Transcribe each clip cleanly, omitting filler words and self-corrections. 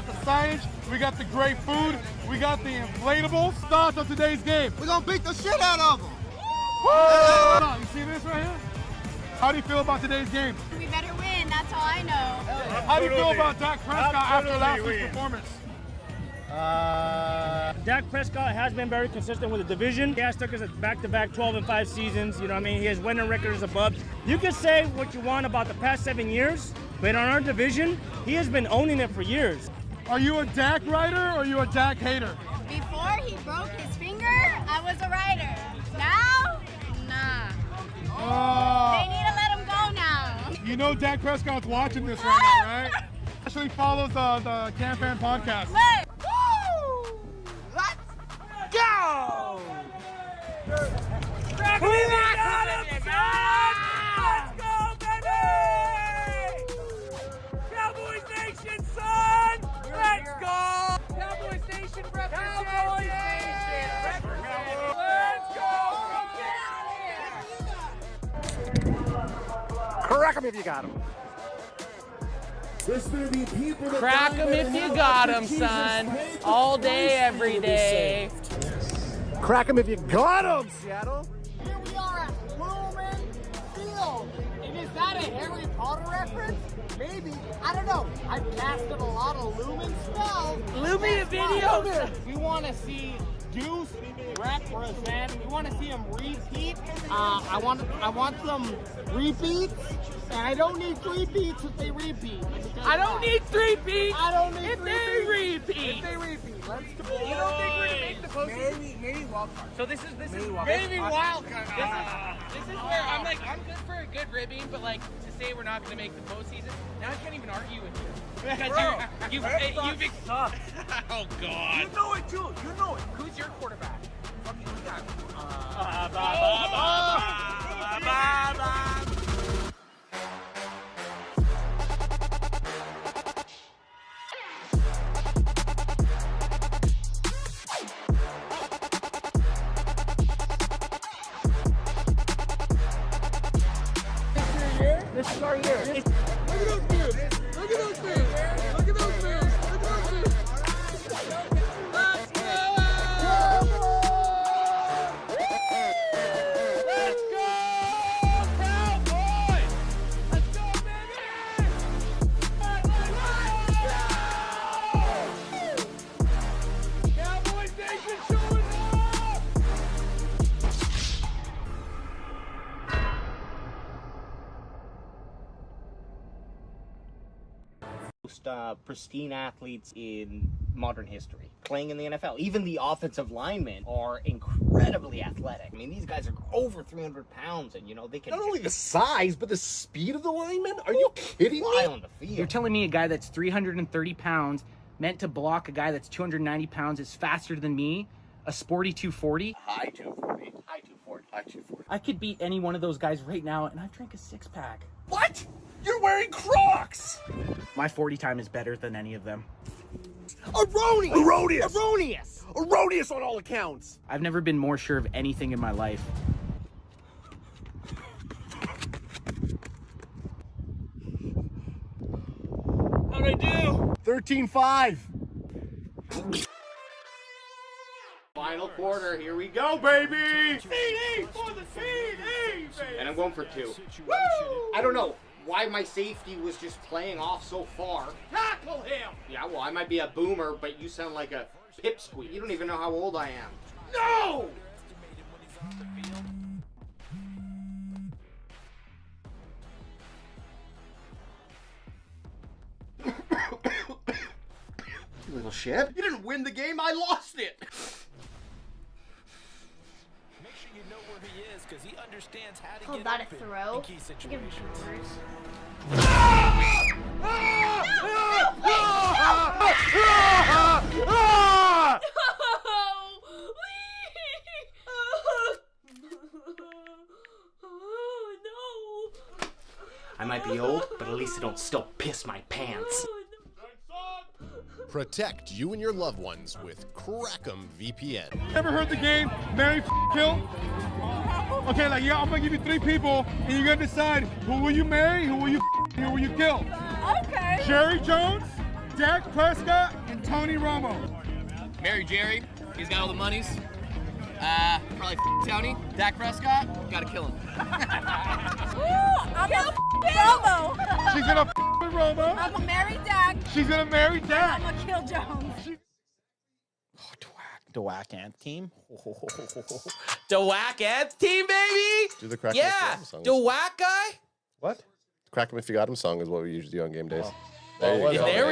got the signage, we got the great food, we got the inflatables. Thoughts on today's game? We're gonna beat the shit out of them. Woo! You see this right here? How do you feel about today's game? We better win, that's all I know. How do you feel about Dak Prescott after last week's performance? Dak Prescott has been very consistent with the division. He has took us back-to-back 12-5 seasons. You know what I mean? He has winning records above. You can say what you want about the past 7 years, but on our division, he has been owning it for years. Are you a Dak rider or are you a Dak hater? Before he broke his finger, I was a rider. Now, nah. They need to let him go now. You know Dak Prescott's watching this right now, right? Actually follows the Camp Fan podcast. Woo! Let's go! We got him, son! Let's go, baby! Cowboys Nation, son! Let's go! Cowboys Nation represent! Cowboys Nation represent! Let's go! Crack him if you got him. Crack them if you got them, son. All day, every day. Crack him if you got him, Seattle. Here we are at Lumen Field. And is that a Harry Potter reference? Maybe. I don't know. I've casted a lot of Lumen spells. Lumen videos. We want to see Deuce represent. We want to see him repeat. I want some repeats. And I don't need 3 beats if they repeat. I don't need 3 beats. I don't need if 3 they beats. repeat. If they repeat. Let's do it. You don't think we're gonna make the postseason? Maybe wild card. So this is Maybe wild card. This is where I'm like, I'm good for a good ribbing, but like to say we're not gonna make the postseason, now I can't even argue with you because you've sucked. Oh God. You know it too. You know it. Who's your quarterback? This is our year. Look at those beers! Look at those beers! Look at those beers! Look at those beers! Let's go! Let's go, Cowboys! Let's go, baby! Cowboys Nation showing up! Most pristine athletes in modern history playing in the NFL. Even the offensive linemen are incredibly athletic. I mean, these guys are over 300 pounds, and you know they can Not only the size, but the speed of the linemen. Are you kidding fly me? on the field. You're telling me a guy that's 330 pounds, meant to block a guy that's 290 pounds, is faster than me, a sporty 240? High 240. High 240. High 240. I could beat any one of those guys right now, and I've drank a 6-pack. What? You're wearing Crocs. My 40 time is better than any of them. Erroneous. Erroneous. Erroneous. Erroneous on all accounts. I've never been more sure of anything in my life. How'd I do? 13-5. Final quarter. Here we go, baby. CD for the CD, baby. And I'm going for 2. Woo! I don't know why my safety was just playing off so far. Tackle him! Yeah, well, I might be a boomer, but you sound like a pipsqueak. You don't even know how old I am. No! You little shit. You didn't win the game, I lost it. Make sure you know where he is because he understands how to Call get that a open throw? in key situations. I might be old, but at least I don't still piss my pants. Protect you and your loved ones with Crackem VPN. Ever heard the game Marry, Kill? Okay, like, yeah, I'm gonna give you 3 people, and you're gonna decide who will you marry, who will you, who will you kill? Okay. Jerry Jones, Dak Prescott and Tony Romo. Mary Jerry, he's got all the monies. Probably Tony. Dak Prescott, gotta kill him. I'm gonna Romo. She's gonna with Romo. I'm gonna marry Dak. She's gonna marry Dak. I'm gonna kill Jones. The whack ant team. The whack ant team, baby. Do the crack. Yeah, the whack guy. What? Crack 'em if you got 'em song is what we usually do on game days. There we go. There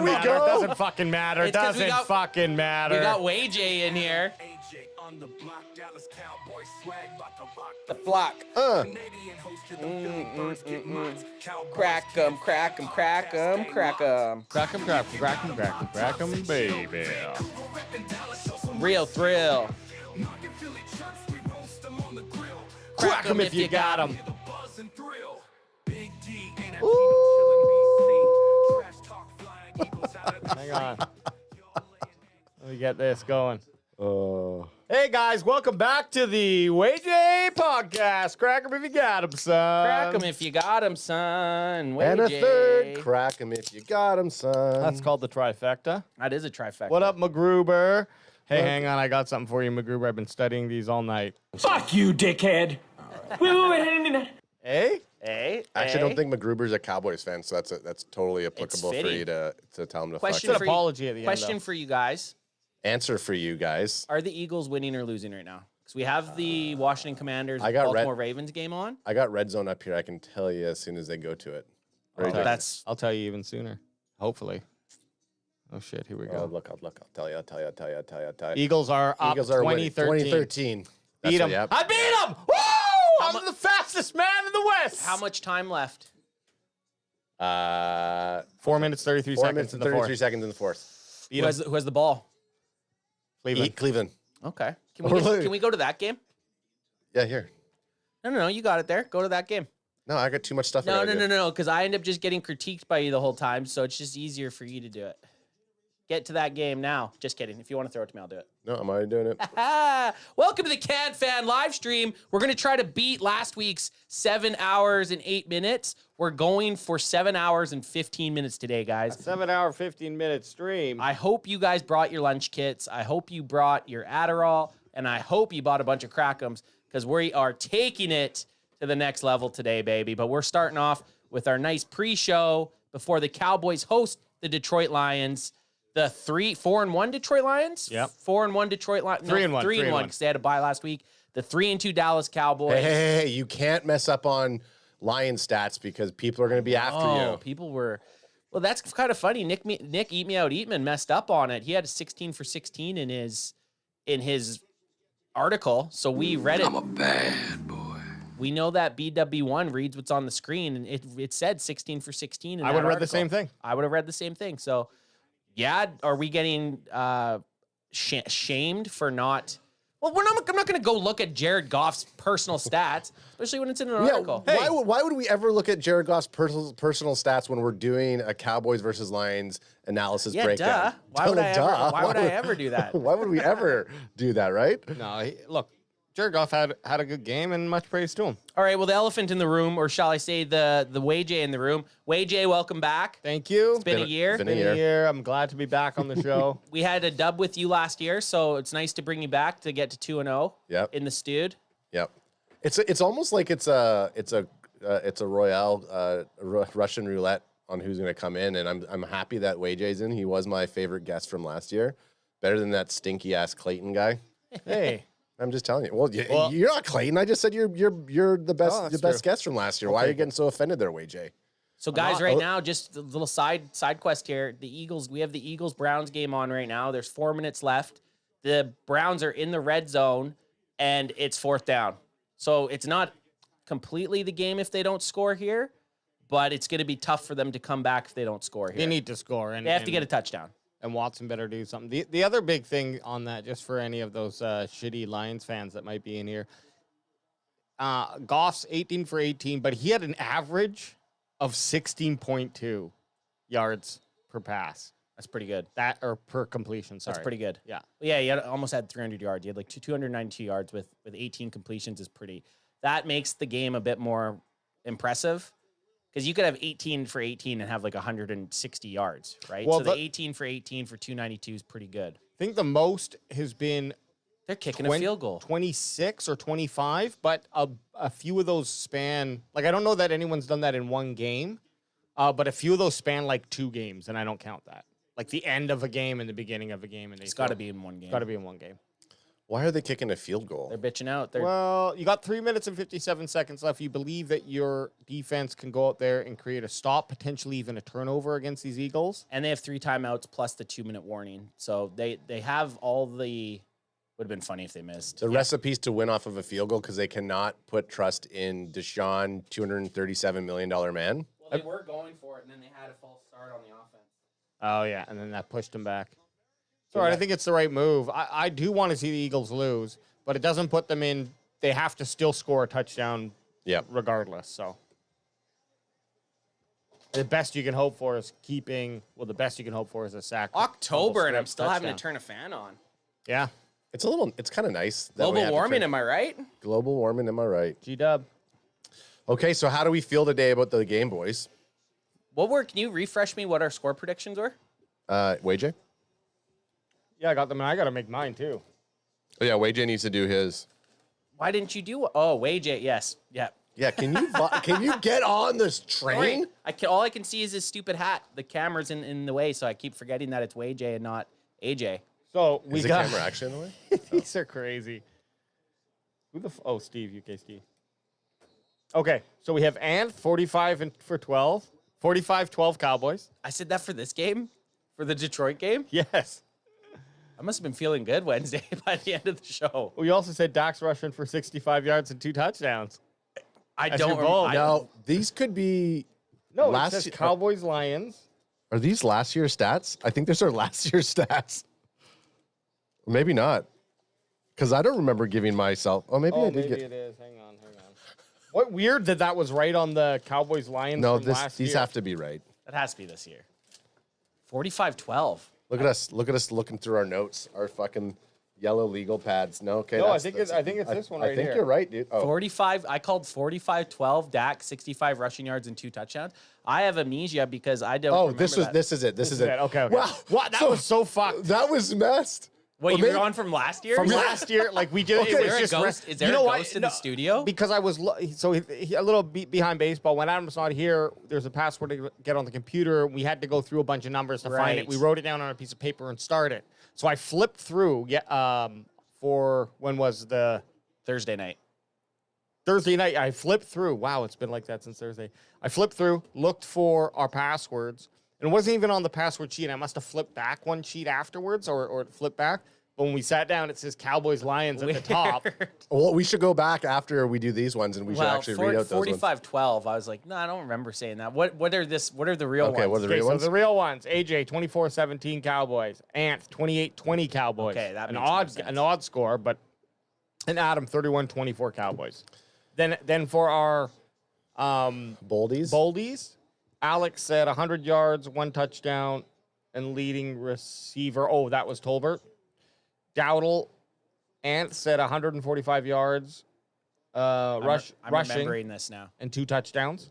we It go. doesn't fucking matter. It It's 'cause we doesn't got- fucking matter. We got WayJ in here. AJ on the block, Dallas Cowboys swag, about to rock The flock. Canadian hosted the Philly Birds get mines. Cowboys Crack 'em, crack 'em, crack 'em, crack 'em. Crack 'em, crack 'em, crack 'em, crack 'em, crack 'em, baby. Real thrill. Crack 'em if you got 'em. Hang on. Let me get this going. Hey guys, welcome back to the WayJ podcast. Crack 'em if you got 'em, son. Crack 'em if you got 'em, son. And a WayJ. third. Crack 'em if you got 'em, son. That's called the trifecta. That is a trifecta. What up, McGruber? Hey, hang on. I got something for you, McGruber. I've been studying these all night. Fuck you, dickhead. Hey? Hey, I actually don't think McGruber's a Cowboys fan, so that's totally applicable for fitting. you to tell him to Question fuck It's an for apology at the end, Question though. for you guys. Answer for you guys. Are the Eagles winning or losing right now? Because we have the Washington Commanders I got Baltimore Ravens game on. I got red zone up here. I can tell you as soon as they go to it. Ready, Jake? That's I'll tell you even sooner. Hopefully. Oh, shit. Here we Oh, go. look. I'll tell you. Eagles are up Eagles are winning. 2013. 2013. Beat That's them. what- yep. I beat them! Woo! I'm the fastest man in the West. how much time left? 4 minutes, 33 4 seconds minutes in and the 33 fourth. seconds in the fourth. Beat Who has, 'em. who has the ball? Cleveland. Cleveland. Okay. Can we go to that game? Yeah, here. No. You got it there. Go to that game. No, I got too much stuff. I No. gotta do. Because I end up just getting critiqued by you the whole time, so it's just easier for you to do it. Get to that game now. Just kidding. If you want to throw it to me, I'll do it. No, I'm already doing it. Welcome to the Can Fan live stream. We're going to try to beat last week's 7 hours and 8 minutes. We're going for 7 hours and 15 minutes today, guys. 7 hour, 15-minute stream. I hope you guys brought your lunch kits. I hope you brought your Adderall, and I hope you bought a bunch of Crack'ems because we are taking it to the next level today, baby. But we're starting off with our nice pre-show before the Cowboys host the Detroit Lions. The 4-1 Detroit Lions? Yep. 4-1 Detroit Lions. 3-1. 3-1 because they had a bye last week. The 3-2 Dallas Cowboys. Hey, you can't mess up on Lion stats because people are going to be after you. People were. Well, that's kind of funny. Nick Eat Me Out Eatman messed up on it. He had a 16 for 16 in his article, so we read it. I'm a bad boy. We know that BW1 reads what's on the screen, and it said 16 for 16. In I that would have read the article. same thing. I would have read the same thing. So, yeah, are we getting shamed for not? Well, I'm not going to go look at Jared Goff's personal stats, especially when it's in an article. Why would we ever look at Jared Goff's personal stats when we're doing a Cowboys versus Lions analysis breakdown? Duh. Why would I ever do that? Why would we ever do that, right? No, look, Jared Goff had a good game and much praise to him. All right, well, the elephant in the room, or shall I say the WayJ in the room. WayJ, welcome back. Thank you. It's been a year. been a year. I'm glad to be back on the show. We had a dub with you last year, so it's nice to bring you back to get to 2-0 Yep. in the stewed. Yep. It's almost like it's a royale Russian roulette on who's going to come in, and I'm happy that WayJ's in. He was my favorite guest from last year, better than that stinky ass Clayton guy. Hey. I'm just telling you. Well, you're not Clayton. I just said you're the best that's best true. guest from last year. Why are you getting so offended there, WayJ? So, guys, right now, just a little side quest here. We have the Eagles-Browns game on right now. There's 4 minutes left. The Browns are in the red zone, and it's 4th down. So it's not completely the game if they don't score here, but it's going to be tough for them to come back if they don't score here. They need to score. And They have to get a touchdown. And Watson better do something. The other big thing on that, just for any of those shitty Lions fans that might be in here, Goff's 18 for 18, but he had an average of 16.2 yards per pass. That's pretty good. That or per completion. Sorry, That's pretty good. Yeah. Yeah, he almost had 300 yards. He had like 292 yards with 18 completions is pretty. That makes the game a bit more impressive Because you could have 18 for 18 and have like 160 yards, right? Well, so the 18 for 18 for 292 is pretty good. I think the most has been They're kicking a field goal. 26 or 25, but a few of those span, like I don't know that anyone's done that in one game, but a few of those span like 2 games, and I don't count that. Like the end of a game and the beginning of a game. And It's got to be in one game. Got to be in one game. Why are they kicking a field goal? They're bitching out. Well, you got 3 minutes and 57 seconds left. You believe that your defense can go out there and create a stop, potentially even a turnover against these Eagles. And they have 3 timeouts plus the 2-minute warning. So they have all the... Would have been funny if they missed. The recipes to win off of a field goal because they cannot put trust in Deshaun, $237 million man. Well, they were going for it, and then they had a false start on the offense. Oh, yeah, and then that pushed him back. All right, I think it's the right move. I do want to see the Eagles lose, but it doesn't put them in. They have to still score a touchdown regardless. So the best you can hope for is the best you can hope for is a sack. October, and I'm still having touchdown. to turn a fan on. Yeah. It's kind of nice. that we Global have to warming, turn- am I right? Global warming, am I right? G-dub. Okay, so how do we feel today about the game, boys? Can you refresh me what our score predictions were? WayJ? Yeah, I got them, and I got to make mine, too. Oh, yeah, WayJ needs to do his. Why didn't you do... Oh, WayJ, yes. Yeah. Yeah, can you get on this train? All I can see is his stupid hat. The camera's in the way, so I keep forgetting that it's WayJ and not AJ. So we Is the got... camera actually in the way? These are crazy. Oh, Steve, UK Steve. Okay, so we have Ant, 45 for 12. 45-12 Cowboys. I said that for this game? For the Detroit game? Yes. I must have been feeling good Wednesday by the end of the show. We also said Dak's rushing for 65 yards and 2 touchdowns. I As don't your goal. Now, these could be... No, last it says Cowboys, Lions. Are these last year's stats? I think these are last year's stats. Maybe not. Because I don't remember giving myself... Oh, maybe I did maybe it is. Hang on. What weird that was right on the Cowboys, Lions No, from last these year. have to be right. That has to be this year. 45-12. Look at us looking through our notes, our fucking yellow legal pads. No, okay. No, I think it's this one right I think here. you're right, dude. Oh. 45. I called 45-12. Dak 65 rushing yards and 2 touchdowns. I have amnesia because I don't. Oh, remember this is that. it. Okay. Wow, What? That was so fucked. That was messed. What, Well, you were on from last year? From last year, like we did. Okay. It Is was there a just ghost, is there you know a what? ghost in the studio? Because I was a little behind baseball. When Adam's not here, there's a password to get on the computer. We had to go through a bunch of numbers to find it. Right. We wrote it down on a piece of paper and started. So I flipped through. For when was the Thursday night. Thursday night? I flipped through. Wow, it's been like that since Thursday. I flipped through, looked for our passwords, and it wasn't even on the password sheet. I must have flipped back one sheet afterwards, or flipped back. But when we sat down, it says Cowboys Lions at the top. Well, we should go back after we do these ones, and we should actually read out those ones. 45-12. I was like, no, I don't remember saying that. What are the real ones? Okay, what are the real ones? So the real ones: AJ 24-17 Cowboys, Ant 28-20 Cowboys. Okay, that an makes more odd sense. an odd score, and Adam 31-24 Cowboys. Then for our Boldies, Alex said 100 yards, 1 touchdown, and leading receiver. Oh, that was Tolbert. Dowdle, Ant said 145 yards, I'm rushing, remembering this now. and 2 touchdowns.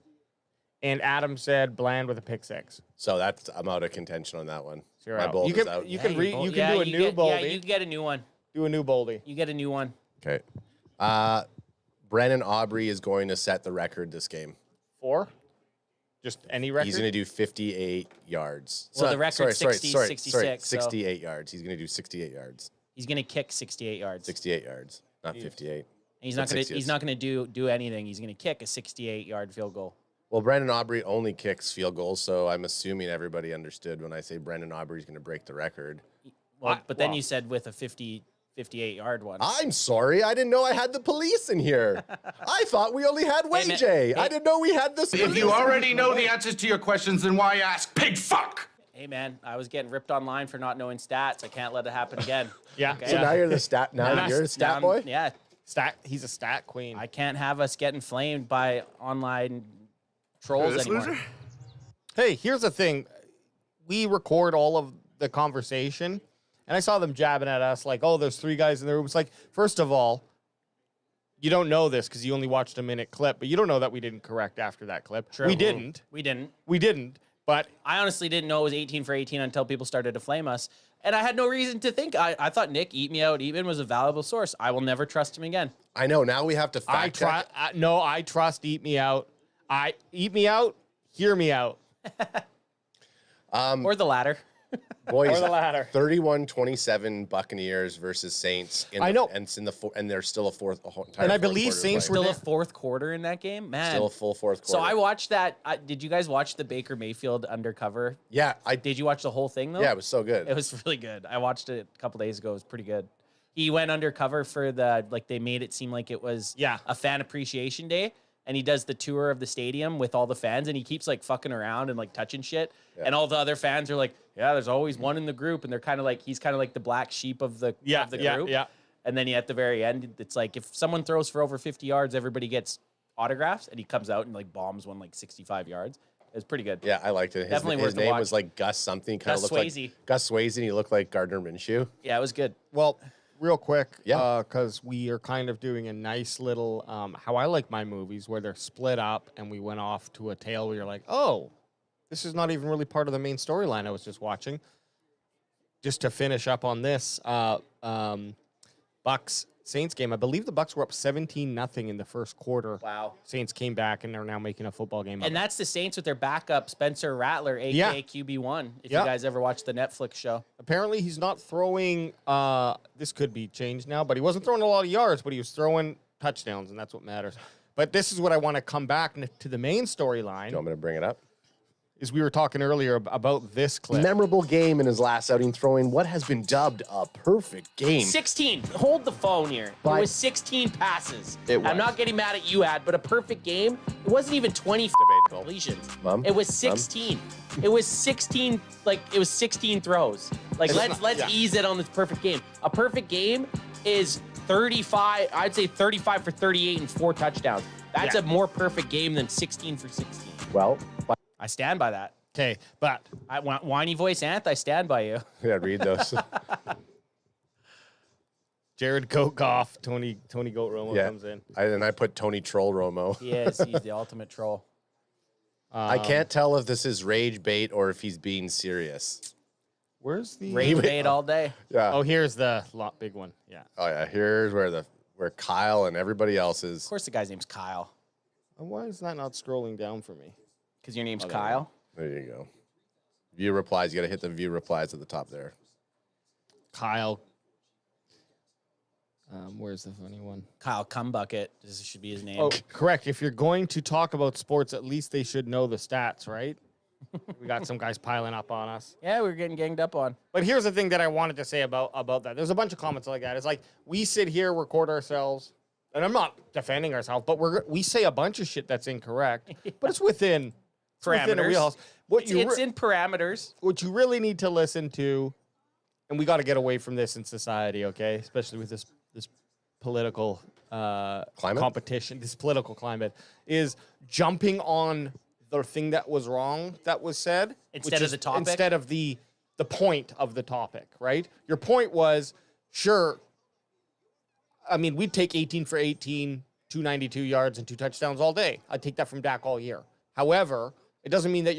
And Adam said Bland with a pick 6. So I'm out of contention on that one. So you're My out. bold You is can out. you can Yeah, do a new Boldy. Yeah, you get a new one. Do a new Boldy. You get a new one. Okay. Brandon Aubrey is going to set the record this game. 4? Just any record? He's going to do 58 yards. Well, the record's 66, so- 68 yards. He's going to do 68 yards. He's gonna kick 68 yards. 68 yards, not 58. And he's But not gonna 60 he's is- not gonna do anything. He's gonna kick a 68-yard field goal. Well, Brandon Aubrey only kicks field goals, so I'm assuming everybody understood when I say Brandon Aubrey is going to break the record. Well, but then you said with a 58-yard one. I'm sorry. I didn't know I had the police in here. I thought we only had WayJ. I didn't know we had this. If you already know the answers to your questions, then why ask? Pig fuck! Hey man, I was getting ripped online for not knowing stats. I can't let it happen again. Yeah. Okay? So now you're the stat. Now you're a stat boy. Yeah. He's a stat queen. I can't have us getting flamed by online trolls anymore. Hey, here's the thing. We record all of the conversation, and I saw them jabbing at us like, oh, there's 3 guys in the room. It's like, first of all, You don't know this because you only watched a minute clip, but you don't know that we didn't correct after that clip. True. We didn't. We didn't. We didn't. But I honestly didn't know it was 18 for 18 until people started to flame us. And I had no reason to think. I thought Nick Eat Me Out Eatman was a valuable source. I will never trust him again. I know. Now we have to fact check. No, I trust Eat Me Out. Eat Me Out, hear me out. Or the latter. Boys, Or the latter. 31-27 Buccaneers versus Saints. I know. And it's in the and there's still a fourth. And I believe Saints were Still a fourth quarter in that game? Man. still a full fourth quarter. So I watched that. Did you guys watch the Baker Mayfield undercover? Yeah, Did you watch the whole thing, though? Yeah, it was so good. It was really good. I watched it a couple days ago. It was pretty good. He went undercover for they made it seem like it was a fan appreciation day. And he does the tour of the stadium with all the fans, and he keeps like fucking around and like touching shit. Yeah. And all the other fans are like, yeah, there's always one in the group. And they're kind of like, he's kind of like the black sheep of the group. Yeah. And then at the very end, it's like, if someone throws for over 50 yards, everybody gets autographs, and he comes out and like bombs one like 65 yards. It's pretty good. Yeah, I liked it. Definitely his worth the name watch. was like Gus something. Kind of Gus looked Swayze. like Gus Swayze, and he looked like Gardner Minshew. Yeah, it was good. Well, real quick, Yeah. because we are kind of doing a nice little, how I like my movies, where they're split up, and we went off to a tale where you're like, oh, this is not even really part of the main storyline I was just watching. Just to finish up on this, Bucks Saints game, I believe the Bucks were up 17-0 in the first quarter. Wow. Saints came back, and they're now making a football game of And it. that's the Saints with their backup, Spencer Rattler, a.k.a. QB1, if you guys ever watched the Netflix show. Apparently, he's not throwing, this could be changed now, but he wasn't throwing a lot of yards, but he was throwing touchdowns, and that's what matters. But this is what I want to come back to the main storyline. Do you want me to bring it up? Is we were talking earlier about this clip. Memorable game in his last outing, throwing what has been dubbed a perfect game. 16. Hold the phone here. But it was 16 passes. It was. I'm not getting mad at you, Ad, but a perfect game. It wasn't even 20 Debatable. completions. Mom? It was 16. It was 16. Like it was 16 throws. Like let's ease it on this perfect game. A perfect game is 35. I'd say 35 for 38 and 4 touchdowns. That's a more perfect game than 16 for 16. Well, I stand by that. Okay, but whiny voice, Anth, I stand by you. yeah, read those. Jared Goat Goff, Tony Goat Romo comes in. I put Tony Troll Romo. He is. He's the ultimate troll. I can't tell if this is rage bait or if he's being serious. Where's the Rage bait all day. Yeah. Oh, here's the big one. Yeah. Oh yeah. Here's where Kyle and everybody else is. Of course, the guy's name's Kyle. Why is that not scrolling down for me? Because your name's Kyle. There you go. View replies. You got to hit the view replies at the top there. Kyle. Where's the funny one? Kyle Cumbucket. This should be his name. Oh, correct. If you're going to talk about sports, at least they should know the stats, right? We got some guys piling up on us. Yeah, we're getting ganged up on. But here's the thing that I wanted to say about that. There's a bunch of comments like that. It's like we sit here, record ourselves, and I'm not defending ourselves, but we say a bunch of shit that's incorrect. But it's within a wheelhouse. It's in parameters. What you really need to listen to, and we got to get away from this in society, okay? Especially with this political competition, this political climate, is jumping on the thing that was wrong that was said Instead of the topic? Instead of the point of the topic, right? Your point was, sure, I mean, we'd take 18 for 18, 292 yards and 2 touchdowns all day. I'd take that from Dak all year. However, it doesn't mean that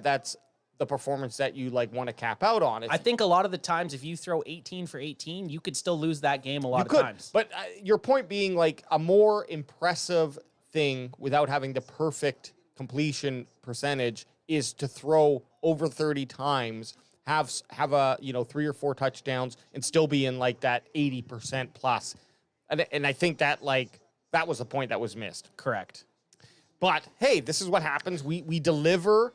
that's the performance that you want to cap out on. I think a lot of the times, if you throw 18 for 18, you could still lose that game a lot of times. But your point being a more impressive thing without having the perfect completion percentage is to throw over 30 times, have a 3 or 4 touchdowns, and still be in that 80% plus. And I think that that was the point that was missed. Correct. But hey, this is what happens. We deliver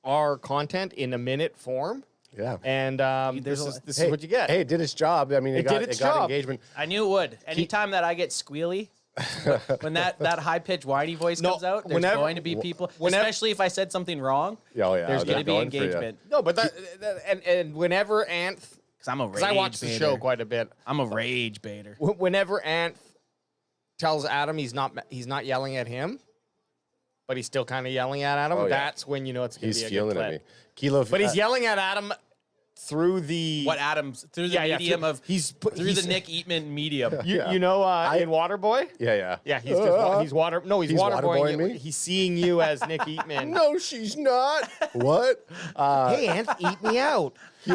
our content in a minute form. Yeah. And this is what you get. Hey, it did its job. I mean, it got engagement. I knew it would. Anytime that I get squealy, when that high-pitched whiny voice comes out, there's going to be people, especially if I said something wrong, there's going to be engagement. No, but and whenever Anth, because I'm a rage because I watch the baiter. show quite a bit. I'm a rage baiter. Whenever Anth tells Adam he's not yelling at him, but he's still kind of yelling at Adam, that's when you know it's going to be a good play. He's feeling at me. But he's yelling at Adam through the through the medium of he's the Nick Eatman medium. You know, in Waterboy. Yeah. He's just he's water. No, he's waterboying me. He's seeing you as Nick Eatman. No, she's not. What? Hey, Ant, eat me out. He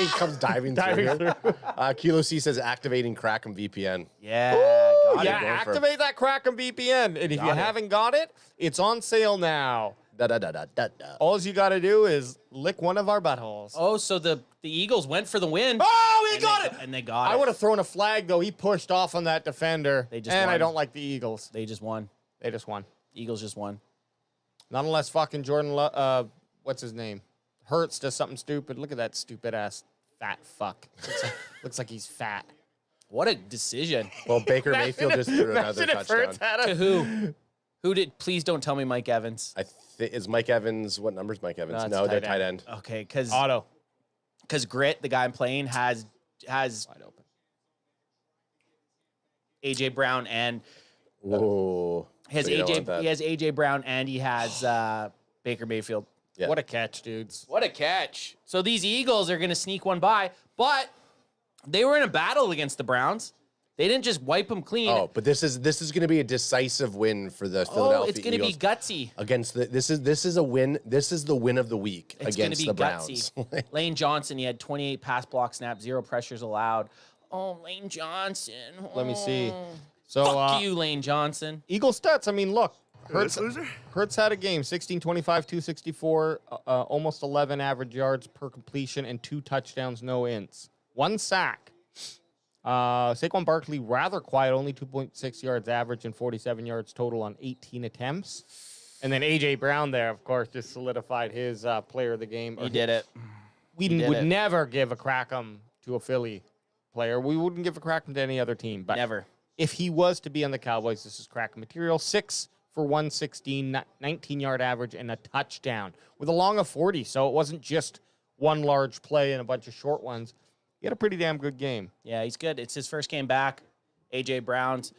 comes diving through. Kilo C says activating Kraken VPN. Yeah, got it. Activate that Kraken VPN, and if you haven't got it, it's on sale now. All you got to do is lick one of our buttholes. Oh, so the Eagles went for the win. Oh, he got it! And they got it. I would have thrown a flag, though. He pushed off on that defender. They just and won. I don't like the Eagles. They just won. Eagles just won. Not unless fucking Jordan, what's his name? Hurts does something stupid. Look at that stupid-ass fat fuck. Looks like he's fat. What a decision. Well, Baker Mayfield just threw another touchdown. To who? Who did? Please don't tell me Mike Evans. Is Mike Evans? What number's Mike Evans? No, they're tight end. Okay, because Auto. Because Grit, the guy I'm playing, has wide open. AJ Brown and Whoa. he has AJ Brown and he has Baker Mayfield. Yeah. What a catch, dudes. What a catch. So these Eagles are going to sneak one by, but they were in a battle against the Browns. They didn't just wipe them clean. Oh, but this is going to be a decisive win for the Philadelphia Eagles. It's going to be gutsy. Against this is a win. This is the win of the week It's against the gonna be Browns. gutsy. Lane Johnson, he had 28 pass block snaps, 0 pressures allowed. Oh, Lane Johnson. Let me see. So Fuck you, Lane Johnson. Eagle stats. I mean, look. Hurts had a game, 16, 25, 264, almost 11 average yards per completion, and 2 touchdowns, no ints. 1 sack. Saquon Barkley, rather quiet, only 2.6 yards average and 47 yards total on 18 attempts. And then A.J. Brown there, of course, just solidified his player of the game. He did it. We would never give a Crackham to a Philly player. We wouldn't give a Crackham to any other team. But Never. if he was to be on the Cowboys, this is Crackham material. 6 for 116, 19-yard average, and a touchdown with a long of 40. So it wasn't just one large play and a bunch of short ones. He had a pretty damn good game. Yeah, he's good. It's his first game back. A.J. Brown's.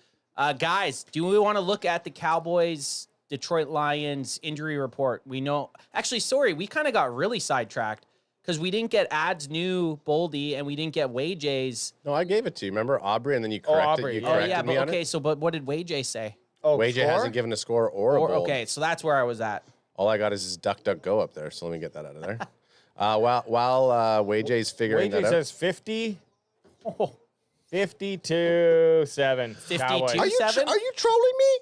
Guys, do we want to look at the Cowboys, Detroit Lions injury report? We know. Actually, sorry, we kind of got really sidetracked because we didn't get Ads New Boldy and we didn't get Wayj's. No, I gave it to you. Remember Aubrey, and then you corrected, Aubrey. you corrected me on okay. it. So, but what did Wayj say? Oh, Wayj hasn't given a score or a bold. Okay, so that's where I was at. All I got is his duck go up there. So let me get that out of there. While Wayj's figuring that Wayj out. says 50. 52-7. 52-7? Are you trolling me?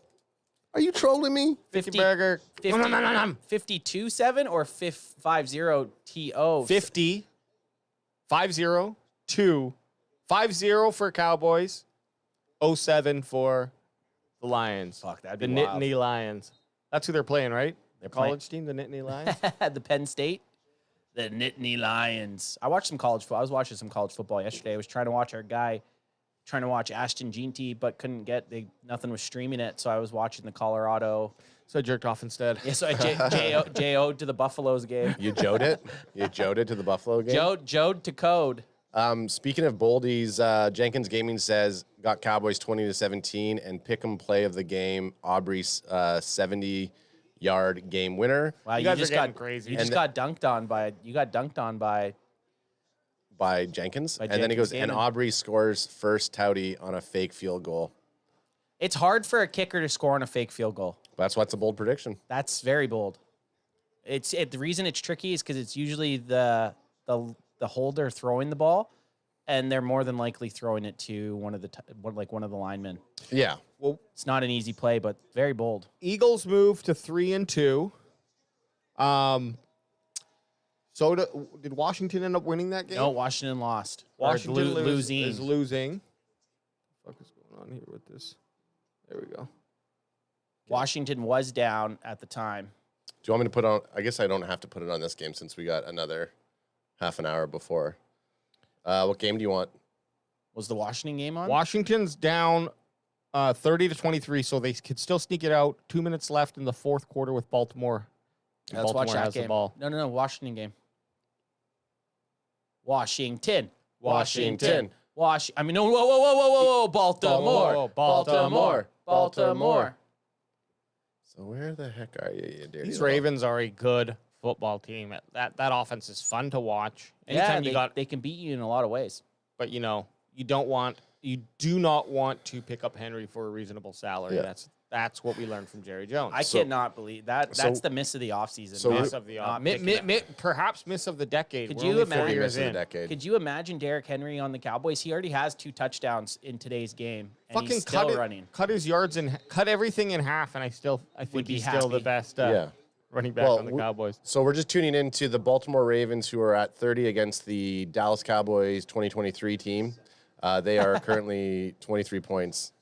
Are you trolling me? 50 burger. 52-7 or 50-TO? 50. 5-0. 2. 5-0 for Cowboys. 0-7 for the Lions. Fuck, that'd be the wild. Nittany Lions. That's who they're playing, right? They're college team, the Nittany Lions. The Penn State. The Nittany Lions. I watched some college football. I was watching some college football yesterday. I was trying to watch our guy, trying to watch Ashton Jeanty, but couldn't get, nothing was streaming it, so I was watching the Colorado. So I jerked off instead. Yeah, so I J-O'd to the Buffaloes game. You Joed it? You Joed it to the Buffalo game? Joed to code. Speaking of Boldies, Jenkins Gaming says, got Cowboys 20-17, and pick 'em play of the game, Aubrey's 70-yard game winner. Wow, You guys are getting crazy. You just got dunked on by Jenkins. And then he Jenkins goes, and Gaming. Aubrey scores first touty on a fake field goal. It's hard for a kicker to score on a fake field goal. That's what's a bold prediction. That's very bold. The reason it's tricky is because it's usually the holder throwing the ball, and they're more than likely throwing it to one of the linemen. Yeah. Well, It's not an easy play, but very bold. Eagles move to 3-2. So did Washington end up winning that game? No, Washington lost. Washington losing. is losing. What the fuck is going on here with this? There we go. Washington was down at the time. Do you want me to put on? I guess I don't have to put it on this game since we got another half an hour before. What game do you want? Was the Washington game on? Washington's down 30-23, so they could still sneak it out. 2 minutes left in the fourth quarter with Baltimore. Yeah, let's watch Baltimore that has game. the ball. No, Washington game. Washington. Whoa. Baltimore. So where the heck are you, dear? These Ravens are a good football team. That offense is fun to watch. Yeah, Anytime they can beat you in a lot of ways. but you do not want to pick up Henry for a reasonable salary. Yeah. That's what we learned from Jerry Jones. I cannot believe that. That's the miss of the offseason. So Miss of the perhaps miss of the decade. Could We're you only 4 imagine- years Miss of the in. decade. Could you imagine Derrick Henry on the Cowboys? He already has 2 touchdowns in today's game, and Fucking he's still running. cut his yards and cut everything in half, and I think be he's still the happy. best Yeah. running back on the Cowboys. So we're just tuning into the Baltimore Ravens, who are at 30 against the Dallas Cowboys 2023 team. They are currently 23 points.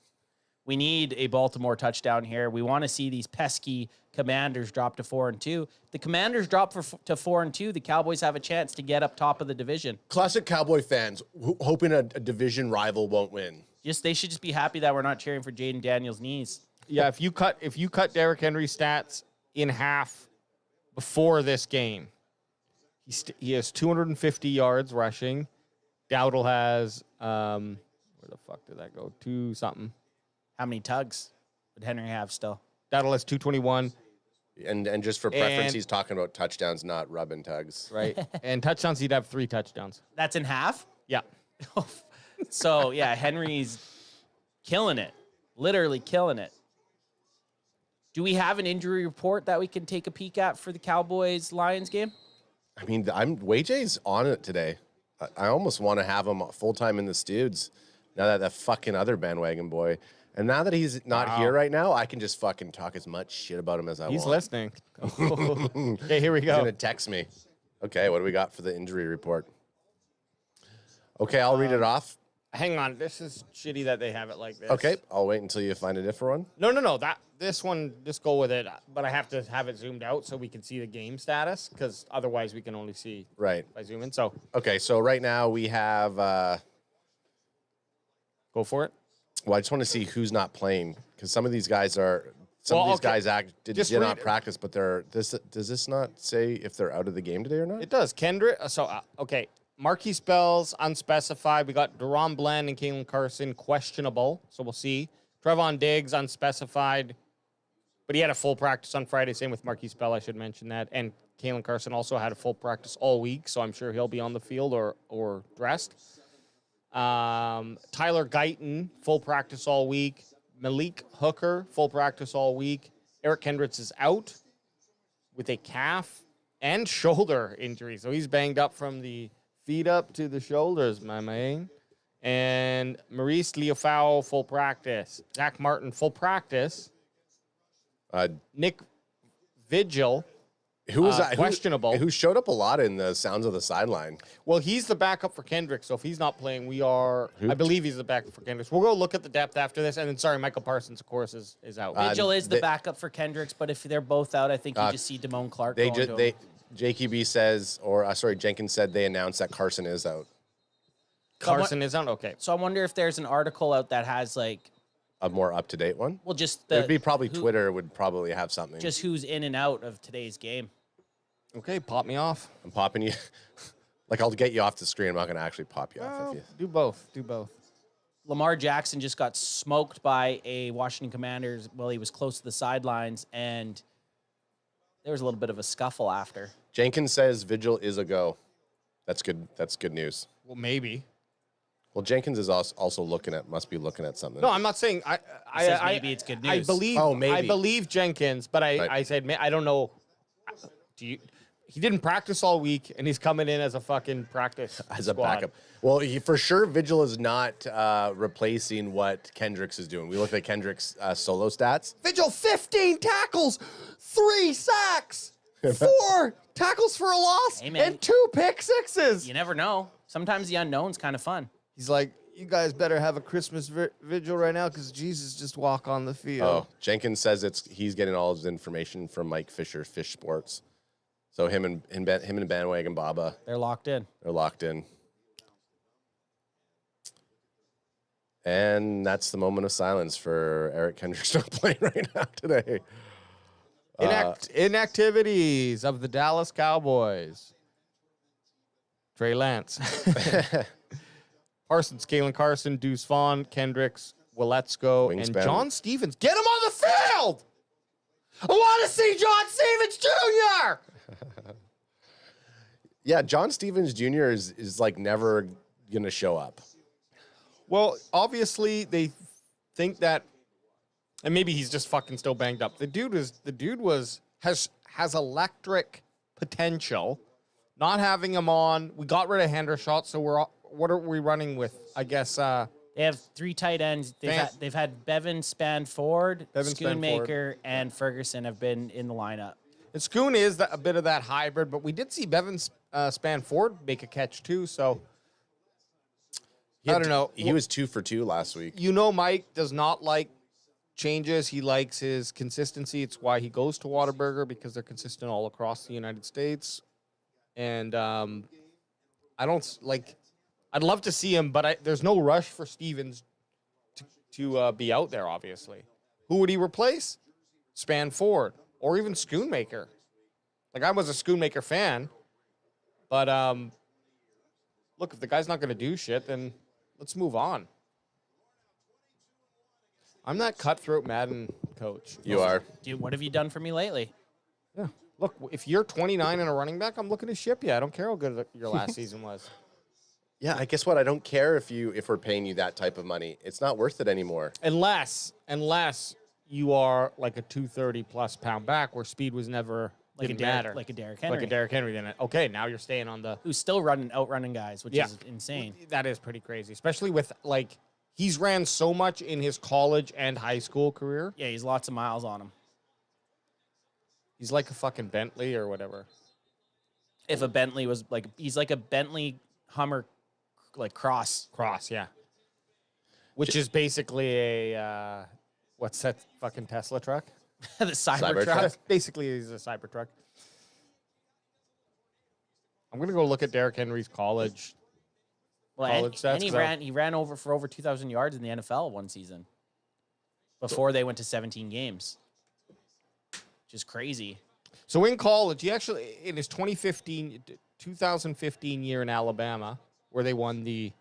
We need a Baltimore touchdown here. We want to see these pesky Commanders drop to 4-2. The Commanders drop to 4-2. The Cowboys have a chance to get up top of the division. Classic Cowboy fans hoping a division rival won't win. They should just be happy that we're not cheering for Jaden Daniels' knees. Yeah, if you cut Derrick Henry's stats in half before this game, he has 250 yards rushing. Dowdle has where the fuck did that go? 2 something. How many tugs would Henry have still? Dowdle has 221. And just for preference, he's talking about touchdowns, not rubbing tugs. Right. And touchdowns, he'd have 3 touchdowns. That's in half? Yeah. So, yeah, Henry's killing it. Literally killing it. Do we have an injury report that we can take a peek at for the Cowboys-Lions game? I mean, WayJ's on it today. I almost want to have him full-time in the Studs now that fucking other bandwagon boy. And now that he's not here right now, I can just fucking talk as much shit about him as I want. He's listening. Okay, here we go. He's going to text me. Okay, what do we got for the injury report? Okay, I'll read it off. Hang on. This is shitty that they have it like this. Okay, I'll wait until you find a different one. No. This one, just go with it. But I have to have it zoomed out so we can see the game status, because otherwise we can only see Right. by zooming. So Okay, so right now we have... go for it. Well, I just want to see who's not playing, because some of these guys are... Some of these guys did not practice, but they're... Does this not say if they're out of the game today or not? It does. Kendrick. Okay. Marquise Bells, unspecified. We got Deron Bland and Kalen Carson, questionable. So we'll see. Trevon Diggs, unspecified. But he had a full practice on Friday. Same with Marquise Bell, I should mention that. And Kalen Carson also had a full practice all week, so I'm sure he'll be on the field or dressed. Tyler Guyton, full practice all week. Malik Hooker, full practice all week. Eric Kendricks is out with a calf and shoulder injury. So he's banged up from the feet up to the shoulders, my man. And Maurice Liufau, full practice. Zach Martin, full practice. Nick Vigil, Who was that? questionable. Who showed up a lot in the sounds of the sideline? Well, he's the backup for Kendrick, so if he's not playing, I believe he's the backup for Kendricks. We'll go look at the depth after this, and then, sorry, Michael Parsons, of course, is out. Vigil is the backup for Kendricks, but if they're both out, I think you just see Damone Clark going to him. JQB says, Jenkins said they announced that Carson is out. Carson is out? Okay. So I wonder if there's an article out that has, like... A more up-to-date one? Well, just It'd be probably Twitter would probably have something. Just who's in and out of today's game. Okay, pop me off. I'm popping you. Like, I'll get you off the screen. I'm not going to actually pop you off. If you... Do both. Do both. Lamar Jackson just got smoked by a Washington Commanders while he was close to the sidelines, and there was a little bit of a scuffle after. Jenkins says Vigil is a go. That's good. That's good news. Well, maybe. Well, Jenkins is also must be looking at something. No, I'm not saying. Maybe it's good news. I believe. Oh, maybe. I believe Jenkins, but I said I don't know. He didn't practice all week, and he's coming in as a fucking practice as squad. a backup. Well, for sure, Vigil is not replacing what Kendricks is doing. We looked at Kendricks' solo stats. Vigil, 15 tackles, 3 sacks, 4 tackles for a loss, and 2 pick sixes. You never know. Sometimes the unknown's kind of fun. He's like, you guys better have a Christmas vigil right now because Jesus just walk on the field. Oh, Jenkins says he's getting all his information from Mike Fisher, Fish Sports. So him and Bandwagon Baba. They're locked in. They're locked in. And that's the moment of silence for Eric Kendricks not playing right now today. Inactivities of the Dallas Cowboys. Trey Lance. Parsons, Kalen Carson, Deuce Vaughn, Kendricks, Wiletsko, and John Stevens. Get him on the field! I want to see John Stevens Jr.! Yeah, John Stevens Jr. is like never gonna show up. Well, obviously they think that, and maybe he's just fucking still banged up. The dude has electric potential. Not having him on, we got rid of Hendershot, so what are we running with? I guess They have 3 tight ends. They've had Bevan Spanford, Schoonmaker, and Ferguson have been in the lineup. And Schoon is a bit of that hybrid, but we did see Bevan Spanford make a catch too, so I don't know. He was 2 for 2 last week. You know, Mike does not like changes. He likes his consistency. It's why he goes to Whataburger, because they're consistent all across the United States. And I don't like. I'd love to see him, but there's no rush for Stevens to be out there. Obviously, who would he replace? Spanford or even Schoonmaker. Like, I was a Schoonmaker fan, but look, if the guy's not going to do shit, then let's move on. I'm that cutthroat Madden coach. You are. Dude, what have you done for me lately? Yeah. Look, if you're 29 and a running back, I'm looking to ship you. I don't care how good your last season was. Yeah, I guess what? I don't care if we're paying you that type of money. It's not worth it anymore. Unless you are like a 230+ pound back where speed was never didn't matter. Like a Derrick Henry. Like a Derrick Henry. Then okay, now you're staying on the who's still outrunning guys, which is insane. That is pretty crazy, especially with like he's ran so much in his college and high school career. Yeah, he's lots of miles on him. He's like a fucking Bentley or whatever. If a Bentley was like, he's like a Bentley Hummer, like cross, yeah. Which is basically a what's that fucking Tesla truck? The Cybertruck. Basically, he's a Cybertruck. I'm gonna go look at Derrick Henry's college. Well, stats, and he ran over 2,000 yards in the NFL one season before they went to 17 games. Which is crazy. So in college, he actually, in his 2015 year in Alabama, where they won the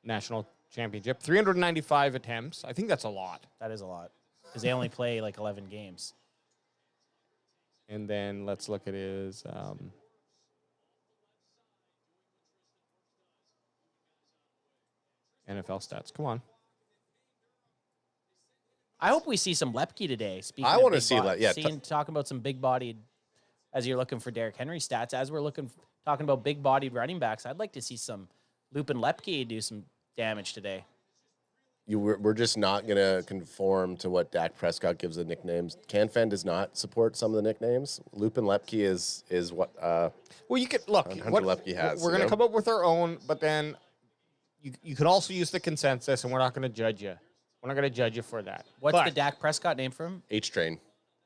national championship, 395 attempts. I think that's a lot. That is a lot. Because they only play like 11 games. And then let's look at his NFL stats. Come on. I hope we see some Lepke today. Speaking I want to see that. Yeah, talking about some big-bodied, as you're looking for Derrick Henry stats. As we're talking about big-bodied running backs, I'd like to see some Lupin Lepke do some damage today. We're just not gonna conform to what Dak Prescott gives the nicknames. CanFan does not support some of the nicknames. Lupin Lepke is what. Well, you could look. Hunter what Lepke has. We're gonna come up with our own, but then you could also use the consensus, and we're not gonna judge you. We're not going to judge you for that. What's the Dak Prescott name from? H-Train.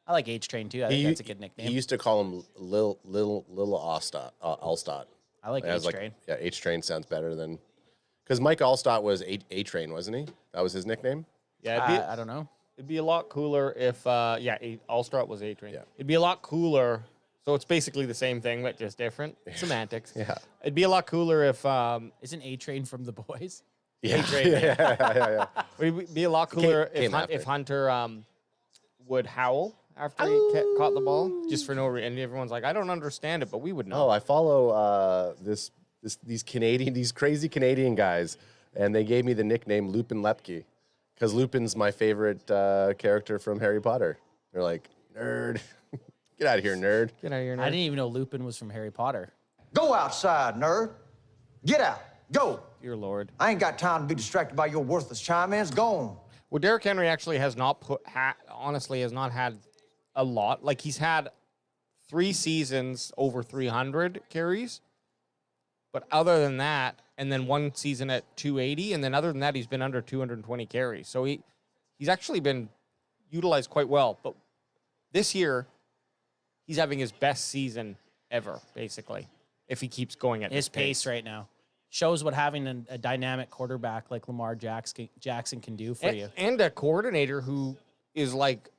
I like H-Train, too. I think that's a good nickname. He used to call him Lil Allstott. I like H-Train. Yeah, H-Train sounds better than... Because Mike Allstott was A-Train, wasn't he? That was his nickname? Yeah, I don't know. It'd be a lot cooler if... Allstott was A-Train. Yeah. It'd be a lot cooler... So it's basically the same thing, but just different. Semantics. Yeah. It'd be a lot cooler if... Isn't A-Train from The Boys? Yeah. Yeah. It'd be a lot cooler if Hunter would howl after he caught the ball, just for no reason. And everyone's like, I don't understand it, but we would know. Oh, I follow these crazy Canadian guys, and they gave me the nickname Lupin Lepke, because Lupin's my favorite character from Harry Potter. They're like, nerd. Get out of here, nerd. Get out of here, nerd. I didn't even know Lupin was from Harry Potter. Go outside, nerd. Get out. Go. Dear Lord. I ain't got time to be distracted by your worthless chime-ins. Gone. Well, Derrick Henry actually has not honestly has not had a lot. Like, he's had 3 seasons over 300 carries. But other than that, and then 1 season at 280, and then other than that, he's been under 220 carries. So he's actually been utilized quite well. But this year, he's having his best season ever, basically, if he keeps going at his pace right now. Shows what having a dynamic quarterback like Lamar Jackson can do for you. And a coordinator who is like,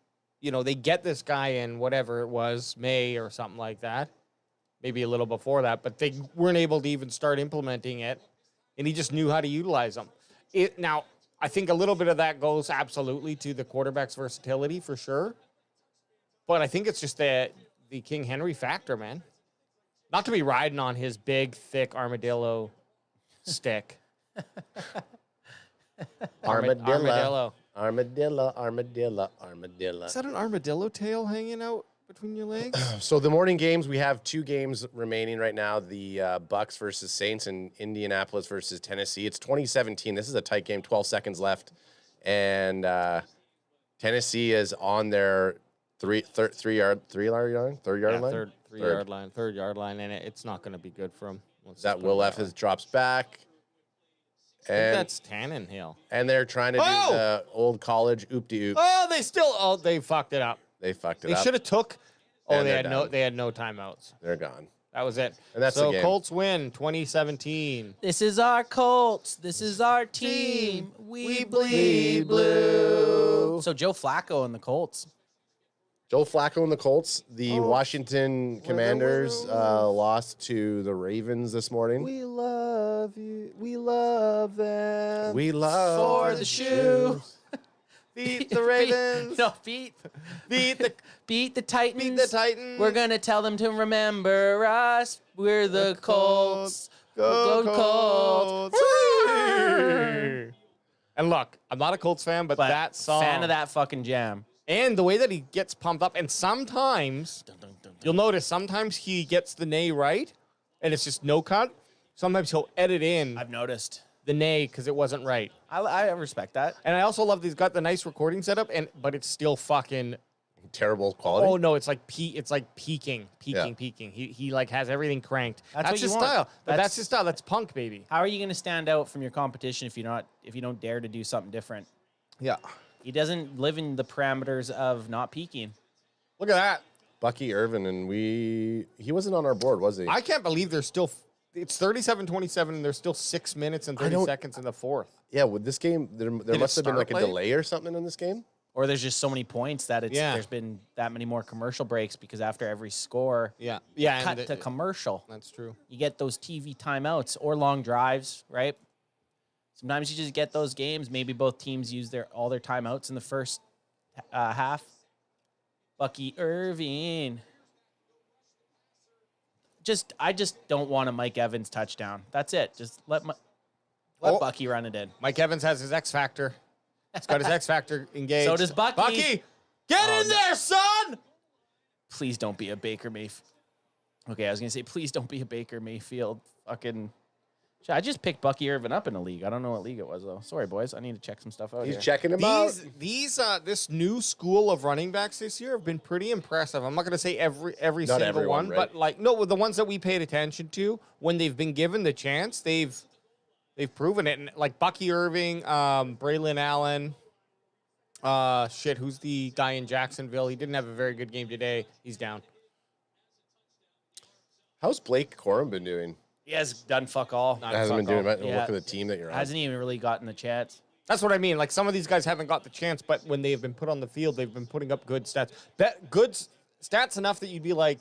they get this guy in whatever it was, May or something like that. Maybe a little before that, but they weren't able to even start implementing it. And he just knew how to utilize them. Now, I think a little bit of that goes absolutely to the quarterback's versatility for sure. But I think it's just the the King Henry factor, man. Not to be riding on his big, thick armadillo stick. Armadillo. Armadillo. Armadillo, armadillo, armadillo. Is that an armadillo tail hanging out between your legs? So the morning games, we have 2 games remaining right now. The Bucks versus Saints and Indianapolis versus Tennessee. It's 2017. This is a tight game, 12 seconds left. And Tennessee is on their third yard line? Third yard line, and it's not going to be good for him. That Will F drops back. I think that's Tannenhill. And they're trying to do the old college oop-de-oop. Oh, they fucked it up. They fucked it They up. should have took. Oh, And they they're had no timeouts. They're gone. That was it. And that's so the game. Colts win 2017. This is our Colts. This is our team. We bleed blue. So Joe Flacco and the Colts. Joe Flacco and the Colts. The Washington Commanders lost to the Ravens this morning. We love you. We love them. We love For the shoe. Beat the Ravens. Beat the Titans. Beat the Titans. We're gonna tell them to remember us. We're the Colts. Go Colts. And look, I'm not a Colts fan, but that song. Fan of that fucking jam. And the way that he gets pumped up, and sometimes you'll notice sometimes he gets the neigh right, and it's just no cut. Sometimes he'll edit in. I've noticed the neigh because it wasn't right. I respect that. And I also love that he's got the nice recording setup, but it's still fucking terrible quality. Oh no, it's like peaking. He like has everything cranked. That's his style. But that's his style. That's punk, baby. How are you going to stand out from your competition if you don't dare to do something different? Yeah. He doesn't live in the parameters of not peaking. Look at that. Bucky Irvin, and he wasn't on our board, was he? I can't believe there's still, it's 37-27, and there's still 6 minutes and 30 seconds in the fourth. Yeah, with this game, there must have been like a delay or something in this game. Or there's just so many points that there's been that many more commercial breaks because after every score, cut to commercial. That's true. You get those TV timeouts or long drives, right? Sometimes you just get those games. Maybe both teams use all their timeouts in the first half. Bucky Irvin. I just don't want a Mike Evans touchdown. That's it. Just let Bucky run it in. Mike Evans has his X Factor. He's got his X Factor engaged. So does Bucky. Bucky, get in there, son! Please don't be a Baker Mayfield. Okay, I was going to say, please don't be a Baker Mayfield fucking... I just picked Bucky Irvin up in a league. I don't know what league it was, though. Sorry, boys. I need to check some stuff out. He's checking him out. This new school of running backs this year have been pretty impressive. I'm not going to say every Not single everyone, one, right? but the ones that we paid attention to, when they've been given the chance, they've proven it. And like Bucky Irving, Braylon Allen, who's the guy in Jacksonville? He didn't have a very good game today. He's down. How's Blake Corum been doing? He has done fuck all. Hasn't been doing much. Look at the team that you're on. Hasn't even really gotten the chance. That's what I mean. Like, some of these guys haven't got the chance, but when they've been put on the field, they've been putting up good stats. Good stats enough that you'd be like,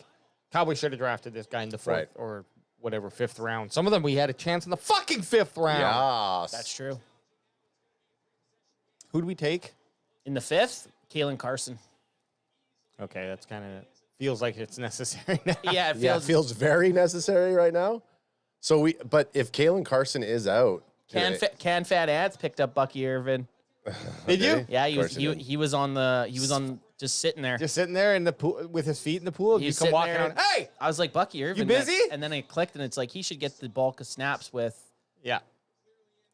Cowboys should have drafted this guy in the fourth or whatever, 5th round. Some of them we had a chance in the fucking 5th round. Yes. That's true. Who do we take? In the 5th, Kalen Carson. Okay, that's kind of feels like it's necessary now. Yeah, it feels very necessary right now. But if Kalen Carson is out, Can Fat Ants picked up Bucky Irvin. Did you? Yeah, he was on just sitting there. Just sitting there in the pool with his feet in the pool. You come walking out. Hey, I was like, Bucky Irvin. You busy? And then I clicked, and it's like he should get the bulk of snaps with yeah,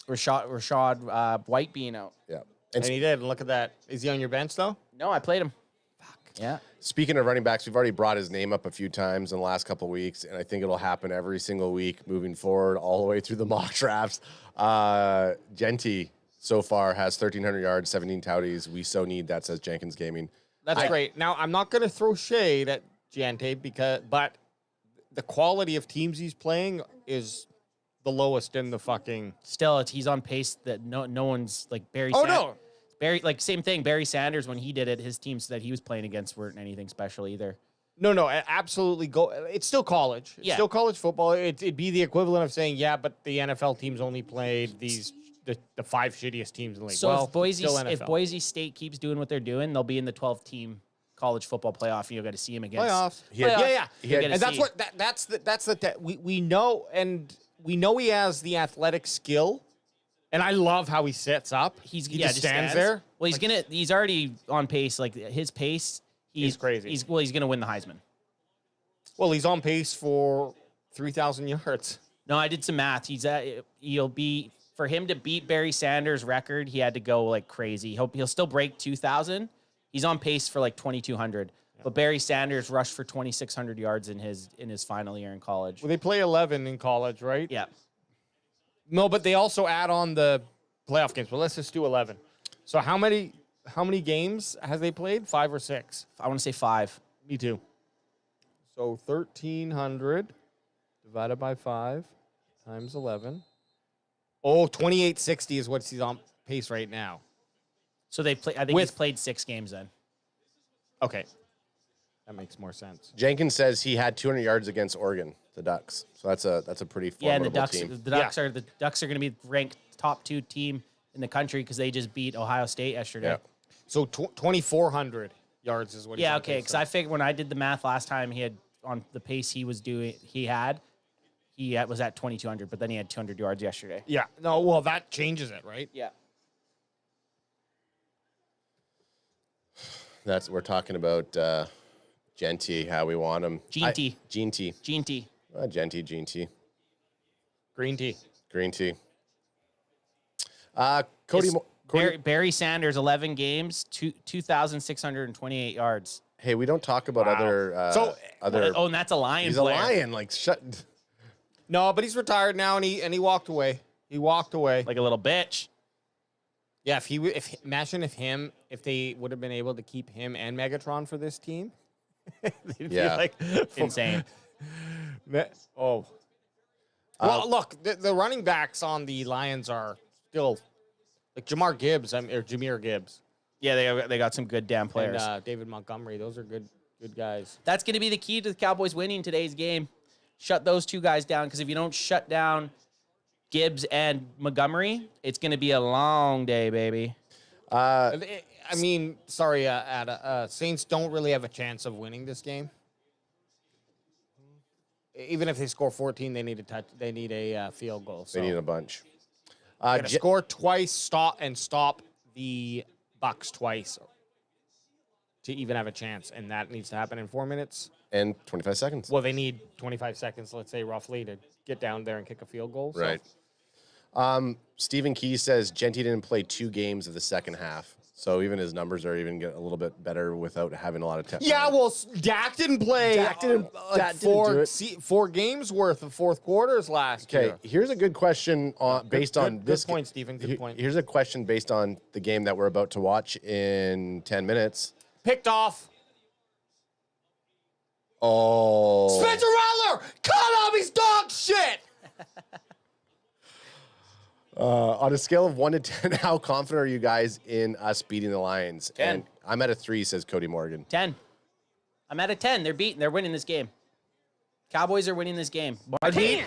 Rashad White being out. Yeah, and he did. Look at that. Is he on your bench though? No, I played him. Fuck. Yeah. Speaking of running backs, we've already brought his name up a few times in the last couple of weeks, and I think it'll happen every single week moving forward, all the way through the mock drafts. Genty so far has 1,300 yards, 17 touties. We so need that, says Jenkins Gaming. That's great. Now, I'm not going to throw shade at Gente but the quality of teams he's playing is the lowest in the fucking. Still, he's on pace that no one's like Barry. No. Barry, like same thing. Barry Sanders, when he did it, his teams that he was playing against weren't anything special either. No, absolutely. It's still college. It's still college football. It'd be the equivalent of saying, yeah, but the NFL teams only played the 5 shittiest teams in the league. So well, if Boise State keeps doing what they're doing, they'll be in the 12-team college football playoff, and you'll get to see him against Playoffs. Playoffs. You'll get to And that's see. what that's the we know, and we know he has the athletic skill, and I love how he sets up. He just stands there. Well, he's already on pace. Like his pace, He's crazy. He's gonna win the Heisman. Well, he's on pace for 3,000 yards. No, I did some math. He'll be, for him to beat Barry Sanders' record, he had to go like crazy. He'll still break 2,000. He's on pace for like 2,200. Yeah. But Barry Sanders rushed for 2,600 yards in his final year in college. Well, they play 11 in college, right? Yeah. No, but they also add on the playoff games. But let's just do 11. So how many games has they played? 5 or 6? I want to say 5. Me too. So 1,300 divided by 5 times 11. Oh, 2860 is what he's on pace right now. So they play. I think he's played 6 games then. Okay, that makes more sense. Jenkins says he had 200 yards against Oregon, the Ducks. So that's a pretty formidable team. The Ducks are going to be ranked top 2 team in the country because they just beat Ohio State yesterday. Yeah. So 2,400 yards is what. Yeah, okay. Because I figured when I did the math last time, he had on the pace he was doing. He was at 2,200, but then he had 200 yards yesterday. Yeah. No. Well, that changes it, right? Yeah. We're talking about Genty, how we want him. Genty. Genty. Genty. Genty. Green tea. Green tea. Cody. Barry Sanders, 11 games, 2,628 yards. Hey, we don't talk about other. Oh, and that's a Lion. He's player. a Lion. Like shut. No, but he's retired now, and he walked away. He walked away like a little bitch. Yeah, imagine if they would have been able to keep him and Megatron for this team. They'd be like insane. Oh. Well, look, the running backs on the Lions are still like Jameer Gibbs. Yeah, they got some good damn players. And David Montgomery, those are good guys. That's going to be the key to the Cowboys winning today's game. Shut those 2 guys down, because if you don't shut down Gibbs and Montgomery, it's going to be a long day, baby. I mean, sorry, Saints don't really have a chance of winning this game. Even if they score 14, they need a touch. They need a field goal. So. They need a bunch. Score twice, stop the Bucks twice to even have a chance, and that needs to happen in 4 minutes and 25 seconds. Well, they need 25 seconds, let's say roughly, to get down there and kick a field goal. Right. Stephen Key says Genty didn't play 2 games of the second half. So even his numbers are even getting a little bit better without having a lot of time. Yeah, well, Dak didn't play. Dak didn't do it. 4 games worth of fourth quarters last year. Okay, here's a good question based on this. Good point, Stephen. Good point. Here's a question based on the game that we're about to watch in 10 minutes. Picked off. Oh. Spencer Rattler! Cut him! He's dog shit! On a scale of 1 to 10, how confident are you guys in us beating the Lions? 10. And I'm at a 3, says Cody Morgan. 10. I'm at a 10. They're beating. They're winning this game. Cowboys are winning this game. Okay.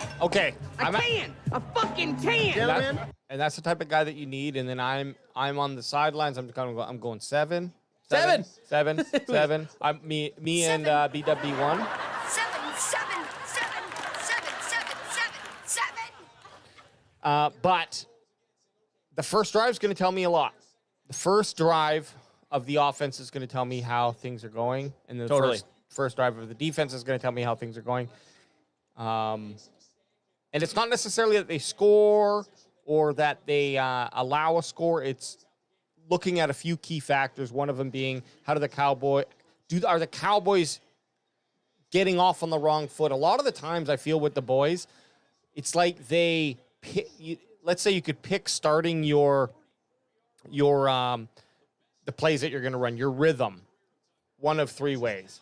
A fucking 10. And that's the type of guy that you need. And then I'm on the sidelines. I'm going 7. 7. 7. 7. Me and BW1. 7, 7, 7, 7, 7. But the first drive is going to tell me a lot. The first drive of the offense is going to tell me how things are going, and the first drive of the defense is going to tell me how things are going. And it's not necessarily that they score or that they allow a score. It's looking at a few key factors. One of them being are the Cowboys getting off on the wrong foot? A lot of the times, I feel with the boys, it's like let's say you could pick starting the plays that you're going to run, your rhythm, one of 3 ways.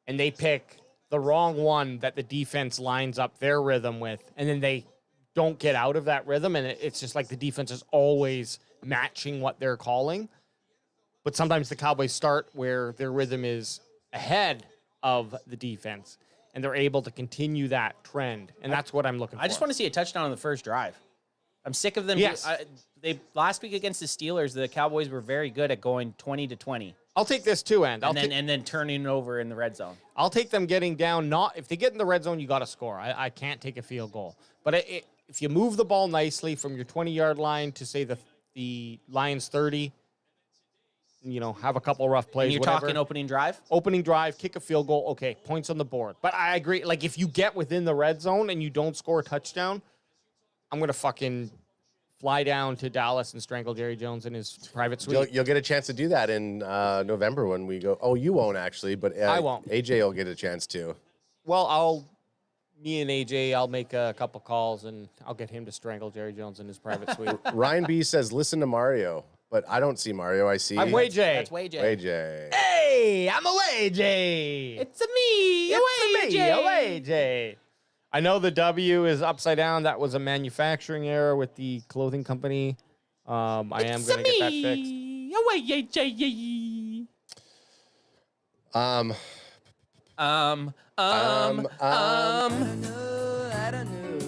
And they pick the wrong one that the defense lines up their rhythm with, and then they don't get out of that rhythm, and it's just like the defense is always matching what they're calling. But sometimes the Cowboys start where their rhythm is ahead of the defense, and they're able to continue that trend, and that's what I'm looking for. I just want to see a touchdown on the first drive. I'm sick of them. Yes. Last week against the Steelers, the Cowboys were very good at going 20-20. I'll take this too, and then turning it over in the red zone. I'll take them getting down. Not if they get in the red zone, you got to score. I can't take a field goal. But if you move the ball nicely from your 20-yard line to say the Lions 30, have a couple rough plays. And you're talking opening drive? Opening drive, kick a field goal. Okay, points on the board. But I agree. Like if you get within the red zone and you don't score a touchdown, I'm gonna fucking fly down to Dallas and strangle Jerry Jones in his private suite. You'll get a chance to do that in November when we go. Oh, you won't actually, but I won't. AJ will get a chance to. Well, me and AJ, I'll make a couple calls and I'll get him to strangle Jerry Jones in his private suite. Ryan B says, listen to Mario, but I don't see Mario. I see. I'm Way J. That's Way J. Way J. Hey, I'm a Way J. It's a me, a Way J. I know the W is upside down. That was a manufacturing error with the clothing company. I am going to get that fixed.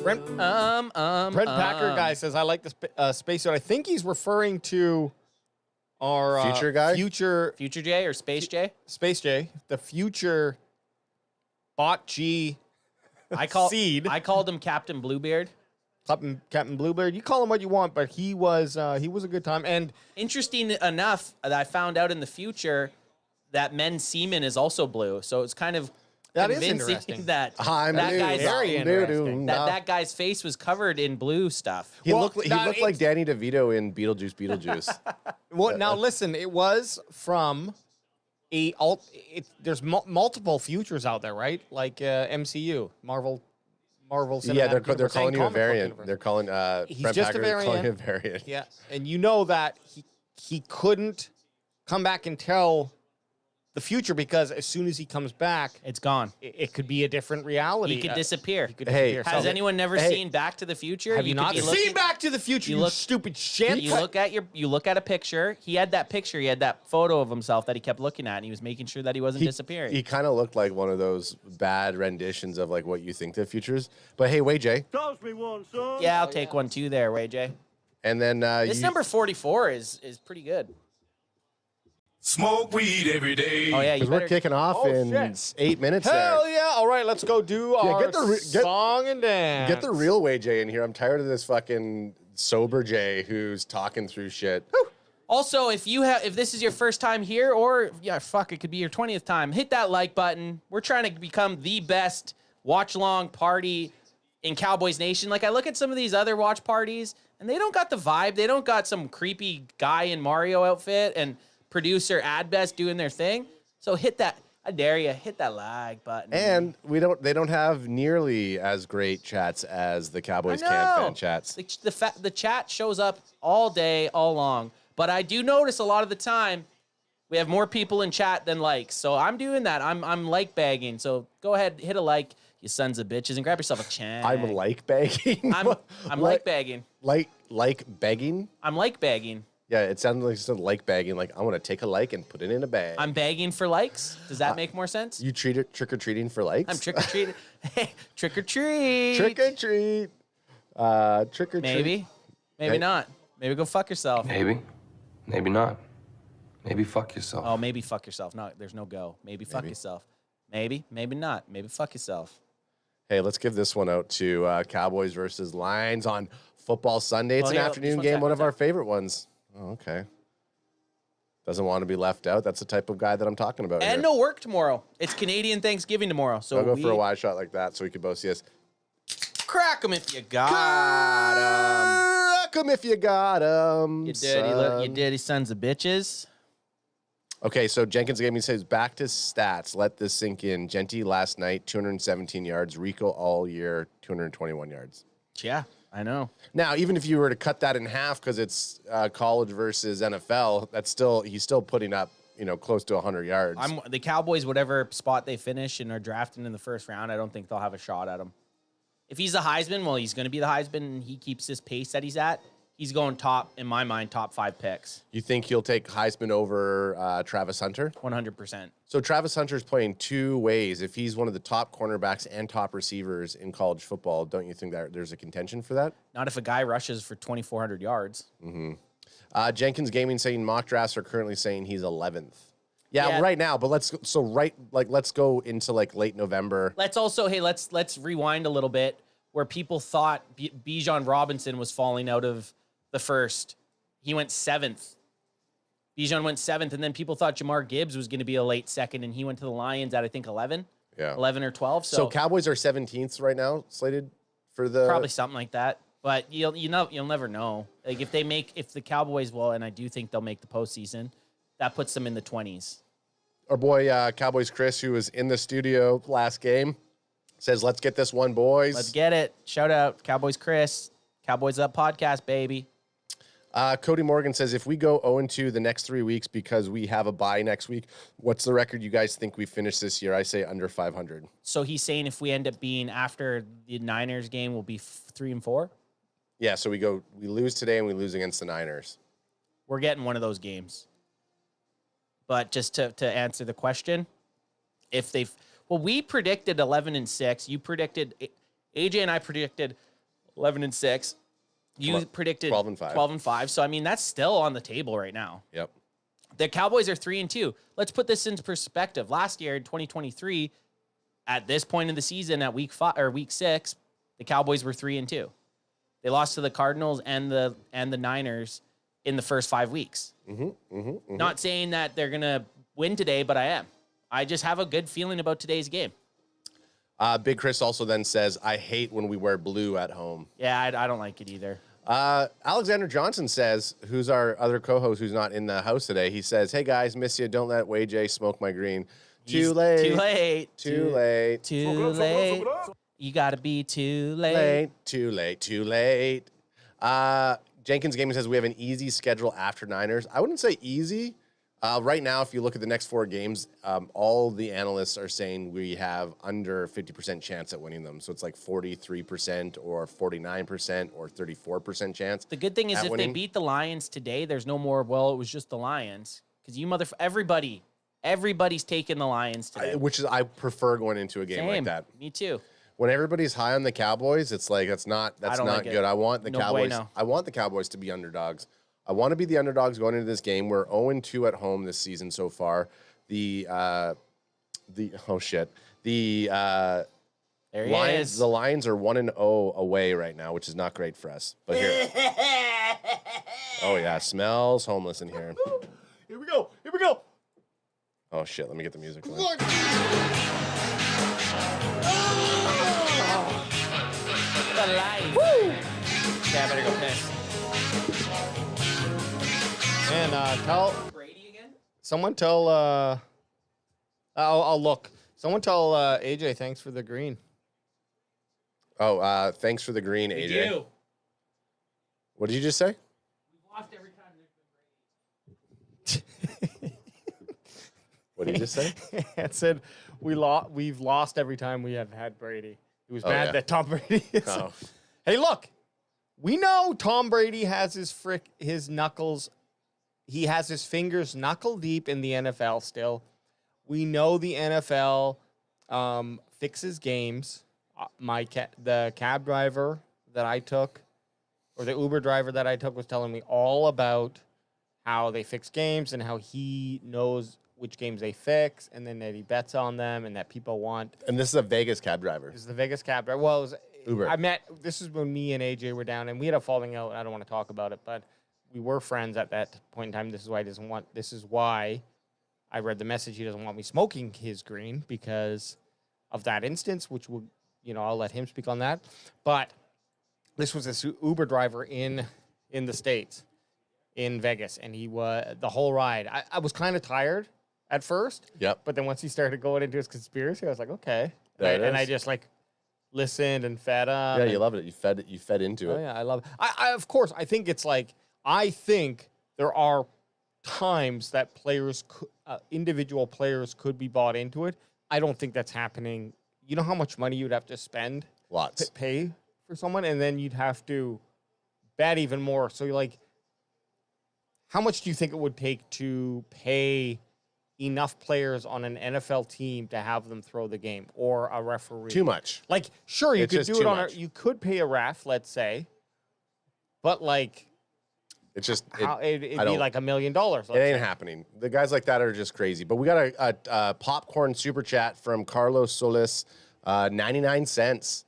Brent Packer guy says, I like the space suit. I think he's referring to our future guy? Future J or Space J? Space J. The future Bot G seed. I called him Captain Bluebeard. Captain Bluebeard. You call him what you want, but he was a good time. And interesting enough, I found out in the future that men's semen is also blue. So it's kind of convincing that that guy's face was covered in blue stuff. He looked like Danny DeVito in Beetlejuice. Well, now listen, it was from there's multiple futures out there, right? Like MCU, Marvel. Yeah, they're calling you a variant. They're calling he's Brent just Packer a variant. calling him a variant. Yeah, and you know that he couldn't come back and tell the future because as soon as he comes back, it's gone. It could be a different reality. He could disappear. Hey, has anyone never seen Back to the Future? Have you not seen Back to the Future? You stupid shit. You look at a picture. He had that picture. He had that photo of himself that he kept looking at, and he was making sure that he wasn't disappearing. He kind of looked like one of those bad renditions of like what you think the future is. But hey, Way J. Toss me one, son. Yeah, I'll take one too there, Way J. And then this number 44 is pretty good. Smoke weed every day. Oh yeah, because we're kicking off in 8 minutes. Hell yeah! All right, let's go do our song and dance. Get the real Way J in here. I'm tired of this fucking sober J who's talking through shit. Also, if this is your first time here, or it could be your 20th time, hit that like button. We're trying to become the best watch long party in Cowboys Nation. Like I look at some of these other watch parties, and they don't got the vibe. They don't got some creepy guy in Mario outfit and producer Adbest doing their thing. So hit that. I dare you, hit that like button. And they don't have nearly as great chats as the Cowboys fan chats. The chat shows up all day, all long. But I do notice a lot of the time we have more people in chat than likes. So I'm doing that. I'm like bagging. So go ahead, hit a like, you sons of bitches, and grab yourself a chat. I'm like bagging. I'm like bagging. Like begging? I'm like bagging. Yeah, it sounded like something like bagging. Like, I want to take a like and put it in a bag. I'm begging for likes. Does that make more sense? You treat it trick-or-treating for likes? I'm trick-or-treating. Hey, trick-or-treat. Trick-or-treat. Trick-or-treat. Maybe not. Maybe go fuck yourself. Maybe not. Maybe fuck yourself. Oh, maybe fuck yourself. No, there's no go. Maybe fuck yourself. Maybe not. Maybe fuck yourself. Hey, let's give this one out to Cowboys versus Lions on Football Sunday. It's an afternoon game, one of our favorite ones. Oh, okay. Doesn't want to be left out. That's the type of guy that I'm talking about. And here. no work tomorrow. It's Canadian Thanksgiving tomorrow. So I'll go for a wide shot like that so we could both see us. Crack him if you got him. Crack him if you got him. You dirty sons of bitches. Okay, so Jenkins Gaming says, back to stats. Let this sink in. Genty last night, 217 yards. Rico all year, 221 yards. Yeah, I know. Now, even if you were to cut that in half because it's college versus NFL, he's still putting up, close to 100 yards. The Cowboys, whatever spot they finish and are drafting in the first round, I don't think they'll have a shot at him. If he's the Heisman, well, he's going to be the Heisman, and he keeps this pace that he's at. He's going in my mind, top 5 picks. You think he'll take Heisman over Travis Hunter? 100%. So Travis Hunter's playing two ways. If he's one of the top cornerbacks and top receivers in college football, don't you think that there's a contention for that? Not if a guy rushes for 2,400 yards. Mm-hmm. Jenkins Gaming saying mock drafts are currently saying he's 11th. Yeah, right now. But let's go into like late November. Let's also let's rewind a little bit where people thought Bijan Robinson was falling out of the first. He went 7th. Bijan went 7th, and then people thought Jamar Gibbs was going to be a late second, and he went to the Lions at I think 11. Yeah, 11 or 12. So Cowboys are 17th right now, slated for the probably something like that. But you'll never know. Like if the Cowboys will, and I do think they'll make the postseason, that puts them in the 20s. Our boy Cowboys Chris, who was in the studio last game, says, "Let's get this one, boys. Let's get it." Shout out Cowboys Chris, Cowboys Up podcast, baby. Cody Morgan says, "If we go 0-2 the next 3 weeks because we have a bye next week, what's the record you guys think we finish this year?" I say under 500. So he's saying if we end up being after the Niners game, we'll be 3-4. Yeah, so we lose today and we lose against the Niners. We're getting one of those games. But just to answer the question, we predicted 11-6. You predicted, AJ and I predicted 11-6. You predicted 12-5. 12-5. So I mean that's still on the table right now. Yep. The Cowboys are 3-2. Let's put this into perspective. Last year in 2023, at this point in the season, at week 6, the Cowboys were 3-2. They lost to the Cardinals and the Niners in the first 5 weeks. Not saying that they're going to win today, but I am. I just have a good feeling about today's game. Big Chris also then says, "I hate when we wear blue at home." Yeah, I don't like it either. Alexander Johnson says, who's our other co-host who's not in the house today, he says, "Hey guys, miss you. Don't let WayJ smoke my green." Too late. Too late. Too late. Too late. You got to be too late. Too late. Jenkins Gaming says we have an easy schedule after Niners. I wouldn't say easy. Right now, if you look at the next 4 games, all the analysts are saying we have under 50% chance at winning them. So it's like 43% or 49% or 34% chance. The good thing is if they beat the Lions today, there's no more, well, it was just the Lions. Because everybody's taking the Lions today. I prefer going into a game like that. Me too. When everybody's high on the Cowboys, it's like that's not good. I want the Cowboys. I want the Cowboys to be underdogs. I want to be the underdogs going into this game. We're 0-2 at home this season so far. The Lions are 1-0 away right now, which is not great for us. But here, oh yeah, smells homeless in here. Here we go. Oh shit, let me get the music. The Lions. Woo! Yeah, I better go piss. And tell Brady again. Someone tell. I'll look. Someone tell AJ thanks for the green. Oh, thanks for the green, AJ. You. What did you just say? We've lost every time there's been Brady. What did you just say? It said we've lost every time we have had Brady. He was mad that Tom Brady is. Oh. Hey, look. We know Tom Brady has his knuckles. He has his fingers knuckle deep in the NFL still. We know the NFL fixes games. The cab driver that I took, or the Uber driver that I took, was telling me all about how they fix games and how he knows which games they fix, and then that he bets on them, and that people want. And this is a Vegas cab driver. This is the Vegas cab driver. Well, it was Uber. This is when me and AJ were down, and we had a falling out. I don't want to talk about it, but we were friends at that point in time. This is why I read the message. He doesn't want me smoking his green because of that instance, which will, I'll let him speak on that. But this was this Uber driver in the States, in Vegas, and he was the whole ride. I was kind of tired at first. Yep. But then once he started going into his conspiracy, I was like, okay. And I just listened and fed him. Yeah, you loved it. You fed into it. Oh yeah, I love it. Of course, I think it's I think there are times that individual players could be bought into it. I don't think that's happening. You know how much money you'd have to spend? Lots. To pay for someone, and then you'd have to bet even more. So you're how much do you think it would take to pay enough players on an NFL team to have them throw the game, or a referee? Too much. Sure, you It's could just do it too on much. you could pay a ref, let's say, but It's just It'd I be don't- like $1 million. Let's It ain't say. happening. The guys like that are just crazy. But we got a popcorn super chat from Carlos Solis, 99 cents.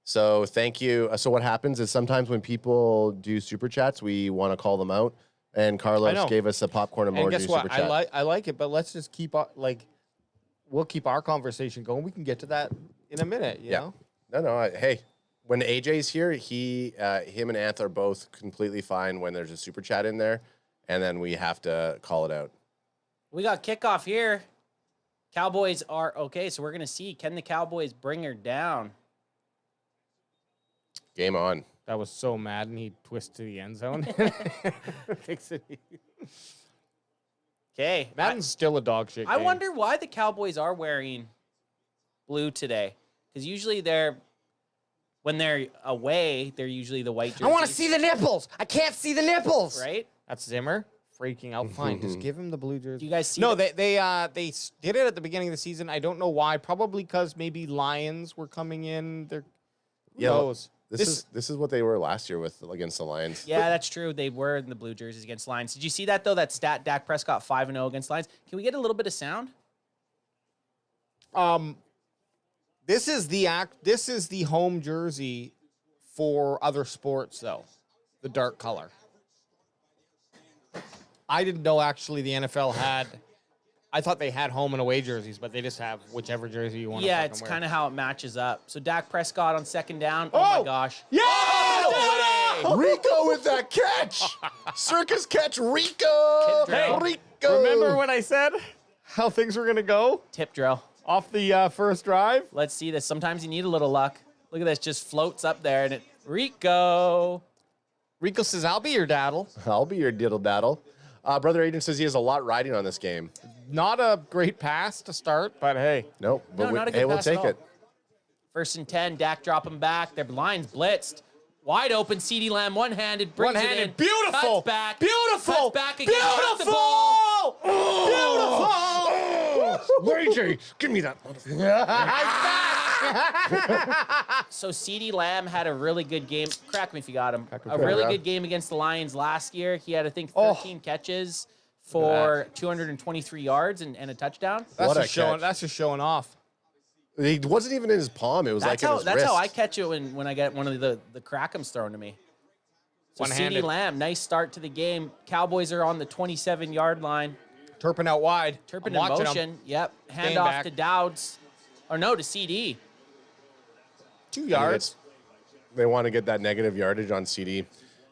So thank you. So what happens is sometimes when people do super chats, we want to call them out. And Carlos gave us a popcorn emoji And guess what? super chat. I like it, but let's just keep we'll keep our conversation going. We can get to that in a minute. You know? No. Hey, when AJ's here, him and Anth are both completely fine when there's a super chat in there, and then we have to call it out. We got kickoff here. Cowboys are okay, so we're gonna see, can the Cowboys bring her down? Game on. That was so mad, and he twists to the end zone. Takes it. Okay. Madden's still a dog shit I game. wonder why the Cowboys are wearing blue today. Because usually when they're away, they're usually the white jerseys. I want to see the nipples. I can't see the nipples. Right? That's Zimmer freaking out. Fine, just give him the blue jersey. Do you guys see? No, they did it at the beginning of the season. I don't know why. Probably because maybe Lions were coming in. Who knows? This is what they were last year against the Lions. Yeah, that's true. They were in the blue jerseys against Lions. Did you see that though? That stat: Dak Prescott 5-0 against Lions. Can we get a little bit of sound? This is the home jersey for other sports though, the dark color. I didn't know actually the NFL had. I thought they had home and away jerseys, but they just have whichever jersey you want. Yeah, it's kind of how it matches up. So Dak Prescott on second down. Oh, my gosh! Yeah! Oh, Rico with that catch. Circus catch, Rico. Hey, Rico. remember when I said how things were gonna go Tip drill. off the first drive? Let's see this. Sometimes you need a little luck. Look at this. Just floats up there, and it Rico. Rico says, "I'll be your daddle." I'll be your diddle daddle. Brother Aiden says he has a lot riding on this game. Not a great pass to start, but hey. Nope. But not a good hey, we'll pass at take all. it. First and 10. Dak dropping back. Their line's blitzed. Wide open. CeeDee Lamb one-handed. Brings it in. Beautiful. Cuts back. Beautiful. Cuts back again. Gets the ball. Beautiful. Give me that. So CeeDee Lamb had a really good game. Crack me if you got him. A okay, really Rob. good game against the Lions last year. He had, I think, 13 catches for 223 yards and a touchdown. What a That's catch. just showing off. It wasn't even in his palm. It was That's like in how his that's wrist. how I catch it when I get one of the crackums thrown to me. So One-handed. CeeDee Lamb, nice start to the game. Cowboys are on the 27-yard line. Turpin out wide. Turpin I'm in watching motion. him. Yep. Staying Handoff back. to Dowds. Or no, to CD. 2 yards. They want to get that negative yardage on CD.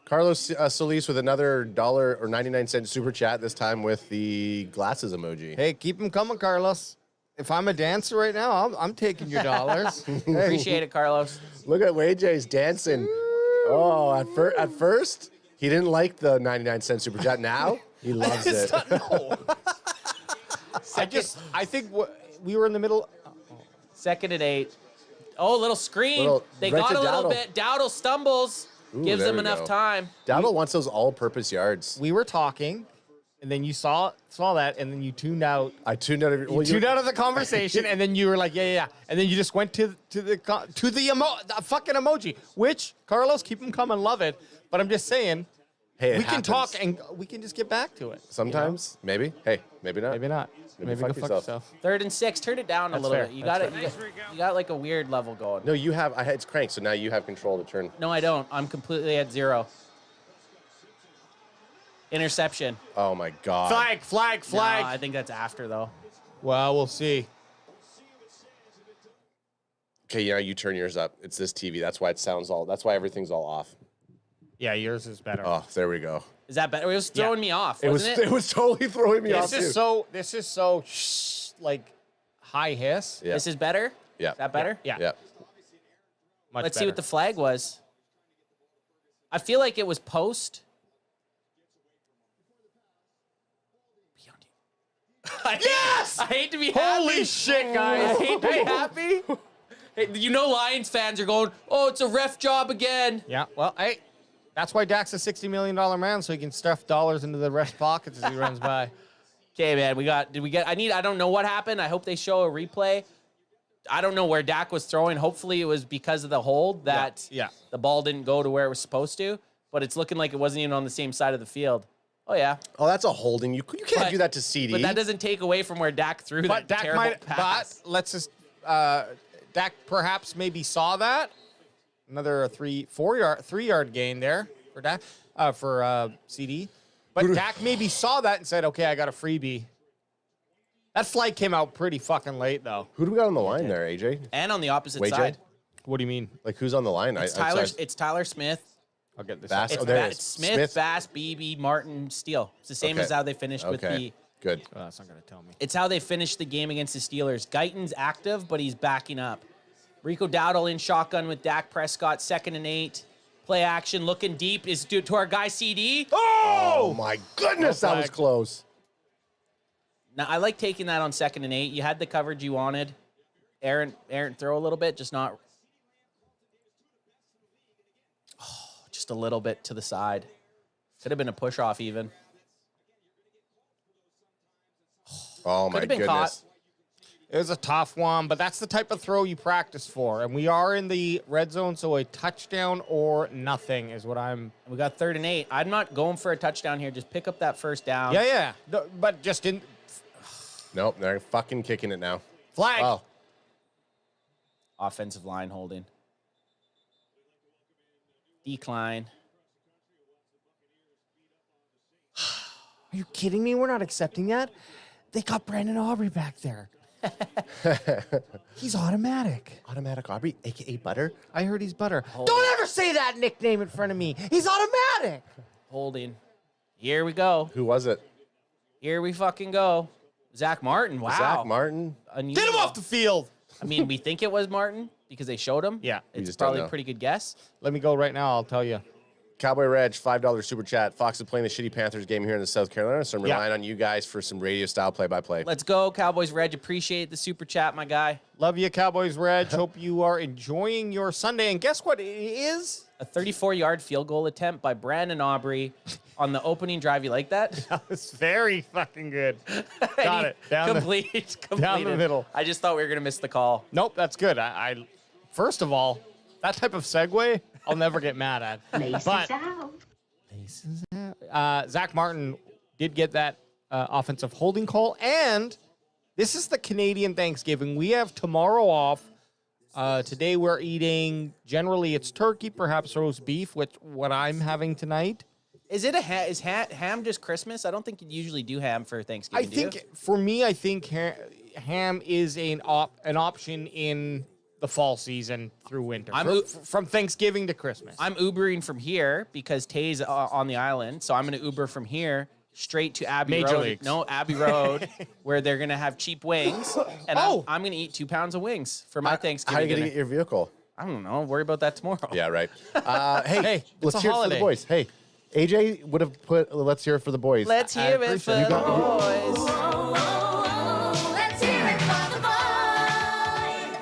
Carlos Solis with another $1 or 99-cent super chat, this time with the glasses emoji. Hey, keep them coming, Carlos. If I'm a dancer right now, I'm taking your dollars. Appreciate it, Carlos. Look at WayJ's dancing. Oh, at first, he didn't like the 99-cent super chat. Now, he loves it. I think we were in the middle. Second and 8. Oh, little screen. They right got to a little Dowdle. bit. Dowdle stumbles. Ooh, Gives there them we enough go. time. Dowdle wants those all-purpose yards. We were talking, and then you saw that, and then you tuned out. I tuned out. You tuned out of the conversation, and then you were like, yeah, and then you just went to the fucking emoji. Which Carlos, keep them coming, love it. But I'm just saying, Hey, we can happens. talk and we can just get back to it. Sometimes, maybe. Hey, maybe not. Maybe not. Maybe fuck go fuck yourself. yourself. 3rd and 6. Turn it down a That's little fair. bit. You That's got it. You got like a weird level going. No, you have. It's cranked, so now you have control to turn. No, I don't. I'm completely at 0. Interception. Oh my God. Flag. No, I think that's after though. Well, we'll see. Okay, yeah, you turn yours up. It's this TV. That's why it sounds all. That's why everything's all off. Yeah, yours is better. Oh, there we go. Is that better? It was throwing me off, It was. wasn't it? It was totally throwing me off. This is so like high hiss. Yeah. This is better? Yeah. Is that better? Yeah. Yeah. Much Let's see better. what the flag was. I feel like it was post. Yes! I hate to be happy. Holy shit, guys. I hate to be happy. Hey, you know Lions fans are going, oh, it's a ref job again. Yeah. Well, hey, that's why Dak's a $60 million man, so he can stuff dollars into the ref's pockets as he runs by. Okay, man, I don't know what happened. I hope they show a replay. I don't know where Dak was throwing. Hopefully it was because of the hold that Yeah. the ball didn't go to where it was supposed to. but it's looking like it wasn't even on the same side of the field. Oh, yeah. Oh, that's a holding. You can't do that to CD. But that doesn't take away from where Dak threw that terrible pass. But let's just Dak perhaps maybe saw that. Another 3-yard gain there for Dak for CD. But Dak maybe saw that and said, "Okay, I got a freebie." That flight came out pretty fucking late, though. Who do we got on the line there, AJ? And on the opposite side. What do you mean? Like, who's on the line? It's Tyler Smith. I'll get this. Bass. It's Oh, there it is. Smith, Bass, Beebe, Martin, Steele. It's the same as how they finished with the... Good. Oh, that's not going to tell me. It's how they finished the game against the Steelers. Guyton's active, but he's backing up. Rico Dowdle in shotgun with Dak Prescott, 2nd and 8. Play action, looking deep, is to our guy CD. Oh my goodness, that was close. Now, I like taking that on 2nd and 8. You had the coverage you wanted. Aaron throw a little bit, just not... Oh, just a little bit to the side. Could have been a push-off even. Oh, my goodness. Caught. It was a tough one, but that's the type of throw you practice for. And we are in the red zone, so a touchdown or nothing is what I'm... We got 3rd and 8. I'm not going for a touchdown here. Just pick up that first down. Yeah. No, but just in... Nope, they're fucking kicking it now. Flag. Oh. Offensive line holding. Decline. Are you kidding me? We're not accepting that. They got Brandon Aubrey back there. He's automatic. Automatic Aubrey, a.k.a. Butter? I heard he's Butter. Don't ever say that nickname in front of me. He's automatic. Holding. Here we go. Who was it? Here we fucking go. Zach Martin. Wow. Zach Martin? Unusual. Get him off the field. I mean, we think it was Martin because they showed him. Yeah. It's probably a pretty good guess. Let me go right now. I'll tell you. Cowboy Reg, $5 super chat. Fox is playing the shitty Panthers game here in the South Carolina, so I'm relying on you guys for some radio-style play-by-play. Let's go, Cowboys Reg. Appreciate the super chat, my guy. Love you, Cowboys Reg. Hope you are enjoying your Sunday. And guess what it is? A 34-yard field goal attempt by Brandon Aubrey on the opening drive. You like that? That was very fucking good. Got it. Completed. Down the middle. I just thought we were going to miss the call. Nope, that's good. I first of all, that type of segue, I'll never get mad at. But Zach Martin did get that offensive holding call, and this is the Canadian Thanksgiving. We have tomorrow off. Today we're eating, generally it's turkey, perhaps roast beef, which what I'm having tonight. Is it is ham just Christmas? I don't think you usually do ham for Thanksgiving. For me, I think ham is an option in the fall season through winter. From Thanksgiving to Christmas. I'm Ubering from here because Tay's on the island, so I'm going to Uber from here straight to Abbey Major Road. Leagues. No, Abbey Road, where they're going to have cheap wings, and I'm going to eat 2 pounds of wings for my Thanksgiving How are you going dinner. to get your vehicle? I don't know. Worry about that tomorrow. Yeah, right. Hey, let's it's a hear it for holiday. the boys. Hey, AJ would have put, let's hear it for the boys. Let's hear it for the boys. Let's hear it for the boys.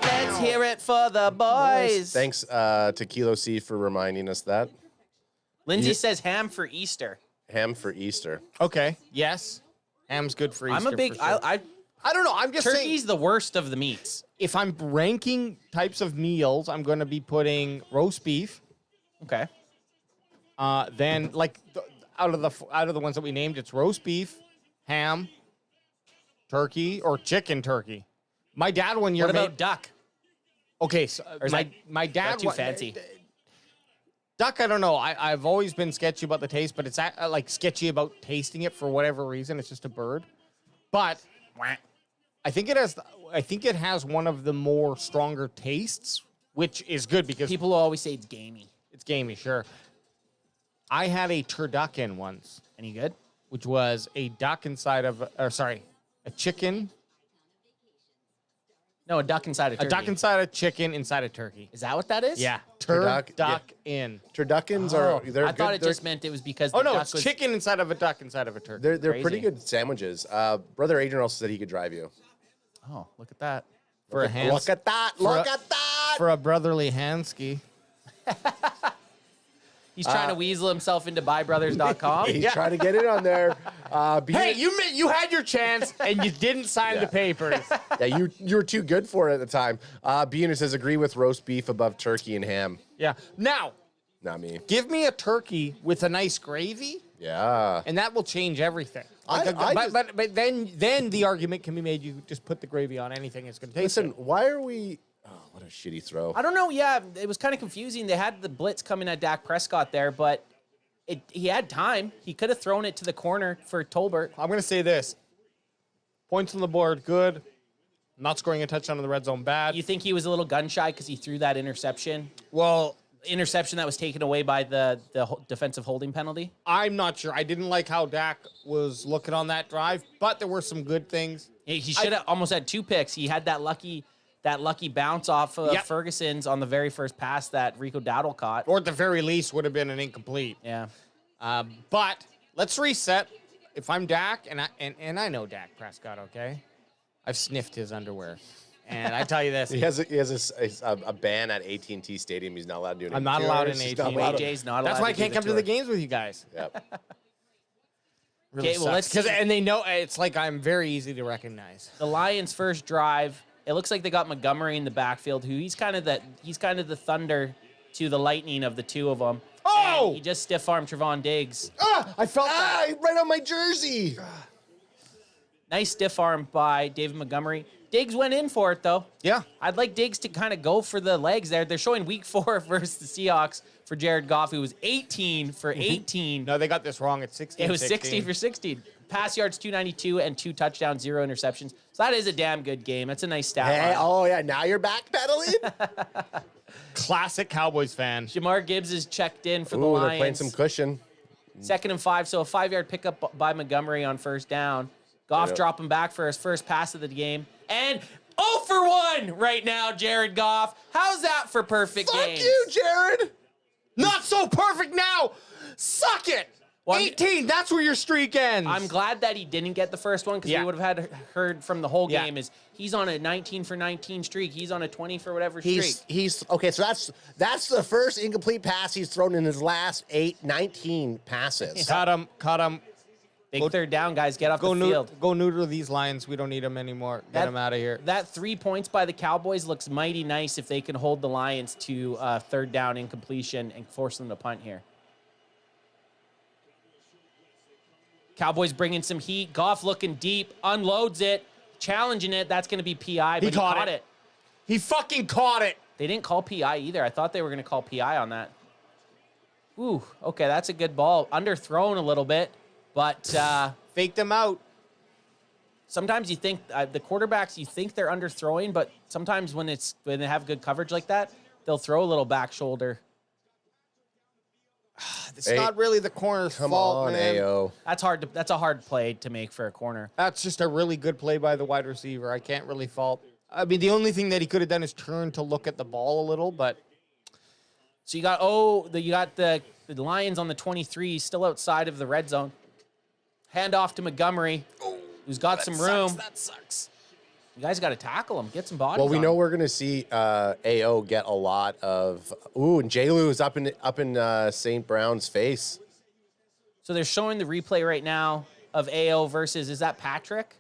Let's hear it for the boys. Thanks to Kilo C for reminding us that. Lindsay says ham for Easter. Ham for Easter. Okay. Yes. Ham's good for Easter. I'm a big. For sure. I don't know. I'm just saying. Turkey's the worst of the meats. If I'm ranking types of meals, I'm going to be putting roast beef. Okay. Then, like out of the ones that we named, it's roast beef, ham, turkey, or chicken turkey. My dad one year. What about duck? Okay, so my dad. Too fancy. Duck, I don't know. I've always been sketchy about the taste, but it's like sketchy about tasting it for whatever reason. It's just a bird. But I think it has one of the more stronger tastes, which is good because people always say it's gamey. It's gamey, sure. I had a turducken once. Any good? Which was a duck inside of, a chicken. No, a duck inside a turkey. A duck inside a chicken inside a turkey. Is that what that is? Yeah. Turducken. Turduckens are. I thought it just meant it was because. Oh no, it's chicken inside of a duck inside of a turkey. They're Crazy. pretty good sandwiches. Brother Adrian also said he could drive you. Oh, look at that. For a hand. Look at that. Look at that. For a brotherly Hansky. He's trying to weasel himself into buybrothers.com. He's trying to get in on there. Hey, you had your chance and you didn't sign the papers. Yeah, you were too good for it at the time. Beaner says agree with roast beef above turkey and ham. Yeah. Now, Not me. Give me a turkey with a nice gravy, Yeah. and that will change everything. I But then the argument can be made. You just put the gravy on anything; it's going to taste. Listen, good. why are we? Oh, what a shitty throw. I don't know. Yeah, it was kind of confusing. They had the blitz coming at Dak Prescott there, but he had time. He could have thrown it to the corner for Tolbert. I'm going to say this: points on the board, good. Not scoring a touchdown in the red zone, bad. You think he was a little gun shy because he threw that interception? Well, interception that was taken away by the defensive holding penalty? I'm not sure. I didn't like how Dak was looking on that drive, but there were some good things. He should have almost had 2 picks. He had that lucky bounce off of Ferguson's on the very first pass that Rico Dowdle caught. Or at the very least would have been an incomplete. Yeah. But let's reset. If I'm Dak, and I know Dak Prescott, okay? I've sniffed his underwear. And I tell you this. He has a ban at AT&T Stadium. He's not allowed to do it. I'm not allowed in AT&T. AJ's not allowed. That's why I to do can't come to the games with you guys. Yep. Really Okay, well, let's see. and they know it's like I'm very easy to recognize. The Lions' first drive. It looks like they got Montgomery in the backfield, who he's kind of the thunder to the lightning of the two of them. Oh! And he just stiff-armed Trevon Diggs. I felt that. Right on my jersey. Nice stiff arm by David Montgomery. Diggs went in for it, though. Yeah. I'd like Diggs to kind of go for the legs there. They're showing week 4 versus the Seahawks for Jared Goff, who was 18 for 18. No, they got this wrong at 16. It was 16 for 16. Pass yards 292 and 2 touchdowns, 0 interceptions. So that is a damn good game. That's a nice stat Hey, line. oh yeah, now you're backpedaling? Classic Cowboys fan. Jamar Gibbs is checked in for the Ooh, Lions. they're playing some cushion. 2nd and 5, so a 5-yard pickup by Montgomery on first down. Goff dropping back for his first pass of the game. And 0 for 1 right now, Jared Goff. How's that for perfect games? Fuck you, Jared. Not so perfect now. Suck it. Well, 18, that's where your streak ends. I'm glad that he didn't get the first one because we would have heard from the whole game is he's on a 19 for 19 streak. He's on a 20 for whatever streak. He's okay, so that's the first incomplete pass he's thrown in his last 19 passes. Cut him. Big third down, guys. Get off the field. Go neuter these Lions. We don't need them anymore. Get them out of here. That 3 points by the Cowboys looks mighty nice if they can hold the Lions to third down incompletion and force them to punt here. Cowboys bringing some heat. Goff looking deep, unloads it, challenging it. That's going to be PI, but he caught it. He fucking caught it. They didn't call PI either. I thought they were going to call PI on that. Ooh, okay, that's a good ball. Underthrown a little bit. But faked them out. Sometimes you think the quarterbacks, you think they're underthrowing, but sometimes when they have good coverage like that, they'll throw a little back shoulder. It's not really the corner's fault, man. AO. That's a hard play to make for a corner. That's just a really good play by the wide receiver. I can't really fault. I mean, the only thing that he could have done is turn to look at the ball a little, but. So you got the Lions on the 23, still outside of the red zone. Hand off to Montgomery, who's got some room. That sucks. You guys got to tackle him. Get some bodies. Well, we on know him. we're going to see AO get a lot of. Ooh, and J-Lou is up in St. Brown's face. So they're showing the replay right now of AO versus, is that Patrick?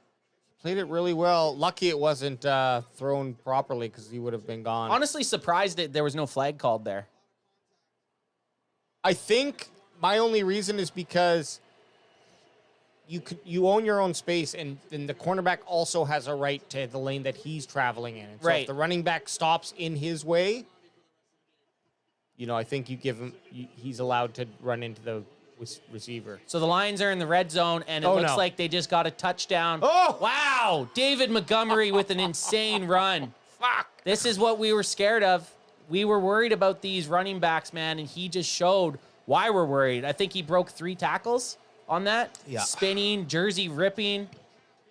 Played it really well. Lucky it wasn't thrown properly because he would have been gone. Honestly, surprised that there was no flag called there. I think my only reason is because you own your own space, and then the cornerback also has a right to the lane that he's traveling in. And so Right. if the running back stops in his way, I think you give him. He's allowed to run into the receiver. So the Lions are in the red zone, and it looks like they just got a touchdown. Oh! Wow! David Montgomery with an insane run. Fuck! This is what we were scared of. We were worried about these running backs, man, and he just showed why we're worried. I think he broke 3 tackles on that. Yeah. Spinning, jersey ripping.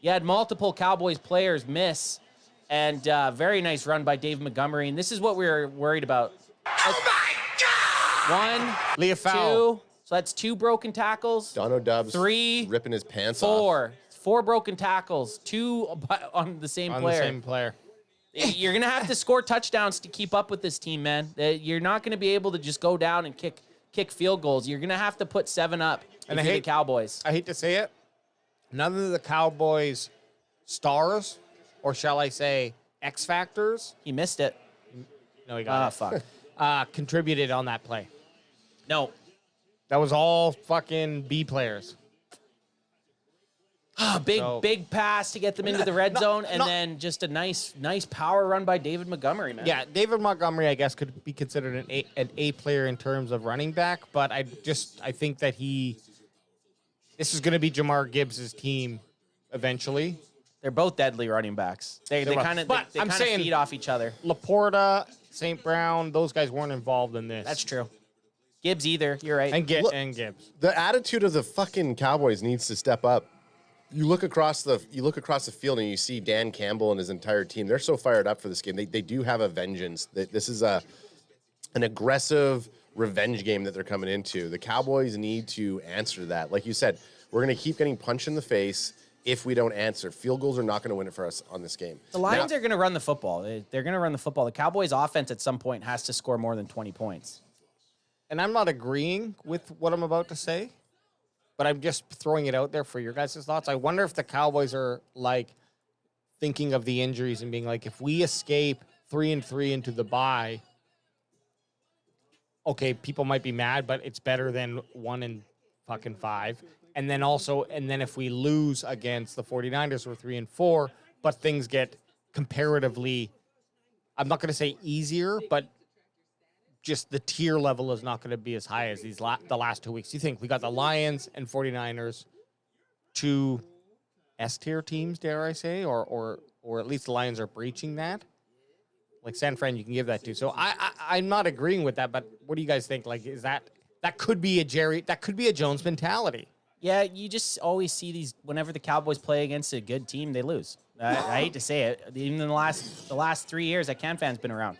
You had multiple Cowboys players miss, and very nice run by Dave Montgomery, and this is what we were worried about. Oh my God! 1, Leah foul. 2, so that's 2 broken tackles. Dono Dubs 3, ripping his pants off. 4 broken tackles, 2 on the same player. The same player. You're going to have to score touchdowns to keep up with this team, man. You're not going to be able to just go down and kick field goals. You're going to have to put 7 up if you're the Cowboys. I hate to say it. None of the Cowboys' stars, or shall I say X factors. He missed it. No, he got it. Fuck. Contributed on that play. No. That was all fucking B players. Big pass to get them into the red zone, and then just a nice power run by David Montgomery, man. Yeah, David Montgomery, I guess, could be considered an A player in terms of running back, but I think that this is going to be Jamar Gibbs' team eventually. They're both deadly running backs. They kind of feed off each other. Laporta, St. Brown, those guys weren't involved in this. That's true. Gibbs either. You're right. And Gibbs. The attitude of the fucking Cowboys needs to step up. You look across the field and you see Dan Campbell and his entire team. They're so fired up for this game. They do have a vengeance. This is an aggressive revenge game that they're coming into. The Cowboys need to answer that. Like you said, we're going to keep getting punched in the face if we don't answer. Field goals are not going to win it for us on this game. The Lions are going to run the football. They're going to run the football. The Cowboys offense at some point has to score more than 20 points. And I'm not agreeing with what I'm about to say, but I'm just throwing it out there for your guys' thoughts. I wonder if the Cowboys are like thinking of the injuries and being like, if we escape 3-3 into the bye, okay, people might be mad, but it's better than 1-5. And then if we lose against the 49ers, we're 3-4, but things get comparatively, I'm not going to say easier, but just the tier level is not going to be as high as the last 2 weeks. You think we got the Lions and 49ers, two S-tier teams, dare I say, or at least the Lions are breaching that. Like San Fran, you can give that to. So I'm not agreeing with that, but what do you guys think? Like, is that could be a Jones mentality? Yeah, you just always see these whenever the Cowboys play against a good team, they lose. I hate to say it. Even in the last 3 years that CanFan's been around.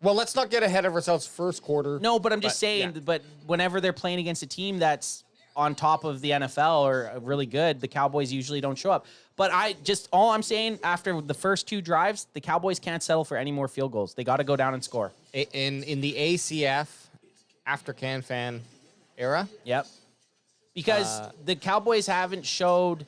Well, let's not get ahead of ourselves first quarter. No, but I'm just saying, yeah. But whenever they're playing against a team that's on top of the NFL or really good, the Cowboys usually don't show up. But all I'm saying, after the first two drives, the Cowboys can't settle for any more field goals. They got to go down and score. In the ACF, after CanFan era? Yep. Because the Cowboys haven't showed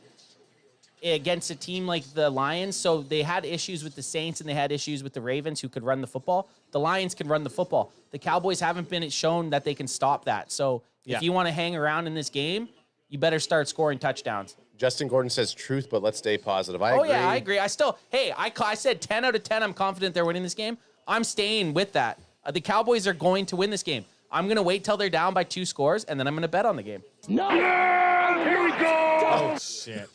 against a team like the Lions, so they had issues with the Saints and they had issues with the Ravens who could run the football. The Lions can run the football. The Cowboys haven't been shown that they can stop that. So if you want to hang around in this game, you better start scoring touchdowns. Justin Gordon says truth, but let's stay positive. I agree. Yeah, I agree. I said 10 out of 10. I'm confident they're winning this game. I'm staying with that. The Cowboys are going to win this game. I'm going to wait till they're down by 2 scores, and then I'm going to bet on the game. No! Yeah! Here we go! Oh, shit.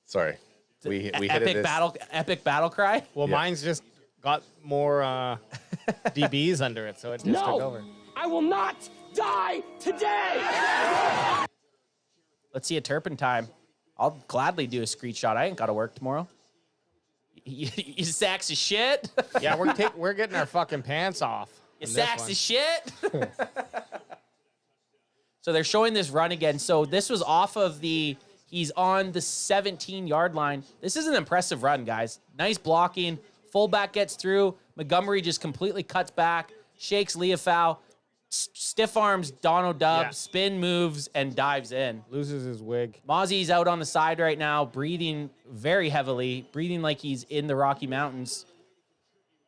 Sorry. We hit Epic battle cry? Well, mine's just got more DBs under it, so it just took over. I will not die today! Let's see a turpentine. I'll gladly do a screenshot. I ain't got to work tomorrow. You sacks of shit? Yeah, we're getting our fucking pants off. You sacks of shit? So they're showing this run again. So this was off of he's on the 17-yard line. This is an impressive run, guys. Nice blocking. Fullback gets through. Montgomery just completely cuts back, shakes Leofau, stiff arms Dono Dub, spin moves, and dives in. Loses his wig. Mozzie's out on the side right now, breathing very heavily, breathing like he's in the Rocky Mountains.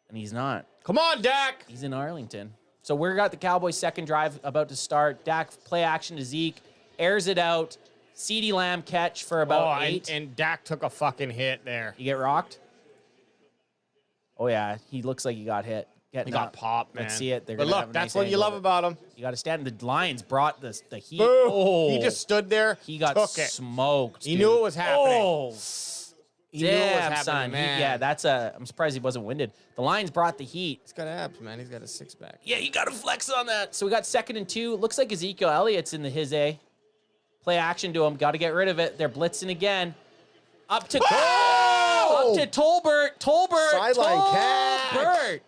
And he's not. Come on, Dak! He's in Arlington. So we're got the Cowboys' second drive about to start. Dak play action to Zeke, airs it out. CeeDee Lamb catch for about 8. And Dak took a fucking hit there. You get rocked? Oh, yeah. He looks like he got hit. He got popped, man. Let's see it. But look, that's what you love about him. You got to stand. The Lions brought the heat. Boom. Oh. He just stood there. He got smoked. He knew it was happening. Oh. He knew it was happening, son. man. I'm surprised he wasn't winded. The Lions brought the heat. He's got abs, man. He's got a six-pack. Yeah, you got to flex on that. So we got 2nd and 2. Looks like Ezekiel Elliott's in his A. Play action to him. Got to get rid of it. They're blitzing again. Up to Tolbert. Sideline catch.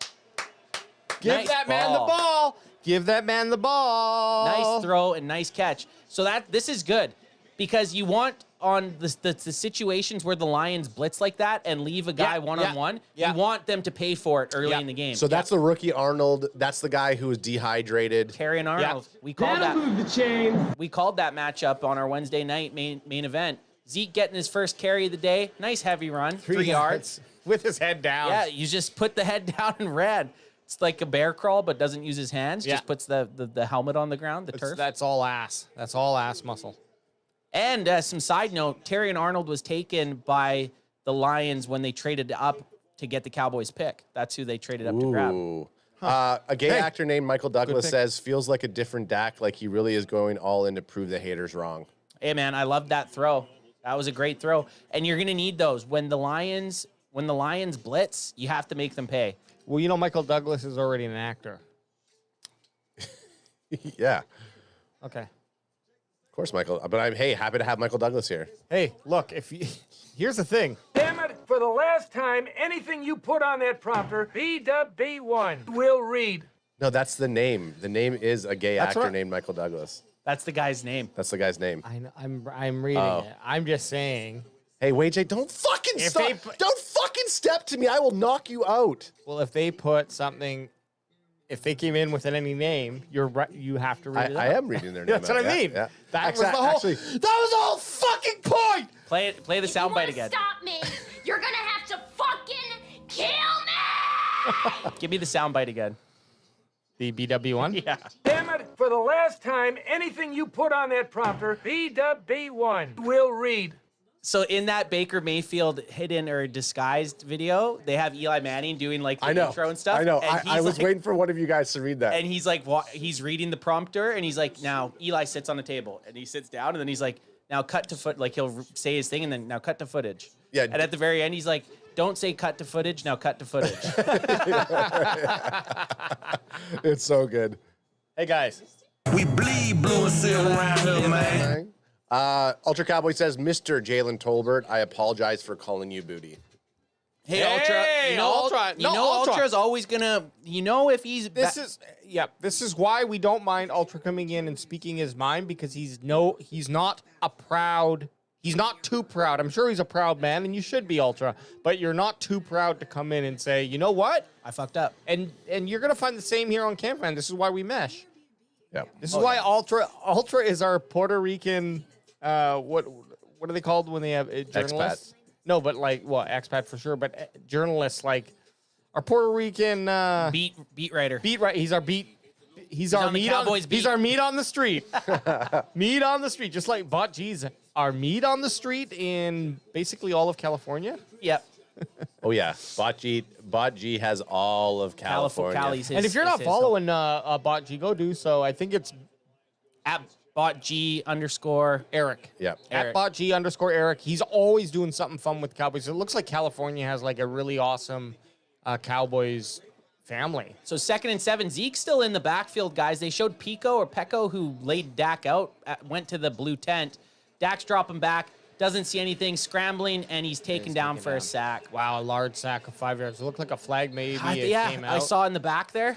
Give that man the ball. Give that man the ball. Nice throw and nice catch. So this is good because you want on the situations where the Lions blitz like that and leave a guy one-on-one, you want them to pay for it early in the game. So that's the rookie Arnold. That's the guy who was dehydrated. Terry and Arnold. We called that. Move the chain. We called that matchup on our Wednesday night main event. Zeke getting his first carry of the day. Nice heavy run. 3 yards. With his head down. Yeah, you just put the head down and ran. It's like a bear crawl, but doesn't use his hands. Yeah. Just puts the helmet on the ground, the turf. That's all ass. That's all ass muscle. And some side note, Terry and Arnold was taken by the Lions when they traded up to get the Cowboys pick. That's who they traded up to grab. Ooh. A gay actor named Michael Douglas pick. says, feels like a different Dak, like he really is going all in to prove the haters wrong. Hey, man, I love that throw. That was a great throw. And you're going to need those. When the Lions blitz, you have to make them pay. Well, you know, Michael Douglas is already an actor. Yeah. Okay. Of course, Michael. But I'm, hey, happy to have Michael Douglas here. Hey, look, here's the thing. Damn it, for the last time, anything you put on that prompter, BW1 will read. No, that's the name. The name is a gay actor right. named Michael Douglas. That's the guy's name. That's the guy's name. I know, I'm reading it. I'm just saying. Hey, WayJ, don't fucking If stop. they Don't fucking step to me. I will knock you out. Well, if they put something, if they came in with any name, you're right. You have to read it. I am reading their name. That's what I mean. Yeah. That was the whole. That was the whole fucking point. Play the soundbite again. Stop me. You're gonna have to fucking kill me. Give me the soundbite again. The BW1? Yeah. Damn it, for the last time, anything you put on that prompter, BW1 will read. So in that Baker Mayfield hidden or disguised video, they have Eli Manning doing like the I know. intro and stuff. I know. And I was like, waiting for one of you guys to read that. And he's like, he's reading the prompter, and he's like, now Eli sits on the table, and he sits down, and then he's like, now cut to foot. Like he'll say his thing, and then now cut to footage. Yeah. And at the very end, he's like, don't say cut to footage. Now cut to footage. It's so good. Hey, guys. We bleed blue and silver around here, man. Ultra Cowboy says, Mr. Jalen Tolbert, I apologize for calling you booty. Hey, Ultra. You know, Ultra. You know, Ultra's always gonna. You know, if he's This is why we don't mind Ultra coming in and speaking his mind, because he's not too proud. I'm sure he's a proud man, and you should be, Ultra, but you're not too proud to come in and say, you know what? I fucked up. And you're gonna find the same here on Campfan. This is why we mesh. Yeah. This is why Ultra is our Puerto Rican. What are they called when they have journalists? Expat. No, but like expat for sure. But journalists, like our Puerto Rican beat writer. He's our beat. He's our on the meat Cowboys on. beat. He's our meat on the street. Meat on the street, just like Bot G's our meat on the street in basically all of California. Yep. Oh, yeah. Bot G has all of California. Cali's And if you're not following Bot G, go do so. I think it's at BotG_Eric. Yeah. At BotG_Eric. He's always doing something fun with Cowboys. It looks like California has like a really awesome Cowboys family. So 2nd and 7, Zeke's still in the backfield, guys. They showed Pecco, who laid Dak out, went to the blue tent. Dak's dropping back, doesn't see anything, scrambling, and he's taken down for a sack. Wow, a large sack of 5 yards. It looked like a flag maybe. Yeah, came out. I saw in the back there.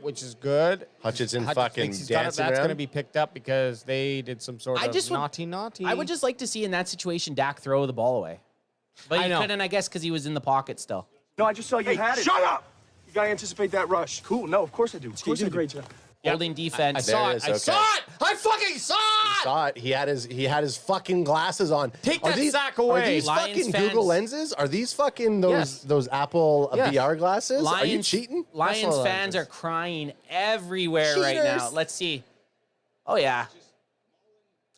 Which is good. Hutchinson Hutch fucking thinks dancing that's around. going to be picked up because they did some sort of naughty. I would just like to see in that situation Dak throw the ball away. But he couldn't, I guess, because he was in the pocket still. No, I just saw you had it. Shut up! You gotta anticipate that rush. Cool, no, of course I do. Of course, you did a great job. Holding defense. I saw it. I fucking saw it! Saw it. He had his fucking glasses on. Take that sack away. Are these Lions fucking fans- Google lenses? Are these fucking those Apple VR glasses? Are you cheating? Lions That's fans are crying everywhere right now. Cheaters. Let's see. Oh, yeah.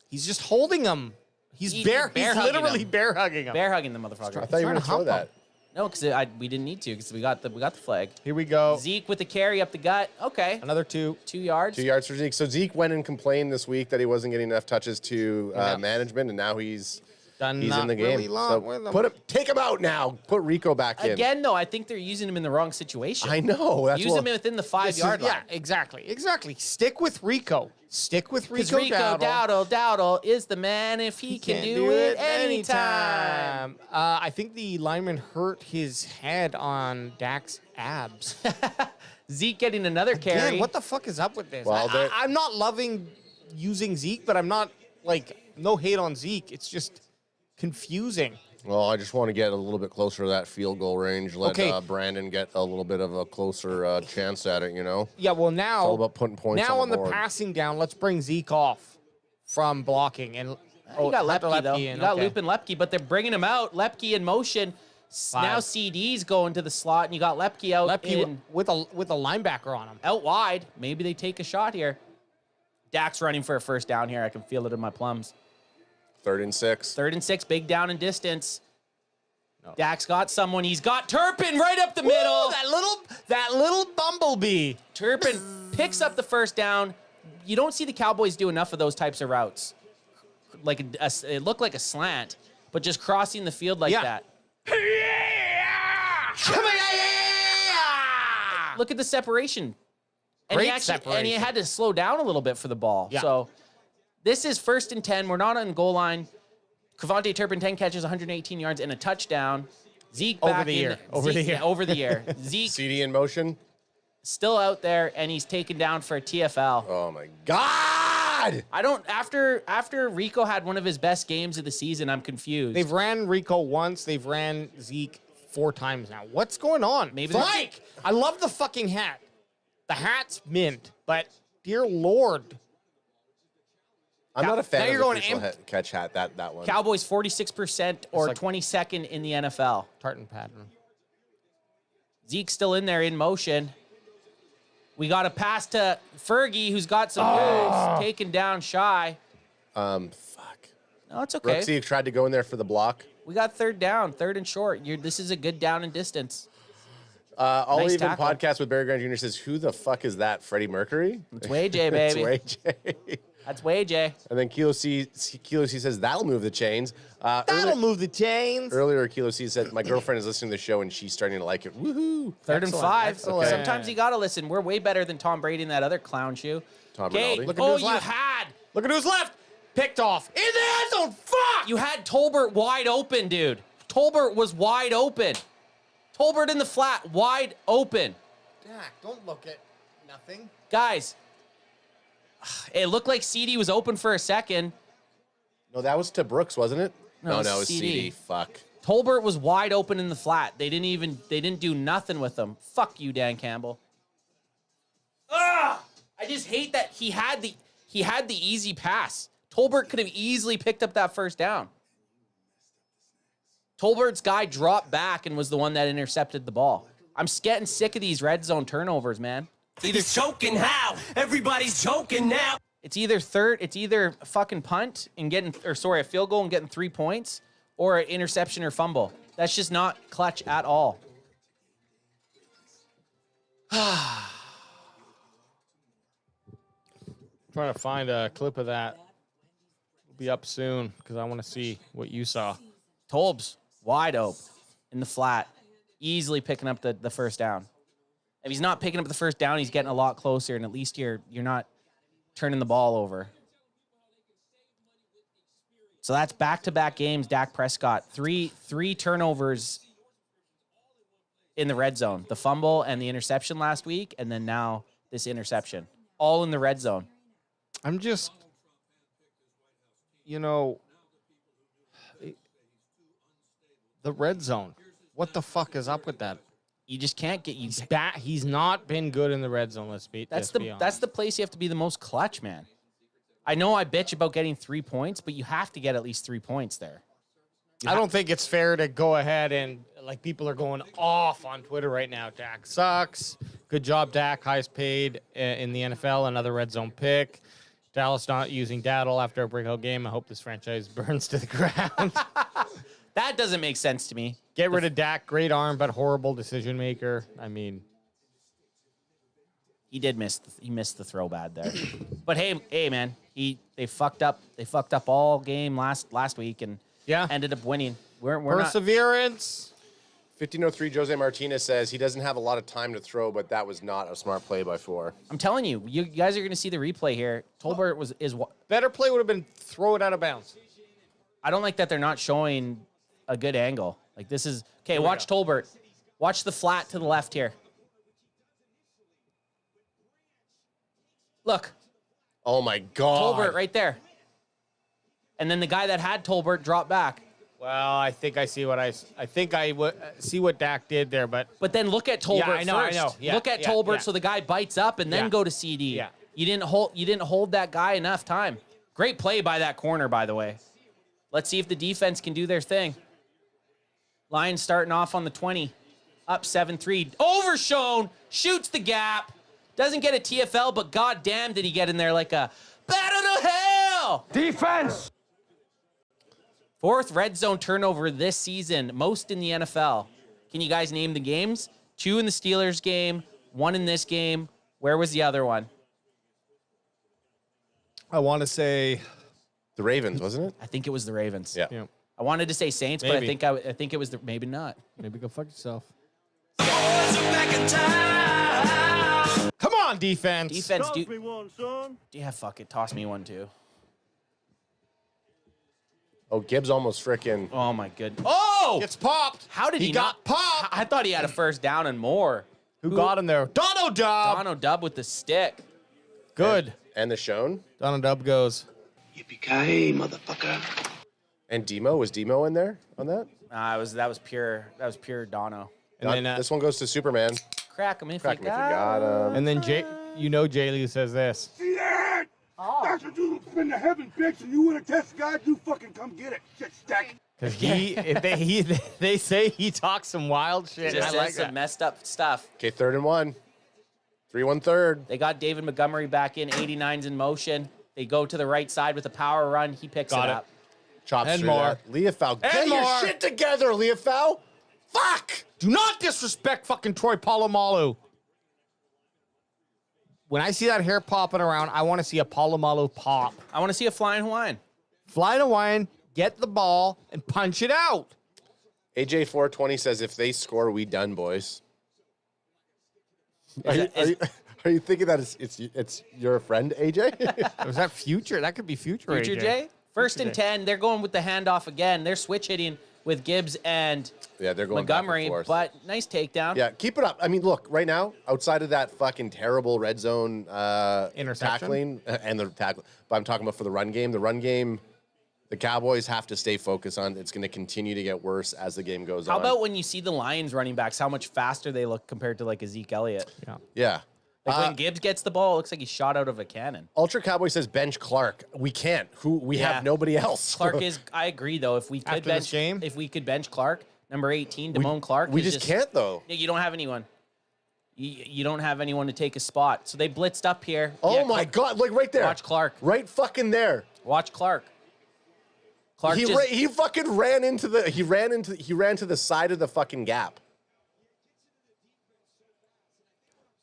He's just holding him. He's He's bear bear hugging literally him. bear hugging him. Bear hugging the motherfucker. I thought you were going to throw that. No, because we didn't need to, because we got the flag. Here we go. Zeke with the carry up the gut. Okay. Another 2. 2 yards. 2 yards for Zeke. So Zeke went and complained this week that he wasn't getting enough touches to management, and now he's in the game. Really long So with him. take him out now. Put Rico back in. Again, though, I think they're using him in the wrong situation. I know. That's Use him within the 5-yard line. Yeah, exactly. Stick with Rico. Stick with Because Rico Rico Dowdle is the man if he can do it anytime. I think the lineman hurt his head on Dak's abs. Zeke getting another carry. Man, what the fuck is up with this? Well, I'm not loving using Zeke, but I'm not, no hate on Zeke. It's just confusing. Well, I just want to get a little bit closer to that field goal range. Let Okay. Brandon get a little bit of a closer chance at it, you know? Yeah, well, now... It's all about putting points now on the the board. passing down, let's bring Zeke off from blocking. And You got Lepke, though. in, You got okay. Loop and Lepke, but they're bringing him out. Lepke in motion. Now CD's going to the slot, and you got Lepke out with a linebacker on him. Out wide. Maybe they take a shot here. Dak's running for a first down here. I can feel it in my plums. 3rd and 6. 3rd and 6, big down and distance. No. Dak's got someone. He's got Turpin right up the middle. That little bumblebee. Turpin picks up the first down. You don't see the Cowboys do enough of those types of routes. Like it looked like a slant, but just crossing the field like that. Look at the separation. Great separation. And he had to slow down a little bit for the ball. Yeah. So this is 1st and 10. We're not on goal line. Kevontae Turpin, 10 catches, 118 yards, and a touchdown. Zeke back over the air. Zeke CD in motion. Still out there, and he's taken down for a TFL. Oh, my God. I don't, after Rico had one of his best games of the season, I'm confused. They've ran Rico once. They've ran Zeke 4 times now. What's going on? Maybe Mike, I love the fucking hat. The hat's mint, but dear Lord. I'm not a fan of the going crucial catch hat, that one. Cowboys 46% or 22nd in the NFL. Tartan pattern. Zeke's still in there in motion. We got a pass to Fergie, who's got some moves, taken down shy. Fuck. No, it's okay. Brooksy tried to go in there for the block. We got 3rd down, 3rd and short. This is a good down and distance. I'll Nice even tackle. podcast with Barry Grant Jr. says, who the fuck is that? Freddie Mercury? It's Way J, baby. It's Way J. That's Way J. And then Kilo C says, that'll move the chains. That'll move the chains. Earlier, Kilo C said, my girlfriend is listening to the show and she's starting to like it. Woohoo. 3rd and 5. Excellent. Sometimes you got to listen. We're way better than Tom Brady and that other clown shoe. Tom Okay. Rinaldi. Look at who's You left. had. Look at who's left. Picked off. In the end zone. Fuck. You had Tolbert wide open, dude. Tolbert was wide open. Tolbert in the flat, wide open. Dak, don't look at nothing. Guys, it looked like CD was open for a second. No, that was to Brooks, wasn't it? No, it was CD. CD. Fuck. Tolbert was wide open in the flat. They didn't do nothing with him. Fuck you, Dan Campbell. Ugh! I just hate that he had the easy pass. Tolbert could have easily picked up that first down. Tolbert's guy dropped back and was the one that intercepted the ball. I'm getting sick of these red zone turnovers, man. He's choking how? Everybody's choking now. It's either fucking punt and a field goal and getting 3 points, or an interception or fumble. That's just not clutch at all. Trying to find a clip of that. It'll be up soon because I want to see what you saw. Tolbs wide open in the flat, easily picking up the first down. If he's not picking up the first down, he's getting a lot closer, and at least you're not turning the ball over. So that's back-to-back games. Dak Prescott, three turnovers in the red zone. The fumble and the interception last week, and then now this interception. All in the red zone. I'm just, the red zone. What the fuck is up with that? You just can't get He's not been good in the red zone. Let's be honest. That's the place you have to be the most clutch, man. I know I bitch about getting 3 points, but you have to get at least 3 points there. I don't think it's fair to go ahead and people are going off on Twitter right now. Dak sucks. Good job, Dak. Highest paid in the NFL. Another red zone pick. Dallas not using Dowdle after a breakout game. I hope this franchise burns to the ground. That doesn't make sense to me. Get rid of Dak. Great arm, but horrible decision maker. I mean, he missed the throw bad there. But hey, man, they fucked up. They fucked up all game last week and ended up winning. We're perseverance. 1503 Jose Martinez says he doesn't have a lot of time to throw, but that was not a smart play by 4. I'm telling you, you guys are going to see the replay here. Tolbert is better play would have been throw it out of bounds. I don't like that they're not showing a good angle. Like this is okay. Watch Tolbert. Watch the flat to the left here. Look. Oh my God. Tolbert right there. And then the guy that had Tolbert dropped back. Well, I think I see what I think I see what Dak did there, but then look at Tolbert I know. first. Yeah, look at Tolbert so the guy bites up and then go to CD. Yeah. You didn't hold that guy enough time. Great play by that corner, by the way. Let's see if the defense can do their thing. Lions starting off on the 20. Up 7-3. Overshown. Shoots the gap. Doesn't get a TFL, but goddamn did he get in there like a bat out of hell. Defense! 4th red zone turnover this season. Most in the NFL. Can you guys name the games? 2 in the Steelers game. 1 in this game. Where was the other one? I want to say the Ravens, wasn't it? I think it was the Ravens. Yeah. I wanted to say Saints, but Maybe. I think it was the maybe not. Maybe go fuck yourself. Come on, defense. Defense, yeah, fuck it. Toss me one too. Oh, Gibbs almost frickin'. Oh my goodness. Oh, Gets popped. how did he got not popped? I thought he had a first down and more. Who got him there? Dono Dub. Dono Dub with the stick. Good. And the Shone. Dono Dub goes. Yippee-ki-yay, motherfucker. And Demo. Was Demo in there on that? That was pure Dono. And then This one goes to Superman. Crack him if Crack you him if you got. got him. and then Jay Lee says this. See that? That's what you spin the heaven, bitch, and you want to test God, you fucking come get it, shit stack. Because they say he talks some wild shit. Just I says like some that. messed up stuff. Okay, 3rd and 1. 3-1 third. They got David Montgomery back in. 89's in motion. They go to the right side with a power run. He picks Got it it. up. Chops And through more. that. Leofau, get your more. shit together, Leofau. Fuck! Do not disrespect fucking Troy Polamalu. When I see that hair popping around, I want to see a Polamalu pop. I want to see a flying Hawaiian. Fly to Hawaiian, get the ball, and punch it out. AJ 420 says if they score, we done, boys. Are you thinking that it's your friend, AJ? Was that future? That could be future. Future Jay? First and 10. They're going with the handoff again. They're switch hitting with Gibbs and Yeah, they're going back and Montgomery, forth. but nice takedown. Yeah, keep it up. I mean, look, right now, outside of that fucking terrible red zone Interception? tackling and the tackle, but I'm talking about for the run game. The run game, the Cowboys have to stay focused on. It's going to continue to get worse as the game goes on. How about when you see the Lions running backs, how much faster they look compared to like a Zeke Elliott? Yeah. Like when Gibbs gets the ball, it looks like he's shot out of a cannon. Ultra Cowboy says bench Clark. We can't. We have nobody else. Clark is. I agree though. If we could After bench, this game? if we could bench Clark, number 18, Damone Clark. We is just can't though. Yeah, you don't have anyone. You don't have anyone to take a spot. So they blitzed up here. Oh Yeah, my God! Like right there. Watch Clark. Right fucking there. Watch Clark. Clark He fucking ran into the. He ran to the side of the fucking gap.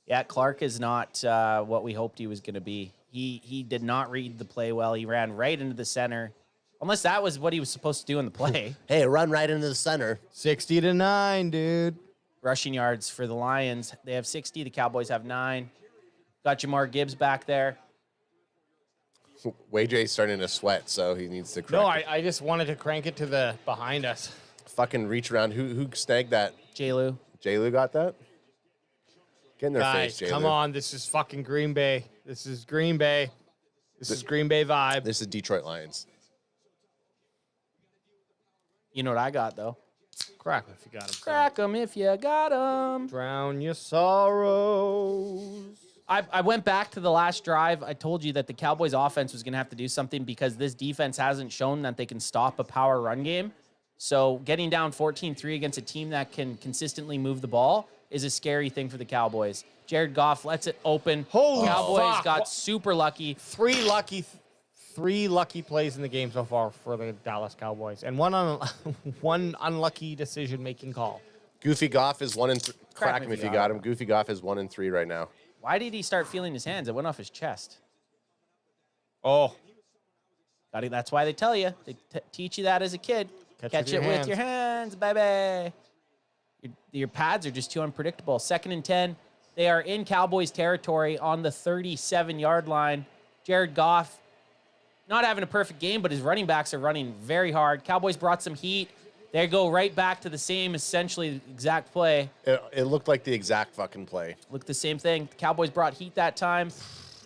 Yeah, Clark is not what we hoped he was going to be. He did not read the play well. He ran right into the center. Unless that was what he was supposed to do in the play. Hey, run right into the center. 60-9, dude. Rushing yards for the Lions. They have 60. The Cowboys have 9. Got Jamar Gibbs back there. WayJ's starting to sweat, so he needs to crank No, it. I just wanted to crank it to the behind us. Fucking reach around. Who snagged that? J-Lou. J-Lou got that? Get in their Guys, face, J-Lou. come on. This is fucking Green Bay. This is Green Bay. This is Green Bay vibe. This is Detroit Lions. You know what I got, though? Crack him if you got him. Crack them if you got them. Drown your sorrows. I went back to the last drive. I told you that the Cowboys offense was going to have to do something because this defense hasn't shown that they can stop a power run game. So getting down 14-3 against a team that can consistently move the ball is a scary thing for the Cowboys. Jared Goff lets it open. Holy Cowboys fuck. got super lucky. Three lucky plays in the game so far for the Dallas Cowboys, and one unlucky decision-making call. Goofy Goff is 1-3. Crack Crack him if you got him. Goofy Goff is 1-3 right now. Why did he start feeling his hands? It went off his chest. Oh. That's why they tell you. They teach you that as a kid. Catch it with your hands, baby. Your pads are just too unpredictable. 2nd and 10. They are in Cowboys territory on the 37-yard line. Jared Goff not having a perfect game, but his running backs are running very hard. Cowboys brought some heat. They go right back to the same, essentially, exact play. It looked like the exact fucking play. Looked the same thing. The Cowboys brought heat that time.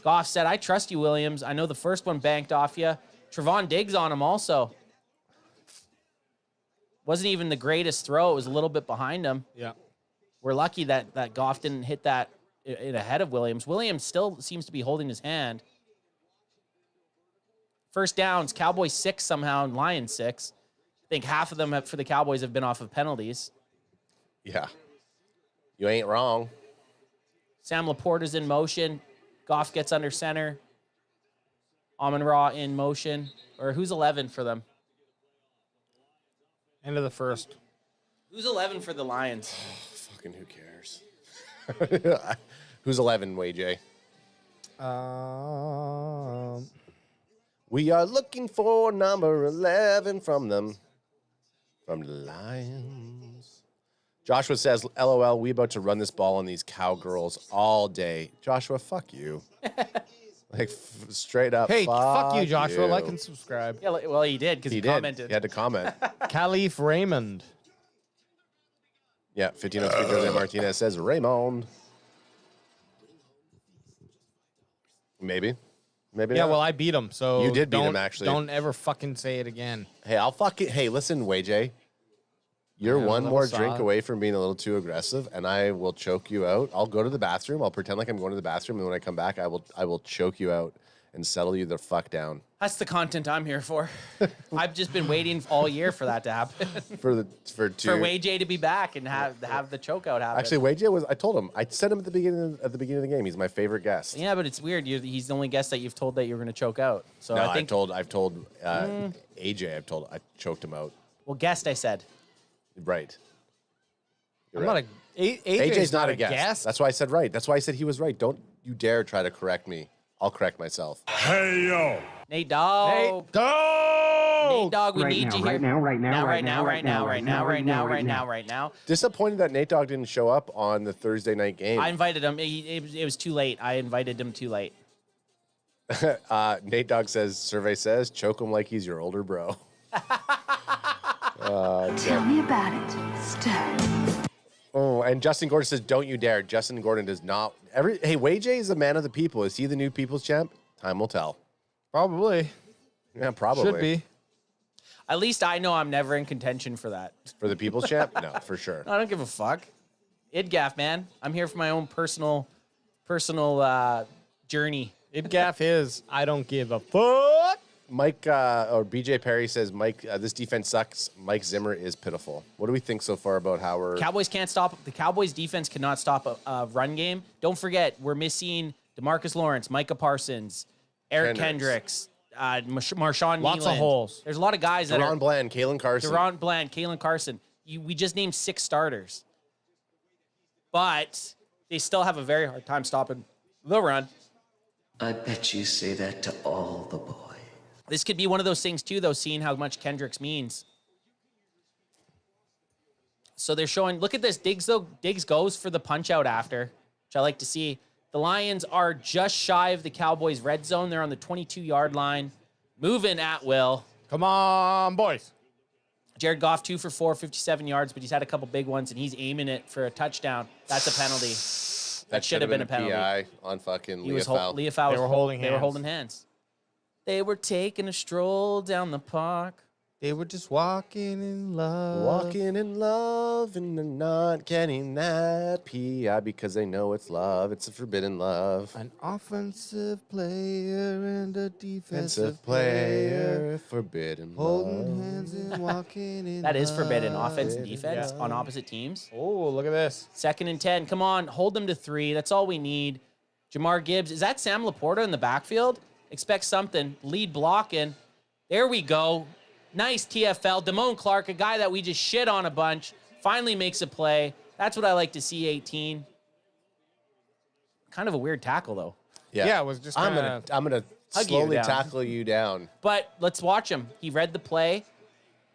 Goff said, I trust you, Williams. I know the first one banked off you. Trevon Diggs on him also. Wasn't even the greatest throw. It was a little bit behind him. Yeah. We're lucky that Goff didn't hit that in ahead of Williams. Williams still seems to be holding his hand. First downs, Cowboys 6 somehow, and Lions 6. think half of them for the Cowboys have been off of penalties. Yeah. You ain't wrong. Sam Laporta's in motion. Goff gets under center. Amon-Ra in motion. Or who's 11 for them? End of the first. Who's 11 for the Lions? Fucking who cares? Who's 11, Way We are looking for number 11 from them. From the Lions. Joshua says, LOL, we about to run this ball on these cowgirls all day. Joshua, fuck you. Like, straight up, Hey, fuck you, you. Joshua. Like and subscribe. Yeah, well, he did because he commented. He had to comment. Caliph Raymond. Yeah, 1503 Jose Martinez says, Raymond. Maybe. Maybe Yeah, not. well, I beat him, so You did beat him, don't- actually. Don't ever fucking say it again. Hey, listen, Way You're Yeah, one little more saw. drink away from being a little too aggressive, and I will choke you out. I'll go to the bathroom. I'll pretend like I'm going to the bathroom, and when I come back, I will choke you out and settle you the fuck down. That's the content I'm here for. I've just been waiting all year for that to happen. for Way J to be back and have the chokeout happen. Actually, Way J was. I told him. I said him at the beginning of the game. He's my favorite guest. Yeah, but it's weird. He's the only guest that you've told that you're going to choke out. So No, I think. I've told AJ. I choked him out. Well, guest, I said. Right. I'm not a. AJ's not a guest. That's why I said right. That's why I said he was right. Don't you dare try to correct me. I'll correct myself. Hey, yo. Nate Dogg. Nate Dogg. Nate Dogg, we need you here. right now. Disappointed that Nate Dogg didn't show up on the Thursday night game. I invited him. It was too late. I invited him too late. Nate Dogg says, survey says, choke him like he's your older bro. Tell me about it, Steph. Oh, and Justin Gordon says, don't you dare. Justin Gordon does not. Hey, Way J is a man of the people. Is he the new people's champ? Time will tell. Probably. Yeah, probably. Should be. At least I know I'm never in contention for that. For the people's champ? No, for sure. I don't give a fuck. Idgaff, man. I'm here for my own personal journey. Idgaff is, I don't give a fuck. Mike, or BJ Perry says, Mike, this defense sucks. Mike Zimmer is pitiful. What do we think so far about how we're... Cowboys can't stop. The Cowboys defense cannot stop a run game. Don't forget, we're missing DeMarcus Lawrence, Micah Parsons, Eric Kendricks, Marshawn Nealon. Lots of holes. There's a lot of guys that are... Deron Bland, Kalen Carson. Deron Bland, Kalen Carson. We just named 6 starters. But they still have a very hard time stopping the run. I bet you say that to all the boys. This could be one of those things, too, though, seeing how much Kendricks means. So they're showing, look at this. Diggs goes for the punch out after, which I like to see. The Lions are just shy of the Cowboys' red zone. They're on the 22-yard line, moving at will. Come on, boys. Jared Goff, 2 for 4, 57 yards, but he's had a couple big ones, and he's aiming it for a touchdown. That's a penalty. That should have been a penalty. PI on fucking Leah Fowl. Leah Fowl. They were holding hands. They were holding hands. They were taking a stroll down the park. They were just walking in love. Walking in love, and they're not getting that PI because they know it's love. It's a forbidden love. An offensive player and a defensive Defensive player, forbidden holding love. hands and walking in That is forbidden. love. Offense and defense Yeah. on opposite teams. Oh, look at this. 2nd and 10. Come on, hold them to 3. That's all we need. Jamar Gibbs. Is that Sam Laporta in the backfield? Expect something. Lead blocking. There we go. Nice TFL. Damone Clark, a guy that we just shit on a bunch, finally makes a play. That's what I like to see, 18. Kind of a weird tackle, though. Yeah, it was just I'm kinda gonna hug you slowly down. tackle you down. But let's watch him. He read the play.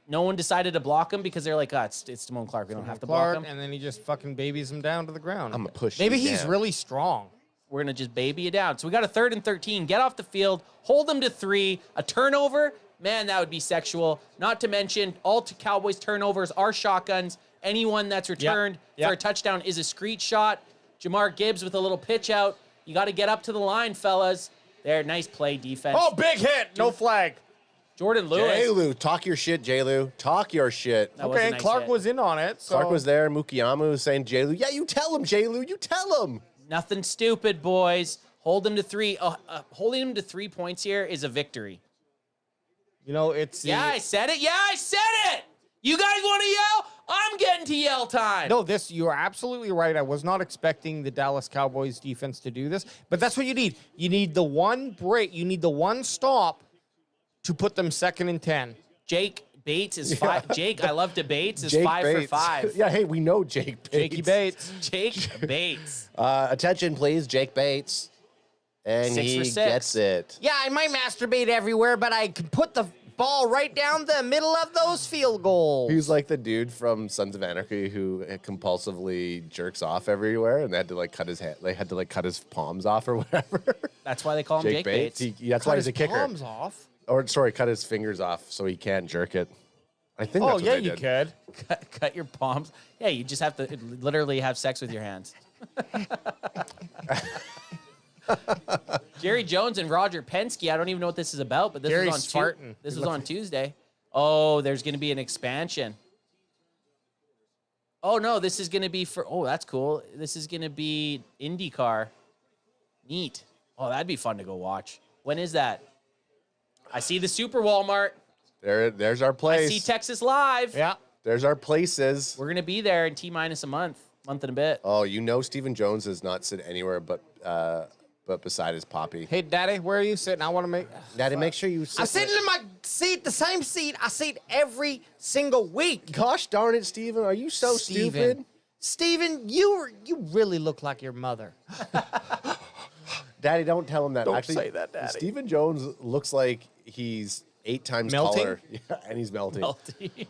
No one decided to block him because they're like, it's Damone Clark. We don't have to block Clark, him. and then he just fucking babies him down to the ground. I'm gonna push Maybe you he's down. really strong. We're going to just baby you down. So we got a 3rd and 13. Get off the field. Hold them to 3. A turnover. Man, that would be sexual. Not to mention, all Cowboys turnovers are shotguns. Anyone that's returned for a touchdown is a screech shot. Jamar Gibbs with a little pitch out. You got to get up to the line, fellas. There, nice play, defense. Oh, big hit. No flag. Jordan Lewis. J-Lou, talk your shit, J-Lou. Talk your shit. That was a Okay, nice Clark hit. was in on it. So. Clark was there. Mukiyamu was saying, J-Lou. Yeah, you tell him, J-Lou. You tell him. Nothing stupid, boys. Hold them to 3. Holding them to 3 points here is a victory. You know, it's... Yeah, I said it. Yeah, I said it. You guys want to yell? I'm getting to yell time. No, you're absolutely right. I was not expecting the Dallas Cowboys defense to do this, but that's what you need. You need the one break. You need the one stop to put them 2nd and 10. Jake Bates is 5. Jake, I love debates, is Jake 5 Bates. for 5. Yeah, hey, we know Jake Bates. Jakey Bates. Jake Bates. Attention, please, Jake Bates. And 6 he for 6. gets it. Yeah, I might masturbate everywhere, but I can put the ball right down the middle of those field goals. He was like the dude from Sons of Anarchy who compulsively jerks off everywhere, and they had to like cut his hand. They had to like cut his palms off or whatever. That's why they call him Jake Bates. That's why he's a kicker. Palms off. Or sorry, cut his fingers off so he can't jerk it. I think. That's what they you did. could. Cut your palms. Yeah, you just have to literally have sex with your hands. Jerry Jones and Roger Penske. I don't even know what this is about, but this was on Tuesday. Oh, there's going to be an expansion. Oh no, this is going to be for. Oh, that's cool. This is going to be IndyCar. Neat. Oh, that'd be fun to go watch. When is that? I see the Super Walmart. There's our place. I see Texas Live. Yeah. There's our places. We're gonna be there in T-minus a month and a bit. Oh, you know, Stephen Jones does not sit anywhere but beside his poppy. Hey, Daddy, where are you sitting? I want to make. Daddy, make sure you sit. I'm sitting in my seat, the same seat I sit every single week. Gosh darn it, Stephen, are you so stupid? Stephen, you really look like your mother. Daddy, don't tell him that. Don't Actually, say that, Daddy. Stephen Jones looks like he's 8 times Melting? taller. Yeah, and he's melting.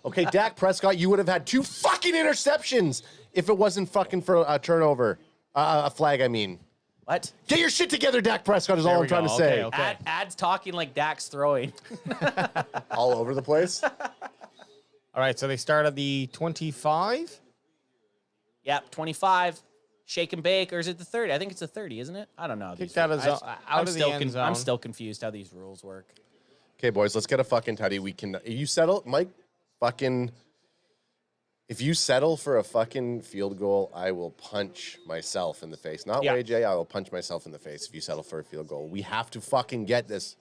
Okay, Dak Prescott, you would have had 2 fucking interceptions if it wasn't fucking for a turnover. A flag, I mean. What? Get your shit together, Dak Prescott, is all I'm trying to say. Okay. Ad's talking like Dak's throwing. All over the place. All right, so they start at the 25. Yep, 25. Shake and bake, or is it the 30? I think it's the 30, isn't it? I don't know. Kick that out of the end zone. I'm still confused how these rules work. Okay, boys, let's get a fucking tutty. We can. You settle, Mike. Fucking. If you settle for a fucking field goal, I will punch myself in the face. Not AJ. I will punch myself in the face if you settle for a field goal. We have to fucking get this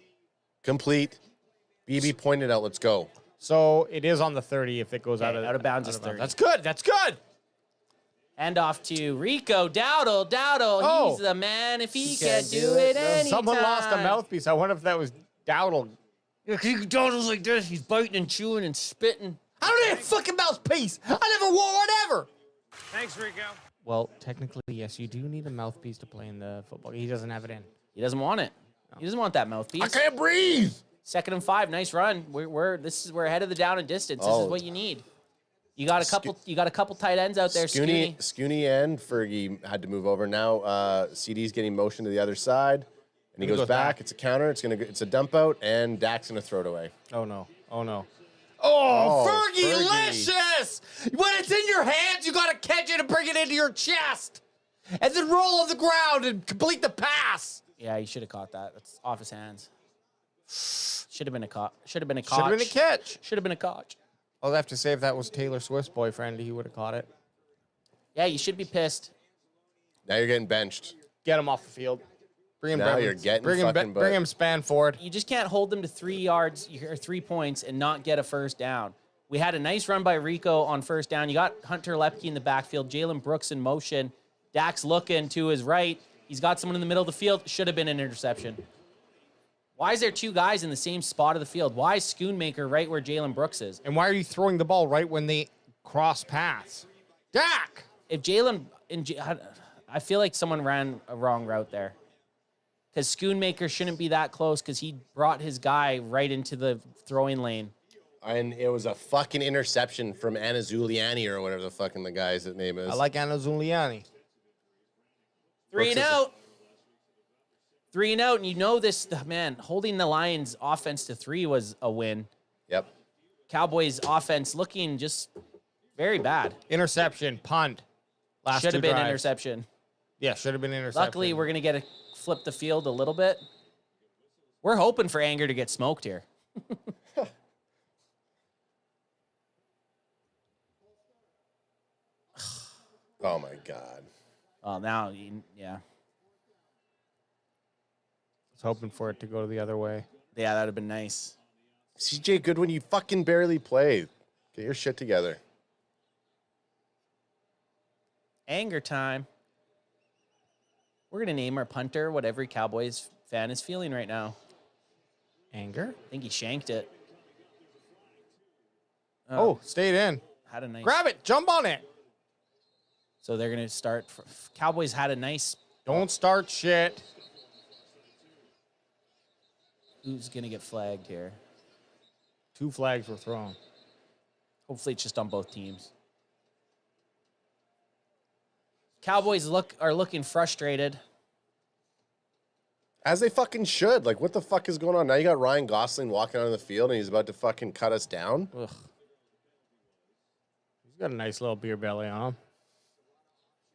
complete. BB pointed out. Let's go. So it is on the 30 if it goes out of bounds. Is 30. That's good. That's good. Hand off to Rico Dowdle. Oh. He's the man if he can't do it anytime. Someone lost a mouthpiece. I wonder if that was Dowdle. Yeah, because Dowdle's like this. He's biting and chewing and spitting. I don't need a fucking mouthpiece. I never wore one ever. Thanks, Rico. Well, technically, yes, you do need a mouthpiece to play in the football. He doesn't have it in. He doesn't want it. No. He doesn't want that mouthpiece. I can't breathe. 2nd and 5. Nice run. We're ahead of the down and distance. This is what you need. You got a couple tight ends out there. Scooney and Fergie had to move over. Now CD's getting motion to the other side, and he goes back. It's a counter. It's a dump out, and Dak's gonna throw it away. Oh no! Oh no! Oh, Fergie-licious! When it's in your hands, you gotta catch it and bring it into your chest, and then roll on the ground and complete the pass. Yeah, he should have caught that. That's off his hands. Should have been a catch. Should have been a catch. Should have been a catch. I'll have to say if that was Taylor Swift's boyfriend, he would have caught it. Yeah, you should be pissed. Now you're getting benched. Get him off the field. Bring him. Now you're getting bring him Spanford. You just can't hold them to 3 yards or 3 points and not get a first down. We had a nice run by Rico on first down. You got Hunter Lepke in the backfield. Jalen Brooks in motion. Dak's looking to his right. He's got someone in the middle of the field. Should have been an interception. Why is there 2 guys in the same spot of the field? Why is Schoonmaker right where Jalen Brooks is? And why are you throwing the ball right when they cross paths? Dak! If Jalen... I feel like someone ran a wrong route there. Because Schoonmaker shouldn't be that close because he brought his guy right into the throwing lane. And it was a fucking interception from Anna Zuliani or whatever the fucking the guy's name is. I like Anna Zuliani. 3 and out. 3 and out, and you know this, man, holding the Lions' offense to 3 was a win. Yep. Cowboys' offense looking just very bad. Interception, punt. Should have been interception. Yeah, should have been interception. Luckily, we're going to get to flip the field a little bit. We're hoping for Anger to get smoked here. Oh, my God. Oh, now, yeah. I was hoping for it to go the other way. Yeah, that would have been nice. CJ Goodwin, you fucking barely play. Get your shit together. Anger time. We're going to name our punter what every Cowboys fan is feeling right now. Anger? I think he shanked it. Oh, stayed in. Had a nice. Grab it. Jump on it. So they're going to start. Cowboys had a nice. Don't start shit. Who's going to get flagged here? 2 flags were thrown. Hopefully it's just on both teams. Cowboys are looking frustrated. As they fucking should. Like, what the fuck is going on? Now you got Ryan Gosling walking onto the field and he's about to fucking cut us down. Ugh. He's got a nice little beer belly on him.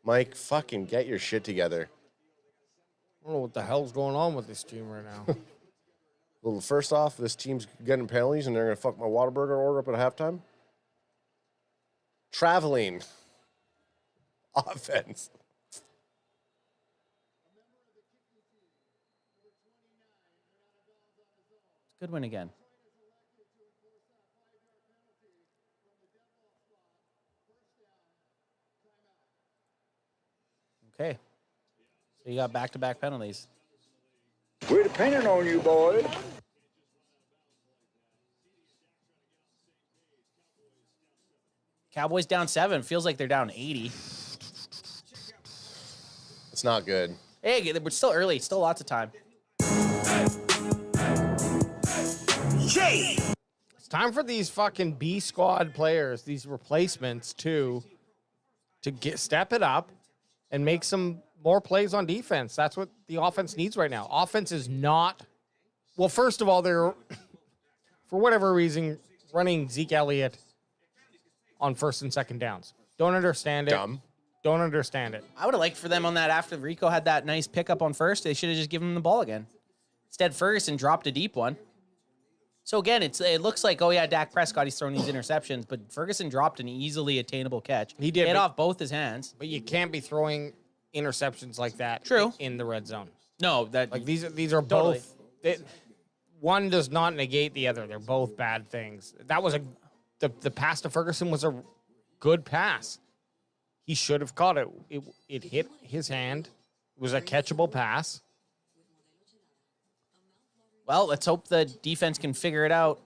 Mike, fucking get your shit together. I don't know what the hell's going on with this team right now. Well, first off, this team's getting penalties and they're going to fuck my Whataburger order up at halftime. Traveling. Offense. Good win again. Okay. So you got back-to-back penalties. We're depending on you, boys. Cowboys down 7. Feels like they're down 80. It's not good. Hey, we're still early. Still lots of time. It's time for these fucking B squad players, these replacements to step it up and make some more plays on defense. That's what the offense needs right now. Offense is not, well, first of all, they're, for whatever reason, running Zeke Elliott on 1st and 2nd downs. Don't understand it. Dumb. Don't understand it. I would have liked for them on that after Rico had that nice pickup on 1st. They should have just given him the ball again. Instead, Ferguson dropped a deep one. So again, it looks like, oh yeah, Dak Prescott, he's throwing these interceptions, but Ferguson dropped an easily attainable catch. He did. Hit off both his hands. But you can't be throwing interceptions like that. True. In the red zone. No, that like these are totally. both. One does not negate the other. They're both bad things. That was the pass to Ferguson was a good pass. He should have caught it. It hit his hand. It was a catchable pass. Well, let's hope the defense can figure it out.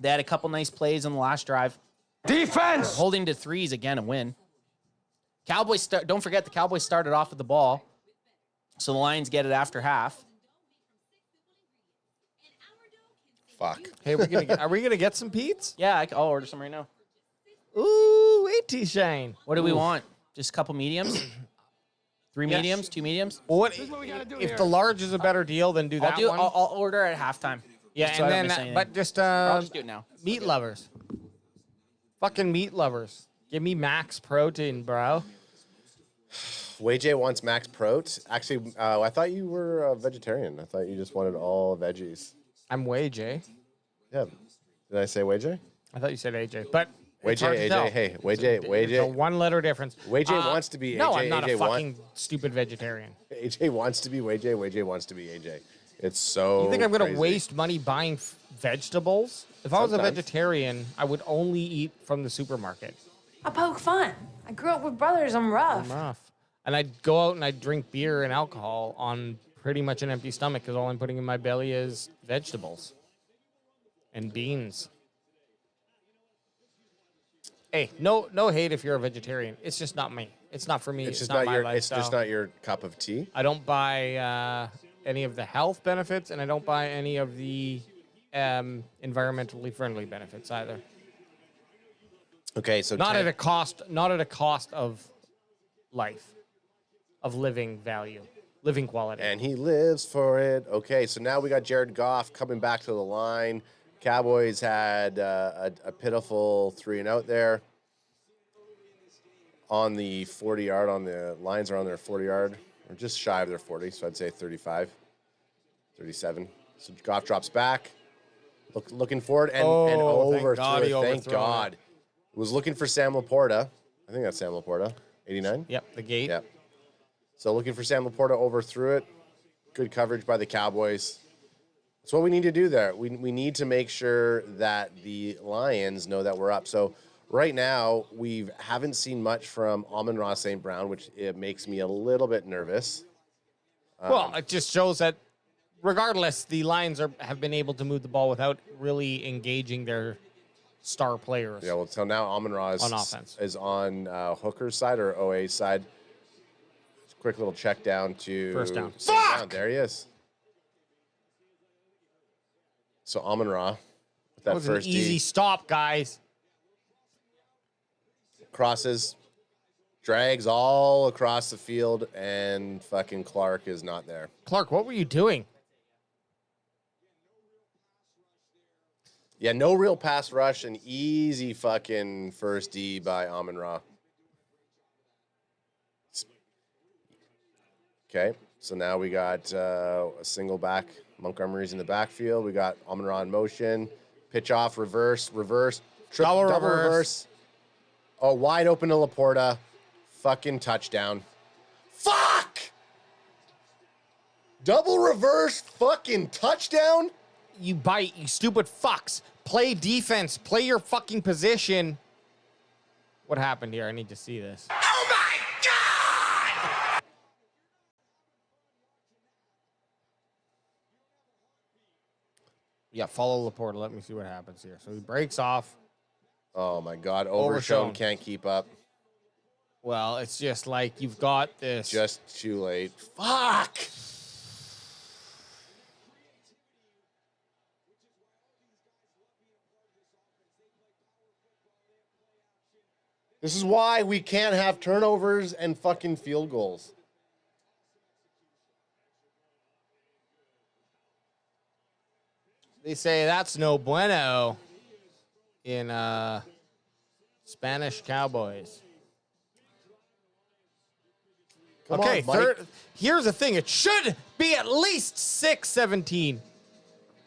They had a couple nice plays on the last drive. Defense! Holding to 3s again, a win. Cowboys, don't forget the Cowboys started off with the ball. So the Lions get it after half. Fuck. Hey, are we gonna get some Pete's? Yeah, I'll order some right now. Ooh, AT Shane. What do we want? Just a couple mediums? 3 Yes. mediums? 2 mediums? Well, if the large is a better deal, then do that one. I'll order at halftime. Yeah, just so I and don't then miss anything. but just I'll just do it now. meat lovers. Fucking meat lovers. Give me max protein, bro. WayJ wants max prote. Actually, I thought you were a vegetarian. I thought you just wanted all veggies. I'm WayJ. Yeah. Did I say WayJ? I thought you said AJ, but it's hard to AJ, tell. hey, WayJ, It's a WayJ. 1-letter difference. WayJ wants to be No, AJ, I'm not AJ a fucking stupid vegetarian. AJ wants to be WayJ, WayJ wants to be AJ. It's so You think I'm going to crazy. waste money buying vegetables? If I was a Sometimes. vegetarian, I would only eat from the supermarket. I poke fun. I grew up with brothers. I'm rough. I'm rough. And I'd go out and I'd drink beer and alcohol on pretty much an empty stomach because all I'm putting in my belly is vegetables and beans. Hey, no hate if you're a vegetarian. It's just not me. It's not for me. It's just not not my your. lifestyle. It's just not your cup of tea. I don't buy any of the health benefits, and I don't buy any of the environmentally friendly benefits either. Okay, so Not at a cost of life, of living value, living quality. and he lives for it. Okay, so now we got Jared Goff coming back to the line. Cowboys had a pitiful 3-and-out there on the 40-yard. On the Lions are on their 40-yard, or just shy of their 40, so I'd say 35, 37. So Goff drops back, looking forward and Thank over God to he it. Thank overthrew God. it. Was looking for Sam Laporta. I think that's Sam Laporta. 89? Yep, the gate. Yep. So looking for Sam Laporta, overthrew it. Good coverage by the Cowboys. That's what we need to do there. We need to make sure that the Lions know that we're up. So right now, we haven't seen much from Amon-Ra St. Brown, which it makes me a little bit nervous. Well, it just shows that regardless, the Lions have been able to move the ball without really engaging their star players. Yeah, well, so now Amon-Ra is on offense. Is on Hooker's side or OA's side. Quick little check down to First down. St. Brown. There he is. So Amon-Ra with that was first an easy stop, guys. Crosses, drags all across the field, and fucking Clark is not there. Clark, what were you doing? Yeah, no real pass rush, an easy fucking first D by Amon-Ra. Okay, so now we got a single back. Montgomery's in the backfield. We got Amon-Ra in motion. Pitch off, reverse, double reverse. Oh, wide open to Laporta. Fucking touchdown. Fuck! Double reverse, fucking touchdown? You bite, you stupid fucks. Play defense. Play your fucking position. What happened here? I need to see this. Oh my God! Yeah, follow Laporta. Let me see what happens here. So he breaks off. Oh my God, Overshown can't keep up. Well, it's just like you've got this. Just too late. Fuck! This is why we can't have turnovers and fucking field goals. They say that's no bueno in Spanish Cowboys. Come okay, on, Mike. third. Here's the thing. It should be at least 6-17.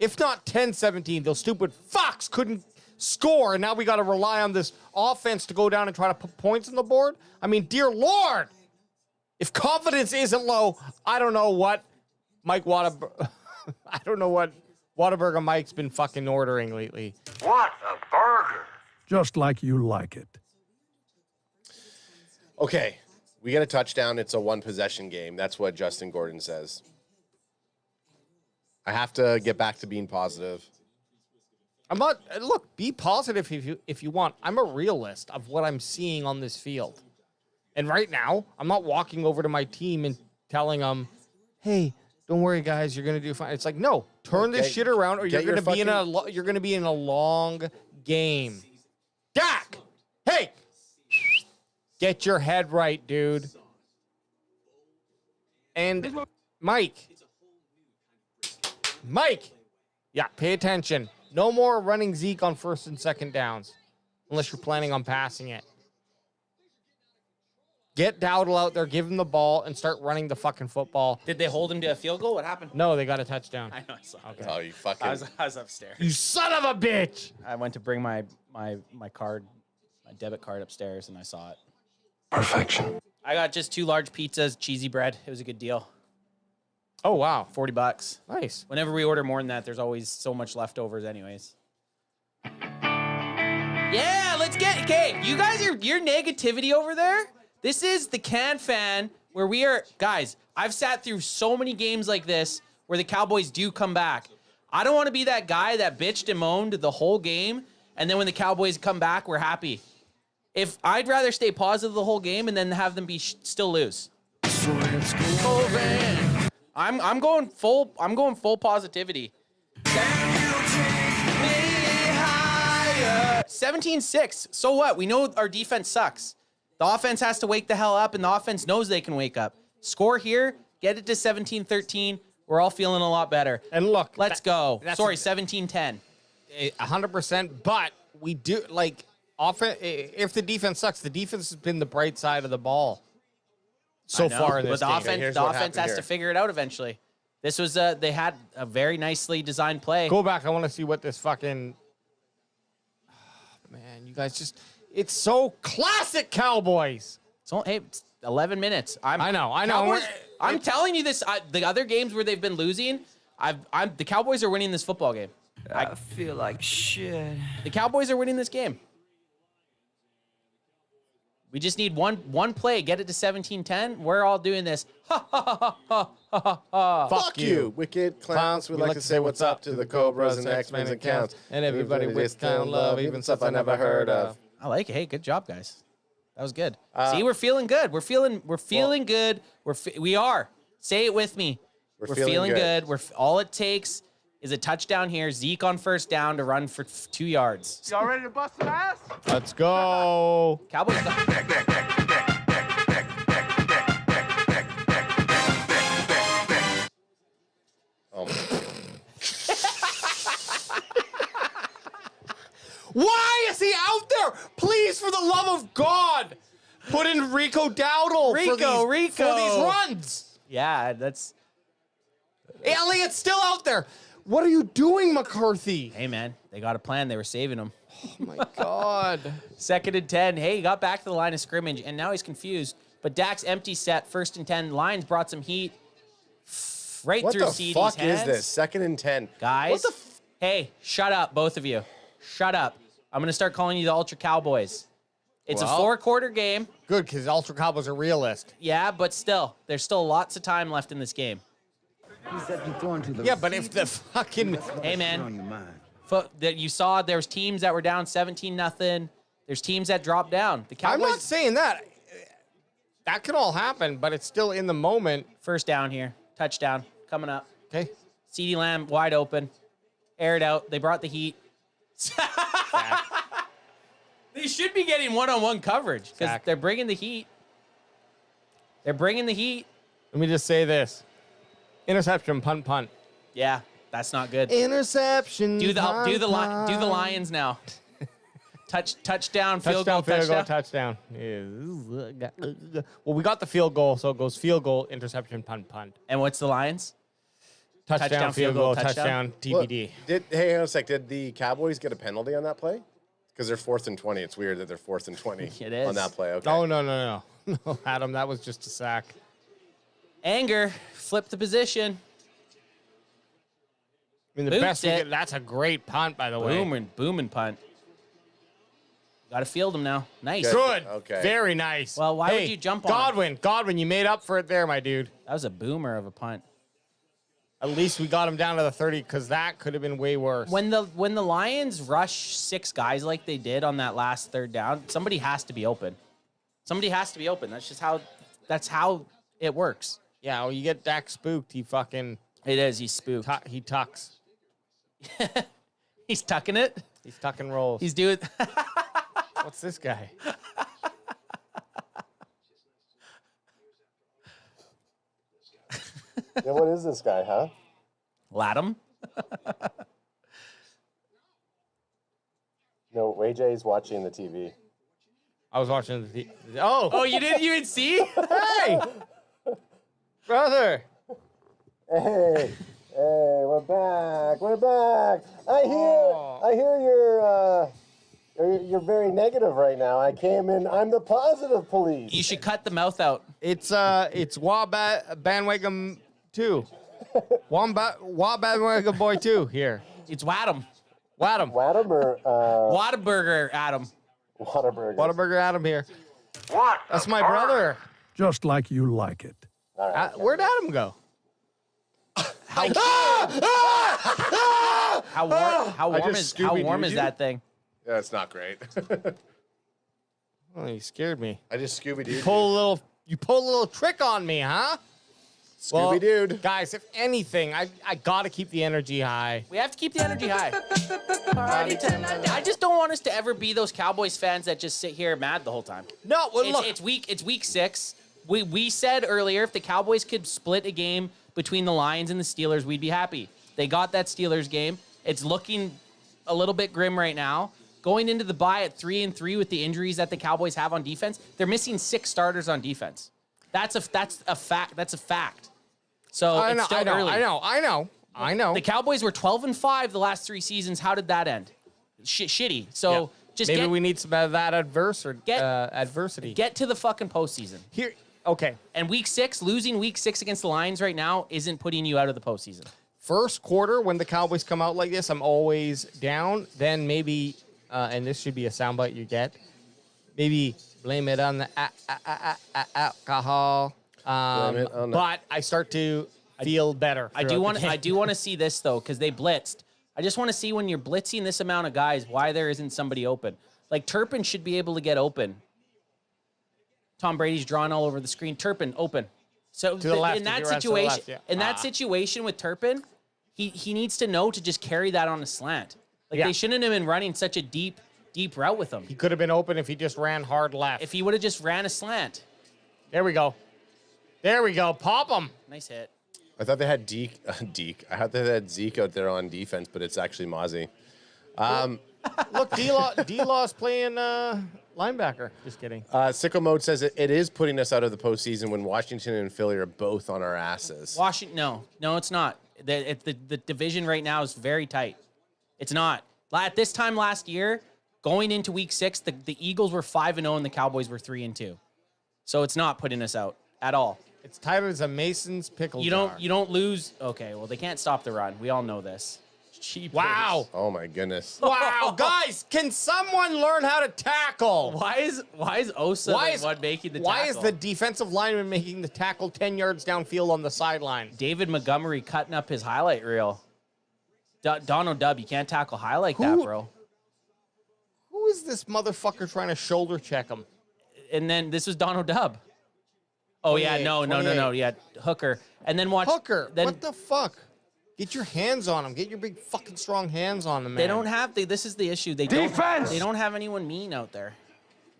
If not 10-17. Those stupid fucks couldn't score, and now we got to rely on this offense to go down and try to put points on the board. I mean, dear Lord, if confidence isn't low, I don't know what Mike Whataburger, I don't know what Whataburger Mike's been fucking ordering lately. What a burger! Just like you like it. Okay, we get a touchdown. It's a one-possession game. That's what Justin Gordon says. I have to get back to being positive. I'm not. Look, be positive if you want. I'm a realist of what I'm seeing on this field, and right now, I'm not walking over to my team and telling them, "Hey, don't worry, guys, you're gonna do fine." It's like, no, turn this shit around, or you're gonna be in a long game. Dak, hey, get your head right, dude. And Mike, yeah, pay attention. No more running Zeke on first and second downs, unless you're planning on passing it. Get Dowdle out there, give him the ball, and start running the fucking football. Did they hold him to a field goal? What happened? No, they got a touchdown. I know. I saw. Okay. Oh, you fucking... I was upstairs. You son of a bitch! I went to bring my card, my debit card upstairs, and I saw it. Perfection. I got just 2 large pizzas, cheesy bread. It was a good deal. Oh, wow. $40. Nice. Whenever we order more than that, there's always so much leftovers anyways. Yeah, let's get... Okay, you guys, your negativity over there, this is the Can Fan, where we are... Guys, I've sat through so many games like this where the Cowboys do come back. I don't want to be that guy that bitched and moaned the whole game, and then when the Cowboys come back, we're happy. I'd rather stay positive the whole game and then have them be still lose. I'm going full positivity. 17-6. So what? We know our defense sucks. The offense has to wake the hell up, and the offense knows they can wake up. Score here, get it to 17-13. We're all feeling a lot better. And look, let's go. Sorry, 17-10. 100%. But we do like offense. If the defense sucks, the defense has been the bright side of the ball so far in this game. But the offense has to figure it out eventually. This was they had a very nicely designed play. Go back. I want to see what this fucking. Oh, man, you guys just. It's so classic Cowboys. It's 11 minutes. I know. Cowboys, I'm telling you this. The other games where they've been losing, The Cowboys are winning this football game. I feel like shit. The Cowboys are winning this game. We just need one play, get it to 17-10. We're all doing this. Ha ha ha ha ha ha ha. Fuck you, wicked clowns. We like to say what's up to the Cobras and X-Men and counts. And everybody with kind of love, even stuff I never heard of. I like it. Hey, good job, guys. That was good. See, we're feeling good. We're feeling good. We are. Say it with me. We're feeling good. All it takes is a touchdown here. Zeke on first down to run for 2 yards. Y'all ready to bust some ass? Let's go. Cowboys. Why is he out there? Please, for the love of God, put in Rico Dowdle for these runs. Yeah, that's... Elliott's still out there. What are you doing, McCarthy? Hey, man, they got a plan. They were saving him. Oh, my God. 2nd and 10. Hey, he got back to the line of scrimmage, and now he's confused. But Dak's empty set, 1st and 10. Lions brought some heat right through CD's hands. What the fuck is this? 2nd and 10. Guys, What the hey, shut up, both of you. Shut up. I'm going to start calling you the Ultra Cowboys. It's a 4-quarter game. Good, because Ultra Cowboys are realist. Yeah, but still, there's still lots of time left in this game. Yeah, but if the fucking... Hey, man. You saw there was teams that were down 17-0. There's teams that dropped down. The Cowboys... I'm not saying that. That could all happen, but it's still in the moment. First down here. Touchdown. Coming up. Okay. CeeDee Lamb wide open. Air it out. They brought the heat. They should be getting one-on-one coverage because they're bringing the heat. They're bringing the heat. Let me just say this. Interception, punt. Yeah, that's not good. Interception. Do the Lions now. Touchdown, field goal, touchdown. Well, we got the field goal, so it goes field goal, interception, punt. And what's the Lions? Touchdown, field goal, touchdown, TBD. Hey, hang on a sec. Did the Cowboys get a penalty on that play? Because they're 4th and 20. It's weird that they're 4th and 20 It is. on that play. Okay. Oh, no, Adam, that was just a sack. Anger, flip the position. I mean, that's a great punt, by the way. Booming punt. Got to field him now. Nice. Good. Okay. Very nice. Well, why would you jump on him? Godwin, you made up for it there, my dude. That was a boomer of a punt. At least we got him down to the 30 because that could have been way worse. When the Lions rush 6 guys like they did on that last 3rd down, somebody has to be open. Somebody has to be open. That's just how it works. Yeah, well, you get Dak spooked. He fucking... It is. He's spooked. He tucks. He's tucking it? He's tucking rolls. He's doing... What's this guy? Yeah, what is this guy, huh? Latham? No, Ray J's watching the TV. I was watching the TV. Oh, you didn't even see? Hey! Brother! Hey, we're back. I hear you're very negative right now. I came in. I'm the positive police. You should cut the mouth out. It's bandwagon 2. Bandwagon boy 2 here. It's Wadham. Wadham or Whataburger Adam. Whataburger Adam here. What? That's my brother. Just like you like it. All right. Where'd Adam go? How warm is that thing? Yeah, it's not great. Oh, you scared me. I just Scooby-Doo. You pulled a little trick on me, huh? Scooby-Doo. Well, guys, if anything, I gotta keep the energy high. We have to keep the energy high. I just don't want us to ever be those Cowboys fans that just sit here mad the whole time. No, well, look. It's week 6. We said earlier if the Cowboys could split a game between the Lions and the Steelers, we'd be happy. They got that Steelers game. It's looking a little bit grim right now. Going into the bye at 3-3 with the injuries that the Cowboys have on defense, they're missing 6 starters on defense. That's a fact. That's a fact. So it's still early. I know. The Cowboys were 12-5 the last 3 seasons. How did that end? Shitty. So just maybe we need some of that adversity. Get to the fucking postseason. Okay. And losing week 6 against the Lions right now isn't putting you out of the postseason. first quarter when the Cowboys come out like this, I'm always down. Then maybe, and this should be a soundbite you get, maybe blame it on the alcohol. But I start to feel better. I do want to see this though, because they blitzed. I just want to see when you're blitzing this amount of guys, why there isn't somebody open. Like Turpin should be able to get open. Tom Brady's drawing all over the screen. Turpin open. So to the left, in that situation, that situation with Turpin, he needs to know to just carry that on a slant. Like they shouldn't have been running such a deep route with him. He could have been open if he just ran hard left. If he would have just ran a slant. There we go. There we go. Pop him. Nice hit. I thought they had Deke. I thought they had Zeke out there on defense, but it's actually Mozzie. Look, D-Law's playing linebacker. Just kidding. Sicko Mode says it is putting us out of the postseason when Washington and Philly are both on our asses. No, it's not. The division right now is very tight. It's not. At this time last year, going into week 6, the Eagles were 5-0 and the Cowboys were 3-2. So it's not putting us out at all. It's tighter as a Mason's pickle jar. You don't lose. Okay, well, they can't stop the run. We all know this. Cheap. Wow. Oh my goodness. Wow, guys, can someone learn how to tackle? Why is Osa the one making the tackle? Why is the defensive lineman making the tackle 10 yards downfield on the sideline? David Montgomery cutting up his highlight reel. Donald Dubb, you can't tackle high like that, bro. Who is this motherfucker trying to shoulder check him? And then this was Donald Dubb. Oh, yeah, no. Yeah, Hooker. And then watch. Hooker, what the fuck? Get your hands on him. Get your big fucking strong hands on him, man. They don't have, this is the issue. They don't have anyone mean out there.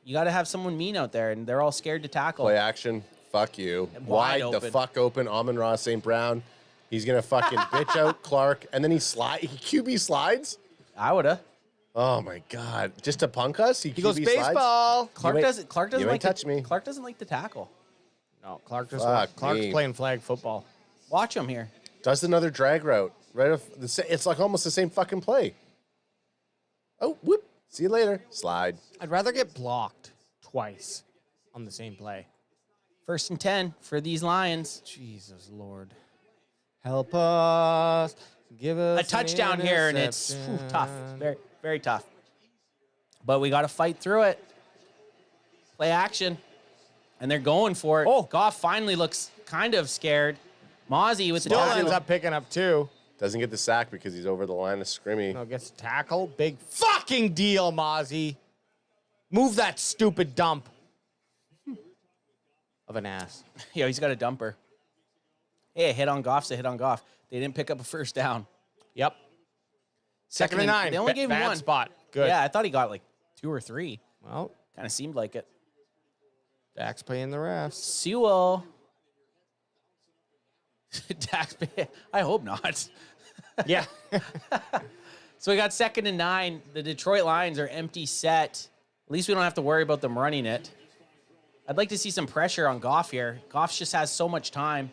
You got to have someone mean out there, and they're all scared to tackle. Play action. Fuck you. Wide the fuck open. Amon-Ra St. Brown. He's going to fucking bitch out Clark, and then he QB slides? I would have. Oh, my God. Just to punk us? He goes baseball. Clark doesn't like touch me. Clark doesn't like the tackle. No, Clark's playing flag football. Watch him here. Does another drag route. Right off it's like almost the same fucking play. Oh, whoop. See you later. Slide. I'd rather get blocked twice on the same play. 1st and 10 for these Lions. Jesus Lord. Help us. Give us a touchdown here, and it's tough. Very, very tough. But we got to fight through it. Play action. And they're going for it. Oh, Goff finally looks kind of scared. Mozzie with the still tackle. ends up picking up 2. Doesn't get the sack because he's over the line of scrimmy. No, gets tackle. Big fucking deal, Mozzie. Move that stupid dump of an ass. Yeah, he's got a dumper. Hey, a hit on Goff's a hit on Goff. They didn't pick up a first down. Yep. Second and 9. They only gave him 1 spot. Good. Yeah, I thought he got like 2 or 3. Well, kind of seemed like it. Dak's paying the refs. Sewell. Dak's paying. I hope not. Yeah. So we got 2nd and 9. The Detroit Lions are empty set. At least we don't have to worry about them running it. I'd like to see some pressure on Goff here. Goff just has so much time.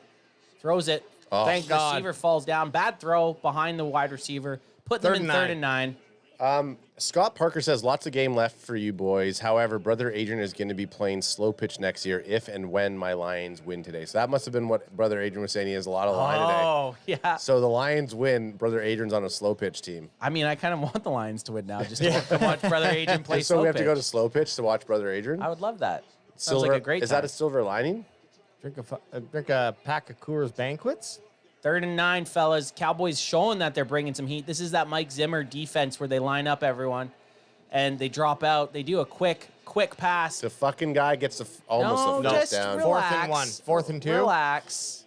Throws it. Oh, thank God. Receiver falls down. Bad throw behind the wide receiver. Put them in 3rd and 9. Scott Parker says, lots of game left for you boys. However, Brother Adrian is going to be playing slow pitch next year if and when my Lions win today. So that must have been what Brother Adrian was saying. He has a lot of line today. Oh, yeah. So the Lions win. Brother Adrian's on a slow pitch team. I mean, I kind of want the Lions to win now just to watch Brother Adrian play so slow we have pitch. to go to slow pitch to watch Brother Adrian? I would love that. Sounds like a great Is time. that a silver lining? Drink a pack of Coors Banquets. 3rd and 9, fellas. Cowboys showing that they're bringing some heat. This is that Mike Zimmer defense where they line up everyone and they drop out. They do a quick pass. The fucking guy gets almost a first down. Relax. 4th and 2. Relax.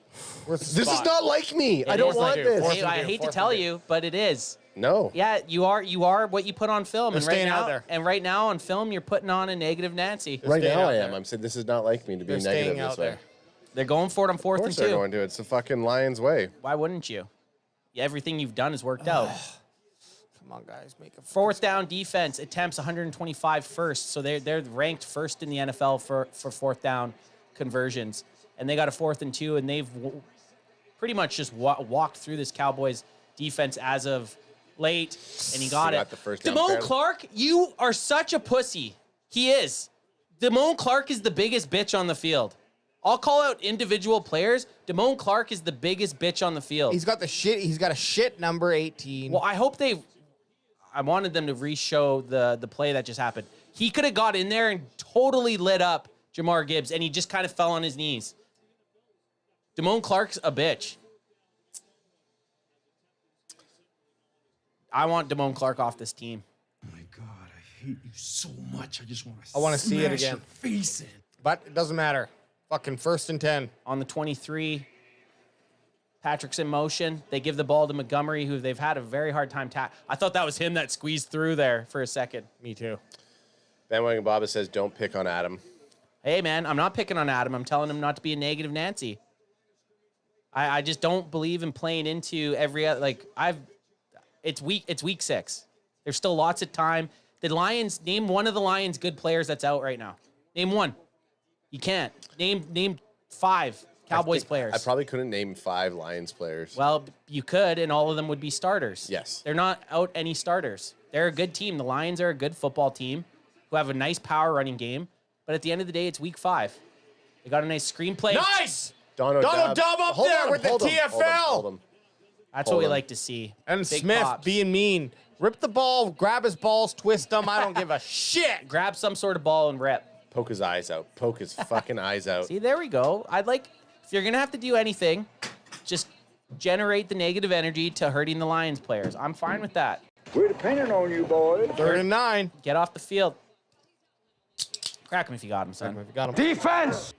This is not like me. I don't want this. Hey, I hate to tell you, but it is. No. Yeah, you are what you put on film. They're staying out there. And right now on film, you're putting on a negative Nancy. Right now I am. I'm saying this is not like me to be negative this way. They're going for it on 4th and 2. Of course they're going to. It's the fucking Lions way. Why wouldn't you? Yeah, everything you've done has worked out. Come on, guys. Make a 4th down defense attempts 125 first. So they're ranked first in the NFL for 4th down conversions. And they got a 4th and 2, and they've pretty much just walked through this Cowboys defense as of late, and he got it. The first down Damone Clark, you are such a pussy. He is. Damone Clark is the biggest bitch on the field. I'll call out individual players. Damone Clark is the biggest bitch on the field. He's got a shit number 18. Well, I hope I wanted them to re-show the play that just happened. He could have got in there and totally lit up Jamar Gibbs, and he just kind of fell on his knees. Damone Clark's a bitch. I want Damone Clark off this team. Oh my God, I hate you so much. I just want to. I want to see it again. Your face in. But it doesn't matter. Fucking 1st and 10 on the 23. Patrick's in motion. They give the ball to Montgomery, who they've had a very hard time I thought that was him that squeezed through there for a second. Me too. Bandwagon Baba says, "Don't pick on Adam." Hey man, I'm not picking on Adam. I'm telling him not to be a negative Nancy. I just don't believe in playing into every It's week 6. There's still lots of time. The Lions, name one of the Lions' good players that's out right now. Name one. You can't. Name 5 Cowboys players. I probably couldn't name 5 Lions players. Well, you could, and all of them would be starters. Yes. They're not out any starters. They're a good team. The Lions are a good football team who have a nice power running game. But at the end of the day, it's week 5. They got a nice screenplay. Nice! Donald Dub up there with the TFL. Hold him. That's what we like to see. And Big Smith pops. being mean. Rip the ball, grab his balls, twist them. I don't give a shit. Grab some sort of ball and rip. Poke his eyes out. Poke his fucking eyes out. See, there we go. If you're going to have to do anything, just generate the negative energy to hurting the Lions players. I'm fine with that. We're depending on you, boys. 3rd and 9. Get off the field. Crack him if you got him, son. If you got him. Defense!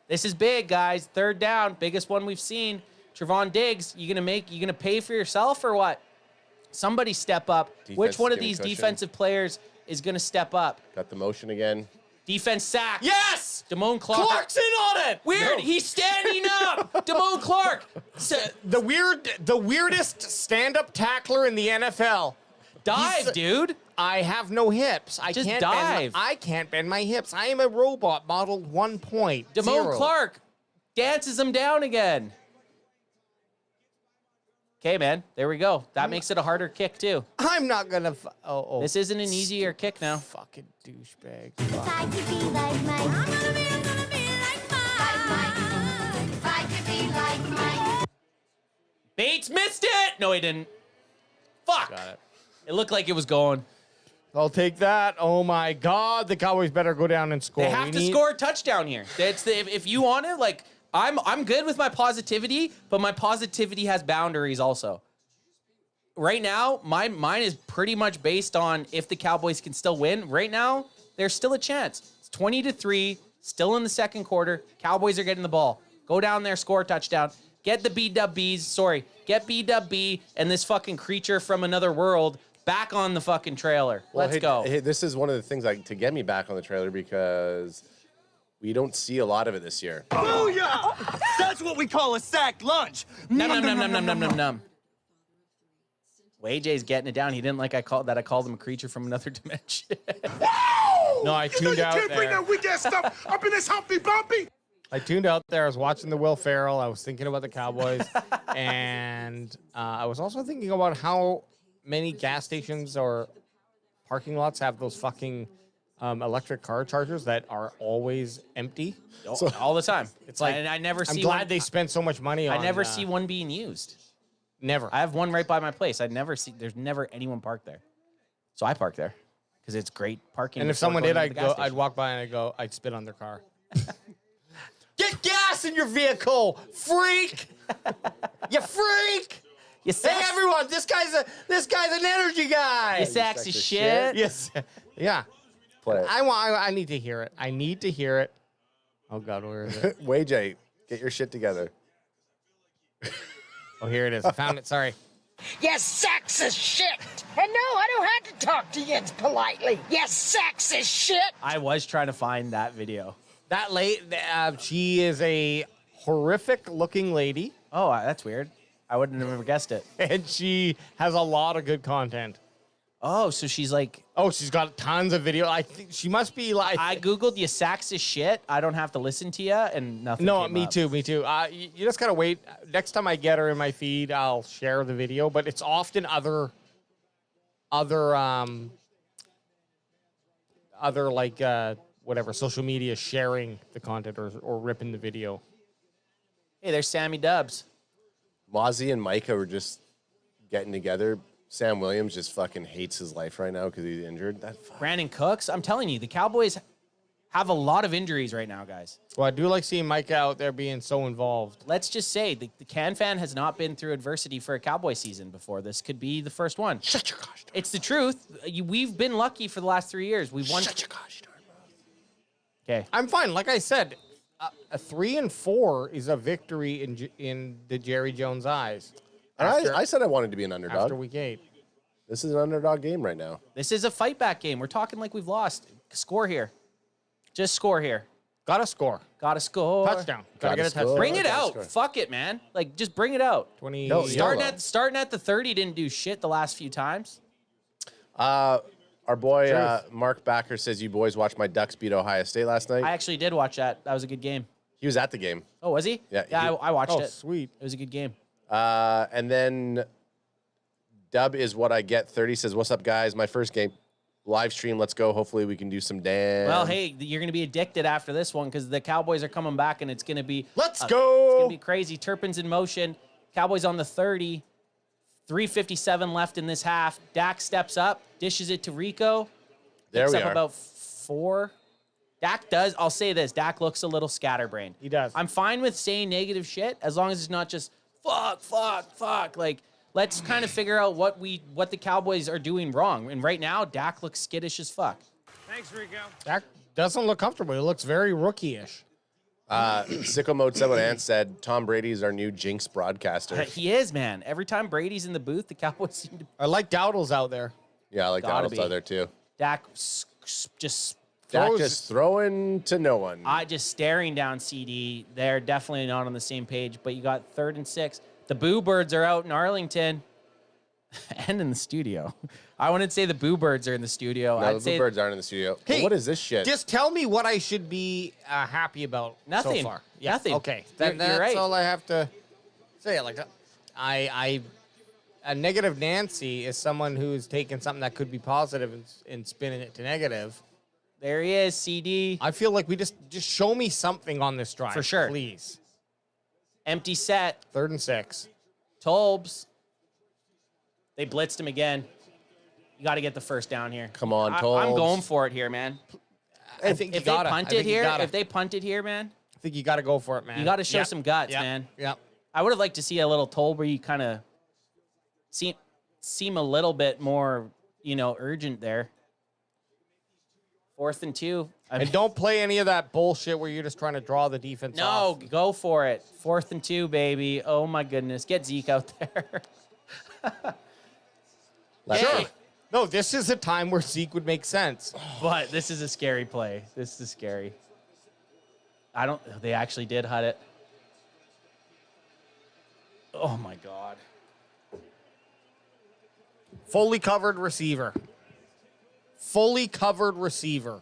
This is big, guys. 3rd down. Biggest one we've seen. Trevon Diggs, you gonna pay for yourself or what? Somebody step up. Which one of these defensive players is gonna step up? Got the motion again. Defense sack. Yes! Damone Clark. Clark's in on it! Weird. No. He's standing up. Damone Clark. The weirdest stand-up tackler in the NFL. Dive, dude. I have no hips. I Just can't dive. I can't bend my hips. I am a robot modeled 1 point. Damone Clark dances him down again. Okay, man. There we go. That makes it a harder kick, too. I'm not gonna. This isn't an easier kick now. Fucking douchebag. If I could be like Mike. I'm gonna be like Mike. If I could be like Mike. Bates missed it. No, he didn't. Fuck. Got it. It looked like it was going. I'll take that. Oh my God, the Cowboys better go down and score. They have to score a touchdown here. If you want it, I'm good with my positivity, but my positivity has boundaries also. Right now, mine is pretty much based on if the Cowboys can still win. Right now, there's still a chance. It's 20-3, still in the 2nd quarter. Cowboys are getting the ball. Go down there, score a touchdown. Get the B-Dub-Bs, get B-Dub-B and this fucking creature from another world back on the fucking trailer. Let's go. Hey, this is one of the things to get me back on the trailer because we don't see a lot of it this year. Booyah! That's what we call a sack lunch. Num. AJ's getting it down. He didn't like I called him a creature from another dimension. No, I tuned out there. Bring that weak ass stuff up in this Humpty Bumpy. I tuned out there. I was watching the Will Ferrell. I was thinking about the Cowboys, and I was also thinking about how many gas stations or parking lots have those fucking electric car chargers that are always empty. All the time. It's like and I never see. I'm glad they spent so much money on. I never see one being used. Never. I have one right by my place. There's never anyone parked there. So I park there because it's great parking. And if someone did, I'd walk by and I'd spit on their car. Get gas in your vehicle, freak! You freak! Hey everyone, this guy's an energy guy. You sexy shit. Yes. Yeah. Play it. I need to hear it. I need to hear it. Oh God, where is it? WayJ, get your shit together. Oh, here it is. I found it. Sorry. You sexist shit! And no, I don't have to talk to you politely. You sexist shit! I was trying to find that video. She is a horrific-looking lady. Oh, that's weird. I wouldn't have ever guessed it. And she has a lot of good content. Oh, so she's like... Oh, she's got tons of video. I think she must be like... I Googled you sexist shit. I don't have to listen to you, and nothing No, came me up. too. You just gotta wait. Next time I get her in my feed, I'll share the video. But it's often other like whatever social media sharing the content or ripping the video. Hey, there's Sammy Dubs. Mozzie and Micah were just getting together. Sam Williams just fucking hates his life right now because he's injured. Brandon Cooks. I'm telling you, the Cowboys have a lot of injuries right now, guys. Well, I do like seeing Micah out there being so involved. Let's just say the Can fan has not been through adversity for a Cowboy season before. This could be the first one. Shut your gosh. It's the truth. We've been lucky for the last 3 years. We've won. Shut your gosh. Okay. I'm fine. Like I said, a 3-4 is a victory in the Jerry Jones eyes. I said I wanted to be an underdog. After week 8. This is an underdog game right now. This is a fight back game. We're talking like we've lost. Score here. Just score here. Gotta score. Gotta score. Touchdown. Gotta get a touchdown. Bring it out. Fuck it, man. Like, just bring it out. 20. No, Starting at the 30 didn't do shit the last few times. Our boy Mark Backer says you boys watched my Ducks beat Ohio State last night. I actually did watch that. That was a good game. He was at the game. Oh, was he? Yeah. I watched it. Sweet. It was a good game. And then Dub is what I get. 30 says, "What's up, guys? My first game live stream. Let's go. Hopefully we can do some Dan." Well, hey, you're going to be addicted after this one because the Cowboys are coming back and it's going to be Let's go. It's going to be crazy. Turpin's in motion. Cowboys on the 30. 3:57 left in this half. Dak steps up, dishes it to Rico. There we up are. about 4. Dak does. I'll say this. Dak looks a little scatterbrained. He does. I'm fine with saying negative shit as long as it's not just fuck. Like, let's kind of figure out what the Cowboys are doing wrong. And right now, Dak looks skittish as fuck. Thanks, Rico. Dak doesn't look comfortable. He looks very rookie-ish. Sicko Mode said what Ant said. Tom Brady is our new Jinx broadcaster. He is, man. Every time Brady's in the booth, the Cowboys seem to. I like Dowdle's out there. Yeah, I like Gotta Donald's be. out there too. Dak just Dak just throwing to no one. just staring down CD. They're definitely not on the same page, but you got 3rd and 6. The Boo Birds are out in Arlington and in the studio. I wouldn't say the Boo Birds are in the studio. No, I'd the say Boo Birds aren't in the studio. Hey, But what is this shit? Just tell me what I should be happy about Nothing. so far. Nothing. Okay. You're That's right. all I have to say. Like, a negative Nancy is someone who's taking something that could be positive and spinning it to negative. There he is, CD. I feel like we just show me something on this drive. For sure. Please. Empty set. 3rd and 6. Tolbs. They blitzed him again. You got to get the first down here. Come on, I'm Tolbs. going for it here, man. I think you If gotta. they I punt think it you here, gotta. if they punt it here, man, I think you got to go for it, man. you got to show Yep. some guts, Yep. man. Yep. I would have liked to see a little Tolbury kind of seem a little bit more, urgent there. 4th and 2. And don't play any of that bullshit where you're just trying to draw the defense off. No, go for it. 4th and 2, baby. Oh my goodness, get Zeke out there. Sure. No, this is a time where Zeke would make sense. But this is a scary play. This is scary. They actually did hut it. Oh my God. Fully covered receiver. Fully covered receiver.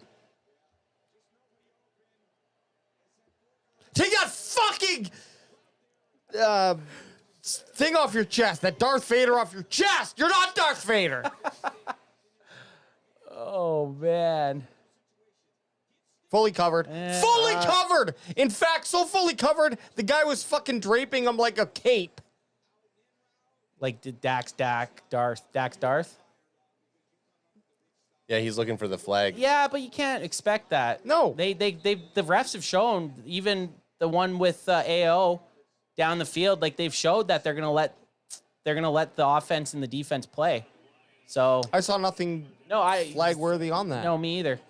Take that fucking thing off your chest. That Darth Vader off your chest. You're not Darth Vader. Oh, man. Fully covered. Fully covered. In fact, so fully covered, the guy was fucking draping him like a cape. Like Dak's Darth? Yeah, he's looking for the flag. Yeah, but you can't expect that. No. The refs have shown, even the one with AO down the field, like they've showed that they're gonna let the offense and the defense play. So I saw nothing flag worthy on that. No, me either.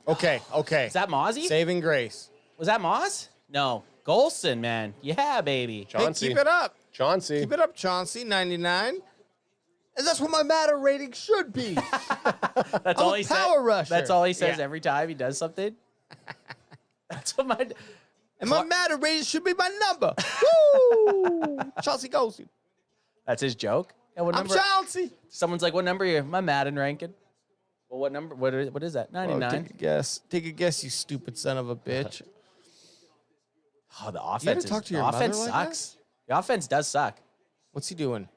Okay. Is that Mozzie? Saving grace. Was that Moz? No. Golson, man. Yeah, baby. Chauncey. Hey, keep it up. Chauncey. Keep it up, Chauncey. 99. And that's what my matter rating should be. That's I'm all a he power rusher. That's all he says Yeah. every time he does something. That's what my. And my matter rating should be my number. Woo! Chauncey Golson. That's his joke. Yeah, what I'm number? Chauncey. Someone's like, "What number are you?" My Madden ranking. Well, what number? What is that? 99. Take a guess. Take a guess, you stupid son of a bitch. Oh, the You offense. gotta talk to your the offense mother like sucks. The offense does suck. What's he doing?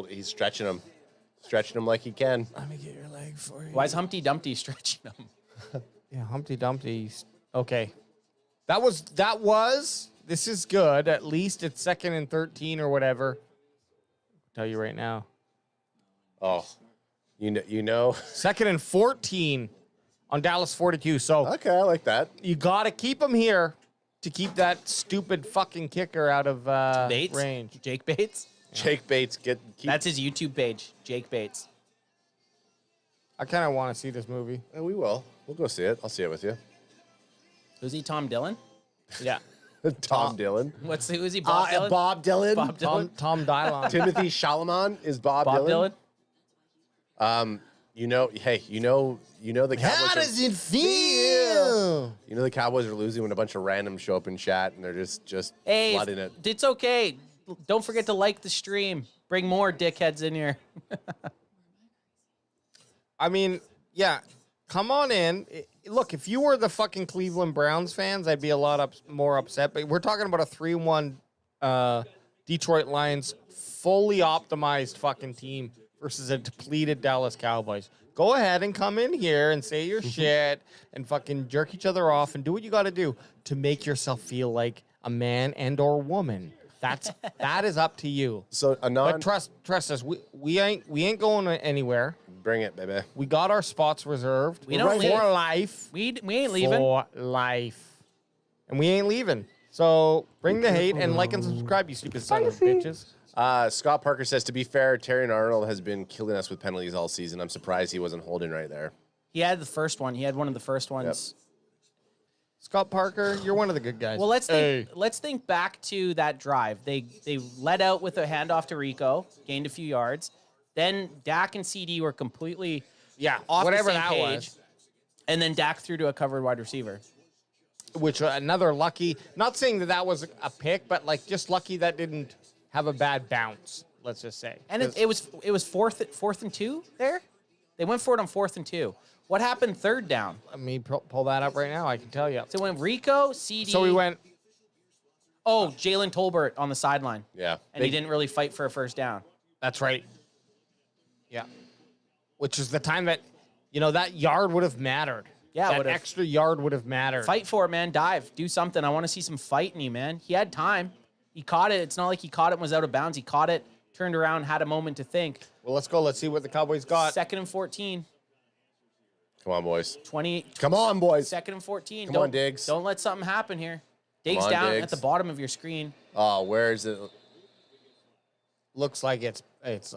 He's stretching him. Stretching him like he can. Let me get your leg for you. Why is Humpty Dumpty stretching him? Yeah, Humpty Dumpty's okay. That was. This is good. At least it's 2nd and 13 or whatever. I'll tell you right now. Oh, you know. 2nd and 14 on Dallas 42. So okay, I like that. You got to keep him here to keep that stupid fucking kicker out of Bates? range. Jake Bates? Yeah. Jake Bates That's his YouTube page, Jake Bates. I kind of want to see this movie. Yeah, we will. We'll go see it. I'll see it with you. Who's he? Tom Dillon? Yeah. Tom Dillon. Who's he? Bob Dylan? Bob Dylan. Bob Dylan. Tom Dillon. Timothy Chalamet is Bob Dylan. You know the Cowboys. How does it feel? You know the Cowboys are losing when a bunch of randoms show up in chat and they're just Hey, flooding it. it's okay. Don't forget to like the stream. Bring more dickheads in here. I mean, yeah, come on in. Look, if you were the fucking Cleveland Browns fans, I'd be a lot more upset. But we're talking about a 3-1 Detroit Lions fully optimized fucking team versus a depleted Dallas Cowboys. Go ahead and come in here and say your shit and fucking jerk each other off and do what you got to do to make yourself feel like a man and or woman. That is up to you. So but trust us, we ain't going anywhere. Bring it, baby. We got our spots reserved. We don't leave. For life. We ain't leaving. For life. And we ain't leaving. So bring the hate and like and subscribe, you stupid son of bitches. Scott Parker says, to be fair, Terry Arnold has been killing us with penalties all season. I'm surprised he wasn't holding right there. He had the first one. He had one of the first ones. Yep. Scott Parker, you're one of the good guys. Well, let's think back to that drive. They led out with a handoff to Rico, gained a few yards. Then Dak and CD were completely off whatever the same that page. was. And then Dak threw to a covered wide receiver. Which another lucky, not saying that was a pick, but like just lucky that didn't have a bad bounce, let's just say. And it was fourth and 2 there. They went for it on 4th and 2. What happened 3rd down? Let me pull that up right now. I can tell you. So when Rico, CD. So we went. Oh, Jalen Tolbert on the sideline. Yeah. And he didn't really fight for a first down. That's right. Yeah. Which is the time that, that yard would have mattered. Yeah, that extra yard would have mattered. Fight for it, man. Dive. Do something. I want to see some fight in you, man. He had time. He caught it. It's not like he caught it and was out of bounds. He caught it, turned around, had a moment to think. Well, let's go. Let's see what the Cowboys got. 2nd and 14. Come on, boys. 20. Come on, boys. 2nd and 14. Come on, Diggs. Don't let something happen here. Diggs on, down Diggs. at the bottom of your screen. Oh, where is it? Looks like it's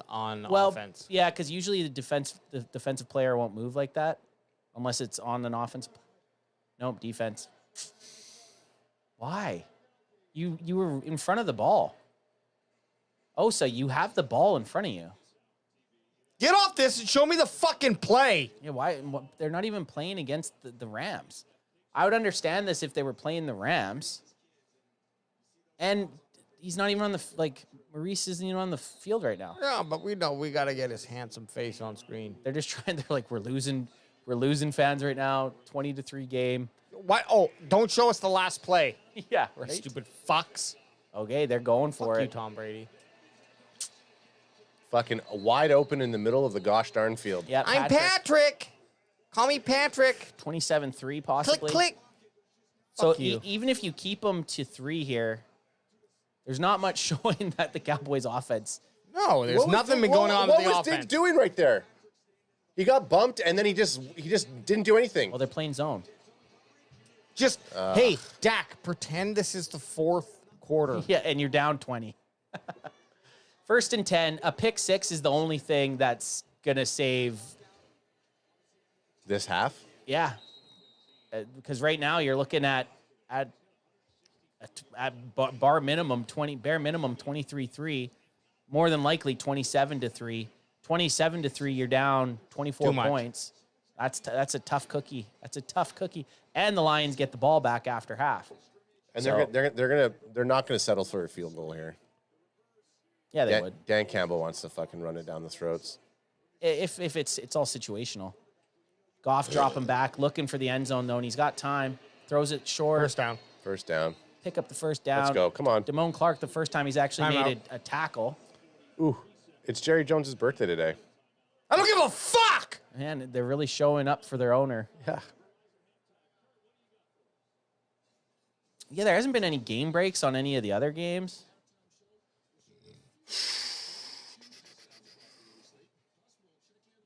on Well, offense. yeah, because usually the defensive player won't move like that unless it's on an offense. Nope, defense. Why? You were in front of the ball. Osa, you have the ball in front of you. Get off this and show me the fucking play. Yeah, why? They're not even playing against the Rams. I would understand this if they were playing the Rams. And he's not even on the, Maurice isn't even on the field right now. Yeah, but we know we got to get his handsome face on screen. They're just trying, they're like, we're losing fans right now, 20-3 game. What? Oh, don't show us the last play. Yeah, right? Stupid fucks. Okay, they're going for Fuck it. you, Tom Brady. Fucking wide open in the middle of the gosh darn field. Yeah, I'm Patrick. Call me Patrick. 27-3 possibly. Click. So Fuck you. Even if you keep them to 3 here, there's not much showing that the Cowboys offense. No, there's nothing been going on with the What was offense. Diggs doing right there? He got bumped and then he just didn't do anything. Well, they're playing zone. Just, hey, Dak, pretend this is the 4th quarter. Yeah, and you're down 20. 1st and 10. A pick 6 is the only thing that's going to save. This half? Yeah. Because right now you're looking at bare minimum 23-3, more than likely 27-3. 27-3, you're down 24 points. That's a tough cookie. That's a tough cookie. And the Lions get the ball back after half. And they're not gonna settle for a field goal here. Yeah, they would. Dan Campbell wants to fucking run it down the throats. If it's all situational. Goff dropping back, looking for the end zone though, and he's got time. Throws it short. First down. Pick up the first down. Let's go. Come on. Damone Clark, the first time he's actually made a tackle. Ooh, it's Jerry Jones's birthday today. I don't give a fuck. Man, they're really showing up for their owner. Yeah. Yeah, there hasn't been any game breaks on any of the other games.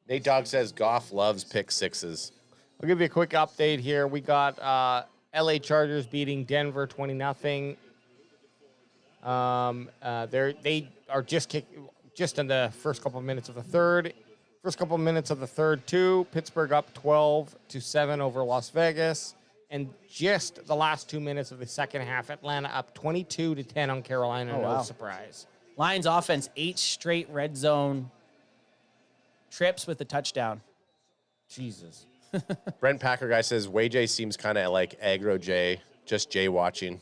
Nate Dogg says Goff loves pick sixes. I'll give you a quick update here. We got LA Chargers beating Denver 20-0. They are just in the first couple of minutes of the third. First couple of minutes of the third, too. Pittsburgh up 12-7 over Las Vegas. And just the last 2 minutes of the second half, Atlanta up 22-10 on Carolina. No surprise. Lions offense, 8 straight red zone trips with a touchdown. Jesus. Brent Packer guy says Way seems kind of like aggro Jay, just Jay watching.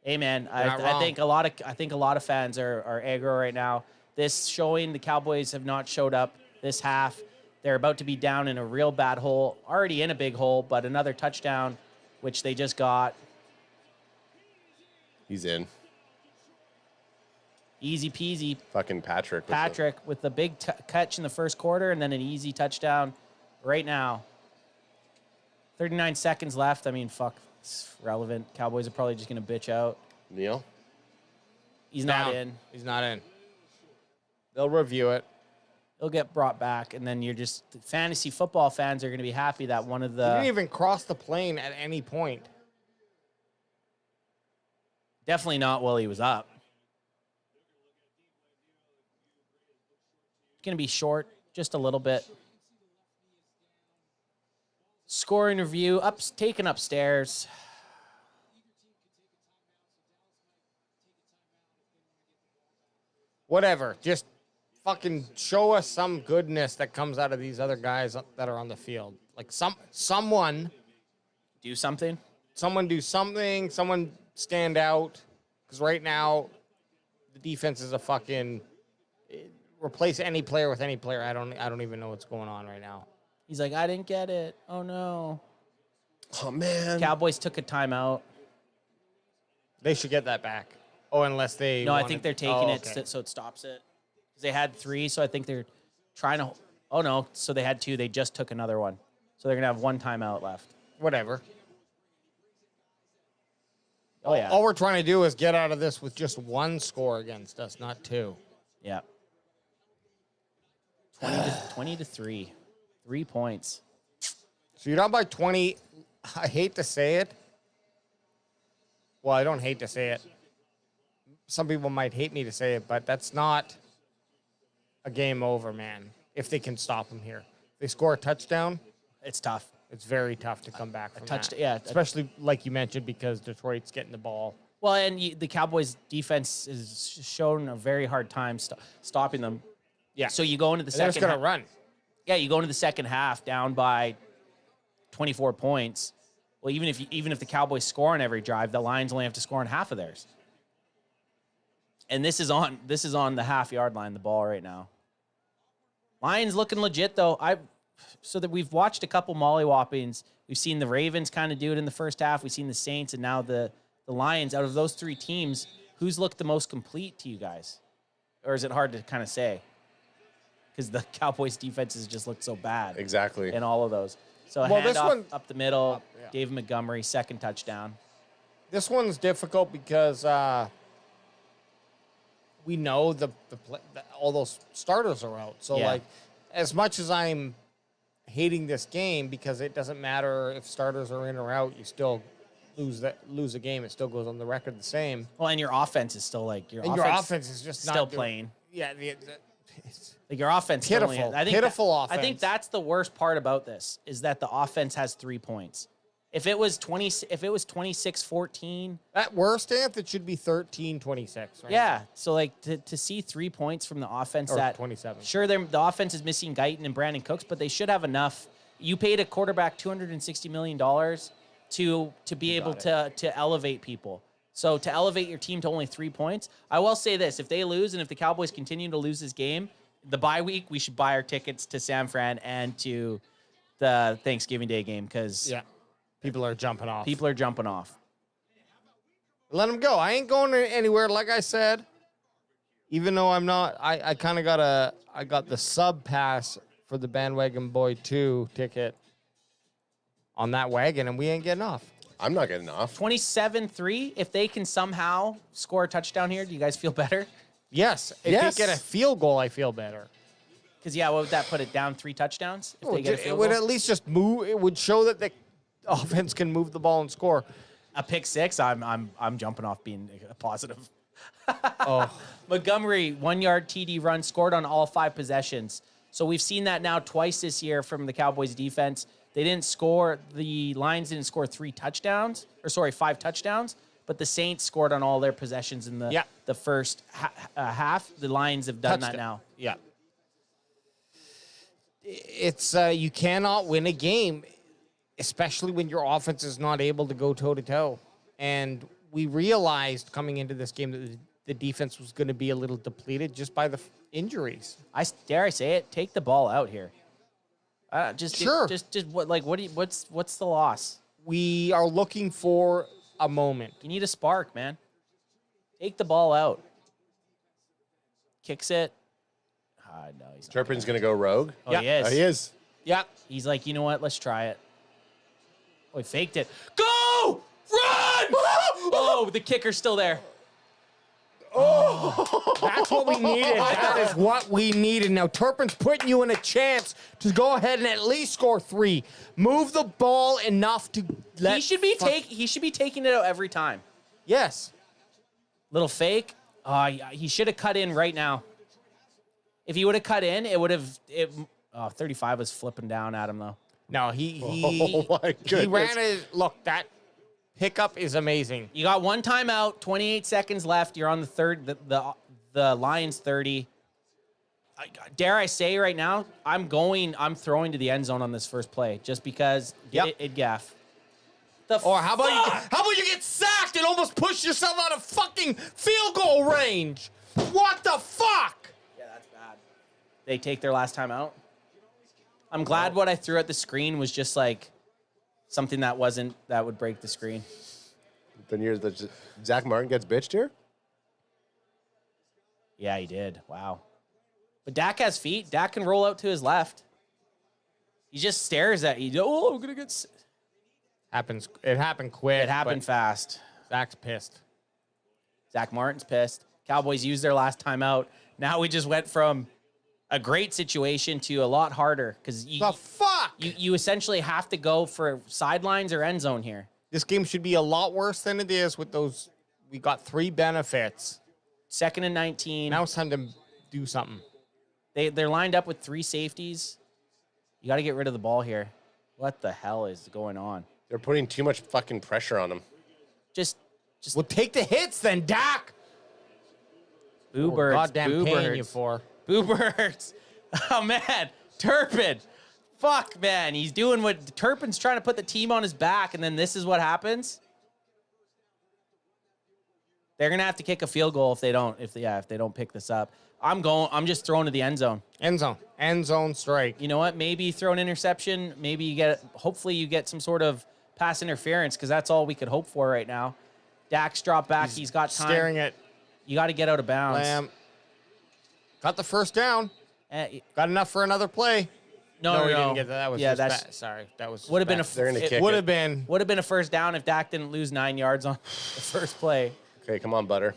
Hey man, I think a lot of fans are aggro right now. This showing the Cowboys have not showed up this half. They're about to be down in a real bad hole, already in a big hole, but another touchdown, which they just got. He's in. Easy peasy. Fucking Patrick. With the big catch in the first quarter and then an easy touchdown right now. 39 seconds left. I mean, fuck, it's relevant. Cowboys are probably just going to bitch out. Neil? He's not in. He's not in. They'll review it. It'll get brought back, and then you're just fantasy football fans are going to be happy that one of the. He didn't even cross the plane at any point. Definitely not while he was up. It's going to be short, just a little bit. Scoring review, taken upstairs. Whatever. Just fucking show us some goodness that comes out of these other guys that are on the field. Like someone do something. Someone do something. Someone stand out. Because right now, the defense is a fucking replace any player with any player. I don't even know what's going on right now. He's like, I didn't get it. Oh no. Oh man. Cowboys took a timeout. They should get that back. Oh, unless they. No, I think they're taking it so it stops it. They had 3, so I think they're trying to. Oh no, so they had 2. They just took another one, so they're gonna have 1 timeout left. Whatever. Oh yeah. All we're trying to do is get out of this with just 1 score against us, not 2. Yeah. 20 to 3, 3 points. So you're down by 20. I hate to say it. Well, I don't hate to say it. Some people might hate me to say it, but that's not a game over, man. If they can stop them here, they score a touchdown. It's tough. It's very tough to come back from that. Yeah, especially like you mentioned because Detroit's getting the ball. Well, and the Cowboys' defense has shown a very hard time stopping them. Yeah. So you go into the second. They're just gonna run. Yeah, you go into the second half down by 24 points. Well, even if the Cowboys score on every drive, the Lions only have to score on half of theirs. And this is on the half-yard line, the ball right now. Lions looking legit, though. So that we've watched a couple mollywhoppings. We've seen the Ravens kind of do it in the first half. We've seen the Saints, and now the Lions. Out of those 3 teams, who's looked the most complete to you guys? Or is it hard to kind of say? Because the Cowboys' defenses just looked so bad. Exactly. In all of those. So this handoff one up the middle. Dave Montgomery, 2nd touchdown. This one's difficult because we know all those starters are out. So, like, as much as I'm hating this game because it doesn't matter if starters are in or out, you still lose a game. It still goes on the record the same. Well, and your offense is still like your offense is just still not playing. Yeah, like your offense. Pitiful, pitiful offense. I think that's the worst part about this is that the offense has 3 points. If it was 26-14. At worst, Anth, it should be 13-26. Right? Yeah. So, like, to see 3 points from the offense Or that 27. Sure, the offense is missing Guyton and Brandon Cooks, but they should have enough. You paid a quarterback $260 million to be able to elevate people. So to elevate your team to only 3 points, I will say this: if they lose and if the Cowboys continue to lose this game, the bye week, we should buy our tickets to San Fran and to the Thanksgiving Day game because people are jumping off. People are jumping off. Let them go. I ain't going anywhere. Like I said, Even though I'm not, I kind of got the sub pass for the Bandwagon Boy 2 ticket on that wagon, and we ain't getting off. I'm not getting off. 27-3. If they can somehow score a touchdown here, do you guys feel better? Yes. If they get a field goal, I feel better. Because, yeah, what would that put it down 3 touchdowns? If they get a field It would goal? at least just move. It would show that the offense can move the ball and score. A pick 6, I'm jumping off being a positive. Oh. Montgomery, 1-yard TD run, scored on all 5 possessions. So we've seen that now twice this year from the Cowboys defense. They didn't score, the Lions didn't score 5 touchdowns, but the Saints scored on all their possessions in the first half. The Lions have done that now. Yeah. It's you cannot win a game, especially when your offense is not able to go toe-to-toe. And we realized coming into this game that the defense was going to be a little depleted just by the injuries. Dare I say it? Take the ball out here. Sure. What's the loss? We are looking for a moment. You need a spark, man. Take the ball out. Kicks it. No, he's not. Turpin's going to go rogue? Oh, yeah. He is. He is. Yeah. He's like, you know what? Let's try it. Oh, he faked it. Go! Run! Oh, the kicker's still there. Oh, that's what we needed. That is what we needed. Now, Turpin's putting you in a chance to go ahead and at least score 3. Move the ball enough to let... He should be taking it out every time. Yes. Little fake. He should have cut in right now. If he would have cut in, it would have... 35 was flipping down at him, though. No, he ran it. Look, that pickup is amazing. You got 1 timeout, 28 seconds left. You're on the third, the Lions 30. Dare I say right now, I'm throwing to the end zone on this first play just because it gaff. Or how about you get sacked and almost push yourself out of fucking field goal range? What the fuck? Yeah, that's bad. They take their last time out. I'm glad what I threw at the screen was just like something that would break the screen. Then Zach Martin gets bitched here? Yeah, he did. Wow. But Dak has feet. Dak can roll out to his left. He just stares at you. Oh, I'm going to get... It happened quick. It happened fast. Zach's pissed. Zach Martin's pissed. Cowboys used their last timeout. Now we just went from a great situation to a lot harder because you essentially have to go for sidelines or end zone here. This game should be a lot worse than it is with those. We got 3 benefits. 2nd and 19. Now it's time to do something. They're lined up with 3 safeties. You got to get rid of the ball here. What the hell is going on? They're putting too much fucking pressure on him. Just well, take the hits then, Dak. Boo birds. Goddamn boo paying birds. you for. Boo birds. Oh, man. Turpin. Fuck, man. He's doing what Turpin's trying to put the team on his back, and then this is what happens. They're going to have to kick a field goal if they don't pick this up. I'm just throwing to the end zone. End zone strike. You know what? Maybe throw an interception. Maybe hopefully you get some sort of pass interference because that's all we could hope for right now. Dak's dropped back. He's got time. Staring at. You got to get out of bounds. Lamb. Got the first down. Got enough for another play. No. We didn't get that. That was yeah, just that's bad. Sorry. That was would have been would have been a first down if Dak didn't lose 9 yards on the first play. Okay, come on, Butter.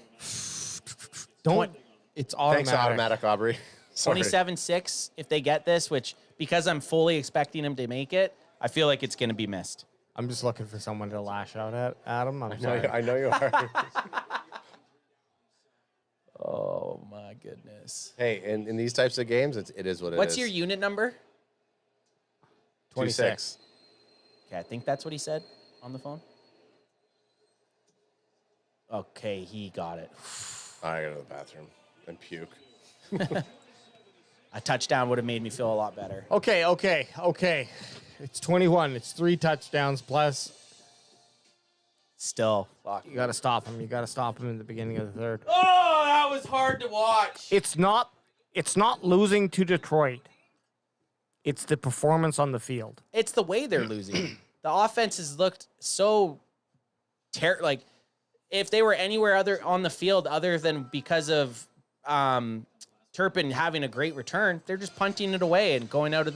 Don't. It's automatic. Thanks, automatic, Aubrey. 27-6 if they get this, which because I'm fully expecting him to make it, I feel like it's going to be missed. I'm just looking for someone to lash out at Adam. I'm sorry. I know you are. Oh, my goodness. Hey, in these types of games, it is what it is. What's your unit number? 26. Okay, I think that's what he said on the phone. Okay, he got it. I gotta go to the bathroom and puke. A touchdown would have made me feel a lot better. Okay. It's 21. It's 3 touchdowns plus. Still. Fuck. You got to stop him. You got to stop him in the beginning of the third. Oh, that was hard to watch. It's not losing to Detroit. It's the performance on the field. It's the way they're losing. The offense has looked so like if they were anywhere other on the field other than because of Turpin having a great return, they're just punting it away and going out of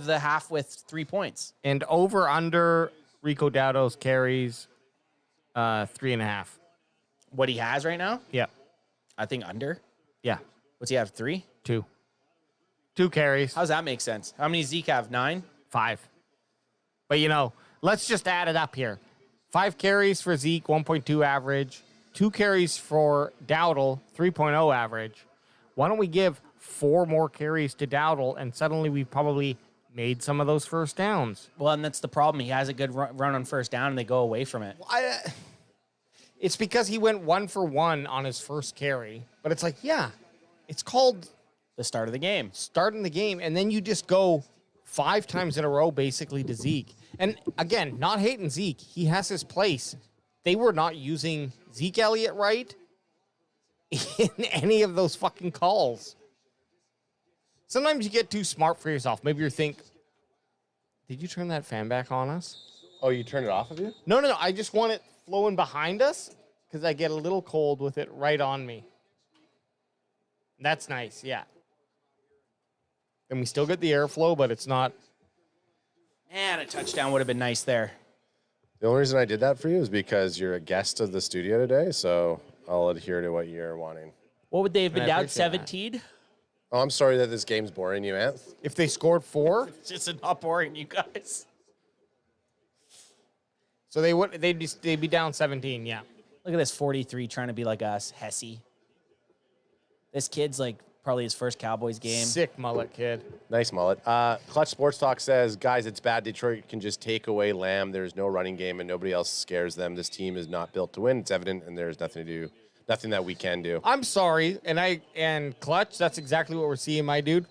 the half with 3 points. And over under Rico Dowdle's carries 3.5. What he has right now? Yeah. I think under. Yeah. What's he have? 3? 2. 2 carries. How does that make sense? How many Zeke have? 9? 5. But, let's just add it up here. 5 carries for Zeke, 1.2 average. 2 carries for Dowdle, 3.0 average. Why don't we give 4 more carries to Dowdle, and suddenly we've probably made some of those first downs. Well, and that's the problem. He has a good run on first down, and they go away from it. It's because he went 1 for 1 on his first carry. But it's like, it's called the start of the game. Starting the game, and then you just go 5 times in a row, basically, to Zeke. And again, not hating Zeke. He has his place. They were not using Zeke Elliott right in any of those fucking calls. Sometimes you get too smart for yourself. Maybe you think, did you turn that fan back on us? Oh, you turned it off of you? No. I just want it flowing behind us because I get a little cold with it right on me. That's nice, yeah. And we still get the airflow, but it's not. Man, a touchdown would have been nice there. The only reason I did that for you is because you're a guest of the studio today, so I'll adhere to what you're wanting. What would they have been down? 17? Oh, I'm sorry that this game's boring you, Anth. If they scored 4? It's just not boring, you guys. So they'd be down 17, yeah. Look at this 43 trying to be like us, Hesse. This kid's like probably his first Cowboys game. Sick mullet, kid. Nice mullet. Clutch Sports Talk says, guys, it's bad. Detroit can just take away Lamb. There's no running game, and nobody else scares them. This team is not built to win. It's evident, and there's nothing to do, nothing that we can do. I'm sorry, and Clutch, that's exactly what we're seeing, my dude.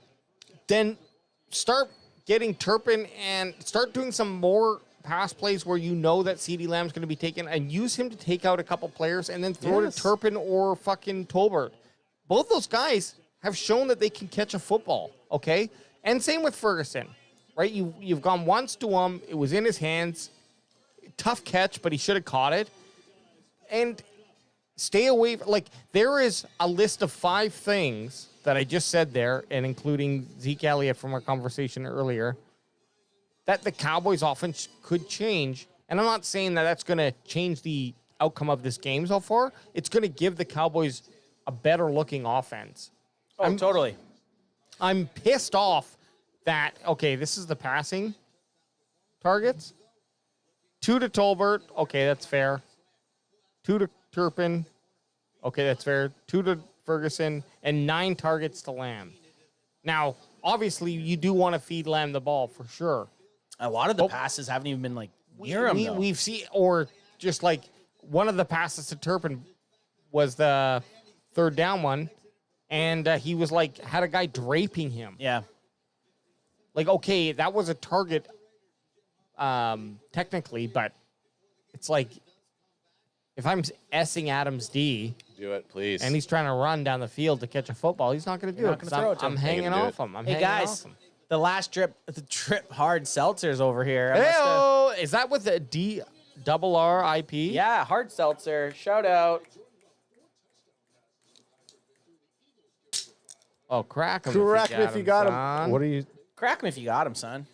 Then start getting Turpin and start doing some more pass plays where you know that CeeDee Lamb's going to be taken, and use him to take out a couple players, and then throw it to Turpin or fucking Tolbert. Both those guys have shown that they can catch a football, okay? And same with Ferguson, right? You've gone once to him. It was in his hands. Tough catch, but he should have caught it. And stay away. There is a list of 5 things that I just said there, and including Zeke Elliott from our conversation earlier, that the Cowboys offense could change. And I'm not saying that that's going to change the outcome of this game so far. It's going to give the Cowboys a better-looking offense. Oh, totally. I'm pissed off that, okay, this is the passing targets. 2 to Tolbert. Okay, that's fair. 2 to Turpin. Okay, that's fair. 2 to Ferguson. And 9 targets to Lamb. Now, obviously, you do want to feed Lamb the ball for sure. A lot of the passes haven't even been near him, though. We've seen, or just one of the passes to Turpin was the 3rd down one. And he was had a guy draping him. Yeah. Okay, that was a target technically, but it's if I'm S-ing Adams D. Do it, please. And he's trying to run down the field to catch a football, he's not going to do it. I'm hanging off him. Hey, guys, the last trip hard seltzers over here. Hey, is that with the DRRIP? Yeah, hard seltzer. Shout out. Oh, crack him if you got him. Son. What are you? Crack him if you got him, son.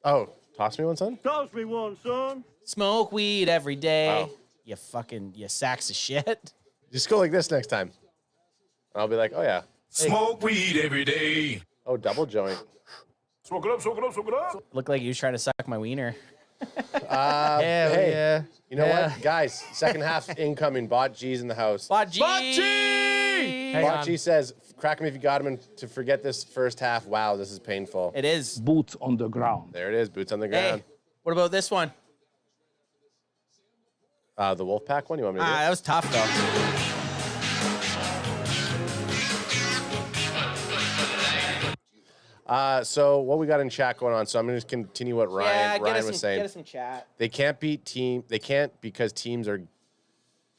Oh, toss me one, son? Toss me one, son. Smoke weed every day. Oh. You sacks of shit. Just go like this next time. I'll be like, oh, yeah. Smoke weed every day. Oh, double joint. Smoke it up, smoke it up, smoke it up. Looked like you was trying to suck my wiener. Hey, you know what? Guys, second half incoming. Bot G's in the house. Bot G! Bot G says, crack him if you got him, and to forget this first half. Wow, this is painful. It is. Boots on the ground. There it is, boots on the ground. Hey, what about this one? The Wolfpack one, you want me to do? That was tough, though. So what we got in chat going on? So I'm going to continue what Ryan was saying. Get us some chat. They can't because teams are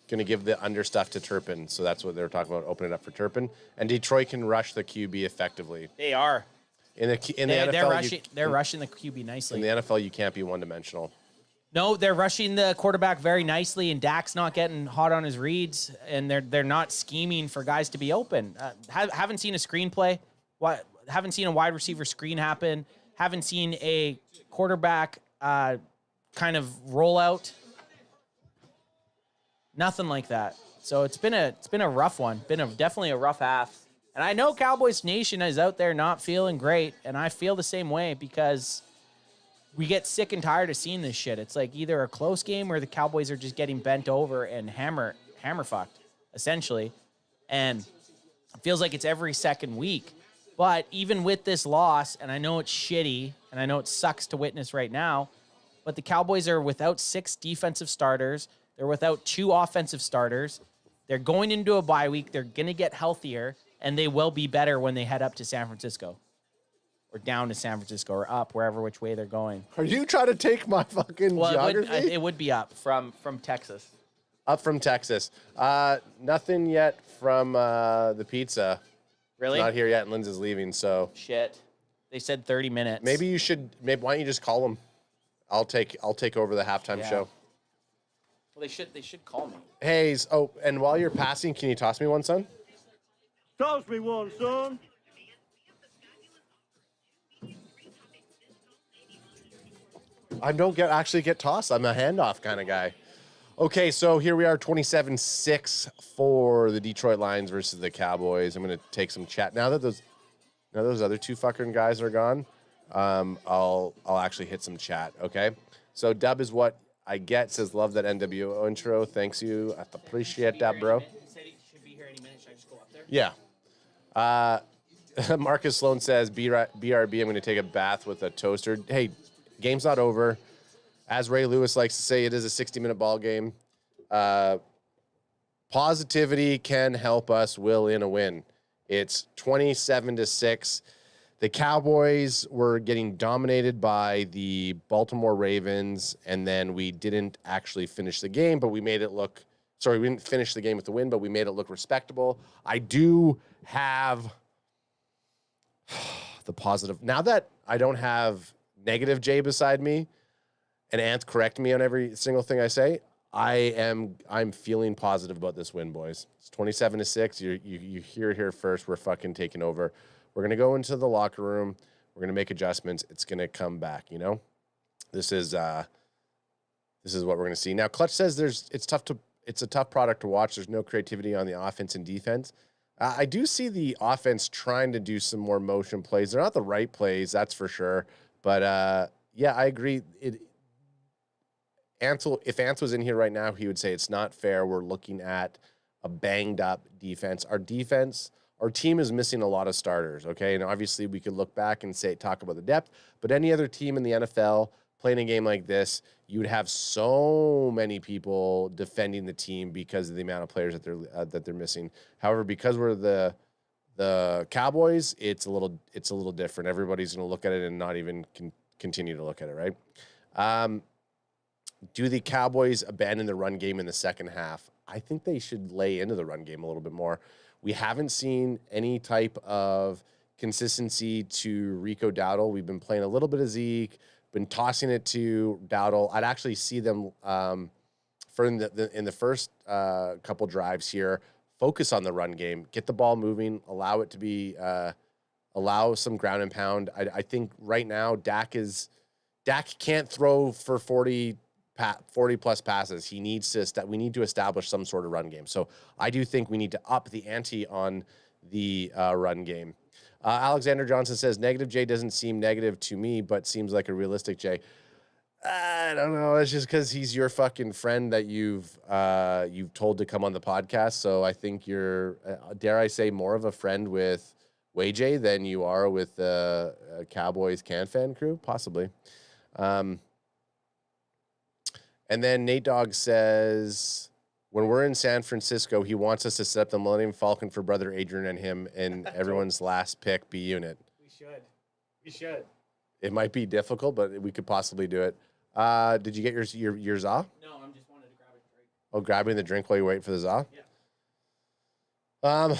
going to give the under stuff to Turpin. So that's what they were talking about, opening it up for Turpin. And Detroit can rush the QB effectively. They are. In the NFL, they're rushing the QB nicely. In the NFL, you can't be one-dimensional. No, they're rushing the quarterback very nicely, and Dak's not getting hot on his reads, and they're not scheming for guys to be open. Haven't seen a screenplay. Haven't seen a wide receiver screen happen. Haven't seen a quarterback kind of rollout. Nothing like that. So it's been a rough one. Definitely a rough half. And I know Cowboys Nation is out there not feeling great, and I feel the same way because we get sick and tired of seeing this shit. It's like either a close game where the Cowboys are just getting bent over and hammer fucked, essentially. And it feels like it's every second week. But even with this loss, and I know it's shitty, and I know it sucks to witness right now, but the Cowboys are without 6 defensive starters. They're without 2 offensive starters. They're going into a bye week. They're going to get healthier, and they will be better when they head up to San Francisco. Or down to San Francisco, or up, wherever which way they're going. Are you trying to take my fucking geography? It would be up from Texas. Up from Texas. Nothing yet from the pizza. Really? It's not here yet, and Linz is leaving, so. Shit. They said 30 minutes. Maybe you should, why don't you just call them? I'll take over the halftime show. Well, they should call me. Hey, and while you're passing, can you toss me one, son? Toss me one, son. I don't actually get tossed. I'm a handoff kind of guy. Okay, so here we are, 27-6 for the Detroit Lions versus the Cowboys. I'm going to take some chat. Now that those other 2 fucking guys are gone, I'll actually hit some chat, okay? So Dub is what I get. Says, love that NWO intro. Thanks you. I appreciate that, bro. Yeah. Marcus Sloan says, BRB, I'm going to take a bath with a toaster. Hey, game's not over. As Ray Lewis likes to say, it is a 60-minute ball game. Positivity can help us will in a win. It's 27-6. The Cowboys were getting dominated by the Baltimore Ravens, and then we didn't actually finish the game, but we made it look... Sorry, we didn't finish the game with the win, but we made it look respectable. I do have the positive. Now that I don't have negative Jay beside me, and Ant correct me on every single thing I say, I'm feeling positive about this win, boys. It's 27-6. You hear it here first. We're fucking taking over. We're gonna go into the locker room. We're gonna make adjustments. It's gonna come back. You know, this is what we're gonna see. Now, Clutch says it's a tough product to watch. There's no creativity on the offense and defense. I do see the offense trying to do some more motion plays. They're not the right plays, that's for sure. But yeah, I agree. If Ant was in here right now, he would say it's not fair. We're looking at a banged up defense. Our team is missing a lot of starters, okay? And obviously we could look back and talk about the depth, but any other team in the NFL playing a game like this, you would have so many people defending the team because of the amount of players that they're missing. However, because we're the Cowboys, it's a little different. Everybody's going to look at it and not even continue to look at it, right? Do the Cowboys abandon the run game in the second half? I think they should lay into the run game a little bit more. We haven't seen any type of consistency to Rico Dowdle. We've been playing a little bit of Zeke, been tossing it to Dowdle. I'd actually see them in the first couple drives here, focus on the run game, get the ball moving, allow it to be allow some ground and pound. I think right now Dak can't throw for 40 plus passes. We need to establish some sort of run game. So I do think we need to up the ante on the run game. Alexander Johnson says, negative J doesn't seem negative to me, but seems like a realistic J. I don't know. It's just because he's your fucking friend that you've told to come on the podcast. So I think you're, dare I say, more of a friend with WayJ than you are with the Cowboys CanFan crew, possibly. And then Nate Dogg says, when we're in San Francisco, he wants us to set up the Millennium Falcon for brother Adrian and him and everyone's last pick B unit. We should. It might be difficult, but we could possibly do it. Did you get your za? No, I'm just wanted to grab a drink. Oh, grabbing the drink while you wait for the za? Yeah.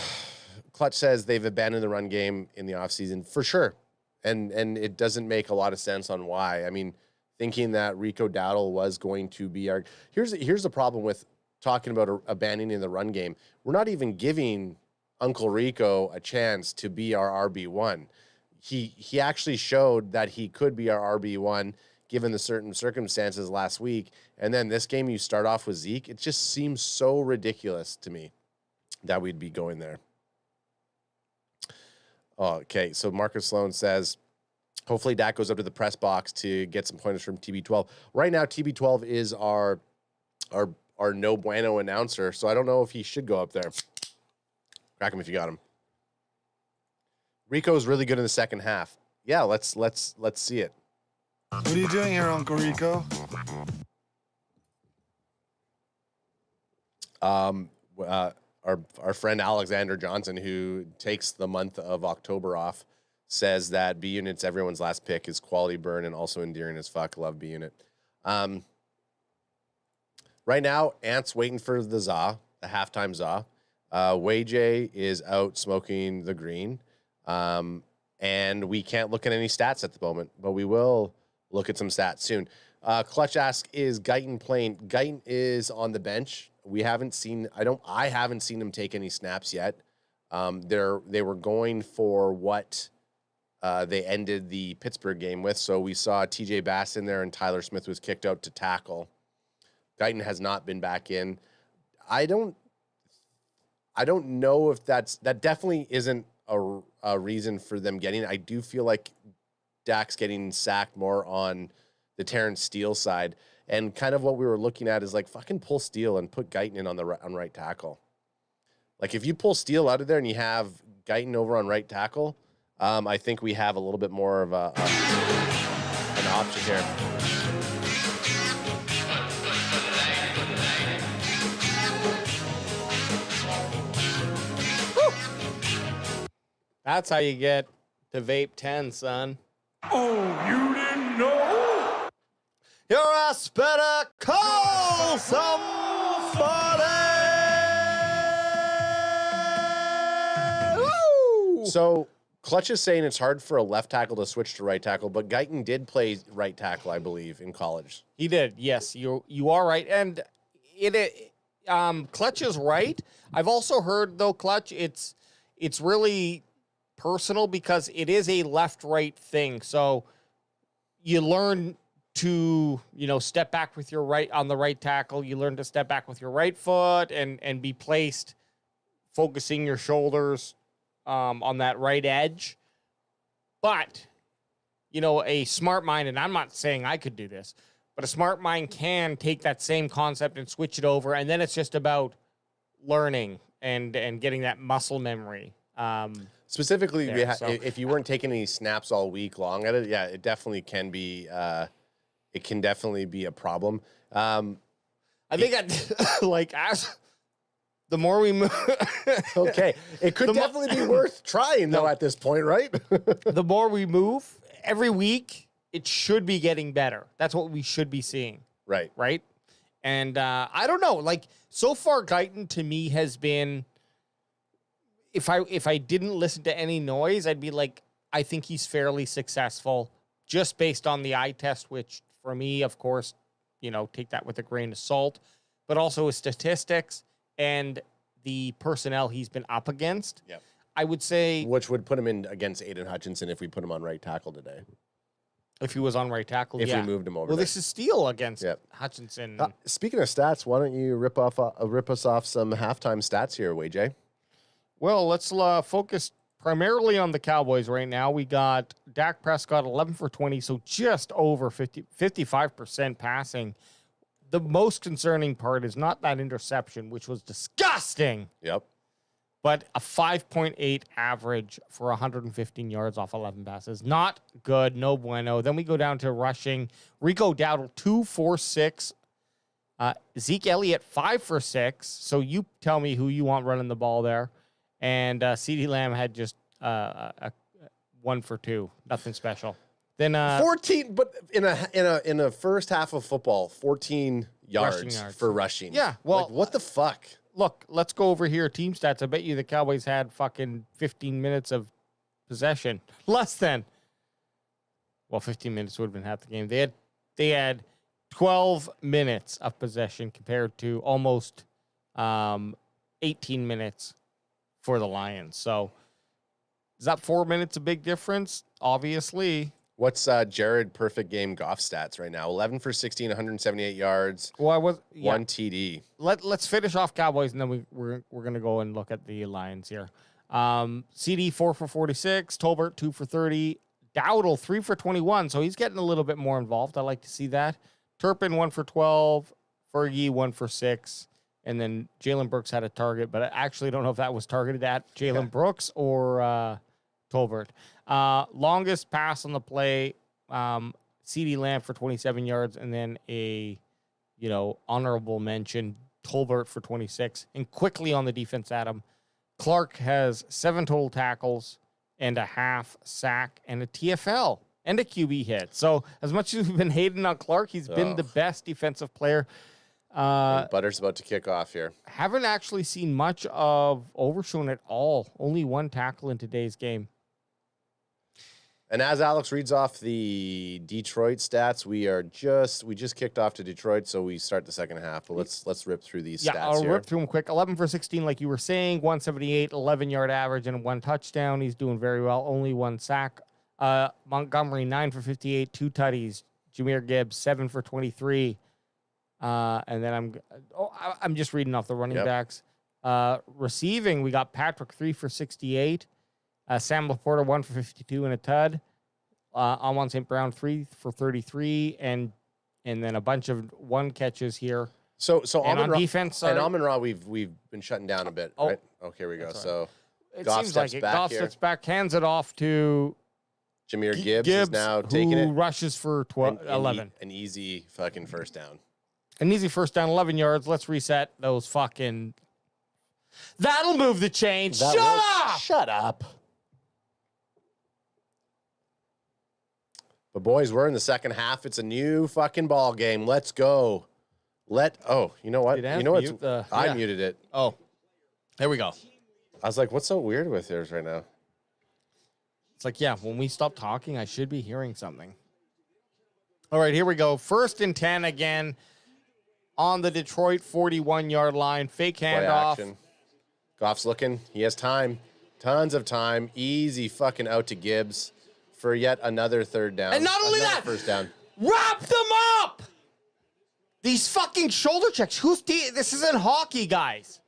Clutch says they've abandoned the run game in the offseason for sure. And it doesn't make a lot of sense on why. I mean, thinking that Rico Dowdle was going to be our. Here's the problem with talking about abandoning the run game. We're not even giving Uncle Rico a chance to be our RB1. He actually showed that he could be our RB1 given the certain circumstances last week. And then this game, you start off with Zeke. It just seems so ridiculous to me that we'd be going there. Okay, so Marcus Sloan says, hopefully Dak goes up to the press box to get some pointers from TB12. Right now, TB12 is our no bueno announcer, so I don't know if he should go up there. Crack him if you got him. Rico's really good in the second half. Yeah, let's see it. What are you doing here, Uncle Rico? Our friend Alexander Johnson, who takes the month of October off, says that B Unit's everyone's last pick is quality burn and also endearing as fuck. Love B Unit. Right now, Ant's waiting for the halftime za. WayJ is out smoking the green. And we can't look at any stats at the moment, but we will look at some stats soon. Clutch asks, is Guyton playing? Guyton is on the bench. I haven't seen him take any snaps yet. They were going for what they ended the Pittsburgh game with. So we saw TJ Bass in there and Tyler Smith was kicked out to tackle. Guyton has not been back in. I don't know if that definitely isn't a reason for them getting. I do feel like Dak's getting sacked more on the Terrence Steele side. And kind of what we were looking at is like fucking pull Steele and put Guyton in on right tackle. Like if you pull Steele out of there and you have Guyton over on right tackle, I think we have a little bit more of an option here. That's how you get to vape 10, son. Oh, you didn't know? Your ass better call somebody! Woo! So, Clutch is saying it's hard for a left tackle to switch to right tackle, but Guyton did play right tackle, I believe, in college. He did, yes. You are right. And Clutch is right. I've also heard, though, Clutch, it's really personal because it is a left-right thing. So you learn to, step back with your right on the right tackle. You learn to step back with your right foot and be placed, focusing your shoulders on that right edge. But, a smart mind, and I'm not saying I could do this, but a smart mind can take that same concept and switch it over. And then it's just about learning and getting that muscle memory. Specifically, if you weren't taking any snaps all week long at it, yeah, it definitely can be. It can definitely be a problem. I think as the more we move, okay, it could definitely be worth trying though at this point, right? The more we move every week, it should be getting better. That's what we should be seeing. Right. Right. And I don't know. Like so far, Guyton to me has been. If I didn't listen to any noise, I'd be like, I think he's fairly successful just based on the eye test, which for me, of course, take that with a grain of salt, but also his statistics and the personnel he's been up against. Yep. I would say. Which would put him in against Aiden Hutchinson if we put him on right tackle today. If he was on right tackle, if we moved him over. Well, there. this is Steele against Hutchinson. Speaking of stats, why don't you rip us off some halftime stats here, WayJ? Well, let's focus primarily on the Cowboys right now. We got Dak Prescott 11 for 20, so just over 55% passing. The most concerning part is not that interception, which was disgusting. Yep. But a 5.8 average for 115 yards off 11 passes. Not good, no bueno. Then we go down to rushing. Rico Dowdle 2 for 6. Zeke Elliott 5 for 6. So you tell me who you want running the ball there. And CeeDee Lamb had just a 1 for 2, nothing special. Then 14, but in a first half of football, 14 yards for rushing. Yeah, well, what the fuck? Look, let's go over here. Team stats. I bet you the Cowboys had fucking 15 minutes of possession, less than. Well, 15 minutes would have been half the game. They had They had 12 minutes of possession compared to almost 18 minutes for the Lions. So is that 4 minutes a big difference? Obviously. What's Jared perfect game Goff stats right now? 11 for 16, 178 yards. Well, one TD. Let's finish off Cowboys, and then we're going to go and look at the Lions here. CD 4 for 46, Tolbert 2 for 30, Dowdle 3 for 21. So he's getting a little bit more involved. I like to see that. Turpin 1 for 12, Fergie 1 for 6, and then Jalen Brooks had a target, but I actually don't know if that was targeted at Jalen Brooks or Tolbert. Longest pass on the play, CD Lamb for 27 yards, and then a honorable mention, Tolbert for 26. And quickly on the defense, Adam, Clark has 7 total tackles and a half sack and a TFL and a QB hit. So as much as we've been hating on Clark, he's been the best defensive player. Butter's about to kick off here. Haven't actually seen much of Overshown at all. Only 1 tackle in today's game. And as Alex reads off the Detroit stats, we just kicked off to Detroit, so we start the second half. But let's rip through these stats. I'll rip through them quick. 11 for 16, like you were saying, 178, 11-yard average, and 1 touchdown. He's doing very well. Only 1 sack. Montgomery 9 for 58, 2 tutties. Jahmyr Gibbs 7 for 23. And then I'm just reading off the running backs. Receiving, we got Patrick 3 for 68. Sam Laporta 1 for 52 and a tud. Amon St. Brown 3 for 33, and then a bunch of 1 catches here. So and on defense, and Amon-Ra, we've been shutting down a bit, right? Oh, here we go. Right. So it Goff seems steps like back Goff here. steps back, hands it off to Jahmyr Gibbs is now taking it. Rushes for 11. An easy fucking first down. An easy first down, 11 yards. Let's reset those fucking. That'll move the chains. Shut up. But boys, we're in the second half. It's a new fucking ball game. Let's go. You know what? Dude, You know what? I muted it. Oh, there we go. I was like, what's so weird with yours right now? It's like, when we stop talking, I should be hearing something. All right, here we go. 1st and 10 again on the Detroit 41-yard line. Fake handoff. Action. Goff's looking. He has time. Tons of time. Easy fucking out to Gibbs for yet another third down. And not only that, first down. Wrap them up! These fucking shoulder checks. This isn't hockey, guys.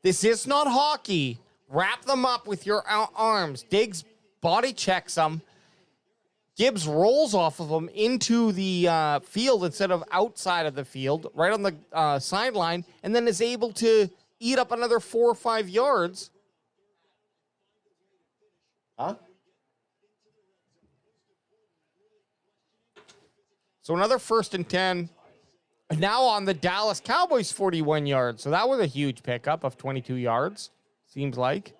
This is not hockey. Wrap them up with your arms. Diggs body checks them. Gibbs rolls off of them into the field instead of outside of the field, right on the sideline, and then is able to eat up another 4 or 5 yards. Huh? So another 1st and 10. Now on the Dallas Cowboys 41 yards. So that was a huge pickup of 22 yards, seems like.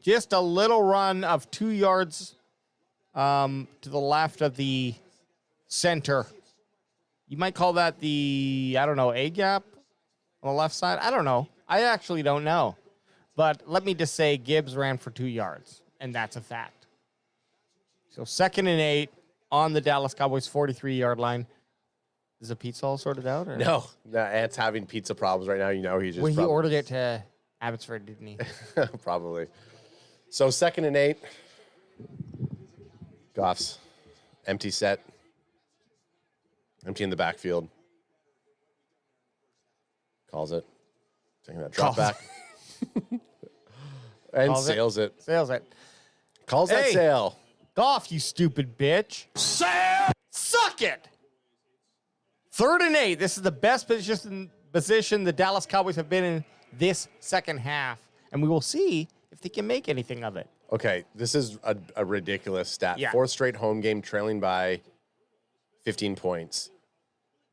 Just a little run of 2 yards to the left of the center. You might call that the, A gap on the left side. I don't know. I actually don't know. But let me just say Gibbs ran for 2 yards, and that's a fact. So 2nd and 8 on the Dallas Cowboys 43-yard line. Is the pizza all sorted out? Or? No, Ant's having pizza problems right now. You know, he just he ordered it to Abbotsford, didn't he? Probably. So 2nd and 8. Goff's empty set. Empty in the backfield. Calls it. Taking that drop back. And Calls sails it. Sails it. Calls that sail. Goff, you stupid bitch. Sail! Suck it! 3rd and 8. This is the best position the Dallas Cowboys have been in this second half. And we will see if they can make anything of it. Okay, this is a ridiculous stat. Yeah. 4th straight home game trailing by 15 points.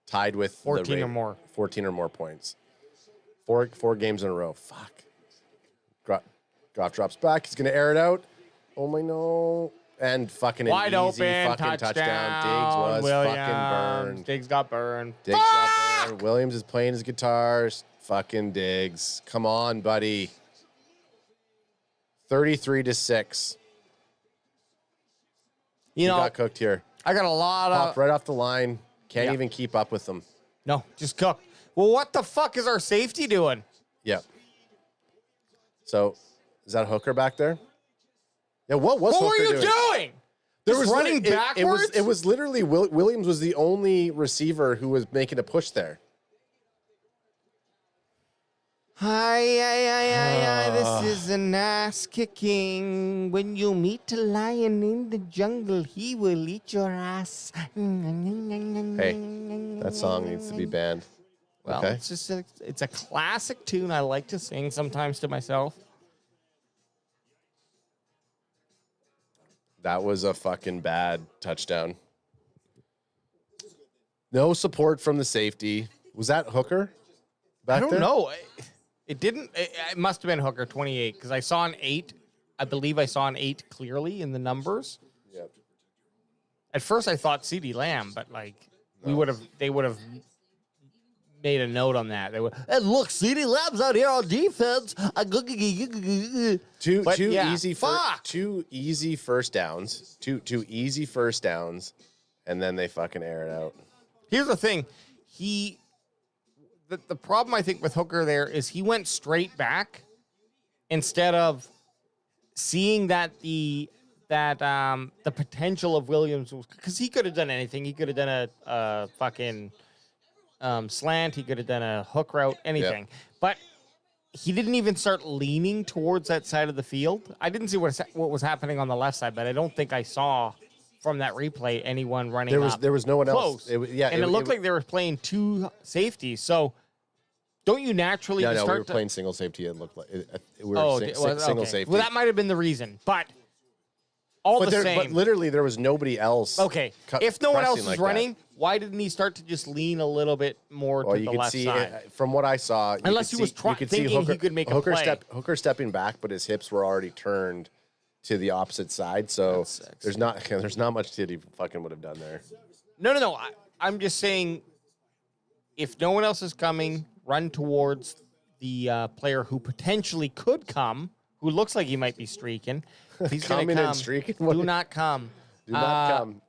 Tied with 14 or more. 14 or more points. Four games in a row. Fuck. Goff drops back. He's going to air it out. Oh, my no. And fucking wide an easy open fucking touchdown. Diggs was fucking burned. Diggs got burned. Diggs got burned. Williams is playing his guitars. Fucking Diggs. Come on, buddy. 33-6. You know, got cooked here. I got a lot Popped of... right off the line. Can't even keep up with them. No, just cooked. Well, what the fuck is our safety doing? Yeah. So, is that Hooker back there? Yeah, what was Hooker What were you doing? There Just was running backwards? It was literally Williams was the only receiver who was making a push there. Hi, this is an ass kicking. When you meet a lion in the jungle, he will eat your ass. Hey, that song needs to be banned. Well, Okay. it's just it's a classic tune I like to sing sometimes to myself. That was a fucking bad touchdown. No support from the safety. Was that Hooker? I don't there? know. It didn't. It must have been Hooker 28 because I saw an 8. I believe I saw an 8 clearly in the numbers. Yep. At first, I thought CeeDee Lamb, but like they would have made a note on that. They would. And look, CeeDee Lamb's out here on defense. Two easy first downs. Two easy first downs, and then they fucking air it out. Here's the thing. The problem I think with Hooker there is he went straight back instead of seeing that the potential of Williams was, because he could have done anything. He could have done a fucking slant. He could have done a hook route, anything. Yeah. But he didn't even start leaning towards that side of the field. I didn't see what was happening on the left side, but I don't think I saw from that replay anyone running There was no one close. else. It looked like they were playing 2 safeties. So don't you naturally No, start we were playing single safety. It looked like we were single safety. Well, that might have been the reason, but same. But literally, there was nobody else. Okay, if no one else pressing was like that. running, why didn't he start to just lean a little bit more Well, to you the could left see side? from what I saw. Unless he was thinking he could make a play. Hooker stepping back, but his hips were already turned to the opposite side. So there's not much that he fucking would have done there. No. I'm just saying, if no one else is coming, run towards the player who potentially could come, who looks like he might be streaking. If he's going to Coming come, and streaking? do not come. Do not come.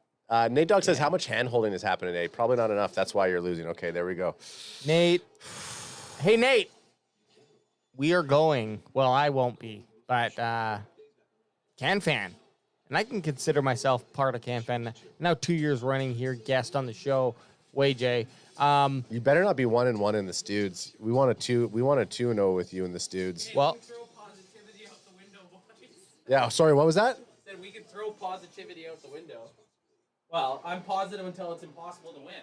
Nate Dogg says, how much hand-holding is happening today? Probably not enough. That's why you're losing. Okay, there we go. Nate. Hey, Nate. We are going. Well, I won't be, but CanFan. And I can consider myself part of CanFan. Now 2 years running here, guest on the show, WayJ. You better not be 1-1 in the Studes. We want a 2-0 with you in the Studes. Well, yeah. Sorry, what was that? Said we could throw positivity out the window. Well, I'm positive until it's impossible to win.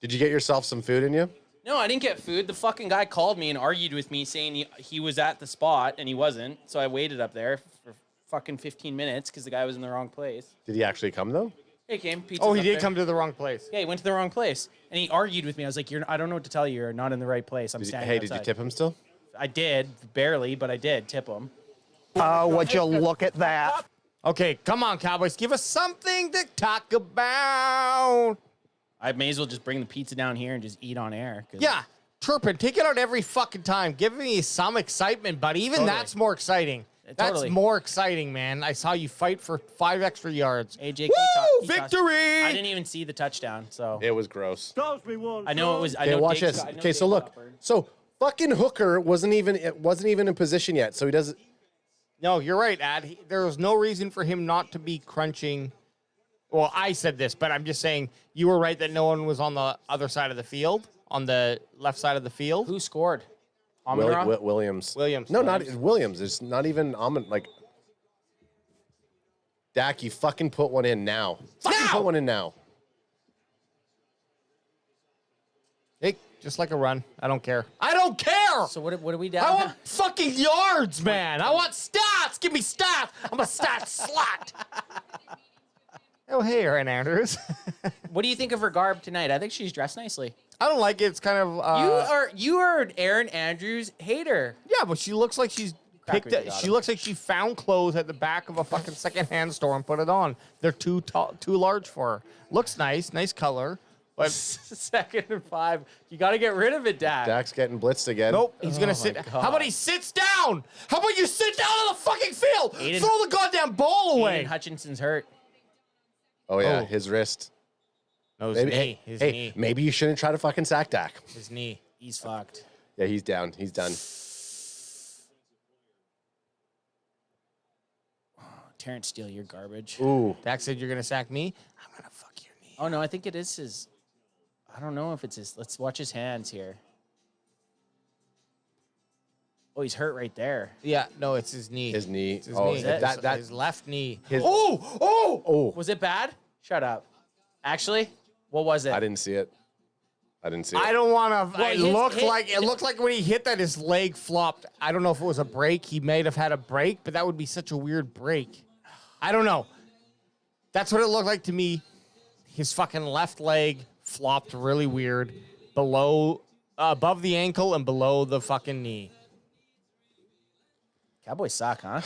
Did you get yourself some food in you? No, I didn't get food. The fucking guy called me and argued with me saying he was at the spot and he wasn't. So I waited up there for fucking 15 minutes because the guy was in the wrong place. Did he actually come though? He came. Oh, he did come to the wrong place. Yeah, he went to the wrong place. And he argued with me. I was like, I don't know what to tell you. You're not in the right place. I'm standing outside. Did you tip him still? I did. Barely, but I did tip him. Would you look at that? Okay, come on, Cowboys. Give us something to talk about. I may as well just bring the pizza down here and just eat on air. Yeah, Turpin, take it out every fucking time. Give me some excitement, buddy. Even that's more exciting. That's more exciting, man. I saw you fight for 5 extra yards. AJ, Woo! Victory! I didn't even see the touchdown, so. It was gross. I know it was. Okay, watch this. Okay, so look. So fucking Hooker wasn't even in position yet, so he doesn't. No, you're right, Ad. There was no reason for him not to be crunching. Well, I said this, but I'm just saying you were right that no one was on the other side of the field, on the left side of the field. Who scored? Williams. No, not Williams. It's not even like. Dak, you fucking put one in now. Put one in now. Hey, just like a run. I don't care. I don't care. So what are we down? I want fucking yards, man. I want stats. Give me stats. I'm a stats slut. Oh, hey, Aaron Andrews. What do you think of her garb tonight? I think she's dressed nicely. I don't like it. It's kind of you are an Aaron Andrews hater. Yeah, but she looks like she's picked it. She looks like she found clothes at the back of a fucking secondhand store and put it on. They're too large for her. Looks nice, nice color. But 2nd and 5. You got to get rid of it, Dak. Dak's getting blitzed again. Nope, he's gonna sit. How about he sits down? How about you sit down on the fucking field? Throw the goddamn ball away. Aiden Hutchinson's hurt. Oh, yeah, Oh. his wrist. No, his Maybe, knee. hey, His hey, knee. maybe you shouldn't try to fucking sack Dak. His knee. He's fucked. Yeah, he's down. He's done. Terrence Steele, you're garbage. Ooh. Dak said you're gonna sack me. I'm gonna fuck your knee. Oh no, I think it is his. I don't know if it's his. Let's watch his hands here. Oh, he's hurt right there. Yeah, no, it's his knee. His knee. It's his Oh, knee. His left knee. Oh. Was it bad? Shut up. Actually, what was it? I didn't see it. I didn't see it. I don't want to. Well, It looked like when he hit that, his leg flopped. I don't know if it was a break. He may have had a break, but that would be such a weird break. I don't know. That's what it looked like to me. His fucking left leg flopped really weird, above the ankle and below the fucking knee. Cowboys suck, huh?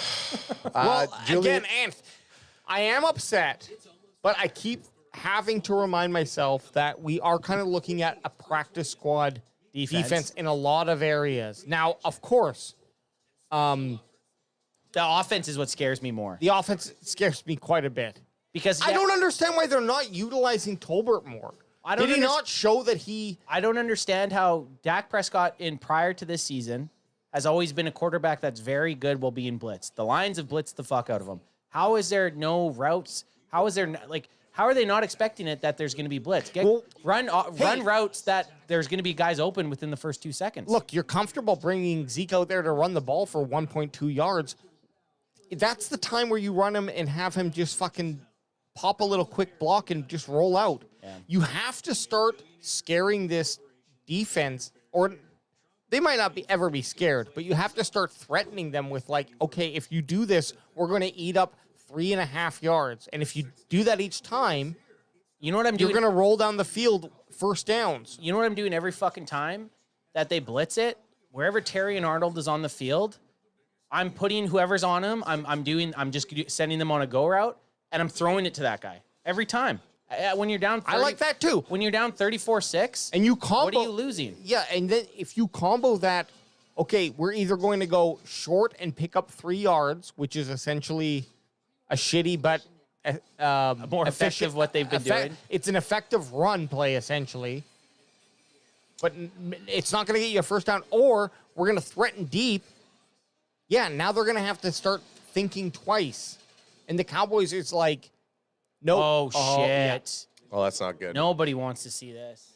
Well, again, I am upset, but I keep having to remind myself that we are kind of looking at a practice squad defense in a lot of areas. Now, of course, the offense is what scares me more. The offense scares me quite a bit. Because I don't understand why they're not utilizing Tolbert more. Did he not show that he... I don't understand how Dak Prescott, prior to this season, has always been a quarterback that's very good while being blitzed. The Lions have blitzed the fuck out of him. How is there no routes? How is there how are they not expecting it that there's going to be blitz? Run routes that there's going to be guys open within the first 2 seconds. Look, you're comfortable bringing Zeke out there to run the ball for 1.2 yards. That's the time where you run him and have him just fucking pop a little quick block and just roll out. Yeah. You have to start scaring this defense, or they might not ever be scared, but you have to start threatening them with okay, if you do this, we're going to eat up 3.5 yards. And if you do that each time, you know what I'm doing? You're going to roll down the field first downs. You know what I'm doing every fucking time that they blitz it? Wherever Terry and Arnold is on the field, I'm putting whoever's on him, I'm just sending them on a go route, and I'm throwing it to that guy every time. When you're down 30, I like that too. When you're down 34-6, and you combo, what are you losing? Yeah, and then if you combo that, okay, we're either going to go short and pick up 3 yards, which is essentially a shitty but more effective what they've been doing. It's an effective run play essentially, but it's not going to get you a first down. Or we're going to threaten deep. Yeah, now they're going to have to start thinking twice, and the Cowboys, it's like, no. Oh, shit. Yeah. Oh, that's not good. Nobody wants to see this.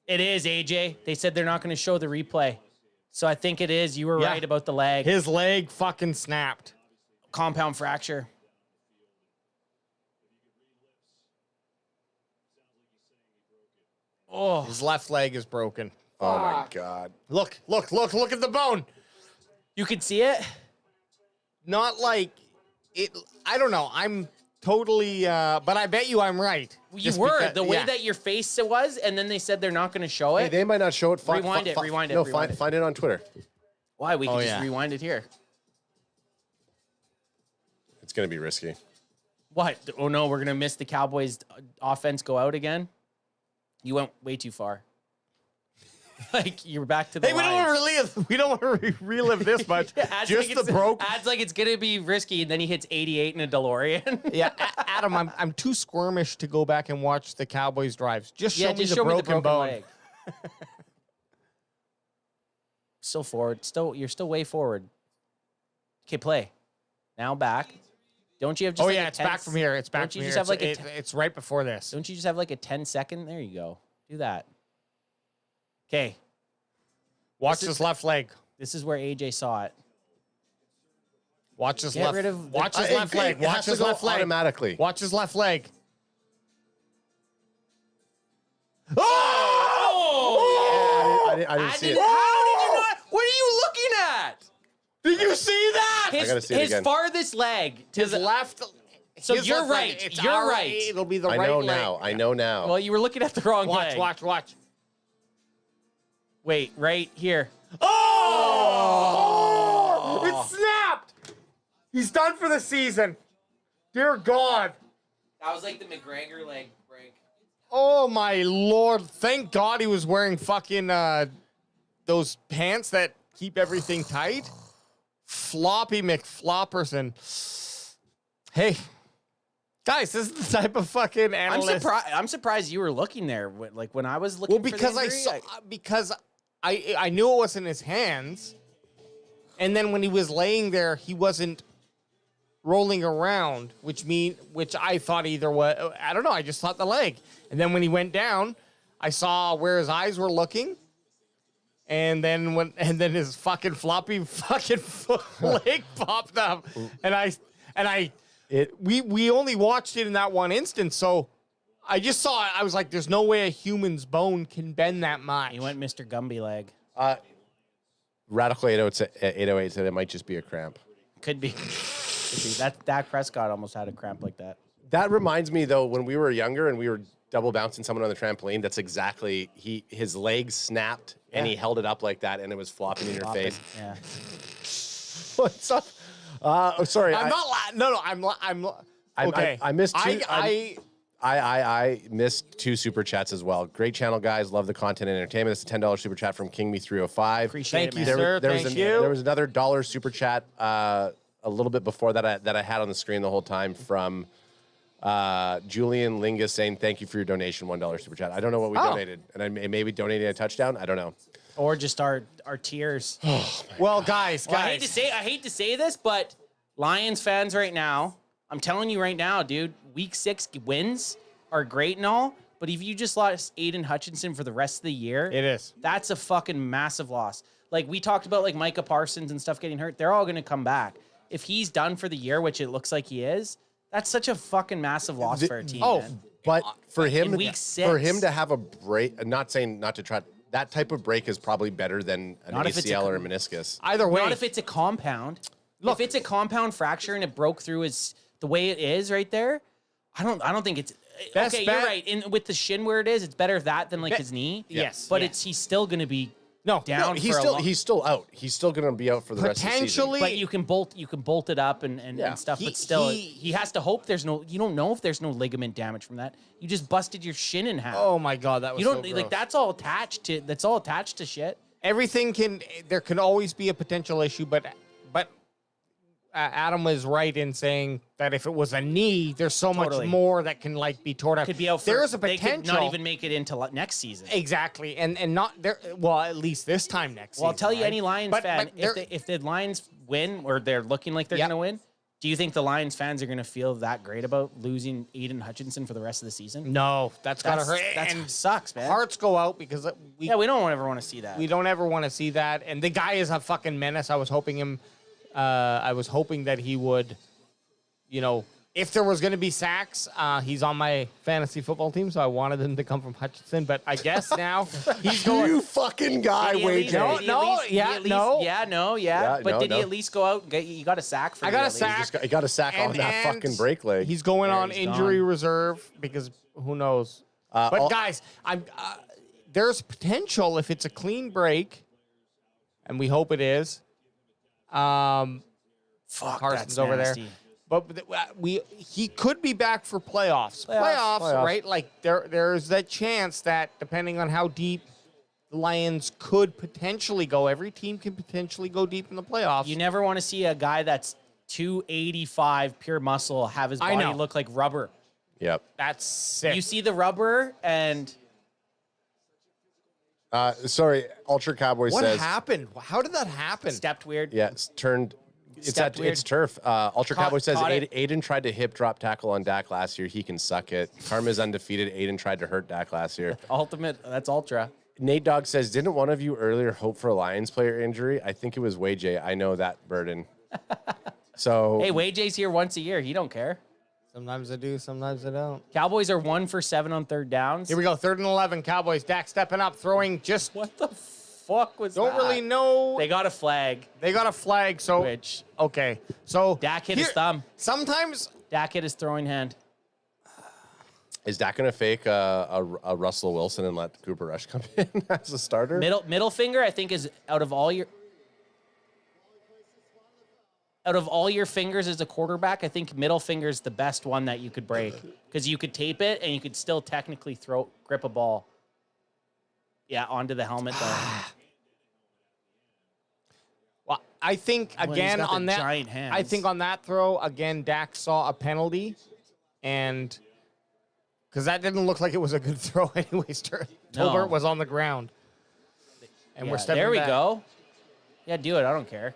It is, AJ. They said they're not going to show the replay. So I think it is. You were right about the leg. His leg fucking snapped. Compound fracture. Oh, his left leg is broken. Oh, my God. Look at the bone. You can see it? Not like it. I don't know. I'm totally, but I bet you I'm right. You were. The way that your face was, and then they said they're not going to show it. Hey, they might not show it. Rewind it. No, find it on Twitter. Why? We can just rewind it here. It's going to be risky. What? Oh, no, we're going to miss the Cowboys' offense go out again? You went way too far. You're back to the Hey, we don't want to relive this much. Just the broke. Adds like it's going to be risky, and then he hits 88 in a DeLorean. Yeah, Adam, I'm too squirmish to go back and watch the Cowboys drives. Just show me the broken bone. Leg. Still forward. You're still way forward. Okay, play. Now back. Don't you have just it's back from here. It's back from here. It's right before this. Don't you just have like a 10-second? There you go. Do that. Okay. Watch his left leg. This is where AJ saw it. Watch his left leg. Watch his left leg. Watch his left leg. Automatically. Watch his left leg. Oh! I didn't see it. How did you not? What are you looking at? Did you see that? I gotta see it again. His farthest leg to His the left. So his you're left right. leg. You're right. It'll be the I right know leg. now. I know now. Well, you were looking at the wrong leg. Watch. Wait, right here. Oh! It snapped. He's done for the season. Dear God. That was like the McGregor leg break. Oh my Lord! Thank God he was wearing fucking those pants that keep everything tight. Floppy McFlopperson. Hey, Guys, this is the type of fucking analyst. I'm surprised you were looking there. Like when I was looking. Well, because I knew it was in his hands, and then when he was laying there, he wasn't rolling around, which I thought either way. I don't know. I just thought the leg, and then when he went down, I saw where his eyes were looking, and then his fucking floppy fucking leg popped up, we only watched it in that one instance, so I just saw it. I was like, there's no way a human's bone can bend that much. He went Mr. Gumby leg. Radical 808 said it might just be a cramp. Could be. That Dak Prescott almost had a cramp like that. That reminds me, though, when we were younger and we were double bouncing someone on the trampoline, that's exactly, his legs snapped and he held it up like that and it was flopping in your face. Yeah. What's up? Sorry. I'm okay. I missed two. I missed 2 super chats as well. Great channel, guys. Love the content and entertainment. It's a $10 super chat from King Me 305. Appreciate it, sir. There was another $1 super chat a little bit before that I had on the screen the whole time from Julian Lingus saying thank you for your donation, $1 super chat. I don't know what we donated, and I maybe donating a touchdown. I don't know. Or just our tears. Well, guys, I hate to say this, but Lions fans right now, I'm telling you right now, dude, week 6 wins are great and all, but if you just lost Aiden Hutchinson for the rest of the year, that's a fucking massive loss. Like we talked about, like Micah Parsons and stuff getting hurt, they're all going to come back. If he's done for the year, which it looks like he is, that's such a fucking massive loss for a team. Man. But for him, in week 6, for him to have a break, not saying not to try. That type of break is probably better than an ACL or a meniscus. Either way. Not if it's a compound. Look, if it's a compound fracture and it broke through the way it is right there, I don't think it's okay. You're right. With the shin where it is, it's better that than his knee. Yes, but he's still going to be down. He's still out. He's still going to be out for the rest of the season. But you can bolt it up and stuff. But still, he has to hope there's no. You don't know if there's no ligament damage from that. You just busted your shin in half. Oh my god, that was you don't so gross. like that's all attached to. That's all attached to shit. Everything there can always be a potential issue, but Adam was right in saying that if it was a knee, there's so much more that can be torn out. Could be out. There is a They potential. could not even make it into next season. Exactly, and not there. Well, at least this time next. Well, I'll season, tell you, right? any Lions fan, if the Lions win or they're looking like they're going to win, do you think the Lions fans are going to feel that great about losing Aiden Hutchinson for the rest of the season? No, that's gotta hurt. That sucks, man. Hearts go out because we don't ever want to see that. We don't ever want to see that. And the guy is a fucking menace. I was hoping that he would, if there was going to be sacks, he's on my fantasy football team, so I wanted him to come from Hutchinson. But I guess now he's going. You fucking guy, Wade. But did he at least go out and you got a sack for I got a sack. He got a sack on that fucking break leg. He's going on injury reserve because who knows. But guys, there's potential if it's a clean break, and we hope it is. Carson's over there. But he could be back for playoffs, right? Like there's that chance that depending on how deep the Lions could potentially go, every team can potentially go deep in the playoffs. You never want to see a guy that's 285 pure muscle have his body look like rubber. Yep. That's sick. You see the rubber and sorry, Ultra Cowboy says. What happened? How did that happen? Stepped weird. Yeah, it's turned. It's turf. Ultra Cowboy says Aiden tried to hip drop tackle on Dak last year. He can suck it. Karma's undefeated. Aiden tried to hurt Dak last year. That's Ultra. Nate Dogg says, didn't one of you earlier hope for a Lions player injury? I think it was Wayjay. I know that burden. So hey, Wayjay's here once a year. He don't care. Sometimes I do, sometimes I don't. Cowboys are 1 for 7 on third downs. Here we go, 3rd and 11. Cowboys. Dak stepping up, throwing just. What the fuck was that? Don't really know. They got a flag. So okay. So Dak hit his thumb. Sometimes Dak hit his throwing hand. Is Dak gonna fake a Russell Wilson and let Cooper Rush come in as a starter? Middle finger, I think, is out of all your fingers as a quarterback, I think middle finger is the best one that you could break because you could tape it and you could still technically grip a ball. Yeah, onto the helmet though. Well, I think again on that giant hands. I think on that throw again, Dak saw a penalty and because that didn't look like it was a good throw anyways. Tolbert was on the ground. And we're stepping There we back. go. Yeah, do it. I don't care.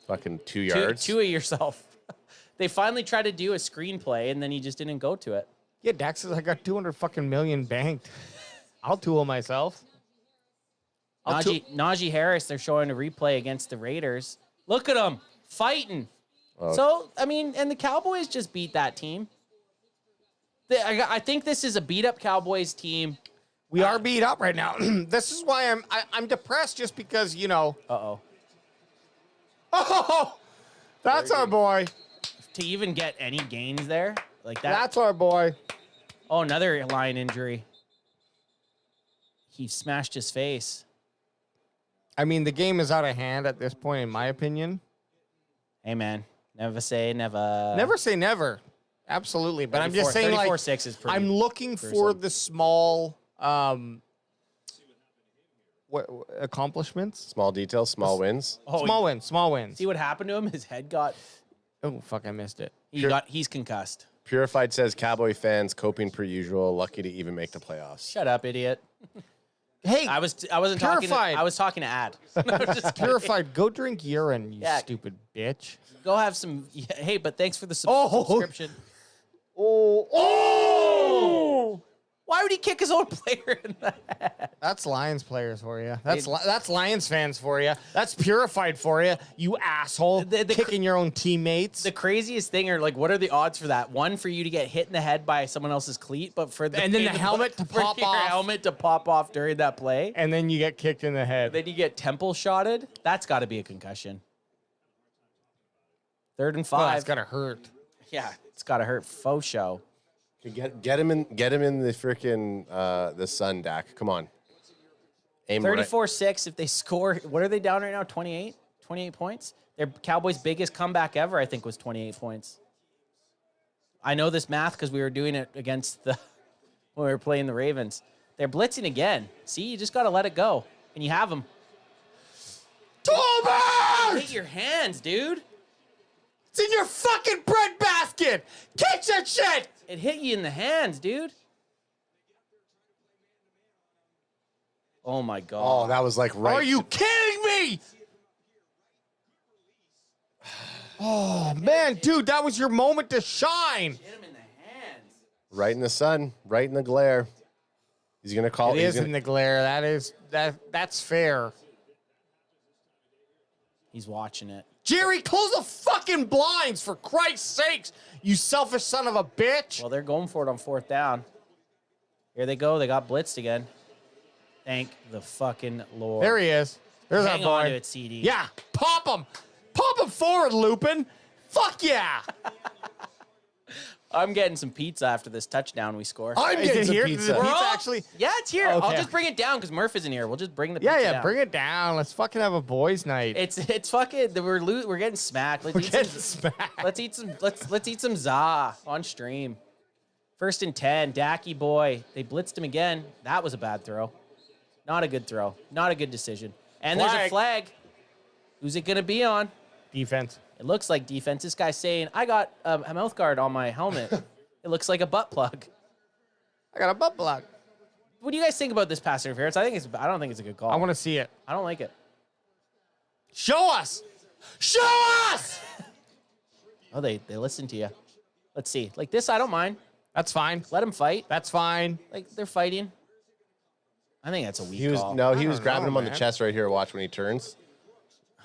Fucking 2 yards. Two of yourself. They finally tried to do a screenplay, and then he just didn't go to it. Yeah, Dak says I got 200 fucking million banked. I'll tool myself. Najee Harris, they're showing a replay against the Raiders. Look at them fighting. Oh. So, I mean, and the Cowboys just beat that team. I think this is a beat-up Cowboys team. We are beat up right now. This is why I'm depressed, just because, you know. Uh-oh. Oh, that's our boy. To even get any gains there like that. That's our boy. Oh, another line injury. He smashed his face. I mean, the game is out of hand at this point, in my opinion. Hey, man. Never say never. Never say never. Absolutely. But I'm just saying, like, 34-6 is pretty I'm looking gruesome. for the small accomplishments. Small details, small wins. Oh, Small wins. See what happened to him? His head got... Oh, fuck, I missed it. He's concussed. Purified says Cowboy fans coping per usual, lucky to even make the playoffs. Shut up, idiot. Hey, I wasn't talking to, I was talking to Ad. No, just kidding. Purified, go drink urine, you stupid bitch. Go have some. Yeah, hey, but thanks for the subscription. Oh! Why would he kick his own player in the head? That's Lions players for you. That's Lions fans for you. That's Purified for you, you asshole. Kicking your own teammates. The craziest thing are like, what are the odds for that? One, for you to get hit in the head by someone else's cleat, but for And then the helmet to pop your off. helmet to pop off during that play. And then you get kicked in the head. Then you get temple shotted. That's got to be a concussion. 3rd and 5. Well, that's gotta hurt. Yeah, it's got to hurt. Faux show. Get him in the freaking the sun, Dak. Come on. Aim right. 34-6. If they score, what are they down right now? 28? 28 points? Their Cowboys' biggest comeback ever, I think, was 28 points. I know this math because we were doing it against when we were playing the Ravens. They're blitzing again. See, you just got to let it go. And you have them. Tolbert! Hit your hands, dude. It's in your fucking bread basket. Catch that shit. It hit you in the hands, dude. Oh, my God. Oh, that was like right. Are you kidding me? Oh, man, dude, that was your moment to shine. Hit him in the hands. Right in the sun, right in the glare. He's gonna call. It is in the glare. That's fair. He's watching it. Jerry, close the fucking blinds, for Christ's sakes, you selfish son of a bitch. Well, they're going for it on 4th down. Here they go. They got blitzed again. Thank the fucking Lord. There he is. There's Hang our boy. on to it, CD. Yeah, pop him. Pop him forward, Lupin. Fuck yeah. I'm getting some pizza after this touchdown we score. I'm getting some pizza. Pizza actually. Yeah, it's here. Okay. I'll just bring it down because Murph isn't here. We'll just bring the pizza down. Bring it down. Let's fucking have a boys' night. It's fucking. We're getting smacked. Let's eat some za on stream. 1st and 10. Dacky boy. They blitzed him again. That was a bad throw. Not a good throw. Not a good decision. And there's a flag. Who's it gonna be on? Defense. It looks like defense. This guy's saying, I got a mouth guard on my helmet. It looks like a butt plug. I got a butt plug. What do you guys think about this pass interference? I don't think it's a good call. I want to see it. I don't like it. Show us. Show us. Oh, they listen to you. Let's see. Like this, I don't mind. That's fine. Let them fight. That's fine. Like they're fighting. I think that's a weak call. He was grabbing him on the chest right here. Watch when he turns.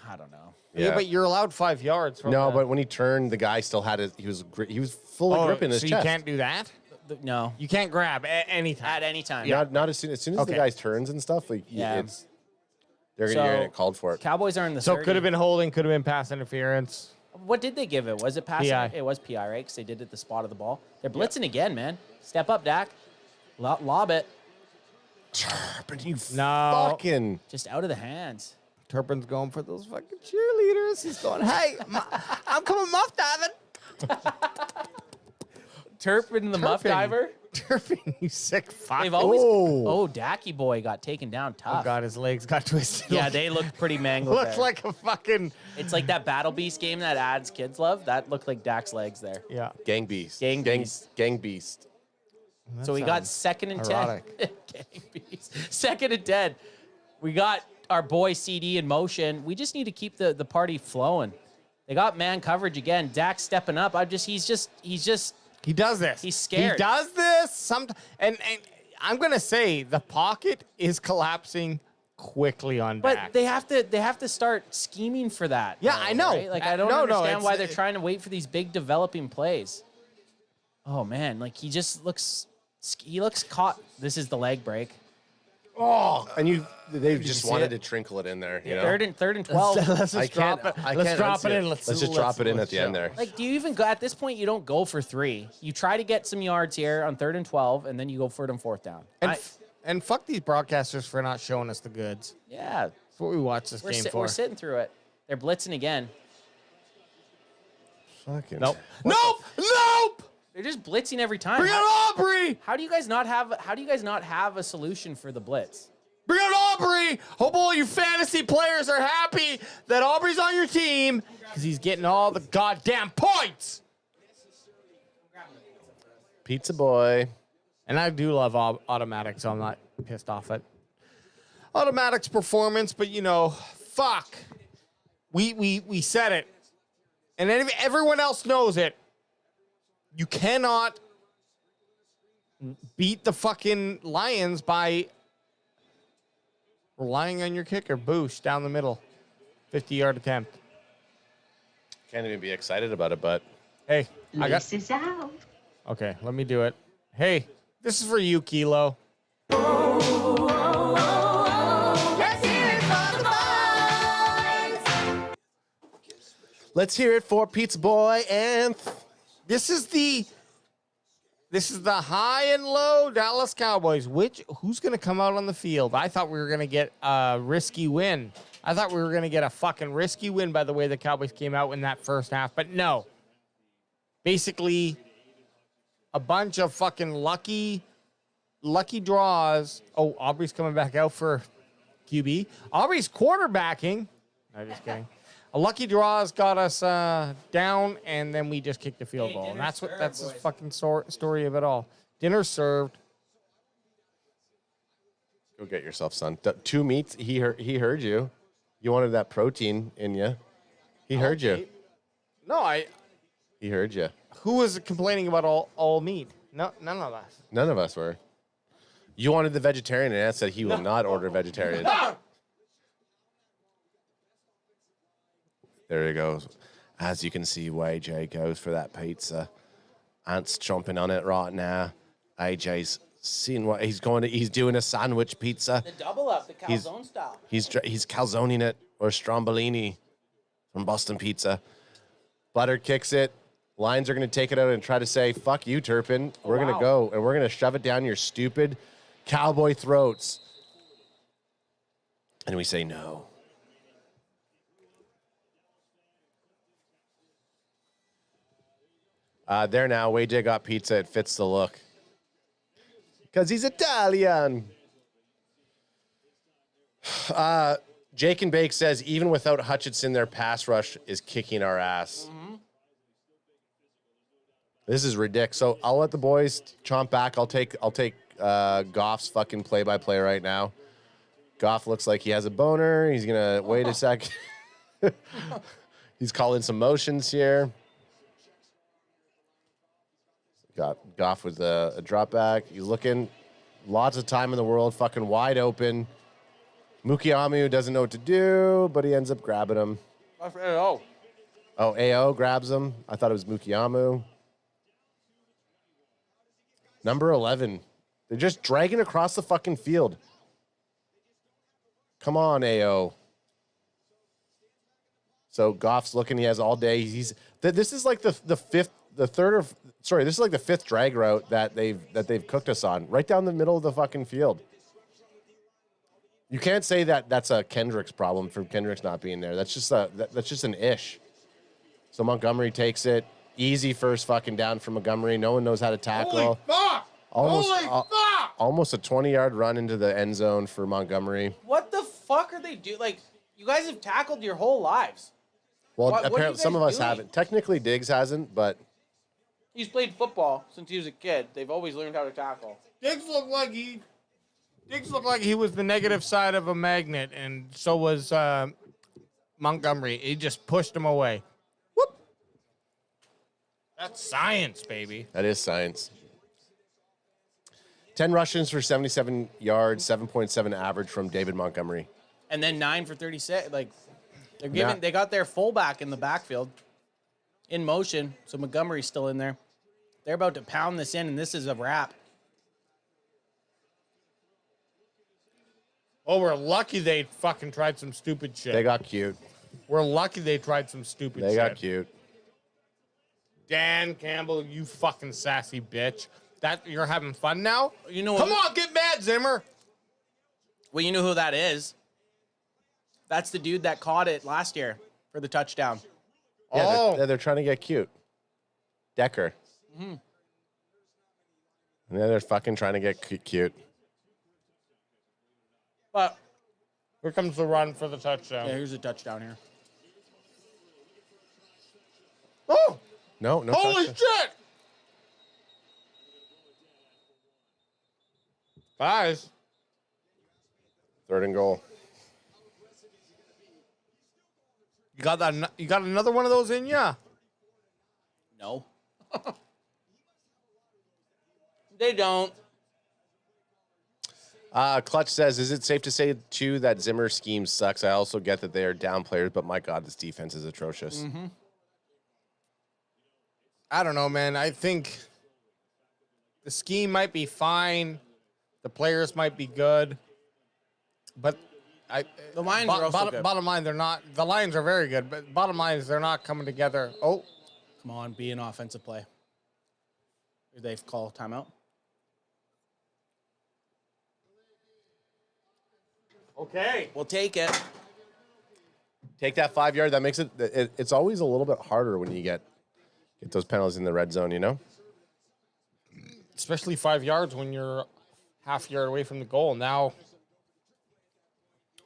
I don't know. Yeah, but you're allowed 5 yards. From No, the... but when he turned, the guy still had he was fully gripping his so chest. you can't do that? No. You can't grab at any time. At any time. Not as soon as the guy turns and stuff. Like they're gonna get called for it. Cowboys are in the. So 30. could have been holding, could have been pass interference. What did they give it? Was it pass? PI. It was PI, right? Because they did it at the spot of the ball. They're blitzing again, man. Step up, Dak. Lob it. Turpin, you No. fucking Just out of the hands. Turpin's going for those fucking cheerleaders. He's going, hey, I'm coming muff diving. Turpin the muff diver. Turpin, you sick fuck. They've always. Oh, Dacky boy got taken down tough. Oh God, his legs got twisted. Yeah, they looked pretty mangled. Looks there. like a fucking. It's like that Battle Beast game that ads kids love. That looked like Dak's legs there. Yeah. Gang Beast. Gang Beast. Gang Beast. So we got 2nd and 10. erotic. Gang Beast. 2nd and 10. We got our boy CD in motion. We just need to keep the party flowing. They got man coverage again. Dak stepping up. He's just. He does this. He's scared. He does this. And I'm gonna say the pocket is collapsing quickly on Dak. But they have to start scheming for that. Yeah, though, I know. Right? Like I don't understand why they're trying to wait for these big developing plays. Oh man, like he looks caught. This is the leg break. Oh, and they just see wanted it? to trinkle it in there. You know? Third and 12. Let's just drop it. Let's drop it in. Let's just drop it in at the end there. Like, do you even go at this point? You don't go for 3. You try to get some yards here on 3rd and 12, and then you go for it on 4th down. And fuck these broadcasters for not showing us the goods. Yeah, that's what we watch this game for. We're sitting through it. They're blitzing again. Fucking nope. Nope. They're just blitzing every time. Bring out Aubrey. How do you guys not have a solution for the blitz? Bring out Aubrey. Hope all you fantasy players are happy that Aubrey's on your team because he's getting all the goddamn points. Pizza boy. And I do love Automatic, so I'm not pissed off at Automatic's performance. But fuck, we said it, and everyone else knows it. You cannot beat the fucking Lions by relying on your kicker. Boosh down the middle. 50-yard attempt. Can't even be excited about it, but. Hey, This is out. Okay, let me do it. Hey, this is for you, Kilo. Let's hear it for the boys. Let's hear it for Pizza Boy and. This is the high and low Dallas Cowboys. Who's going to come out on the field? I thought we were going to get a risky win. I thought we were going to get a fucking risky win by the way the Cowboys came out in that first half, but no. Basically, a bunch of fucking lucky draws. Oh, Aubrey's coming back out for QB. Aubrey's quarterbacking. No, just kidding. A lucky draws got us down, and then we just kicked the field goal. And that's the fucking story of it all. Dinner served. Go get yourself, son. 2 meats. He heard you. You wanted that protein in you. He heard you. No, He heard you. Who was complaining about all meat? No, none of us. None of us were. You wanted the vegetarian, and Ant said he will not order vegetarian. There he goes. As you can see, AJ goes for that pizza. Ant's chomping on it right now. AJ's seeing what he's going to. He's doing a sandwich pizza. The double up, the calzone style. He's calzoning it, or Strombolini from Boston Pizza. Butter kicks it. Lions are going to take it out and try to say, fuck you, Turpin. We're going to go, and we're going to shove it down your stupid cowboy throats. And we say no. There now, AJ got pizza. It fits the look. Because he's Italian. Jake and Bake says, even without Hutchinson, their pass rush is kicking our ass. Mm-hmm. This is ridiculous. So I'll let the boys chomp back. I'll take Goff's fucking play-by-play right now. Goff looks like he has a boner. He's going to wait a sec. He's calling some motions here. Got Goff with a drop back. He's looking. Lots of time in the world. Fucking wide open. Mukiamu doesn't know what to do, but he ends up grabbing him. That's AO. Oh, AO grabs him. I thought it was Mukiamu. Number 11. They're just dragging across the fucking field. Come on, AO. So Goff's looking. He has all day. This is like the fifth drag route that they've cooked us on, right down the middle of the fucking field. You can't say that that's a Kendricks problem for Kendricks not being there. That's just an ish. So Montgomery takes it. Easy first fucking down for Montgomery. No one knows how to tackle. Holy fuck! Almost a 20-yard run into the end zone for Montgomery. What the fuck are they doing? Like, you guys have tackled your whole lives. Well, What are you apparently some guys of us doing? haven't. Technically, Diggs hasn't, but He's played football since he was a kid. They've always learned how to tackle. Diggs looked like he was the negative side of a magnet, and so was Montgomery. He just pushed him away. Whoop! That's science, baby. that is science. 10 rushes for 77 yards, 7.7 average from David Montgomery. And then 9 for 36. Like, they're Yeah. they got their fullback in the backfield in motion, so Montgomery's still in there. They're about to pound this in, and this is a wrap. Oh, we're lucky they fucking tried some stupid shit. They got cute. We're lucky they tried some stupid shit. They got cute. Dan Campbell, you fucking sassy bitch. That you're having fun now? You know Come what? on, get mad, Zimmer. Well, you know who that is. That's the dude that caught it last year for the touchdown. Yeah, they're trying to get cute. Decker. Mm-hmm. Yeah, they're fucking trying to get cute. But here comes the run for the touchdown. Yeah, here's a touchdown here. Oh! No Holy touchdown. shit! Guys. 3rd and goal. You got that? You got another one of those in ya? No. They don't. Clutch says, is it safe to say, too, that Zimmer's scheme sucks? I also get that they are down players, but my God, this defense is atrocious. Mm-hmm. I don't know, man. I think the scheme might be fine. The players might be good. But the Lions are also good. Bottom line, they're not. The Lions are very good, but bottom line is they're not coming together. Oh. Come on, be an offensive play. Did they call timeout? Okay. We'll take it. Take that 5 yard. That makes it's always a little bit harder when you get those penalties in the red zone, you know? Especially 5 yards when you're half yard away from the goal. Now,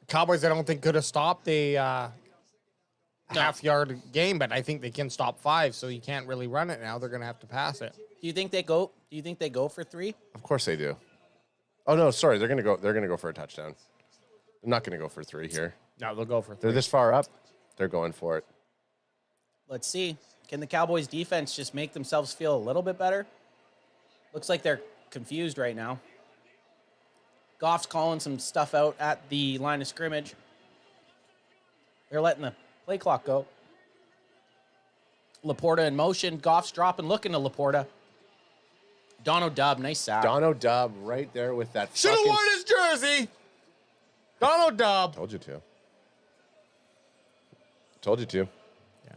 Cowboys, I don't think could have stopped a half-yard game, but I think they can stop 5, so you can't really run it now. They're going to have to pass it. Do you think they go? Do you think they go for 3? Of course they do. Oh no, sorry, they're gonna go for a touchdown. They're not gonna go for 3 here. No, they'll go for 3. They're this far up. They're going for it. Let's see. Can the Cowboys defense just make themselves feel a little bit better? Looks like they're confused right now. Goff's calling some stuff out at the line of scrimmage. They're letting the play clock go. Laporta in motion. Goff's dropping, looking to Laporta. Dono Dub, nice sack. Dono Dub right there with that. Should have worn his jersey. Donald Dub. Told you to. Told you to. Yeah.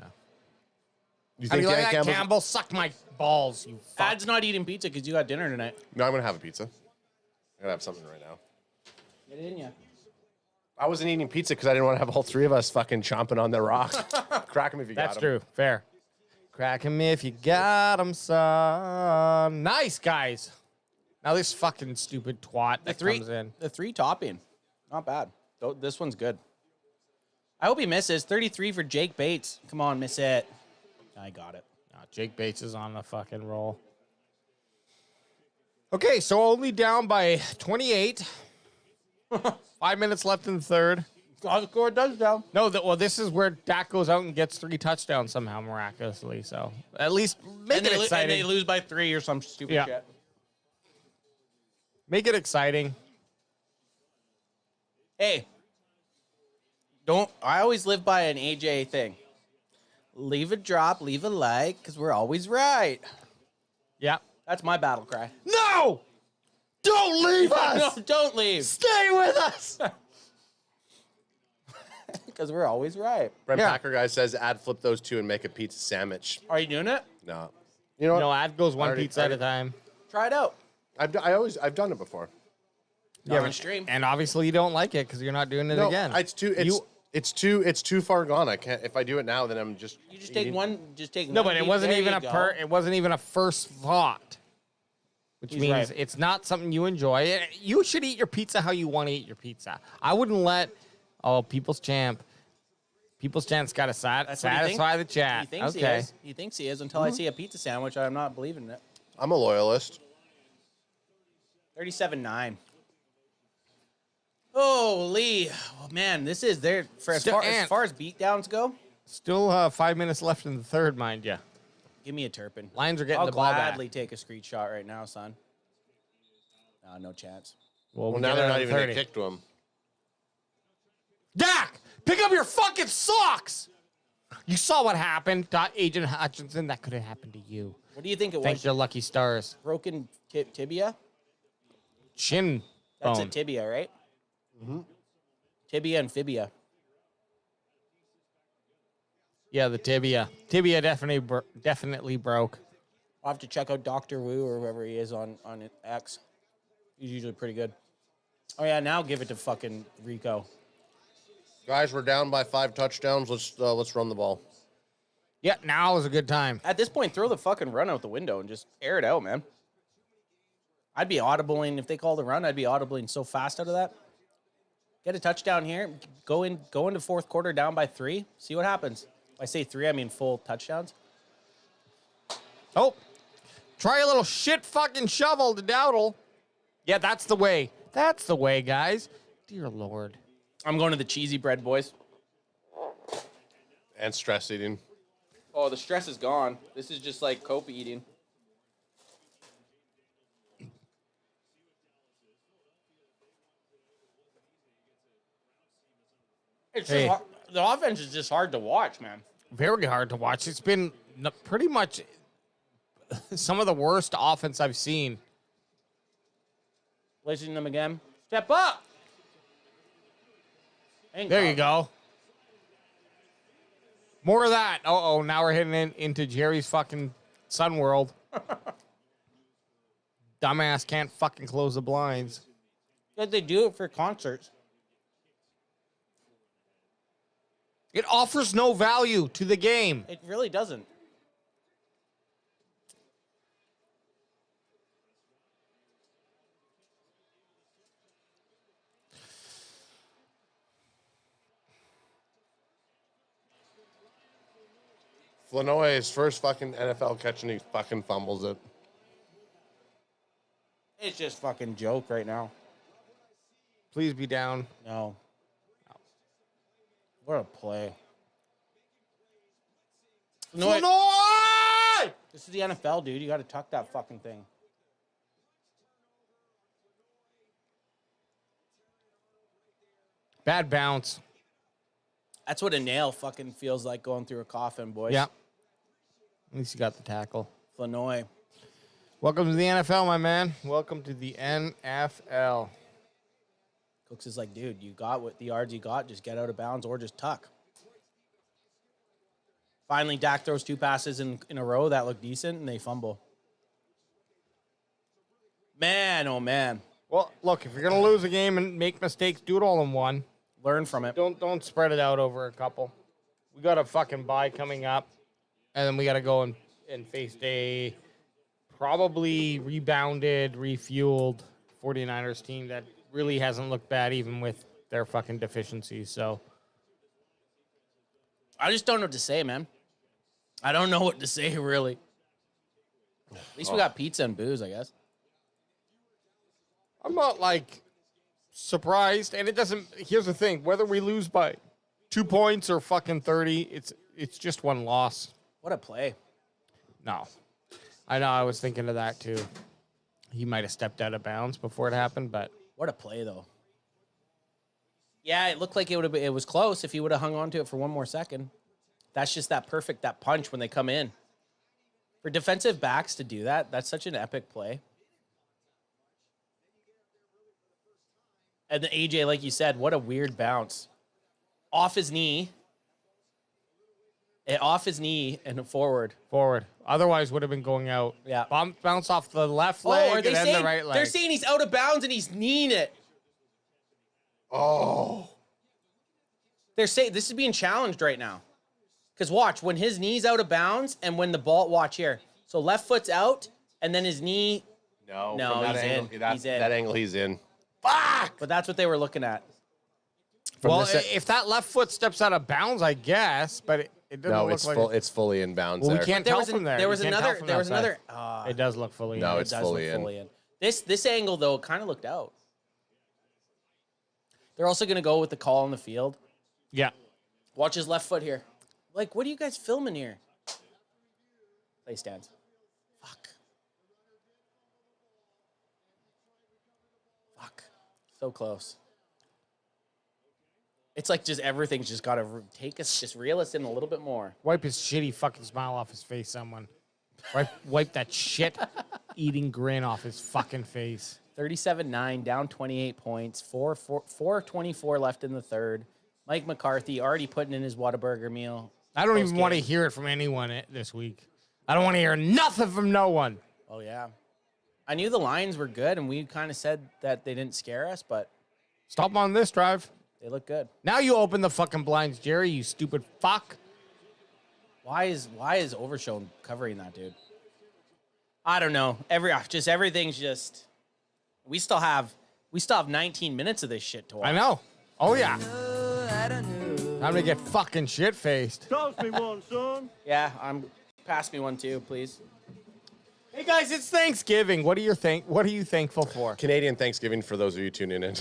You How do think you like Dan that, Campbell's... Campbell? Suck my balls, you fuck. Ad's not eating pizza because you got dinner tonight. No, I'm gonna have a pizza. I'm gonna have something right now. Get it in ya. I wasn't eating pizza because I didn't want to have all 3 of us fucking chomping on the rock. Crack him if you got him. That's true. Fair. Crack him if you got him, son. Nice, guys. Now this fucking stupid twat that comes in. The 3 topping. Not bad. This one's good. I hope he misses. 33 for Jake Bates. Come on, miss it. I got it. Jake Bates is on the fucking roll. Okay, so only down by 28. 5 minutes left in the third. I'll score a touchdown. No, well, this is where Dak goes out and gets 3 touchdowns somehow miraculously. So at least make it exciting. And they lose by 3 or some stupid shit. Make it exciting. Hey, I always live by an AJ thing. Leave a drop, leave a like, because we're always right. Yeah. That's my battle cry. No! Don't leave us! No, don't leave. Stay with us! Because we're always right. Brent Packer guy says, "Add flip those 2 and make a pizza sandwich." Are you doing it? No. You know what? No, Ad goes one pizza at a time. Try it out. I've done it before. Not on stream. And obviously you don't like it because you're not doing it No, again. it's too far gone. I can't. If I do it now, then I'm just. You just take one. Just take No, one. but it beat. wasn't There even you a go. It wasn't even a first thought. which He's means right. it's not something you enjoy. You should eat your pizza how you want to eat your pizza. I wouldn't let, People's Champ's got to satisfy the chat. He thinks he is. He thinks he is until I see a pizza sandwich. I'm not believing it. I'm a loyalist. 37-9. Holy, oh, man, this is there for as far as beatdowns go. Still 5 minutes left in the third, mind you. Give me a Turpin. Lions are getting I'll the ball back. gladly take a screenshot right now, son. No chance. Well, now they're not even going to kick to him. Dak, pick up your fucking socks. You saw what happened, Agent Hutchinson. That could have happened to you. What do you think it was? Thank your lucky stars. Broken tibia? Shin That's bone. a tibia, right? Mm-hmm. Tibia and fibia. Yeah, the tibia. Tibia definitely broke. I'll have to check out Dr. Wu or whoever he is on X. He's usually pretty good. Oh, yeah, now give it to fucking Rico. Guys, we're down by 5 touchdowns. Let's run the ball. Yeah, now is a good time. At this point, throw the fucking run out the window and just air it out, man. I'd be audibling. If they call the run, I'd be audibling so fast out of that. Get a touchdown here. Go into fourth quarter down by 3. See what happens. If I say 3, I mean full touchdowns. Oh, try a little shit fucking shovel to Dowdle. Yeah, that's the way. That's the way, guys. Dear Lord. I'm going to the cheesy bread, boys. And stress eating. Oh, the stress is gone. This is just like cope eating. It's just hard. The offense is just hard to watch, man. Very hard to watch. It's been pretty much some of the worst offense I've seen. Listening to them again. Step up. There you go. More of that. Uh-oh, now we're heading into Jerry's fucking Sun World. Dumbass can't fucking close the blinds. Yeah, they do it for concerts. It offers no value to the game. It really doesn't. Flanoy, his first fucking NFL catch, and he fucking fumbles it. It's just fucking joke right now. Please be down. No. What a play. Flanoy! This is the NFL, dude. You got to tuck that fucking thing. Bad bounce. That's what a nail fucking feels like going through a coffin, boys. Yeah. At least you got the tackle. Flanoy. Welcome to the NFL, my man. Welcome to the NFL. Cooks is like, dude, you got what the yards you got. Just get out of bounds or just tuck. Finally, Dak throws 2 passes in a row that look decent, and they fumble. Man, oh, man. Well, look, if you're going to lose a game and make mistakes, do it all in one. Learn from it. Don't spread it out over a couple. We got a fucking bye coming up, and then we got to go and face a probably rebounded, refueled 49ers team that really hasn't looked bad even with their fucking deficiencies. So I just don't know what to say, man. I don't know what to say, really. At least we got pizza and booze, I guess. I'm not like surprised, and it doesn't. Here's the thing: whether we lose by 2 points or fucking 30, it's just one loss. What a play! No, I know. I was thinking of that too. He might have stepped out of bounds before it happened, but what a play, though. Yeah, it looked like it was close if he would have hung on to it for one more second. That's just that punch when they come in. For defensive backs to do that, that's such an epic play. And the AJ, like you said, what a weird bounce. Off his knee. Off his knee and forward. Forward. Otherwise would have been going out. Yeah. Bounce off the left leg and then the right leg. They're saying he's out of bounds and he's kneeing it. Oh. They're saying this is being challenged right now. Because watch, when his knee's out of bounds and when the ball, watch here. So left foot's out and then his knee No, No, from that he's angle, in. That, He's in. that angle, he's in. But that's what they were looking at. From Well, this- if that left foot steps out of bounds, I guess, but it doesn't no, look it's like full. It's fully in bounds. Well, we there. can't There tell was from there. There You was can't tell another. from There was outside. another. It does look fully. No, in. it's It does fully look in. fully in. This angle though kind of looked out. They're also gonna go with the call on the field. Yeah. Watch his left foot here. Like, what are you guys filming here? Play stands. Fuck. So close. It's like just everything's just gotta take us, just reel us in a little bit more. Wipe his shitty fucking smile off his face, someone. Wipe that shit eating grin off his fucking face. 37-9, down 28 points, 4:24 left in the third. Mike McCarthy already putting in his Whataburger meal. I don't even Post-game. want to hear it from anyone this week. I don't want to hear nothing from no one. Oh, yeah. I knew the Lions were good, and we kind of said that they didn't scare us, but Stop on this drive. they look good. Now you open the fucking blinds, Jerry, you stupid fuck. Why is Overshown covering that, dude? I don't know. Everything's just. We still have 19 minutes of this shit to watch. I know. Oh, yeah. Time to get fucking shit-faced. Toss me one, son. Yeah, pass me one too, please. Hey, guys, it's Thanksgiving. What are you thankful for? Canadian Thanksgiving for those of you tuning in.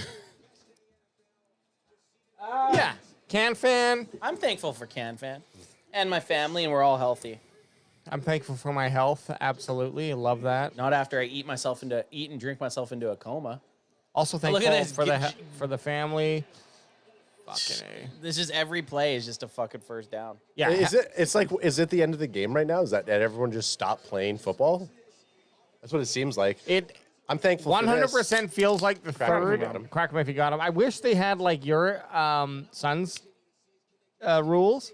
Yeah. Can fan. I'm thankful for CanFan and my family, and we're all healthy. I'm thankful for my health. Absolutely. I love that. Not after I eat and drink myself into a coma. Also Look thankful at this. for the family. Fucking A. This is every play is just a fucking first down. Yeah. Is it the end of the game right now? Is that everyone just stopped playing football? That's what it seems like. I'm thankful. 100% feels like the Crack him if you third. got him. Crack him if you got him. I wish they had like your son's rules.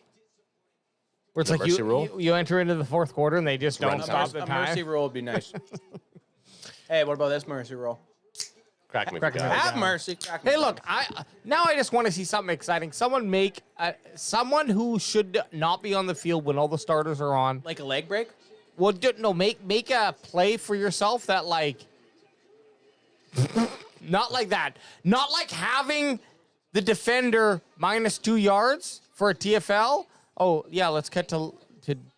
Where it's The like mercy rule? you enter into the fourth quarter and they just don't Run stop the A time. mercy rule would be nice. Hey, what about this mercy rule? Crack me. Crack him if you Have got him. mercy. Crack me. Hey, look! Now I just want to see something exciting. Someone make someone who should not be on the field when all the starters are on. Like a leg break? Well, make a play for yourself that like, not like that. Not like having the defender -2 yards for a TFL. Oh yeah, let's cut to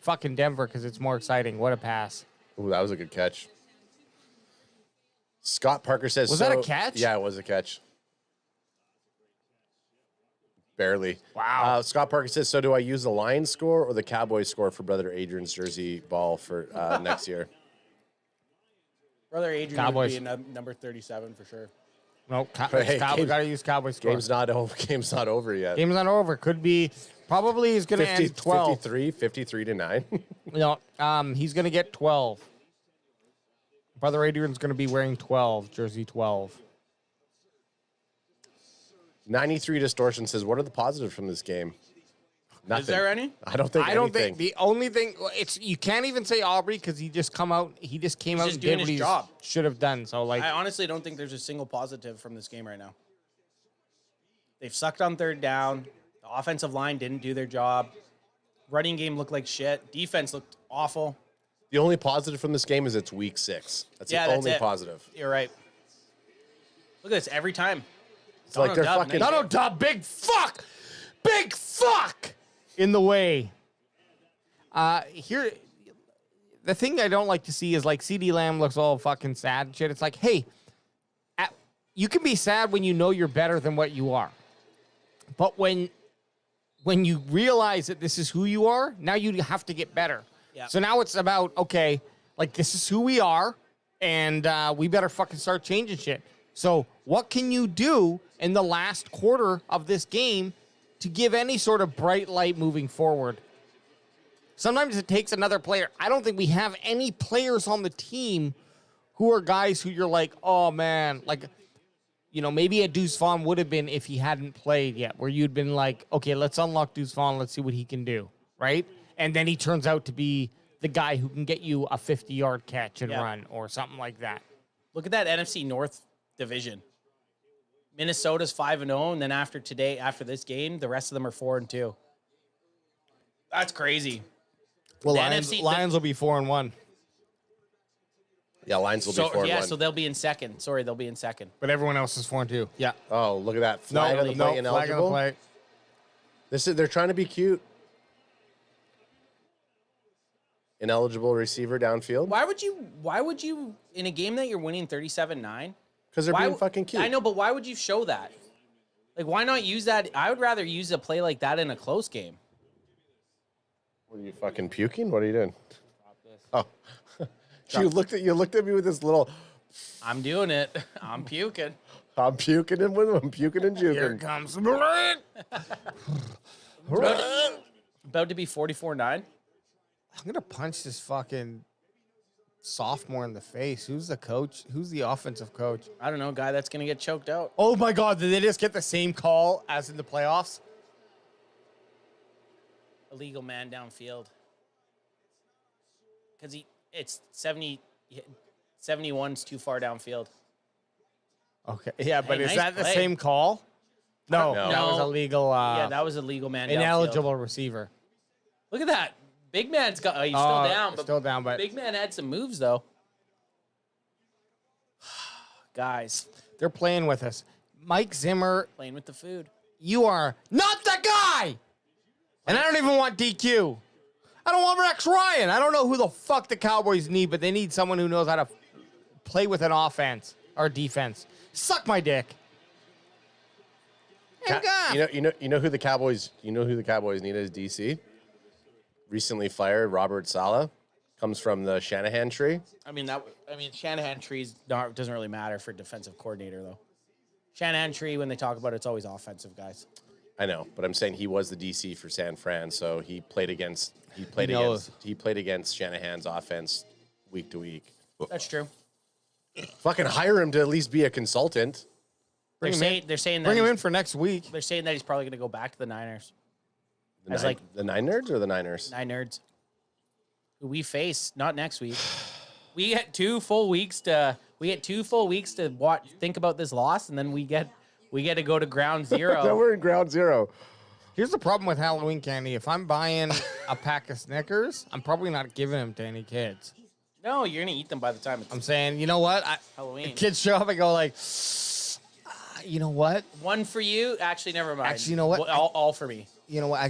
fucking Denver because it's more exciting. What a pass! Ooh, that was a good catch. Scott Parker says, Was that a catch? Yeah, it was a catch. Barely. Wow. Scott Parker says, so do I use the Lions score or the Cowboys score for Brother Adrian's jersey ball for next year? Brother Adrian Cowboys. would be number 37 for sure. No, Hey, we gotta use Cowboys score. Game's not over. Game's not over yet. Game's not over. Could be. Probably he's gonna end 12. 53 to 9. No, he's gonna get 12. Brother Adrian's gonna be wearing 12, jersey 12. 93 Distortion says, what are the positives from this game? Nothing. Is there any? I don't think anything. The only thing you can't even say Aubrey because he just came out He's and just did doing what his he job. should have done. So like I honestly don't think there's a single positive from this game right now. They've sucked on third down. The offensive line didn't do their job. Running game looked like shit. Defense looked awful. The only positive from this game is it's week 6. That's the only it. positive. You're right. Look at this every time. It's like they're fucking. Dono Dub, big fuck in the way. Here, the thing I don't like to see is like CD Lamb looks all fucking sad and shit. It's like, hey, you can be sad when you know you're better than what you are, but when you realize that this is who you are, now you have to get better. Yeah. So now it's about, okay, like this is who we are, and we better fucking start changing shit. So what can you do in the last quarter of this game to give any sort of bright light moving forward? Sometimes it takes another player. I don't think we have any players on the team who are guys who you're like, oh man, like, maybe a Deuce Vaughn would have been if he hadn't played yet, where you'd been like, okay, let's unlock Deuce Vaughn, let's see what he can do, right? And then he turns out to be the guy who can get you a 50-yard catch and run or something like that. Look at that NFC North division. Minnesota's 5-0, and then after this game, the rest of them are 4-2. That's crazy. Well, The Lions NFC will be 4-1. Yeah, Lions will be 4-1. Yeah, so they'll be in second. Sorry, they'll be in second. But everyone else is 4-2. Yeah. Oh, look at that flag on the play. No, flag on the play. They're trying to be cute. Ineligible receiver downfield. Why would you in a game that you're winning 37-9? Because they're being fucking cute. I know, but why would you show that? Like, why not use that? I would rather use a play like that in a close game. What are you fucking puking? What are you doing? Oh. You looked at me with this little. I'm doing it. I'm puking. I'm puking and I'm puking and juking. Here comes the bullet. About to be 44-9. I'm gonna punch this fucking sophomore in the face. Who's the coach? Who's the offensive coach? I don't know, guy that's gonna get choked out. Oh my God! Did they just get the same call as in the playoffs? Illegal man downfield. Because it's 71's too far downfield. Okay, yeah, but Hey, is nice that the play. same call? No, No. that was illegal. Yeah, that was a legal man downfield. Ineligible receiver. Look at that. Big man's got. He's still down. Still down, but Big man had some moves though. Guys, they're playing with us. Mike Zimmer, playing with the food. you are not the guy. And I don't even want DQ. I don't want Rex Ryan. I don't know who the fuck the Cowboys need, but they need someone who knows how to play with an offense or defense. Suck my dick. You know who the Cowboys need as DC? Recently fired Robert Saleh, comes from the Shanahan tree. Shanahan trees doesn't really matter for defensive coordinator though. Shanahan tree, when they talk about it, it's always offensive guys. I know, but I'm saying he was the DC for San Fran, so he played against Shanahan's offense week to week. That's true. Fucking hire him to at least be a consultant. They're saying that Bring him in for next week. They're saying that he's probably going to go back to the Niners. The Nine Nerds or the Niners? Nine Nerds. Who we face not next week. We get 2 full weeks to watch, think about this loss, and then we get to go to ground zero. Then we're in ground zero. Here's the problem with Halloween candy. If I'm buying a pack of Snickers, I'm probably not giving them to any kids. No, you're gonna eat them by the time it's I'm saying, you know what? Halloween. Kids show up and go like, you know what? One for you. Actually, never mind. Actually, you know what? All for me. You know what?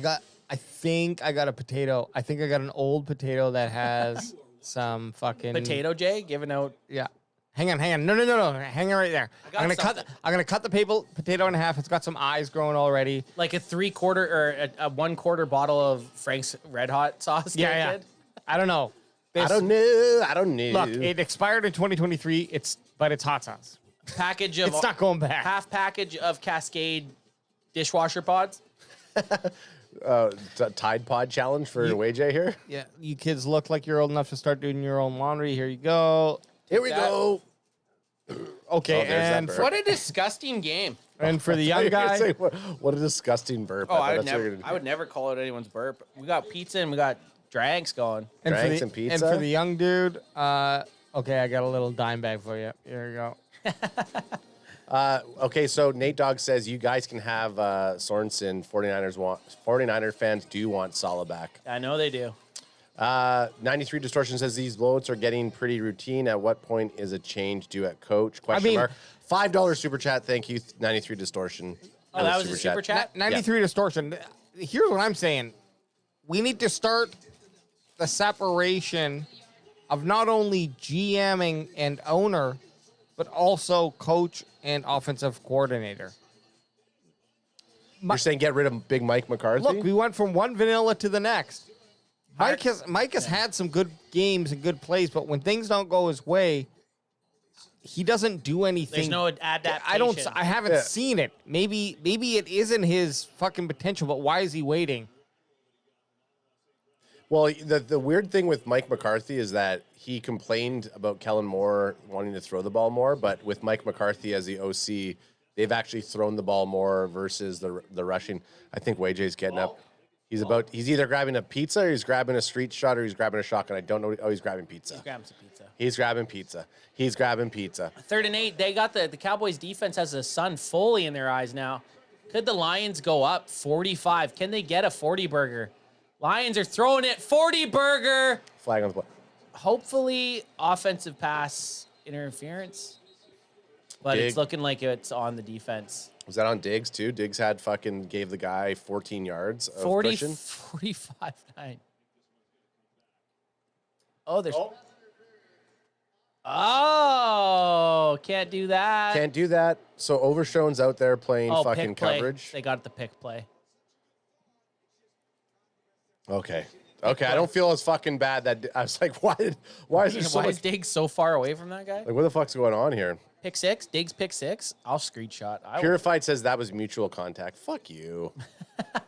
I think I got a potato. I think I got an old potato that has some fucking Potato Jay giving out. Yeah. Hang on. No. Hang on right there. I'm gonna cut the potato in half. It's got some eyes growing already. Like a 3/4 or a 1/4 bottle of Frank's Red Hot sauce. Yeah. Kid? I don't know. I don't know. Look, it expired in 2023. But it's hot sauce. Package of. It's not going back. Half package of Cascade dishwasher pods. Tide Pod challenge for WayJ here. Yeah, you kids look like you're old enough to start doing your own laundry. Here you go. Here we go. Okay, and What a disgusting game. And for the young guy, say, what a disgusting burp. Oh, I would never call it anyone's burp. We got pizza and we got drags going. and Dranks for and the, pizza? and for the young dude, okay, I got a little dime bag for you. Here you go. Okay, so Nate Dogg says you guys can have Sorensen. 49er fans do want Saleh back. I know they do. 93 Distortion says these blowouts are getting pretty routine. At what point is a change due at coach? Question mark. $5 super chat. Thank you, 93 Distortion. Oh, that was a super chat? 93 Distortion. Here's what I'm saying. We need to start the separation of not only GMing and owner, but also coach and offensive coordinator. You're saying get rid of Big Mike McCarthy? Look, we went from one vanilla to the next. Mike has had some good games and good plays, but when things don't go his way, he doesn't do anything. There's no adaptation. I haven't seen it. Maybe it isn't his fucking potential, but why is he waiting? Well, the weird thing with Mike McCarthy is that he complained about Kellen Moore wanting to throw the ball more, but with Mike McCarthy as the OC, they've actually thrown the ball more versus the rushing. I think WayJ's getting up. He's either grabbing a pizza or he's grabbing a street shot or he's grabbing a shotgun. I don't know. Oh, he's grabbing pizza. He's grabbing some pizza. He's grabbing pizza. He's grabbing pizza. 3rd and 8. They got the Cowboys defense has the sun fully in their eyes now. Could the Lions go up 45? Can they get a 40 burger? Lions are throwing it 40 burger. Flag on the play. hopefully offensive pass interference, but it's Dig. looking like it's on the defense. Was that on Diggs too? Diggs gave the guy 14 yards of 40, cushion. 45-9. Oh, there's. Oh, can't do that. Can't do that. So Overshown's out there playing fucking pick play. coverage. They got the pick play. Okay. Okay, I don't feel as fucking bad that I was like, why is there so Why much? is Diggs so far away from that guy? Like, what the fuck's going on here? Pick six, Diggs pick six. I'll screenshot. Purified says that was mutual contact. Fuck you.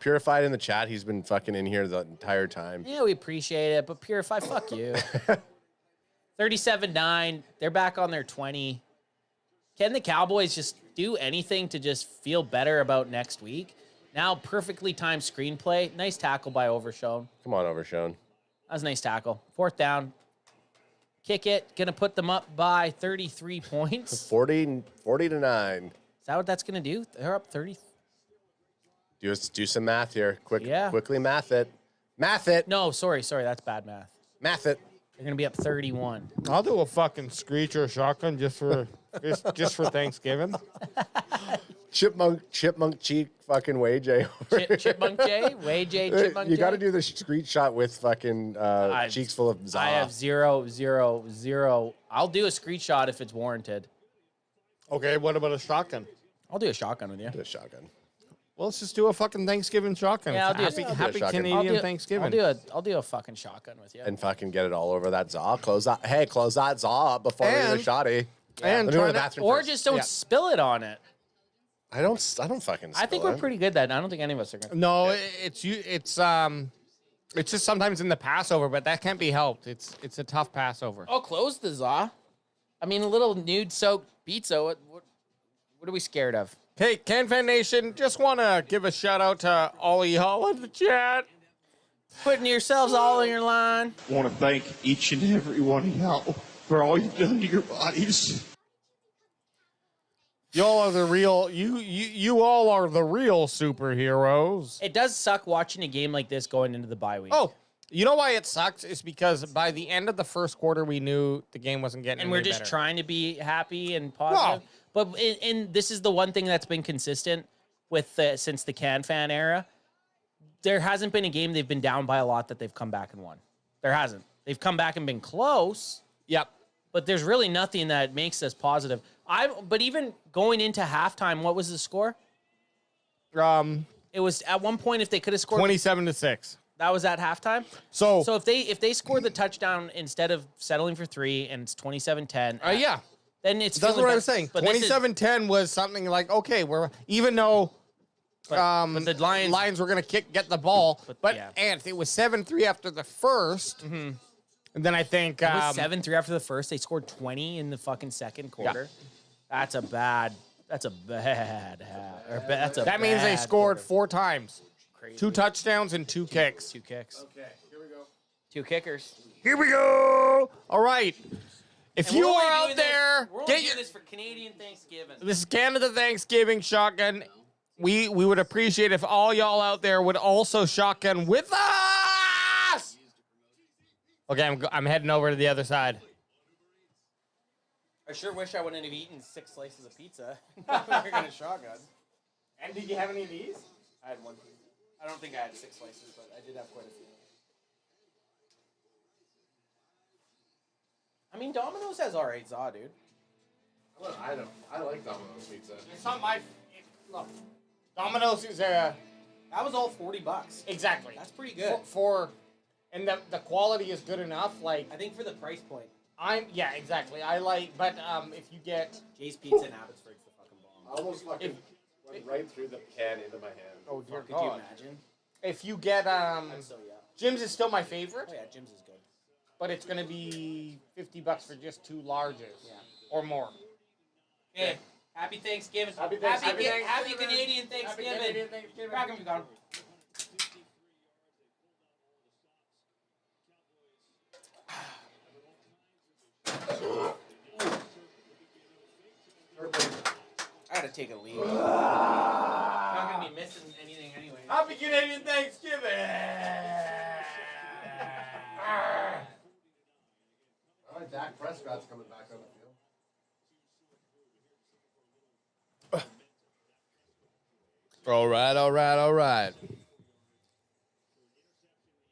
Purified in the chat. He's been fucking in here the entire time. Yeah, we appreciate it, but Purify, fuck you. 37-9. They're back on their 20. Can the Cowboys just do anything to just feel better about next week? Now, perfectly timed screenplay. Nice tackle by Overshown. Come on, Overshown. That was a nice tackle. 4th down. Kick it. Going to put them up by 33 points. 40 to 9. Is that what that's going to do? They're up 30. Do some math here. Yeah. Quickly math it. Math it. No, sorry. That's bad math. Math it. They're going to be up 31. I'll do a fucking screecher shotgun just for Thanksgiving. Chipmunk cheek fucking Way J. Chipmunk J? Way J, Chipmunk J? You got to do the screenshot with fucking cheeks full of za. I have 0, 0, 0. I'll do a screenshot if it's warranted. Okay, what about a shotgun? I'll do a shotgun with you. Do a shotgun. Well, let's just do a fucking Thanksgiving shotgun. Yeah, I'll do happy shotgun. Canadian Thanksgiving. I'll do a fucking shotgun with you. And fucking get it all over that za. Close that za up before we do the shotty. And Let me go to the bathroom or first. just don't spill it on it. I don't fucking. I think spill we're it. pretty good then. I don't think any of us are gonna. No, it's just sometimes in the Passover, but that can't be helped. It's a tough Passover. I'll close the za. I mean, a little nude soaked pizza. What are we scared of? Hey, CanFan Nation, just want to give a shout out to all of y'all in the chat. Putting yourselves all in your line. I want to thank each and every one of y'all for all you've done to your bodies. Y'all are the real. You all are the real superheroes. It does suck watching a game like this going into the bye week. Oh, you know why it sucks? It's because by the end of the first quarter, we knew the game wasn't getting. And we're any just better. trying to be happy and positive. But in this is the one thing that's been consistent with since the CanFan era. There hasn't been a game they've been down by a lot that they've come back and won. There hasn't. They've come back and been close. Yep. But there's really nothing that makes us positive. But even going into halftime, what was the score? It was at one point if they could have scored 27-6. That was at halftime. So if they scored the touchdown instead of settling for 3 and it's 27-10. Yeah. Then it's That's feeling what I better. was saying. But this is- 27-10 was something like, okay, we're even though but the Lions were going to get the ball, but yeah. and it was 7-3 after the first. Mm-hmm. And then I think It was 7-3 after the first. They scored 20 in the fucking second quarter. That's a bad. That's that means they scored 4 times. Crazy. 2 touchdowns and 2 kicks. 2 kicks. Okay, here we go. 2 kickers. Here we go. All right. If And you we're only are out doing there, we're only get doing your. this for Canadian Thanksgiving. This is Canada Thanksgiving shotgun. We would appreciate if all y'all out there would also shotgun with us. Okay, I'm heading over to the other side. I sure wish I wouldn't have eaten 6 slices of pizza. We're gonna shotgun. And did you have any of these? I had 1. I don't think I had 6 slices, but I did have quite a few. I mean, Domino's has alright za, dude. I like Domino's pizza. It's not my. Look, Domino's is a. That was all $40. Exactly. That's pretty good. And the quality is good enough. Like I think for the price point. Exactly. I like, but if you get Jay's Pizza in Abbotsford's the fucking bomb. I almost fucking went right through the can into my hand. Oh dear Could God. you imagine? If you get So yeah. Jim's is still my favorite. Oh yeah, Jim's is good. But it's gonna be $50 for just 2 larges. Yeah. Or more. Hey, happy Thanksgiving. Happy Canadian Thanksgiving. Canadian Thanksgiving. Crack 'em, you got 'em. I gotta take a leave. I'm not gonna be missing anything anyway. Happy Canadian Thanksgiving. Dak Prescott's coming back on the field. All right.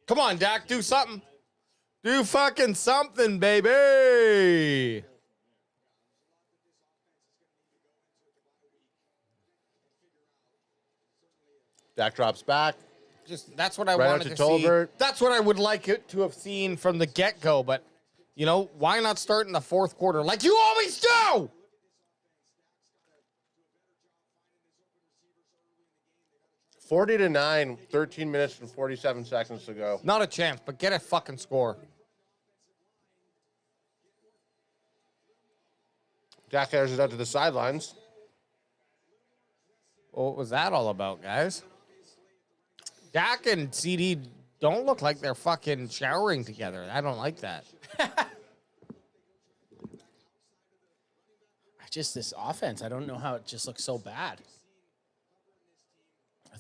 Come on, Dak, do something. Do fucking something, baby. Dak drops back. Just that's what I Right out wanted to to Tolbert. see. That's what I would like it to have seen from the get-go, but you know, why not start in the fourth quarter like you always do? 40-9, 13 minutes and 47 seconds to go. Not a chance, but get a fucking score. Dak airs it out to the sidelines. What was that all about, guys? Dak and CD don't look like they're fucking showering together. I don't like that. Just this offense. I don't know how it just looks so bad.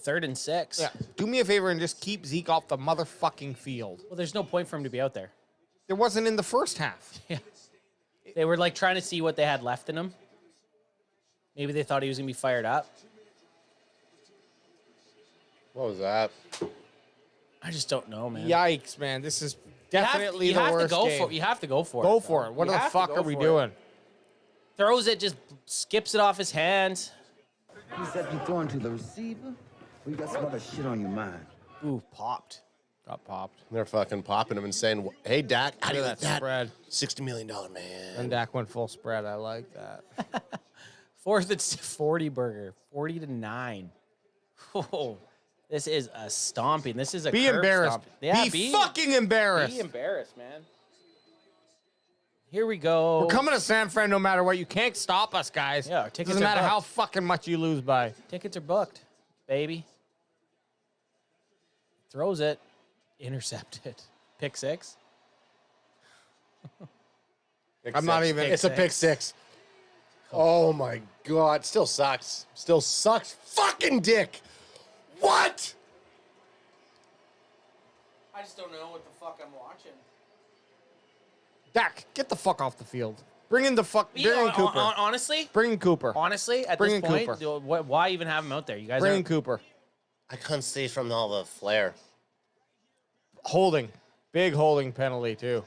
3rd and 6. Yeah. Do me a favor and just keep Zeke off the motherfucking field. Well, there's no point for him to be out there. There wasn't in the first half. Yeah. They were like trying to see what they had left in him. Maybe they thought he was going to be fired up. What was that? I just don't know, man. Yikes, man. This is definitely the worst game. You have to go for it. Go for it. What the fuck are we doing? Throws it, just skips it off his hands. You said you throwing to the receiver? Or you got some other shit on your mind? Ooh, popped. Got popped. They're fucking popping him and saying, "Hey, Dak, how do you Look like at that that? spread. $60 million man." And Dak went full spread. I like that. 4th and 40 burger. 40-9. Oh, this is a stomping. This is a Be curb embarrassed. stomping. Yeah, be fucking embarrassed. Be embarrassed, man. Here we go. We're coming to San Fran no matter what. You can't stop us, guys. Yeah, our tickets doesn't are matter how booked. fucking much you lose by. Tickets are booked, baby. Throws it. Intercepted. Pick 6. I'm not even. It's a pick 6. Oh my God. Still sucks. Still sucks. Fucking dick. What? I just don't know what the fuck I'm watching. Dak, get the fuck off the field. Bring in the fuck. Bring in Cooper. Honestly, Bring in Cooper. honestly, at Bring this in point, Cooper. why even have him out there? You guys Bring are in Cooper. I couldn't see from all the flare. Holding. Big holding penalty, too.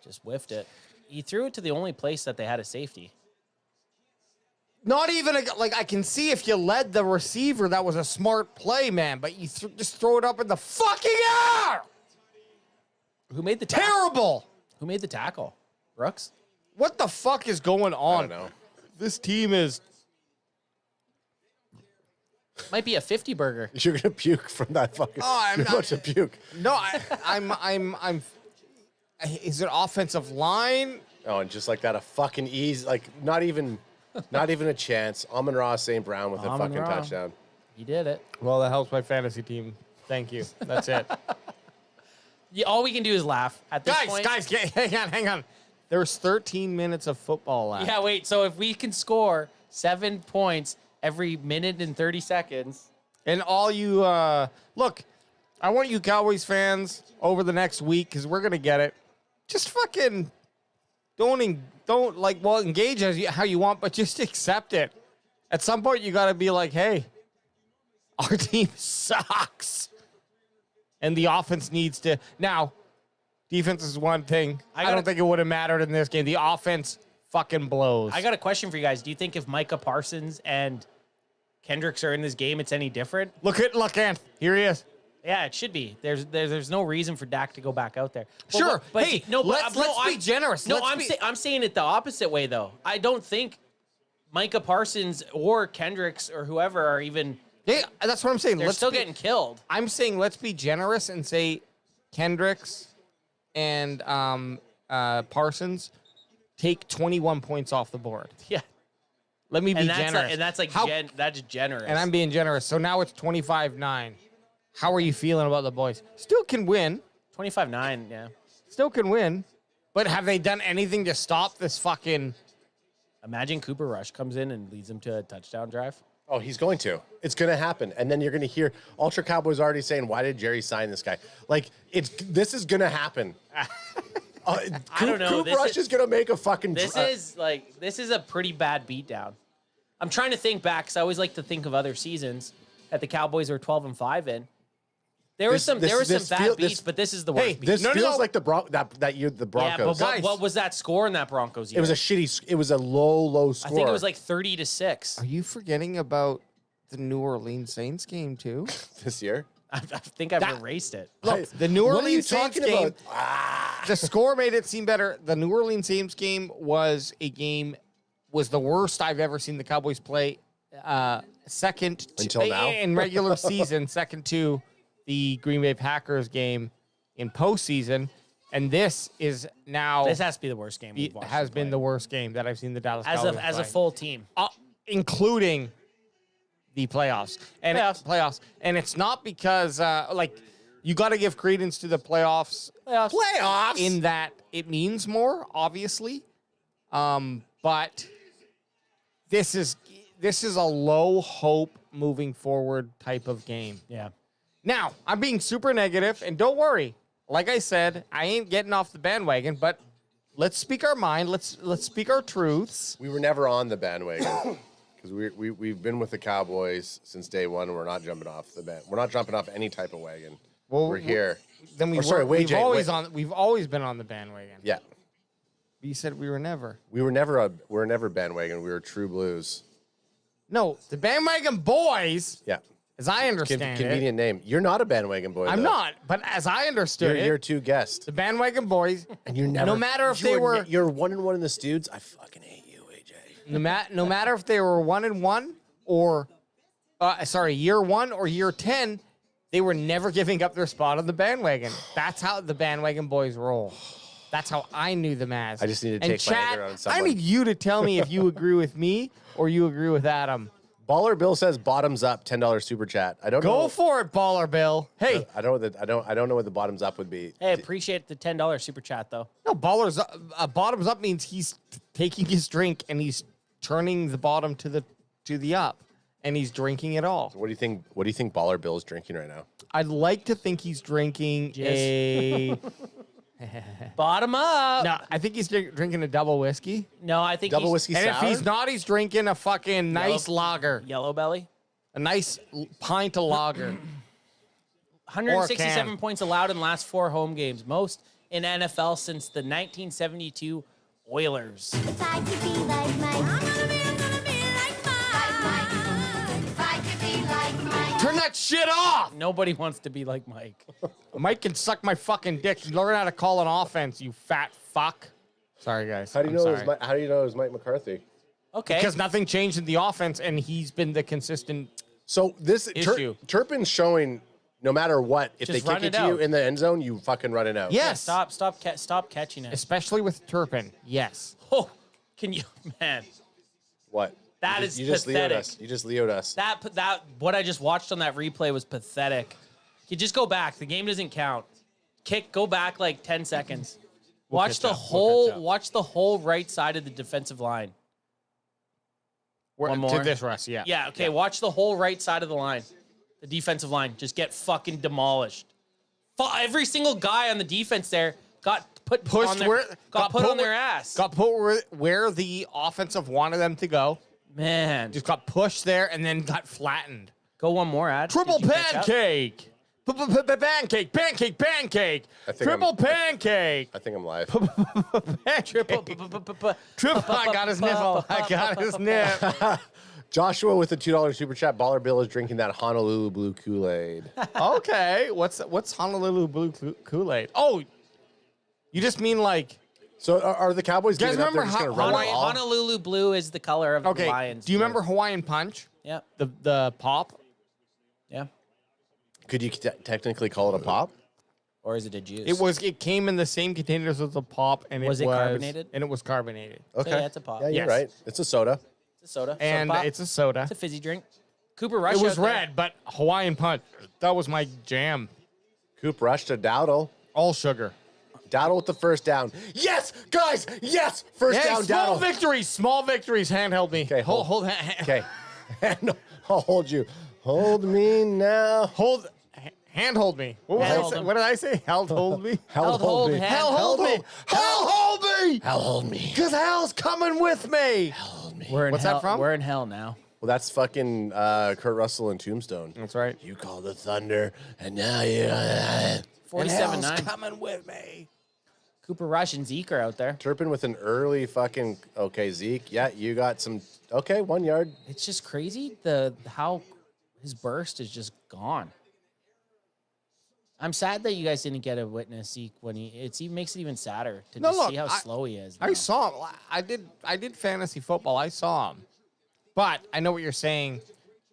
just whiffed it. He threw it to the only place that they had a safety. Not even, like, I can see if you led the receiver, that was a smart play, man. But you just throw it up in the fucking air! Who made the tackle? Terrible! Who made the tackle? Brooks? What the fuck is going on? I don't know. This team is... Might be a 50 burger. You're gonna puke from that fucking. Oh, I'm you're not- about to puke. No, I'm... Is it offensive line? Oh, and just like that, a fucking easy, like not even a chance. Amon-Ra St. Brown with a fucking Amon-Ra. touchdown. He did it. Well, that helps my fantasy team. Thank you. That's it. Yeah, all we can do is laugh at this point. Guys, hang on. There's 13 minutes of football left. Yeah, wait. So if we can score 7 points every minute and 30 seconds. And all you, look, I want you Cowboys fans over the next week, because we're going to get it. Just fucking don't engage how you want, but just accept it. At some point, you got to be like, hey, our team sucks. And the offense needs to. Now, defense is one thing. I don't think it would have mattered in this game. The offense fucking blows. I got a question for you guys. Do you think if Micah Parsons and Kendricks are in this game, it's any different? Look, Ant. Here he is. Yeah, it should be. There's no reason for Dak to go back out there. Sure. But Hey, no, let's be generous. No, Let's I'm saying it the opposite way though. I don't think Micah Parsons or Kendricks or whoever are even. Yeah, that's what I'm saying. They're still getting killed. I'm saying let's be generous and say Kendricks and Parsons take 21 points off the board. Yeah. Let me be And that's generous. that's generous. And I'm being generous. So now it's 25-9. How are you feeling about the boys? Still can win. 25-9, yeah. Still can win. But have they done anything to stop this fucking... Imagine Cooper Rush comes in and leads them to a touchdown drive. Oh, he's going to. It's going to happen. And then you're going to hear Ultra Cowboys already saying, why did Jerry sign this guy? Like, this is going to happen. I don't know. Coop Rush is gonna make a fucking. This is a pretty bad beatdown. I'm trying to think back because I always like to think of other seasons that the Cowboys were 12-5 in. There were some bad beats, but this is the worst. This feels like that year the Broncos. Yeah, but what was that score in that Broncos year? It was a shitty. It was a low score. I think it was like 30-6. Are you forgetting about the New Orleans Saints game too? This year? I think I've erased it. Look, the New Orleans Saints game. The score made it seem better. The New Orleans Saints game was the worst I've ever seen the Cowboys play. Second until now in regular season, second to the Green Bay Packers game in postseason, and this is now. This has to be the worst game we've It watched. has been the worst game that I've seen the Dallas Cowboys as a play. full team, including the playoffs. Playoffs, and it's not because you got to give credence to the playoffs. Playoffs in that it means more, obviously, but this is a low hope moving forward type of game. Yeah. Now, I'm being super negative, and don't worry. Like I said, I ain't getting off the bandwagon, but let's speak our mind. Let's speak our truths. We were never on the bandwagon because we've been with the Cowboys since day one. And we're not jumping off the band. We're not jumping off any type of wagon. Well, we're here. Then we've always been on the bandwagon. Yeah. You said we were never. We were never bandwagon. We were true blues. No, the bandwagon boys. Yeah. As I understand convenient name. You're not a bandwagon boy. I'm though. not, but as I understood You're two guests. the bandwagon boys, and you're never. no matter if they were, you're 1-1 in the Stoods. I fucking hate you, AJ. no matter if they were 1-1 or, year 1 or year 10, they were never giving up their spot on the bandwagon. That's how the bandwagon boys roll. That's how I knew them as. I just need to and take my anger on someone. I need you to tell me if you agree with me or you agree with Adam. Baller Bill says bottoms up, $10 super chat. I don't know. Go for it, Baller Bill. Hey, I don't know what the bottoms up would be. Hey, appreciate the $10 super chat though. No, bottoms up means he's taking his drink and he's turning the bottom to the up, and he's drinking it all. So what do you think? What do you think Baller Bill is drinking right now? I'd like to think he's drinking a bottom up. No, I think he's drinking a double whiskey. No, I think double whiskey and sour. if he's not, he's drinking a fucking nice lager, Yellow Belly. a nice pint of lager. 167 points allowed in last 4 home games, most in NFL since the 1972 Oilers. If I could be like Mike, I'm gonna be like Mike. Turn that shit off. Nobody wants to be like Mike. Mike can suck my fucking dick. Learn how to call an offense, you fat fuck. Sorry, guys. How do you know it was Mike McCarthy? Okay. Because nothing changed in the offense, and he's been the consistent. So this issue. Turpin's showing no matter what, if Just they run kick it it to you out. in the end zone, you fucking run it out. Yes. Yeah, stop catching it. Especially with Turpin. Yes. Oh, can you, man? What? That you is just pathetic. Leo'd us. You just Leo'd us. That what I just watched on that replay was pathetic. You just go back. The game doesn't count. Go back like 10 seconds. Watch the whole right side of the defensive line. One more. To this, Russ, yeah. Yeah, okay. Watch the whole right side of the line. The defensive line just get fucking demolished. Every single guy on the defense there got put on their ass. Got put where the offensive wanted them to go. Man. Just got pushed there and then got flattened. Go one more, Ad. Triple Did you catch up? pancake. Pancake. Triple pancake. I think I'm live. Triple. I got his nipple. I got his nip. Joshua with the $2 super chat. Baller Bill is drinking that Honolulu Blue Kool-Aid. Okay, what's Honolulu Blue Kool-Aid? Oh, you just mean like. So are the Cowboys You guys giving up? They're remember just gonna run the ball? Honolulu Blue is the color of the Lions. Do you remember Hawaiian Punch? Yeah. The pop? Yeah. Could you technically call it a pop? Or is it a juice? It came in the same containers as the pop, and Was it carbonated? And it was carbonated. Okay. Yeah, it's a pop. Yeah, you're right. It's a soda. It's a soda. And Soda pop. it's a soda. It's a fizzy drink. Cooper Rush. It was out there. red, but Hawaiian Punch. That was my jam. Coop Rush to Dowdle. All sugar. Dowdle with the first down. Yes, guys. Yes, first down. Small Dowdle. Small victories. Handheld me. Okay, hold. Okay, no, I'll hold you. Hold me now. Handhold me. What was I say? What did I say? Held hold me. Held hold me. Hell hold me. Hell hold me. Hell hold me. Cause hell's coming with me. What's that from? We're in hell now. Well, that's fucking Kurt Russell and Tombstone. That's right. You call the thunder, and now you're 47-9. Coming with me. Cooper Rush and Zeke are out there. Turpin with an early fucking Zeke. Yeah, you got some 1 yard. It's just crazy how his burst is just gone. I'm sad that you guys didn't get to witness Zeke when he makes it even sadder to see how slow he is. I saw him. I did fantasy football. I saw him. But I know what you're saying.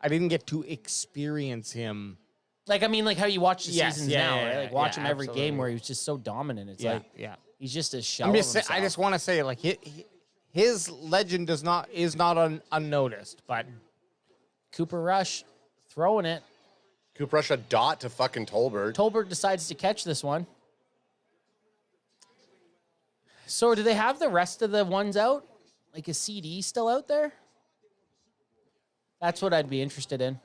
I didn't get to experience him. Like how you watch the seasons now, right? Like watch him every game where he was just so dominant. It's he's just a shell. I just want to say, like, his legend is not unnoticed. But Cooper Rush throwing it. Cooper Rush a dot to fucking Tolbert. Tolbert decides to catch this one. So do they have the rest of the ones out? Like, is CD still out there? That's what I'd be interested in.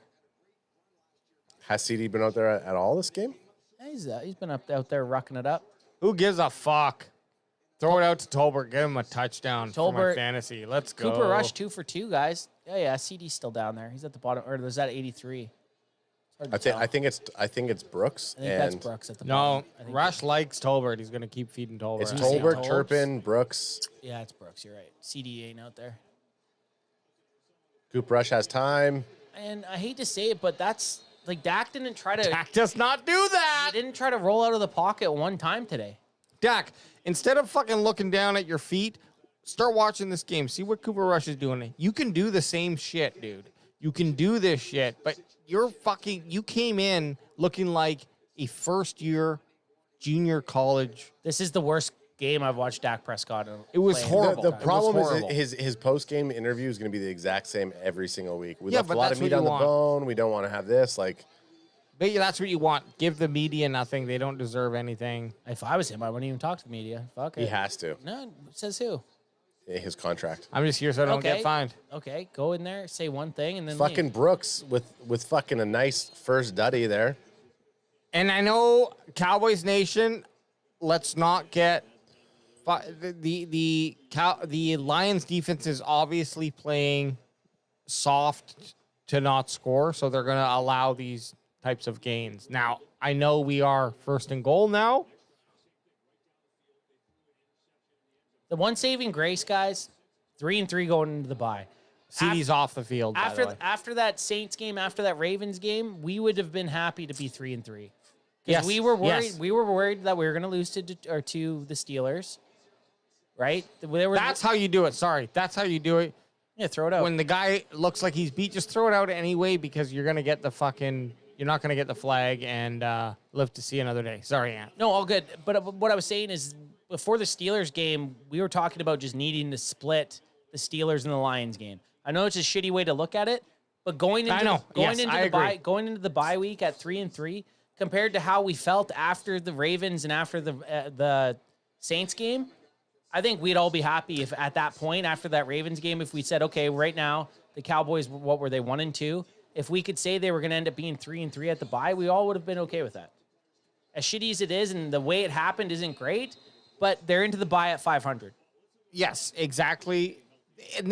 Has CD been out there at all this game? Yeah, he's been out there rocking it up. Who gives a fuck? Throw it out to Tolbert. Give him a touchdown for my fantasy. Let's go. Cooper Rush 2 for 2, guys. Yeah. CD's still down there. He's at the bottom, or there's that 83. I think it's Brooks. I think that's Brooks at the bottom. No, Rush likes Tolbert. He's gonna keep feeding Tolbert. It's Tolbert, Turpin, Brooks. Yeah, it's Brooks. You're right. CD ain't out there. Cooper Rush has time. And I hate to say it, but that's like Dak didn't try to. Dak does not do that. He didn't try to roll out of the pocket one time today. Dak, instead of fucking looking down at your feet, start watching this game. See what Cooper Rush is doing. You can do the same shit, dude. You can do this shit, but you came in looking like a first-year junior college. This is the worst game I've watched Dak Prescott in. It was horrible. The problem is his post-game interview is going to be the exact same every single week. We left a lot of meat on the bone. We don't want to have this. But that's what you want. Give the media nothing. They don't deserve anything. If I was him, I wouldn't even talk to the media. Fuck it. He has to. No, says who? His contract. I'm just here so I don't get fined. Okay, go in there, say one thing, and then fucking leave. Brooks with fucking a nice first duddy there. And I know Cowboys Nation, let's not get the Lions defense is obviously playing soft to not score, so they're going to allow these types of gains. Now, I know we are first and goal now. The one saving grace, guys, 3-3 going into the bye. CD's off the field. After that Saints game, after that Ravens game, we would have been happy to be 3-3. Yes, we were worried. Yes. We were worried that we were going to lose to the Steelers, right? That's how you do it. Sorry, that's how you do it. Yeah, throw it out. When the guy looks like he's beat, just throw it out anyway because you're gonna get you're not gonna get the flag and live to see another day. Sorry, Ant. No, all good. But what I was saying is, before the Steelers game, we were talking about just needing to split the Steelers and the Lions game. I know it's a shitty way to look at it, but going into the bye week at 3-3, compared to how we felt after the Ravens and after the Saints game, I think we'd all be happy if at that point, after that Ravens game, if we said, okay, right now the Cowboys, what were they, 1-2? If we could say they were going to end up being 3-3 at the bye, we all would have been okay with that. As shitty as it is, and the way it happened isn't great, but they're into the bye at 500. Yes, exactly. And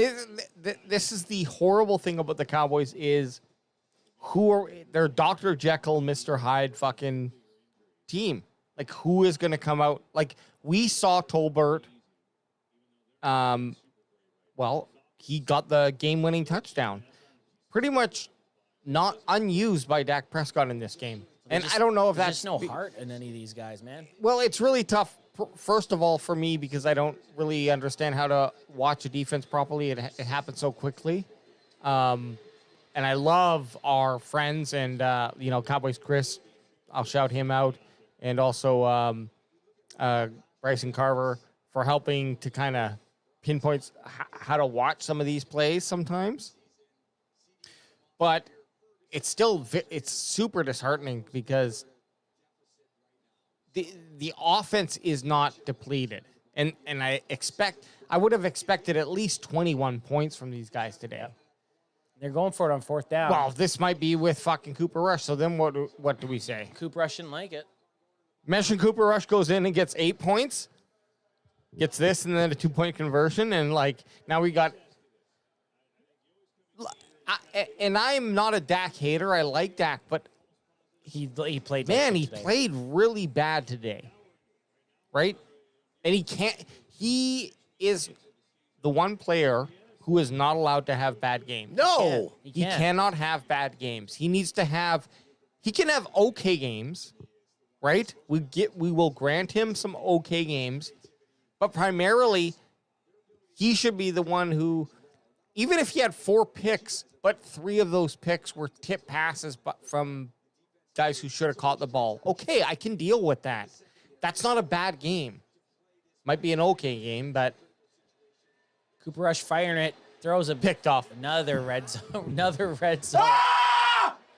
this is the horrible thing about the Cowboys is they're Dr. Jekyll, Mr. Hyde fucking team. Like, who is going to come out? Like, we saw Tolbert. He got the game-winning touchdown. Pretty much not unused by Dak Prescott in this game. And I don't know if that's just no heart in any of these guys, man. Well, it's really tough. First of all, for me, because I don't really understand how to watch a defense properly. It happens so quickly. And I love our friends and, Cowboys Chris. I'll shout him out. And also Bryson Carver for helping to kind of pinpoint how to watch some of these plays sometimes. But it's super disheartening because the offense is not depleted. And I would have expected at least 21 points from these guys today. They're going for it on 4th down. Well, this might be with fucking Cooper Rush. So then what do we say? Cooper Rush didn't like it. Mention Cooper Rush goes in and gets 8 points. Gets this and then a 2-point conversion. And, like, now we got... And I'm not a Dak hater. I like Dak, but... He played... Man, he today. played really bad today. Right? And he can't... He is the one player who is not allowed to have bad games. No! He cannot have bad games. He needs to have... He can have okay games, right? We will grant him some okay games, but primarily, he should be the one who, even if he had 4 picks, but 3 of those picks were tip passes from guys who should have caught the ball. Okay, I can deal with that. That's not a bad game. Might be an okay game, but Cooper Rush firing it, throws a picked off. Another red zone. Another red zone.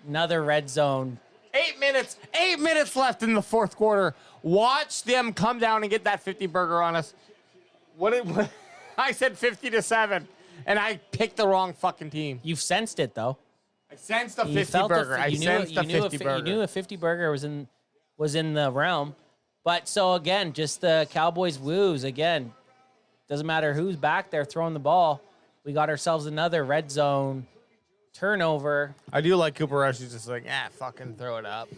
Another red zone. 8 minutes. 8 minutes left in the 4th quarter. Watch them come down and get that 50 burger on us. What I said 50-7, and I picked the wrong fucking team. You've sensed it though. I sensed a 50 burger. I sensed a 50 burger. You knew a 50 burger was in the realm. But so again, just the Cowboys woos again. Doesn't matter who's back there throwing the ball. We got ourselves another red zone turnover. I do like Cooper Rush. He's just like, fucking throw it up.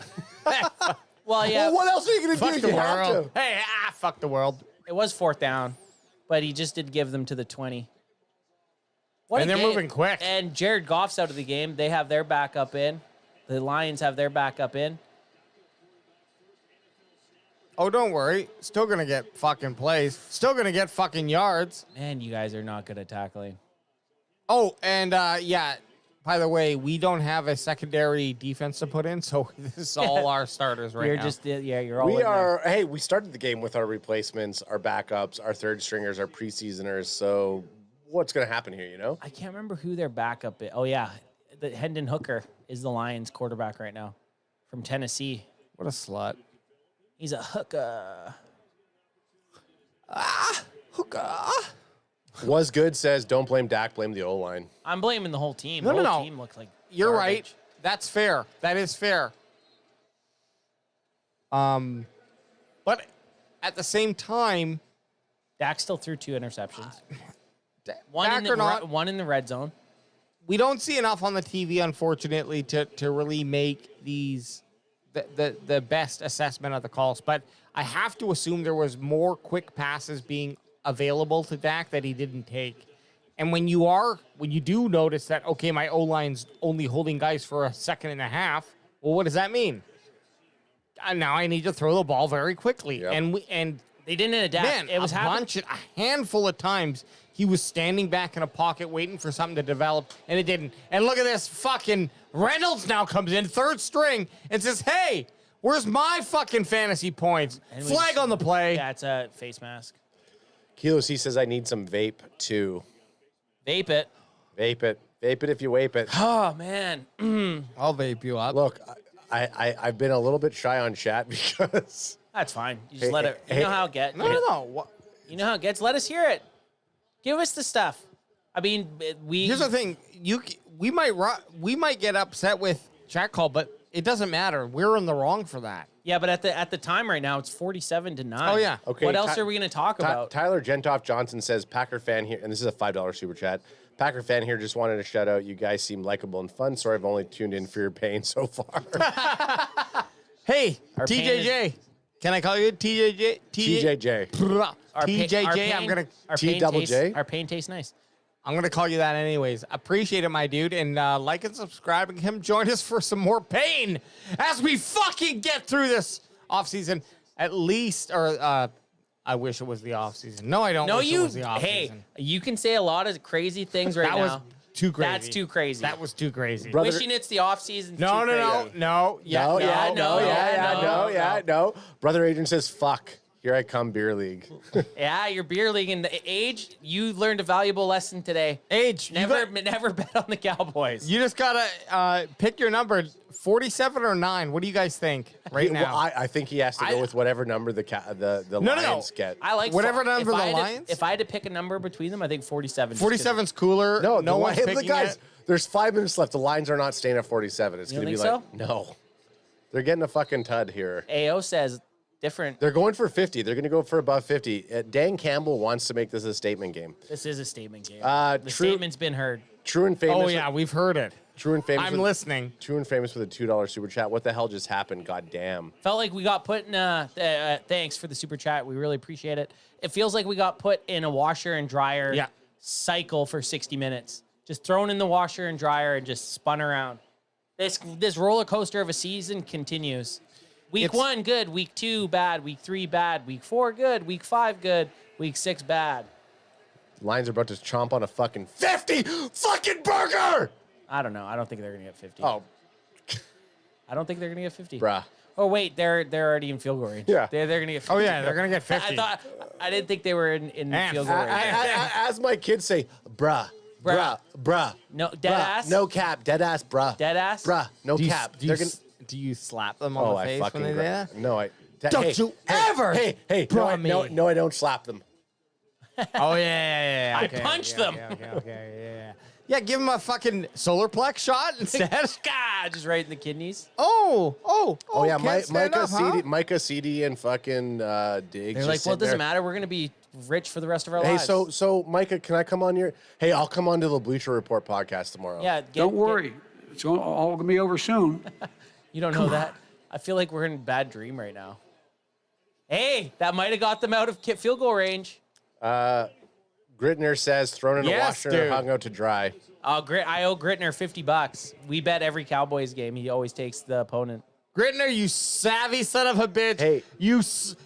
Well, yeah. Well, what else are you going to do? Fuck the You have world. to. Hey, fuck the world. It was 4th down, but he just did give them to the 20. What And a they're game. moving quick. And Jared Goff's out of the game. They have their backup in. The Lions have their backup in. Oh, don't worry. Still going to get fucking plays. Still going to get fucking yards. Man, you guys are not good at tackling. Oh, and yeah, by the way, we don't have a secondary defense to put in, so this is all our starters right You're now. just, you're all We in there. are, hey, we started the game with our replacements, our backups, our third stringers, our preseasoners. So what's going to happen here, you know? I can't remember who their backup is. Oh, yeah. The Hendon Hooker is the Lions quarterback right now from Tennessee. What a slut. He's a hooker. Hooker. Was good says, don't blame Dak, blame the O-line. I'm blaming the whole team. No, the no, whole no. team looked like You're garbage. right. That's fair. That is fair. But at the same time, Dak still threw 2 interceptions. Dak One in the red zone. We don't see enough on the TV, unfortunately, to really make these the best assessment of the calls. But I have to assume there was more quick passes being available to Dak that he didn't take. And when you do notice that, okay, my O-line's only holding guys for a second and a half, well, what does that mean? Now I need to throw the ball very quickly. Yep. And they didn't adapt. Man, It was a handful of times he was standing back in a pocket waiting for something to develop, and it didn't. And look at this, fucking Reynolds now comes in, 3rd string, and says, hey, where's my fucking fantasy points? Flag on the play. Yeah, it's a face mask. Kilos, he says, I need some vape too. Vape it. Vape it. Vape it if you wape it. Oh, man. I'll vape you up. Look, I've been a little bit shy on chat because... That's fine. You just let it. You know how it gets. No. You know how it gets. Let us hear it. Give us the stuff. I mean, Here's the thing. We might get upset with chat call, but it doesn't matter. We're in the wrong for that. Yeah, but at the time right now, it's 47-9. Oh, yeah. Okay. What else are we going to talk about? Tyler Gentoff Johnson says, Packer fan here, and this is a $5 super chat. Packer fan here, just wanted to shout out. You guys seem likable and fun. Sorry, I've only tuned in for your pain so far. Hey, Our pain TJJ. Can I call you TJJ? TJJ. TJJ. I'm going to... T-double-J? Our pain tastes nice. I'm going to call you that anyways. Appreciate it, my dude. And like and subscribe and come join us for some more pain as we fucking get through this offseason. At least, or I wish it was the offseason. No, I don't wish it was the offseason. Hey, you can say a lot of crazy things right that now. was too crazy. That's too crazy. That was too crazy. Wishing it's the offseason. No. Brother Adrian says, fuck. Here I come, beer league. Yeah, your beer league and the age. You learned a valuable lesson today. Age. Never bet on the Cowboys. You just gotta pick your number, 47 or 9. What do you guys think right now? Well, I think he has to go with whatever number the Lions get. I like whatever number the Lions. If I had to pick a number between them, I think 47. 47's cooler. No one's picking it. There's 5 minutes left. The lines are not staying at 47. It's You going to be don't like, think no. They're getting a fucking tud here. AO says different. They're going for 50. They're going to go for above 50. Dan Campbell wants to make this a statement game. This is a statement game. The statement's been heard. True and famous. Oh, yeah, we've heard it. True and famous. I'm listening. True and famous with a $2 super chat. What the hell just happened? God damn. Felt like we got put in thanks for the super chat. We really appreciate it. It feels like we got put in a washer and dryer cycle for 60 minutes. Just thrown in the washer and dryer and just spun around. This roller coaster of a season continues. Week 1, good. Week 2, bad. Week 3, bad. Week 4, good. Week 5, good. Week 6, bad. Lions are about to chomp on a fucking 50 fucking burger. I don't know. I don't think they're going to get 50. Oh. I don't think they're going to get 50. Bruh. Oh, wait. They're already in field goal range. Yeah. They're going to get 50. Oh, yeah, they're going to get 50. I didn't think they were in field goal range. As my kids say, bruh. No, dead ass? No cap. Dead ass, bruh. Dead ass? Bruh. No cap. Do you slap them on the face when they do that? No, I... Don't you ever Hey, bruh me. No, I don't slap them. Oh, yeah. I Okay, punched them. Okay. Yeah, give him a fucking solar plex shot instead. Just right in the kidneys. Oh, yeah, can't stand up, huh? Micah, CD, and fucking Diggs. They're like, well, it doesn't matter. We're going to be rich for the rest of our Hey, lives. so Micah, can I come on your... Hey, I'll come on to the Bleacher Report podcast tomorrow. Yeah. Don't worry. It's all going to be over soon. You don't know that? I feel like we're in a bad dream right now. Hey, that might have got them out of field goal range. Gritner says thrown in a washer and hung out to dry. I owe Gritner $50. We bet every Cowboys game. He always takes the opponent. Gritner, you savvy son of a bitch. Hey.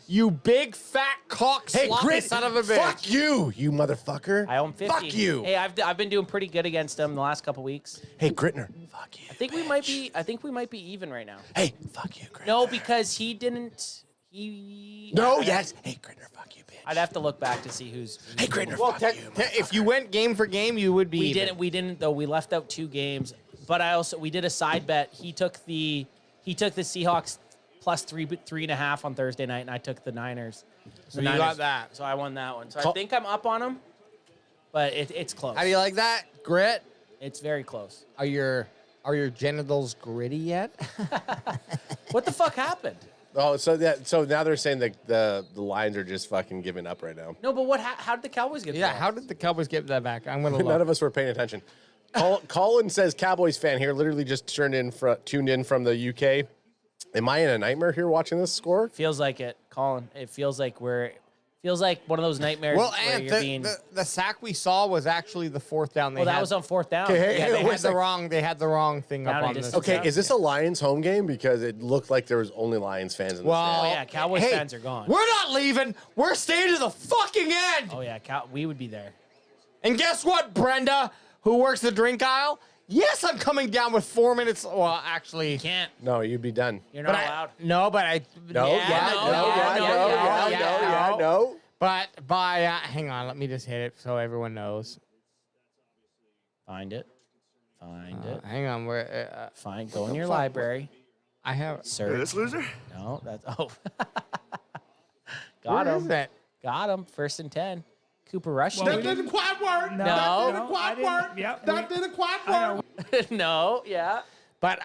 You big fat cock sloppy son of a bitch. Fuck you, you motherfucker. I owe him 50. Fuck you. Hey, I've been doing pretty good against him the last couple weeks. Hey, Gritner. Fuck you. I think we might be even right now. Hey, fuck you, Gritner. No, because he didn't. No, yes. Hey, Gritner, fuck you, bitch. I'd have to look back to see who's. Hey, Gritner, Well, fuck you. if you went game for game, you would be. We didn't though. We left out 2 games, but we did a side bet. He took the Seahawks plus 3.5 on Thursday night, and I took the Niners. So you got that. So I won that one. So I think I'm up on him, but it's close. How do you like that? Grit? It's very close. Are your genitals gritty yet? What the fuck happened? Oh, so now they're saying that the Lions are just fucking giving up right now. No, but how did the Cowboys get? Yeah, that? how did the Cowboys get that back? I'm gonna look. None of us were paying attention. Colin says Cowboys fan here. Literally just tuned in from the UK. Am I in a nightmare here watching this score? Feels like it, Colin. It feels like one of those nightmares. Well, where and you're being... the sack we saw was actually the 4th down. that was on 4th down. Okay, Yeah, they had the wrong thing Down up and on this. distance. Okay, is this a Lions home game? Because it looked like there was only Lions fans in the Well, stand. Oh yeah, Cowboys hey, fans are gone. We're not leaving. We're staying to the fucking end. Oh yeah, we would be there. And guess what, Brenda, who works the drink aisle? Yes, I'm coming down with 4 minutes. Well, actually, You can't. No, you'd be done. You're not allowed. No, but I. No, no. But by hang on, let me just hit it so everyone knows. Find it. Hang on, where? Go in your library. I have. Search. This loser? No, that's Got Got him. him. Got him. 1st and 10. Cooper Rush. That didn't quite work. No. That didn't quite work. Yep, That didn't quite work. No. Yeah. But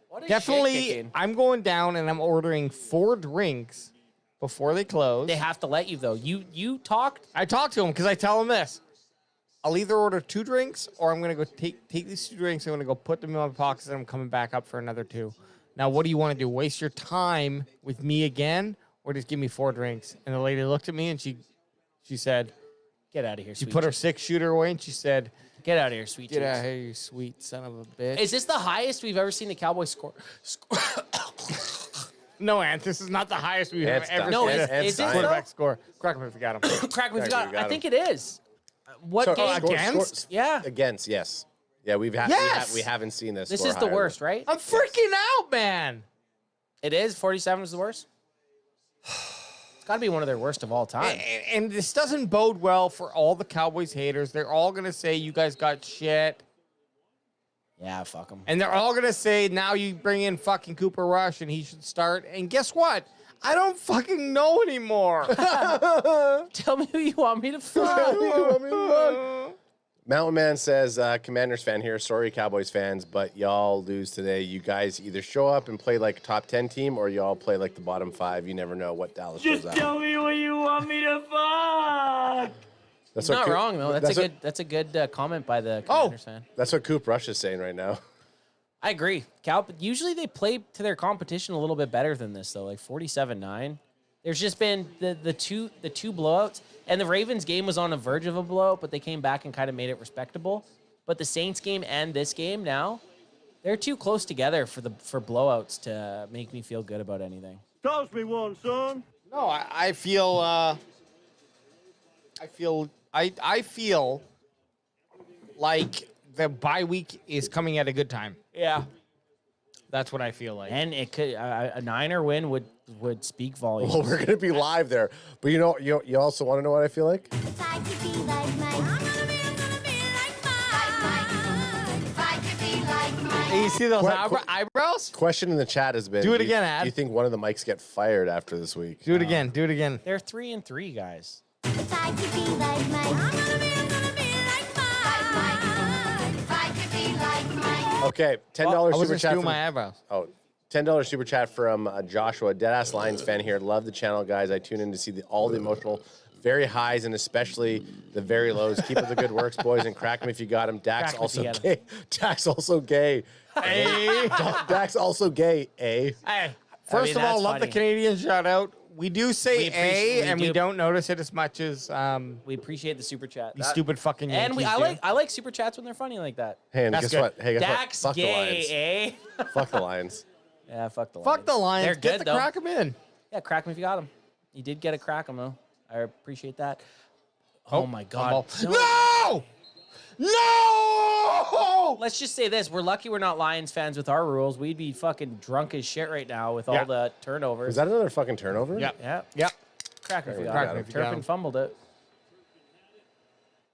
What is shit definitely, kicking? I'm going down and I'm ordering 4 drinks before they close. They have to let you though. You talked. I talked to them because I tell them this. I'll either order 2 drinks or I'm going to go take these 2 drinks. I'm going to go put them in my pockets and I'm coming back up for another 2. Now, what do you want to do? Waste your time with me again or just give me 4 drinks? And the lady looked at me and she said, Get out of here. she Sweet put her treat. 6-shooter away and she said, Get out of here, sweet. get treats. out of here, you sweet son of a bitch. Is this the highest we've ever seen the Cowboys score? No, Ant, this is not the highest we've It's ever done. No, seen. is this though? Quarterback score. Crack me if you got him. Crack me if you Crack got. me, I got think it is. What game? against? Yeah. Against, yes. Yeah, Yes! we haven't seen this. This score is the higher. worst, right? I'm freaking out, man. It is. 47 is the worst. It's got to be one of their worst of all time. And this doesn't bode well for all the Cowboys haters. They're all going to say, you guys got shit. Yeah, fuck them. And they're all going to say, now you bring in fucking Cooper Rush and he should start. And guess what? I don't fucking know anymore. Tell me who you want me to fuck. Mountain Man says, Commanders fan here. Sorry, Cowboys fans, but y'all lose today. You guys either show up and play like a top 10 team or y'all play like the bottom 5. You never know what Dallas shows out. Tell me what you want me to fuck. That's Not what wrong though. That's a good comment by the Commanders fan. That's what Coop Rush is saying right now. I agree. Usually they play to their competition a little bit better than this though, like 47-9. There's just been the two blowouts, and the Ravens game was on the verge of a blowout, but they came back and kind of made it respectable. But the Saints game and this game now, they're too close together for blowouts to make me feel good about anything. Toss me one, son. No, I feel like the bye week is coming at a good time. Yeah. That's what I feel like. And it could a Niner win would speak volumes. Well, we're gonna be live there, but you also want to know what I feel like? You see those eyebrows? Question in the chat has been: Do it again, Ad. Do you think one of the mics get fired after this week? Do it again. Do it again. They're 3-3, guys. Okay, $10 I super wasn't chat. doing my eyebrows. Oh, $10 super chat from Joshua, Deadass Lions fan here. Love the channel, guys. I tune in to see all the emotional, very highs and especially the very lows. Keep up the good works, boys, and crack them if you got them. Dak's Crack 'em also together. gay. Dak's also gay. Dak's also gay. Hey, first of all, love the Canadian shout out. We do say we don't notice it as much as we appreciate the super chat. these stupid fucking And Yankees I like super chats when they're funny like that. Hey, and That's guess good. what? Hey, guess Dak's what? Fuck the Lions. gay, eh? Fuck the Lions. Yeah, fuck the Lions. Fuck the Lions. They're Get good, the though. crack them in. Yeah, crack them if you got them. You did get a crack them though. I appreciate that. Oh my God! No! No! Let's just say this: we're lucky we're not Lions fans with our rules. We'd be fucking drunk as shit right now with all the turnovers. Is that another fucking turnover? Yeah. Yep. Crack if you There got we go. it. If you got Turpin him. fumbled it.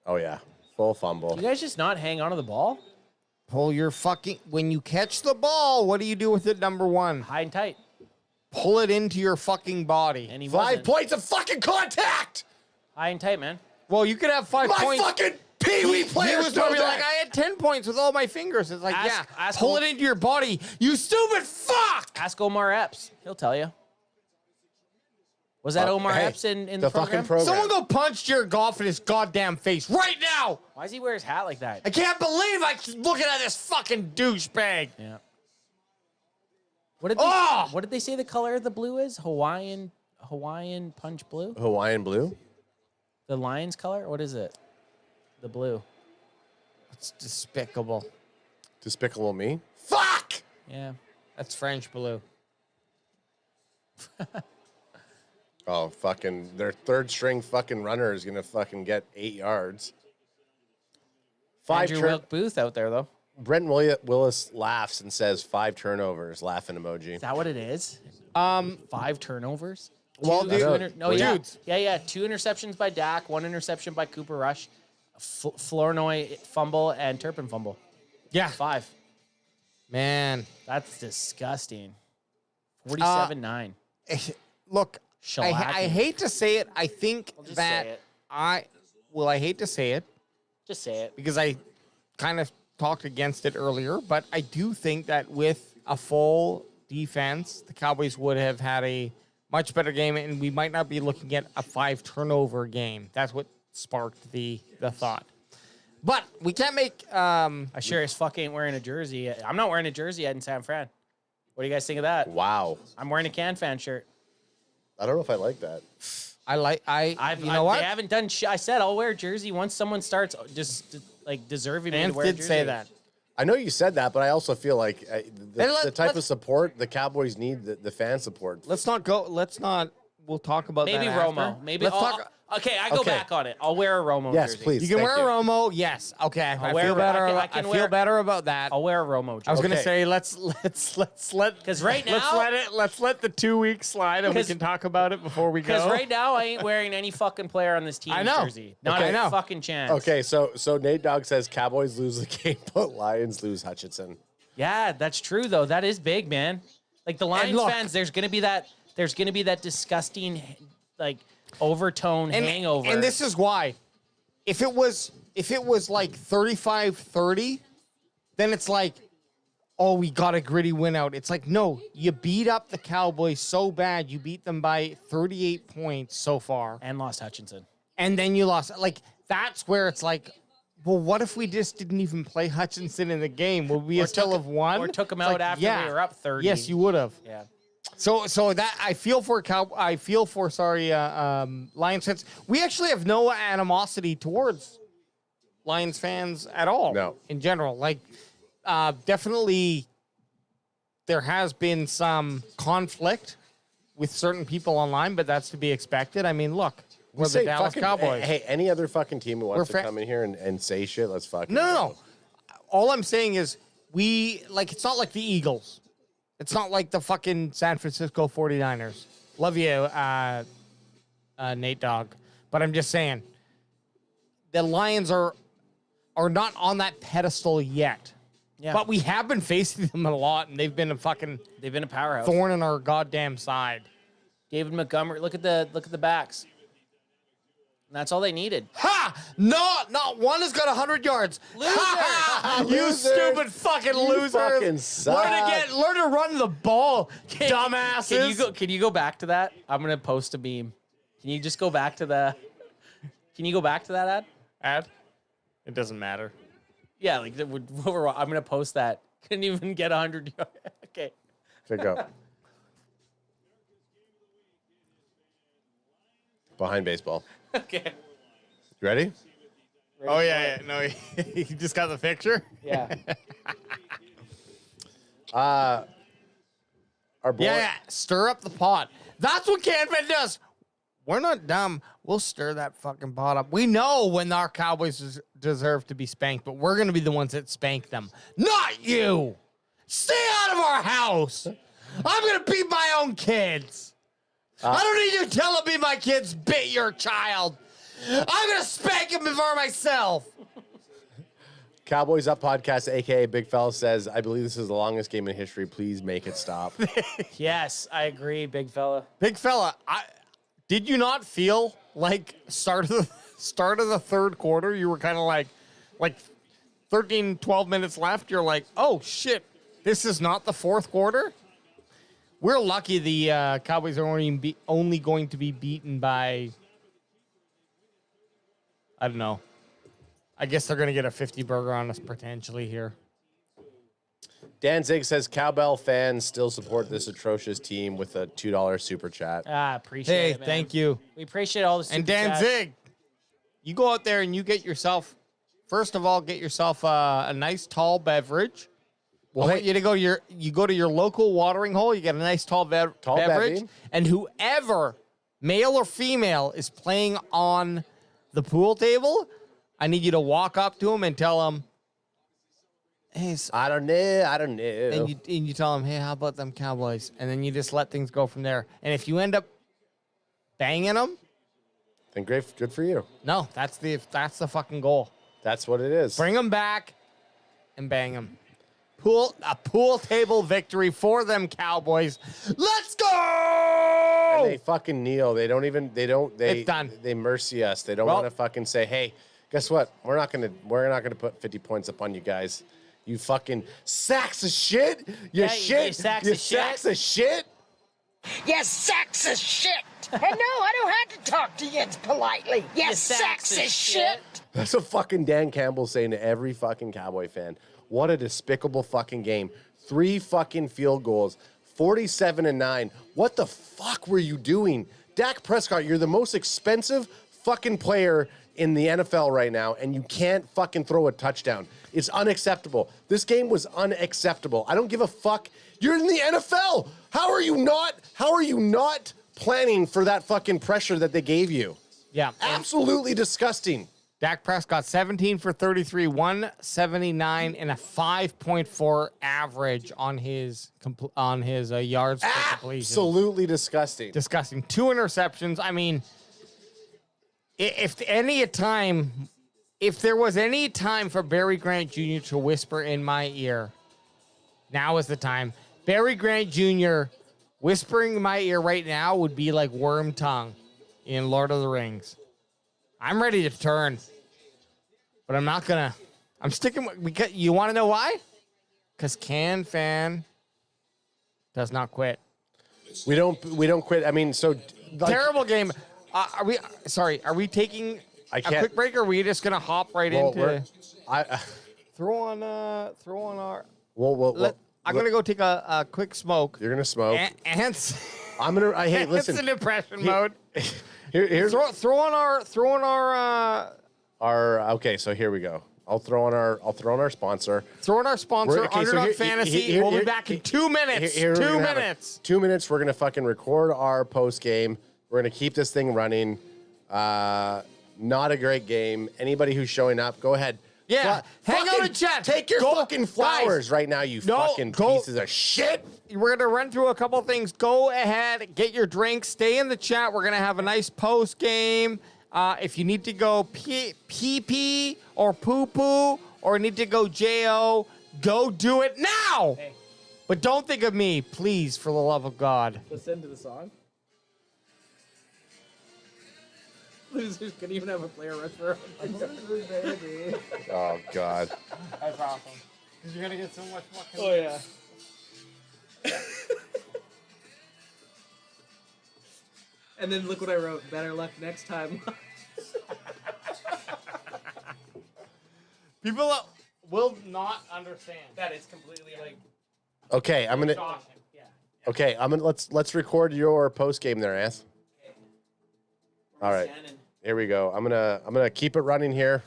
Oh yeah, full fumble. You guys just not hang on to the ball? Pull your fucking. When you catch the ball, what do you do with it? Number one, high and tight. Pull it into your fucking body. And he 5 wasn't. points of fucking contact. High and tight, man. Well, you could have 5 My points. fucking Pee-wee He players was know probably that. like, I had 10 points with all my fingers. It's like, Ask pull it into your body. You stupid fuck! Ask Omar Epps. He'll tell you. Was that Omar hey, Epps in the the program? fucking program. Someone go punch Jared Goff in his goddamn face right now! Why does he wear his hat like that? I can't believe I'm looking at this fucking douchebag. Yeah. What did they, what did they say the color of the blue is? Hawaiian punch blue? Hawaiian blue. The Lions color? What is it? The blue. It's despicable. Despicable Me. Fuck. Yeah. That's French blue. Oh, fucking, their third string fucking runner is going to fucking get 8 yards. Andrew Wilk Booth out there, though. Brent Willis laughs and says 5 turnovers, laughing emoji. Is that what it is? 5 turnovers? Well, dude, dudes. Yeah. 2 interceptions by Dak, 1 interception by Cooper Rush, Flournoy fumble, and Turpin fumble. Yeah. 5. Man. That's disgusting. 47-9. Look, I Shellacking. hate to say it. I think Well, just that say it. I hate to say it Just say it. because I kind of talked against it earlier, but I do think that with a full defense, the Cowboys would have had a much better game, and we might not be looking at a 5 turnover game. That's what sparked the thought. But we can't make. I sure as fuck ain't wearing a jersey. I'm not wearing a jersey yet in San Fran. What do you guys think of that? Wow. I'm wearing a Can Fan shirt. I don't know if I like that. You know what? They haven't done shit. I said I'll wear a jersey once someone starts just like deserving me to wear a did jersey. say that. I know you said that, but I also feel like the type of let's- support the Cowboys need, the fan support. Let's not go. Let's not. We'll talk about Maybe that Romo. after. Maybe. Let's I'll- talk. Okay, I go back on it. I'll wear a Romo Yes, jersey. please. You can Thank wear a Romo. Yes. Okay. I wear- feel better. I I can feel wear- better about that. I'll wear a Romo jersey. I was gonna Okay. say let's let Because right now, let's let the 2 weeks slide and we 'Cause- can talk about it before we go. because right now I ain't wearing any fucking player on this team's I know. jersey. Not Okay, I a know. fucking chance. Okay, so Nate Dogg says Cowboys lose the game, but Lions lose Hutchinson. Yeah, that's true though. That is big, man. Like the Lions look- fans, there's gonna be that disgusting like overtone hangover. And this is why. If it was if it was like 35-30, then it's like, oh, we got a gritty win out. It's like, no, you beat up the Cowboys so bad. You beat them by 38 points so far. And lost Hutchinson. And then you lost. Like, that's where it's like, well, what if we just didn't even play Hutchinson in the game? Would we still have won? Or took him It's out like, after we were up 30. Yes, you would have. Yeah. So that I feel for Lions fans. We actually have no animosity towards Lions fans at all. No. In general, like definitely there has been some conflict with certain people online, but that's to be expected. I mean, look, we're the Dallas Cowboys. Hey, any other fucking team who wants We're to come in here and say shit, let's fucking No. All I'm saying is it's not like the Eagles. It's not like the fucking San Francisco 49ers. Love you, Nate Dogg. But I'm just saying, the Lions are not on that pedestal yet. Yeah. But we have been facing them a lot, and they've been a powerhouse. thorn in our goddamn side. David Montgomery, look at the backs. And that's all they needed. Ha! Not one has got 100 yards. Loser! You Loser. stupid fucking You loser. fucking suck. Learn to run the ball, dumbasses. Can you go back to that? I'm gonna post a meme. Can you just go back to that ad? It doesn't matter. Yeah, like I'm gonna post that. Couldn't even get 100 yards. Okay. Check out. Behind baseball. Okay. You ready? Oh yeah. No, he just got the picture. Yeah. Our boy. Yeah. Stir up the pot. That's what CanFed does. We're not dumb. We'll stir that fucking pot up. We know when our Cowboys deserve to be spanked, but we're gonna be the ones that spank them, not you. Stay out of our house. I'm gonna beat my own kids. I don't need you telling me my kids bit your child. I'm going to spank him for myself. Cowboys Up Podcast, a.k.a. Big Fella, says, I believe this is the longest game in history. Please make it stop. Yes, I agree, big fella. Big fella, did you not feel like start of the third quarter, you were kind of like 13, 12 minutes left, you're like, oh, shit, this is not the fourth quarter? We're lucky the Cowboys are only going to be beaten by, I don't know. I guess they're going to get a 50 burger on us potentially here. Dan Zig says, Cowbell fans still support this atrocious team with a $2 super chat. Appreciate it, man. Thank you. We appreciate all the super And Dan chats. Zig, you go out there and you get yourself, first of all, a nice tall beverage. Well, I want you to go to your local watering hole. You get a nice tall beverage, bevy. and whoever, male or female, is playing on the pool table, I need you to walk up to him and tell him, "Hey, I don't know. And you tell him, "Hey, how about them Cowboys?" And then you just let things go from there. And if you end up banging them, then great, good for you. No, that's the fucking goal. That's what it is. Bring them back and bang them. A pool table victory for them Cowboys. Let's go! And they fucking kneel. It's done. They mercy us. They don't want to fucking say, hey, guess what? We're not gonna put 50 points up on you guys. You fucking sacks of shit. You sacks of shit. Yes, sacks of shit. And no, I don't have to talk to you politely. Yes, sacks of shit. That's what fucking Dan Campbell's saying to every fucking Cowboy fan. What a despicable fucking game. 3 fucking field goals. 47-9. What the fuck were you doing? Dak Prescott, you're the most expensive fucking player in the NFL right now, and you can't fucking throw a touchdown. It's unacceptable. This game was unacceptable. I don't give a fuck. You're in the NFL. How are you not planning for that fucking pressure that they gave you? Yeah. Absolutely disgusting. Dak Prescott, 17 for 33, 179, and a 5.4 average on his yards per completion. Absolutely disgusting. Disgusting. 2 interceptions. I mean, if there was any time for Barry Grant Jr. to whisper in my ear, now is the time. Barry Grant Jr. whispering in my ear right now would be like Worm Tongue in Lord of the Rings. I'm ready to turn. But I'm not gonna. I'm sticking with. Because you want to know why? Because Can Fan does not quit. We don't quit. I mean, so like, terrible game. Are we? Sorry. Are we taking a quick break, or are we just gonna hop right into? Throw on our. I'm gonna go take a quick smoke. You're gonna smoke. Ants. I'm gonna. Hey, listen. It's in depression mode. Here's throw on our. Okay, so here we go. I'll throw on our sponsor. Throw on our sponsor, Underdog Fantasy. We'll be back in 2 minutes. 2 minutes. 2 minutes. We're gonna fucking record our post game. We're gonna keep this thing running. Not a great game. Anybody who's showing up, go ahead. Yeah, hang out in chat. Take your fucking flowers right now, you fucking pieces of shit. We're gonna run through a couple things. Go ahead, get your drinks. Stay in the chat. We're gonna have a nice post game. If you need to go pee or poo poo or need to go JO, go do it now. Hey. But don't think of me, please, for the love of God. Listen to the song. Losers couldn't even have a player rush for baby. Oh God. That's awesome. Because you're gonna get so much fucking. Oh yeah. And then look what I wrote. Better luck next time. People will not understand. That is completely like. Okay, I'm gonna. Yeah. Okay, I'm gonna let's record your post game there, Anth. Okay. All right. Here we go. I'm gonna keep it running here.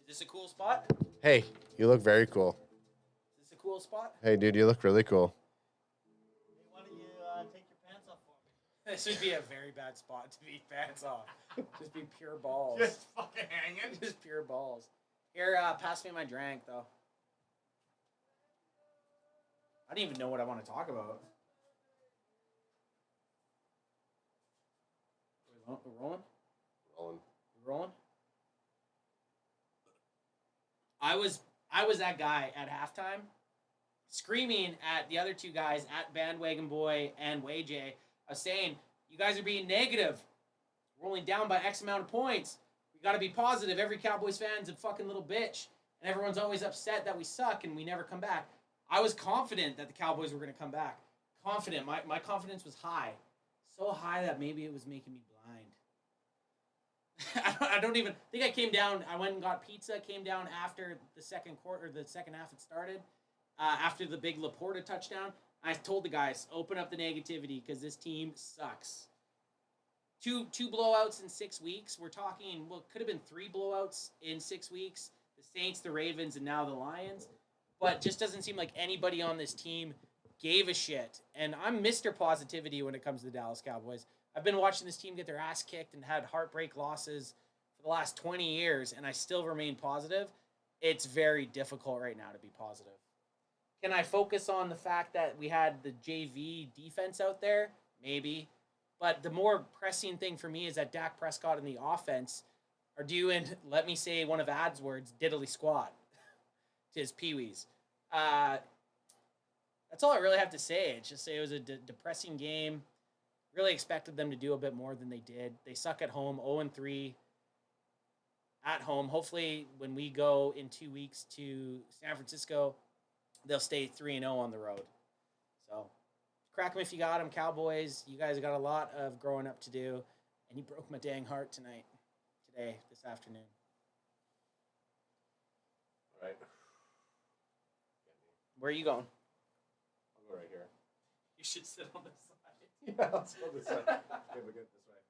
Is this a cool spot? Hey, you look very cool. Is this a cool spot? Hey, dude, you look really cool. Why don't you take your pants off for me? This would be a very bad spot to be pants off. Just be pure balls. Just fucking hanging. Just pure balls. Here, pass me my drink, though. I don't even know what I want to talk about. We're rolling? We're rolling? I was that guy at halftime screaming at the other two guys, at Bandwagon Boy and WayJ. I was saying, you guys are being negative. We're only down by X amount of points. We got to be positive. Every Cowboys fan's a fucking little bitch. And everyone's always upset that we suck and we never come back. I was confident that the Cowboys were going to come back. Confident. My confidence was high. So high that maybe it was making me blind. I don't even think I came down. I went and got pizza, came down after the second quarter, the second half had started. After the big Laporta touchdown, I told the guys, open up the negativity because this team sucks. Two blowouts in 6 weeks. We're talking, well, it could have been 3 blowouts in 6 weeks. The Saints, the Ravens, and now the Lions. But just doesn't seem like anybody on this team gave a shit. And I'm Mr. Positivity when it comes to the Dallas Cowboys. I've been watching this team get their ass kicked and had heartbreak losses for the last 20 years, and I still remain positive. It's very difficult right now to be positive. Can I focus on the fact that we had the JV defense out there? Maybe. But the more pressing thing for me is that Dak Prescott and the offense are doing, let me say one of Ad's words, diddly squat to his peewees. That's all I really have to say. It's just say it was a depressing game. Really expected them to do a bit more than they did. They suck at home, 0-3 at home. Hopefully, when we go in 2 weeks to San Francisco, they'll stay 3-0 on the road. So, crack them if you got them, Cowboys. You guys got a lot of growing up to do, and you broke my dang heart today, this afternoon. All right. Where are you going? I'll go right here. You should sit on this side. Yeah, let's go this way. Okay, we're good this way.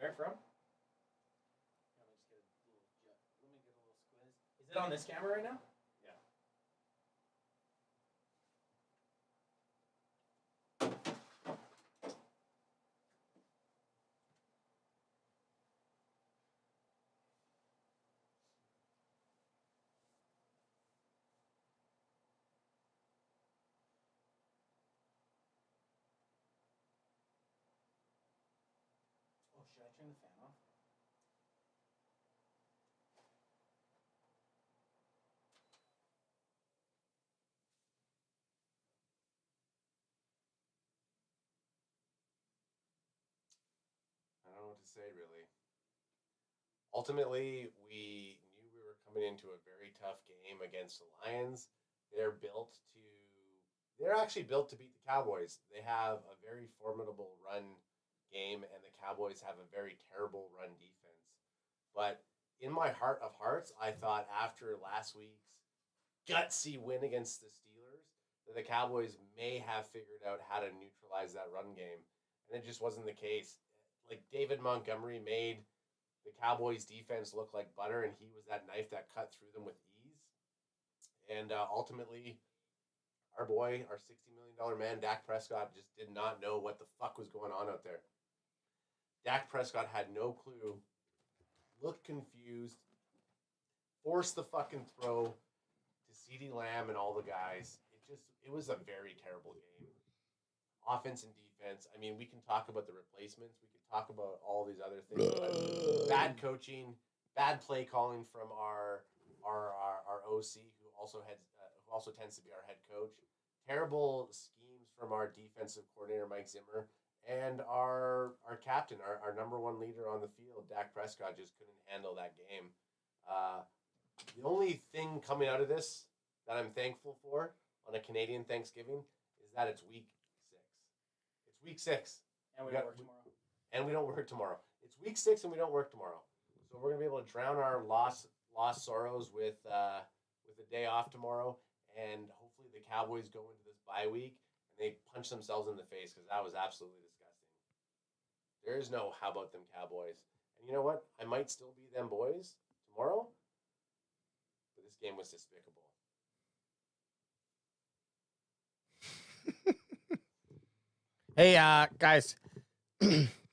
Where from? Let me get a little squiz. Is it on this camera right now? Yeah. Oh, should I turn the fan off? I don't know what to say really. ultimately, we knew we were coming into a very tough game against the Lions. They're actually built to beat the Cowboys. They have a very formidable run game, and the Cowboys have a very terrible run defense. But in my heart of hearts, I thought after last week's gutsy win against the Steelers that the Cowboys may have figured out how to neutralize that run game. And it just wasn't the case. Like, David Montgomery made the Cowboys defense look like butter, and he was that knife that cut through them with ease. And ultimately, our boy, our $60 million man, Dak Prescott, just did not know what the fuck was going on out there. Dak Prescott had no clue, looked confused, forced the fucking throw to CeeDee Lamb and all the guys. It was a very terrible game. Offense and defense. I mean, we can talk about the replacements. We can talk about all these other things. But bad coaching, bad play calling from our OC, who also tends to be our head coach. Terrible schemes from our defensive coordinator, Mike Zimmer, and our captain, our number one leader on the field, Dak Prescott, just couldn't handle that game. The only thing coming out of this that I'm thankful for on a Canadian Thanksgiving is that it's week 6. It's week 6. And we don't work tomorrow. And we don't work tomorrow. It's week 6 and we don't work tomorrow. So we're gonna be able to drown our lost sorrows with a day off tomorrow, and hopefully the Cowboys go into this bye week and they punch themselves in the face, because that was absolutely disgusting. There is no how about them Cowboys. And you know what? I might still be them boys tomorrow, but this game was despicable. Hey, guys,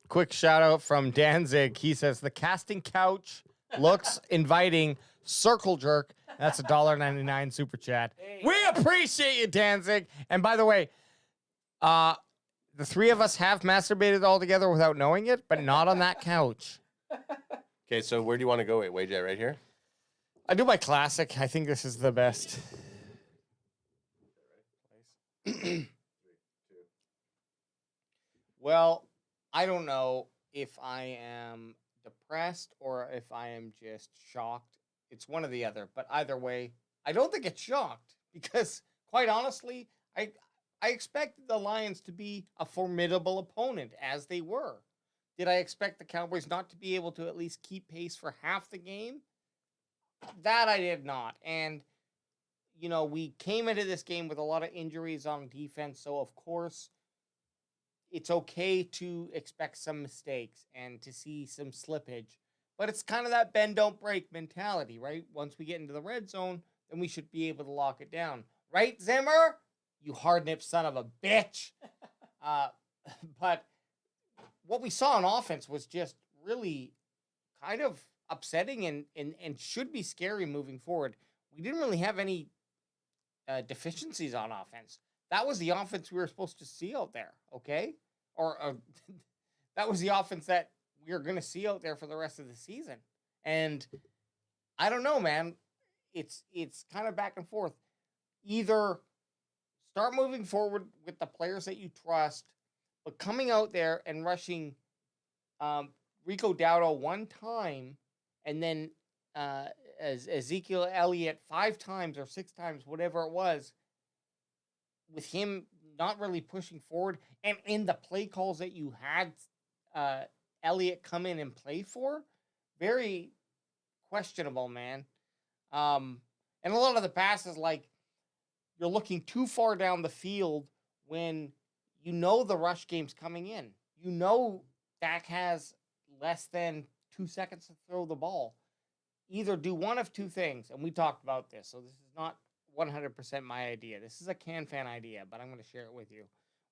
quick shout out from Danzig. He says the casting couch looks inviting. Circle jerk. That's $1.99 super chat. Hey. We appreciate you, Danzig. And by the way, the 3 of us have masturbated all together without knowing it, but not on that couch. Okay, so where do you want to go? Wait, Jay, right here? I do my classic. I think this is the best. Well, I don't know if I am depressed or if I am just shocked. It's one or the other, but either way, I don't think it's shocked, because quite honestly, I expected the Lions to be a formidable opponent, as they were. Did I expect the Cowboys not to be able to at least keep pace for half the game? That I did not. And, you know, we came into this game with a lot of injuries on defense, so of course, it's okay to expect some mistakes and to see some slippage. But it's kind of that bend, don't break mentality, right? Once we get into the red zone, then we should be able to lock it down. Right, Zimmer? You hard-nipped son of a bitch. But what we saw on offense was just really kind of upsetting and should be scary moving forward. We didn't really have any deficiencies on offense. That was the offense we were supposed to see out there, okay? Or that was the offense that we are going to see out there for the rest of the season. And I don't know, man. It's kind of back and forth. Either start moving forward with the players that you trust, but coming out there and rushing Rico Dowdle 1 time, and then as Ezekiel Elliott 5 times or 6 times, whatever it was, with him not really pushing forward, and in the play calls that you had Elliott come in and play for, very questionable, man. And a lot of the passes, like, you're looking too far down the field when you know the rush game's coming in. You know Dak has less than 2 seconds to throw the ball. Either do one of 2 things, and we talked about this, so this is not 100% my idea. This is a fan idea, but I'm going to share it with you.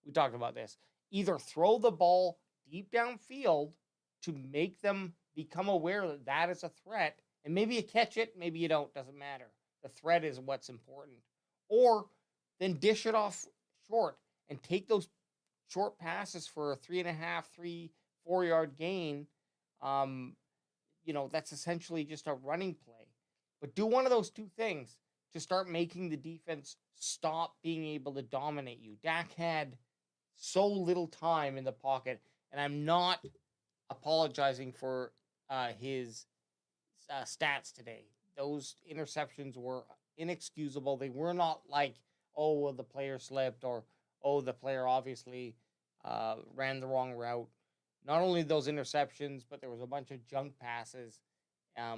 We talked about this. Either throw the ball deep downfield to make them become aware that that is a threat, and maybe you catch it, maybe you don't, doesn't matter. The threat is what's important. Or then dish it off short and take those short passes for a 3.5, 4 yard gain. That's essentially just a running play. But do one of those 2 things to start making the defense stop being able to dominate you. Dak had so little time in the pocket, and I'm not apologizing for his stats today. Those interceptions were inexcusable. They were not like, oh, well, the player slipped or, oh, the player obviously ran the wrong route. Not only those interceptions, but there was a bunch of junk passes. At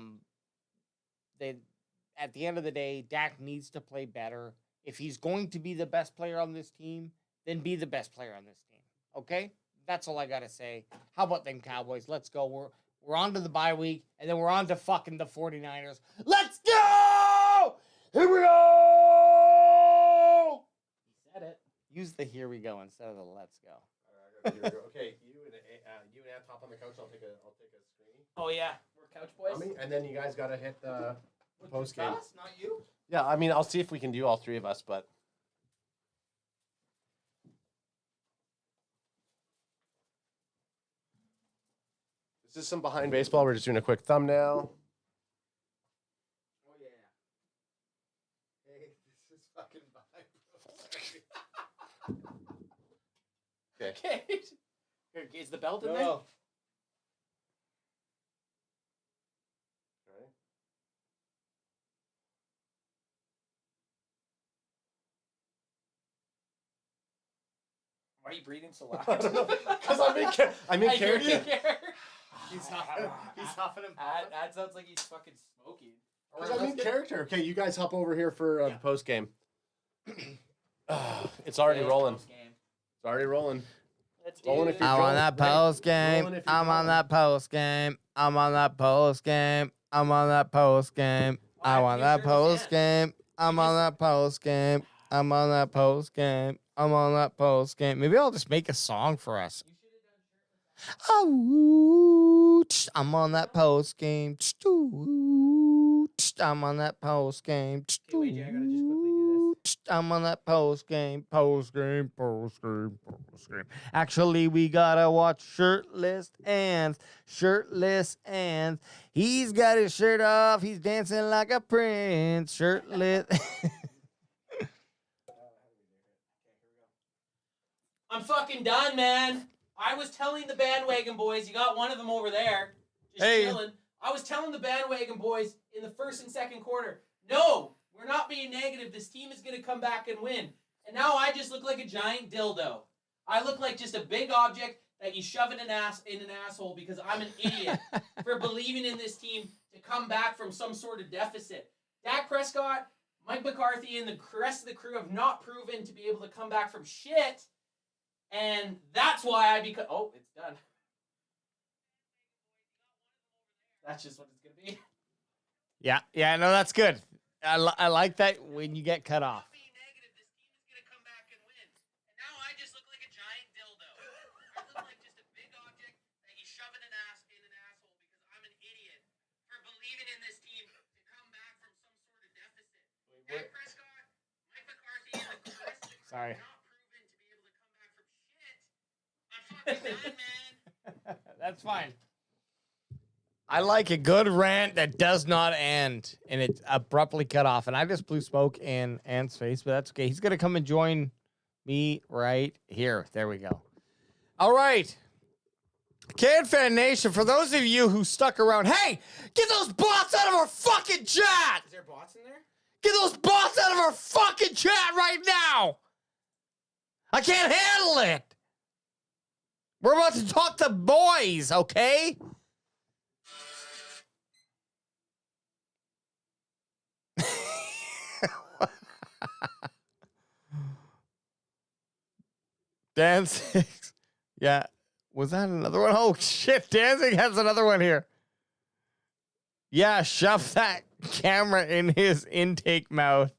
the end of the day, Dak needs to play better. If he's going to be the best player on this team, then be the best player on this team. Okay? That's all I got to say. How about them Cowboys? Let's go. We're on to the bye week, and then we're on to fucking the 49ers. Let's go! Here we go! He said it. Use the here we go instead of the let's go. Okay, you and Ann hop on the couch. I'll take a screen. Oh yeah, we're couch boys. And then you guys got to hit the post game. Us, not you. Yeah, I mean, I'll see if we can do all three of us, but. This is some behind baseball. We're just doing a quick thumbnail. Oh, yeah. Hey, this is fucking behind. Okay. Here, is the belt in there? Okay. Why are you breathing so loud? Because I'm in character. He's huffing and puffing. That sounds like he's fucking smoking. Because I'm in character. Okay, you guys hop over here for the post game. It's already rolling. It's already rolling. I'm on that post game. I'm on that post game. I'm on that post game. I'm on that post game. I'm on that post game. I'm on that post game. I'm on that post game. I'm on that post game. Maybe I'll just make a song for us. Oh, I'm on that post game. I'm on that post game. I'm on that post game. Actually, we gotta watch Shirtless Ants. He's got his shirt off. He's dancing like a prince. Shirtless. I'm fucking done, man. I was telling the bandwagon boys, you got one of them over there, just chilling. I was telling the bandwagon boys in the first and second quarter, no, we're not being negative. This team is going to come back and win. And now I just look like a giant dildo. I look like just a big object that you shove in an asshole because I'm an idiot for believing in this team to come back from some sort of deficit. Dak Prescott, Mike McCarthy, and the rest of the crew have not proven to be able to come back from shit. And that's why oh, it's done. That's just what it's going to be. Yeah, no, that's good. I like that when you get cut off. Sorry. That's fine. I like a good rant that does not end and it's abruptly cut off. And I just blew smoke in Ant's face, but that's okay. He's going to come and join me right here. There we go. All right. Can Fan Nation, for those of you who stuck around, hey, get those bots out of our fucking chat. Is there bots in there? Get those bots out of our fucking chat right now. I can't handle it. We're about to talk to boys, okay? Danzig. Yeah. Was that another one? Oh, shit. Danzig has another one here. Yeah, shove that camera in his intake mouth.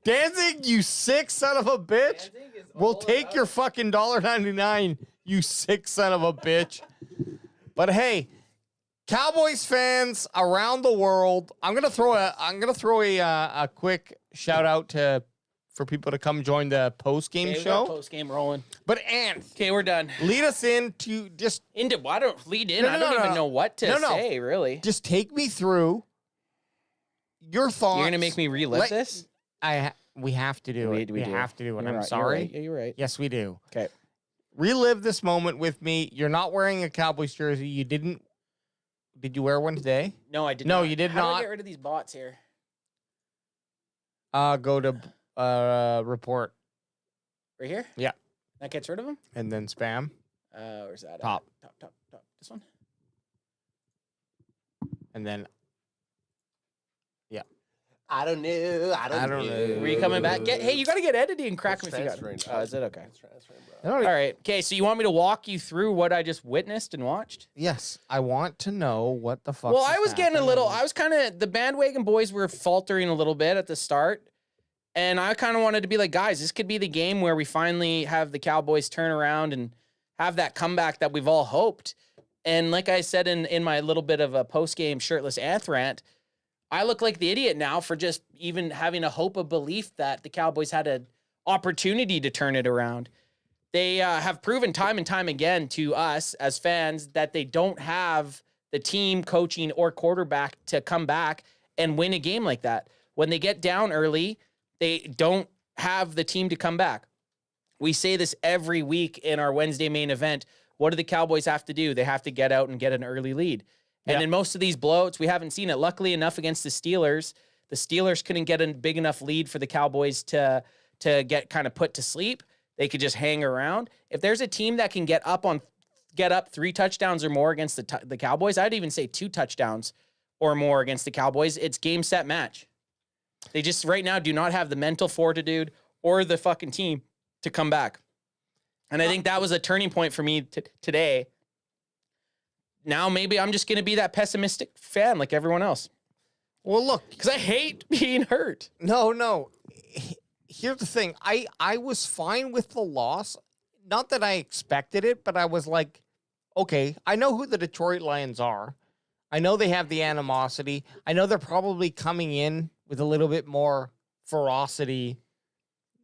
Danzig, you sick son of a bitch. We'll take your fucking $1.99, you sick son of a bitch. But hey, Cowboys fans around the world, I'm gonna throw a quick shout out for people to come join the post game show. Post game rolling. But Ant, okay, we're done. Lead us into just I don't lead in. I don't even know what to say. Really, just take me through your thoughts. You're gonna make me relive this. We have to do it. We have to do it. I'm sorry. You're right. Yes, we do. Okay. Relive this moment with me. You're not wearing a Cowboys jersey. You didn't Did you wear one today? No, I did No, not. you did How do I not. get rid of these bots here? Go to report. Right here? Yeah. That gets rid of them? And then spam. Where's that? Top. Top. This one? And then. Yeah. I don't know. I don't know. Were you coming back? Hey, you got to get editing and crack them if you got transferring, it. bro. Oh, is it okay? All All right. Okay, so you want me to walk you through what I just witnessed and watched? Yes. I want to know what the fuck. Well, I was getting a little, I was kind of, the bandwagon boys were faltering a little bit at the start. And I kind of wanted to be like, guys, this could be the game where we finally have the Cowboys turn around and have that comeback that we've all hoped. And like I said in my little bit of a post-game shirtless Anth rant, I look like the idiot now for just even having a hope of belief that the Cowboys had an opportunity to turn it around. They have proven time and time again to us as fans that they don't have the team, coaching, or quarterback to come back and win a game like that. When they get down early, they don't have the team to come back. We say this every week in our Wednesday main event. What do the Cowboys have to do? They have to get out and get an early lead. And in most of these blowouts, we haven't seen it. Luckily enough against the Steelers couldn't get a big enough lead for the Cowboys to get kind of put to sleep. They could just hang around. If there's a team that can get up 3 touchdowns or more against the Cowboys, I'd even say 2 touchdowns or more against the Cowboys, it's game, set, match. They just right now do not have the mental fortitude or the fucking team to come back. And I think that was a turning point for me today. Now maybe I'm just going to be that pessimistic fan like everyone else. Well, look. Because I hate being hurt. No. Here's the thing. I was fine with the loss. Not that I expected it, but I was like, okay, I know who the Detroit Lions are. I know they have the animosity. I know they're probably coming in with a little bit more ferocity,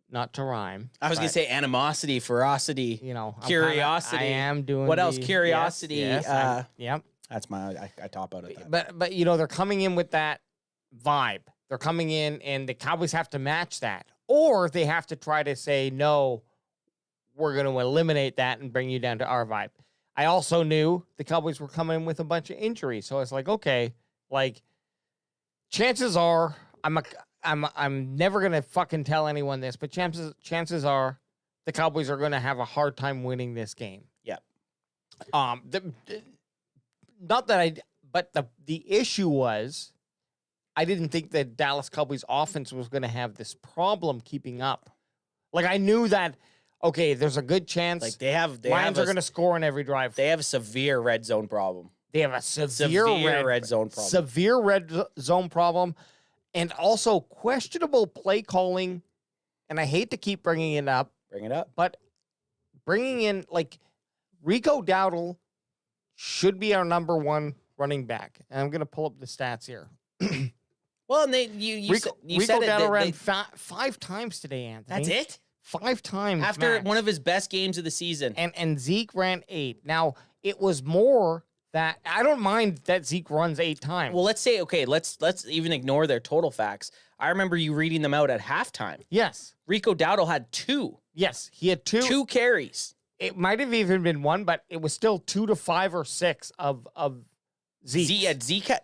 not to rhyme. I was going to say animosity, ferocity, curiosity. I am doing what else? Curiosity. Yes, yep. That's I top out at that. But they're coming in with that vibe. They're coming in and the Cowboys have to match that. Or they have to try to say, no, we're going to eliminate that and bring you down to our vibe. I also knew the Cowboys were coming in with a bunch of injuries. So it's like, okay, like chances are I'm never going to fucking tell anyone this, but chances are the Cowboys are going to have a hard time winning this game. Yeah. But the issue was I didn't think the Dallas Cowboys offense was going to have this problem keeping up. Like I knew that, okay, there's a good chance like they Lions are going to score in every drive. They have a severe red zone problem. They have a severe red zone problem. Severe red zone problem. And also questionable play calling. And I hate to keep bringing it up. Bring it up. But bringing in, like, Rico Dowdle should be our number 1 running back. And I'm going to pull up the stats here. Well, and you Rico said it. Dowdle ran 5 times today, Anthony. That's it? 5 times. After max. one of his best games of the season. And Zeke ran 8. Now, it was more that I don't mind that Zeke runs 8 times. Well, let's say, okay, let's even ignore their total facts. I remember you reading them out at halftime. Yes. Rico Dowdle had 2. Yes, he had 2. 2 carries. It might have even been 1, but it was still 2 to 5 or 6 of Zeke.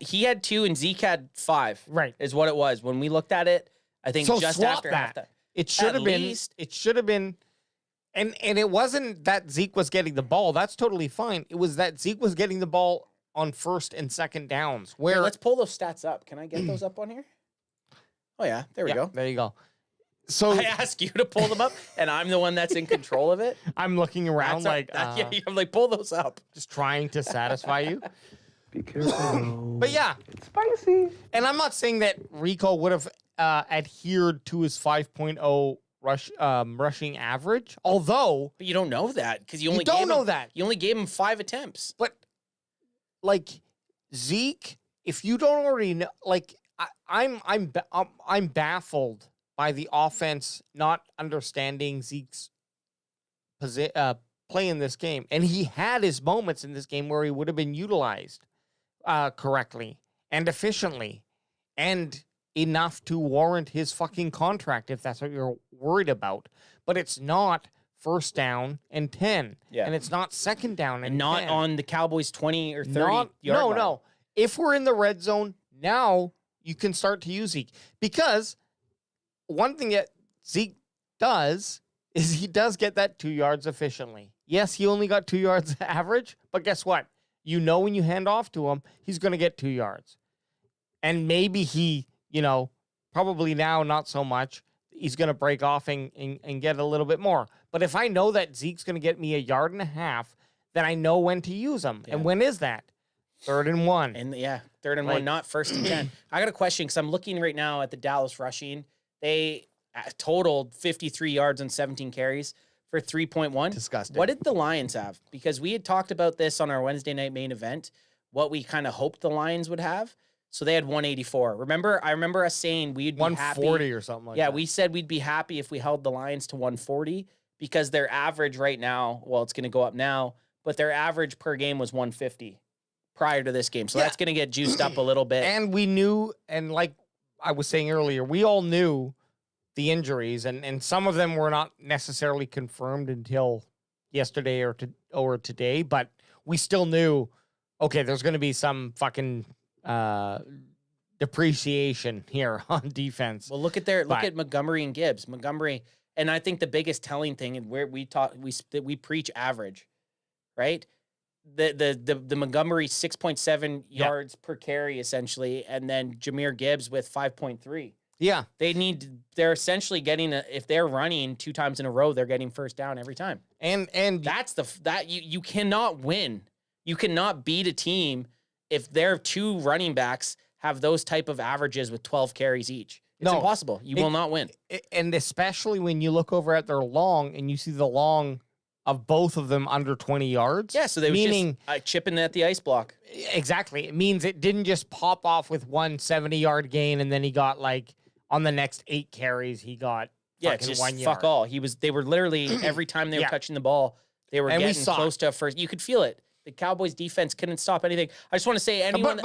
He had 2 and Zeke had 5. Right. Is what it was. When we looked at it, I think so just swap after that. halftime. It should have been. And it wasn't that Zeke was getting the ball. That's totally fine. It was that Zeke was getting the ball on 1st and 2nd downs. Where let's pull those stats up. Can I get those up on here? Oh yeah, there we go. There you go. So I ask you to pull them up, and I'm the one that's in control of it. I'm looking around I'm like, pull those up. Just trying to satisfy you. Be careful. But yeah, It's spicy. and I'm not saying that Rico would have adhered to his 5.0 rushing average, although. But you don't know that because you only You only gave him 5 attempts. But like Zeke, if you don't already know, like I'm baffled by the offense not understanding Zeke's play in this game, and he had his moments in this game where he would have been utilized correctly and efficiently, and enough to warrant his fucking contract if that's what you're worried about. But it's not 1st down and 10. Yeah. And it's not 2nd down and not 10. on the Cowboys 20 or 30 yard line. No. if we're in the red zone, now you can start to use Zeke. Because one thing that Zeke does is he does get that 2 yards efficiently. Yes, he only got 2 yards average, but guess what? You know when you hand off to him, he's going to get 2 yards. And maybe he, probably now not so much, he's going to break off and get a little bit more. But if I know that Zeke's going to get me 1.5 yards, then I know when to use him. Yeah. And when is that? 3rd and 1. And 3rd and 1, not 1st and 10. I got a question because I'm looking right now at the Dallas rushing. They totaled 53 yards and 17 carries for 3.1. Disgusting. What did the Lions have? Because we had talked about this on our Wednesday night main event, what we kind of hoped the Lions would have. So they had 184. I remember us saying we'd be 140 happy. or something like that. Yeah, we said we'd be happy if we held the Lions to 140 because their average right now, well, it's going to go up now, but their average per game was 150 prior to this game. So that's going to get juiced up a little bit. And we knew, and like I was saying earlier, we all knew the injuries, and some of them were not necessarily confirmed until yesterday or today, but we still knew, okay, there's going to be some fucking depreciation here on defense. Well, look at Montgomery and Gibbs. Montgomery, and I think the biggest telling thing, and where we preach average, right? The Montgomery 6.7 yards per carry essentially, and then Jahmyr Gibbs with 5.3. Yeah, they're essentially getting if they're running 2 times in a row, they're getting first down every time. And that's you cannot win. You cannot beat a team if their 2 running backs have those type of averages with 12 carries each. It's impossible. You will not win. And especially when you look over at their long and you see the long of both of them under 20 yards. Yeah, so they were just chipping at the ice block. Exactly. It means it didn't just pop off with 1 70-yard gain and then he got on the next 8 carries, he got just 1 yard. Fuck all. They were literally every time they were touching the ball, they were getting close to a first. You could feel it. The Cowboys defense couldn't stop anything. I just want to say anyone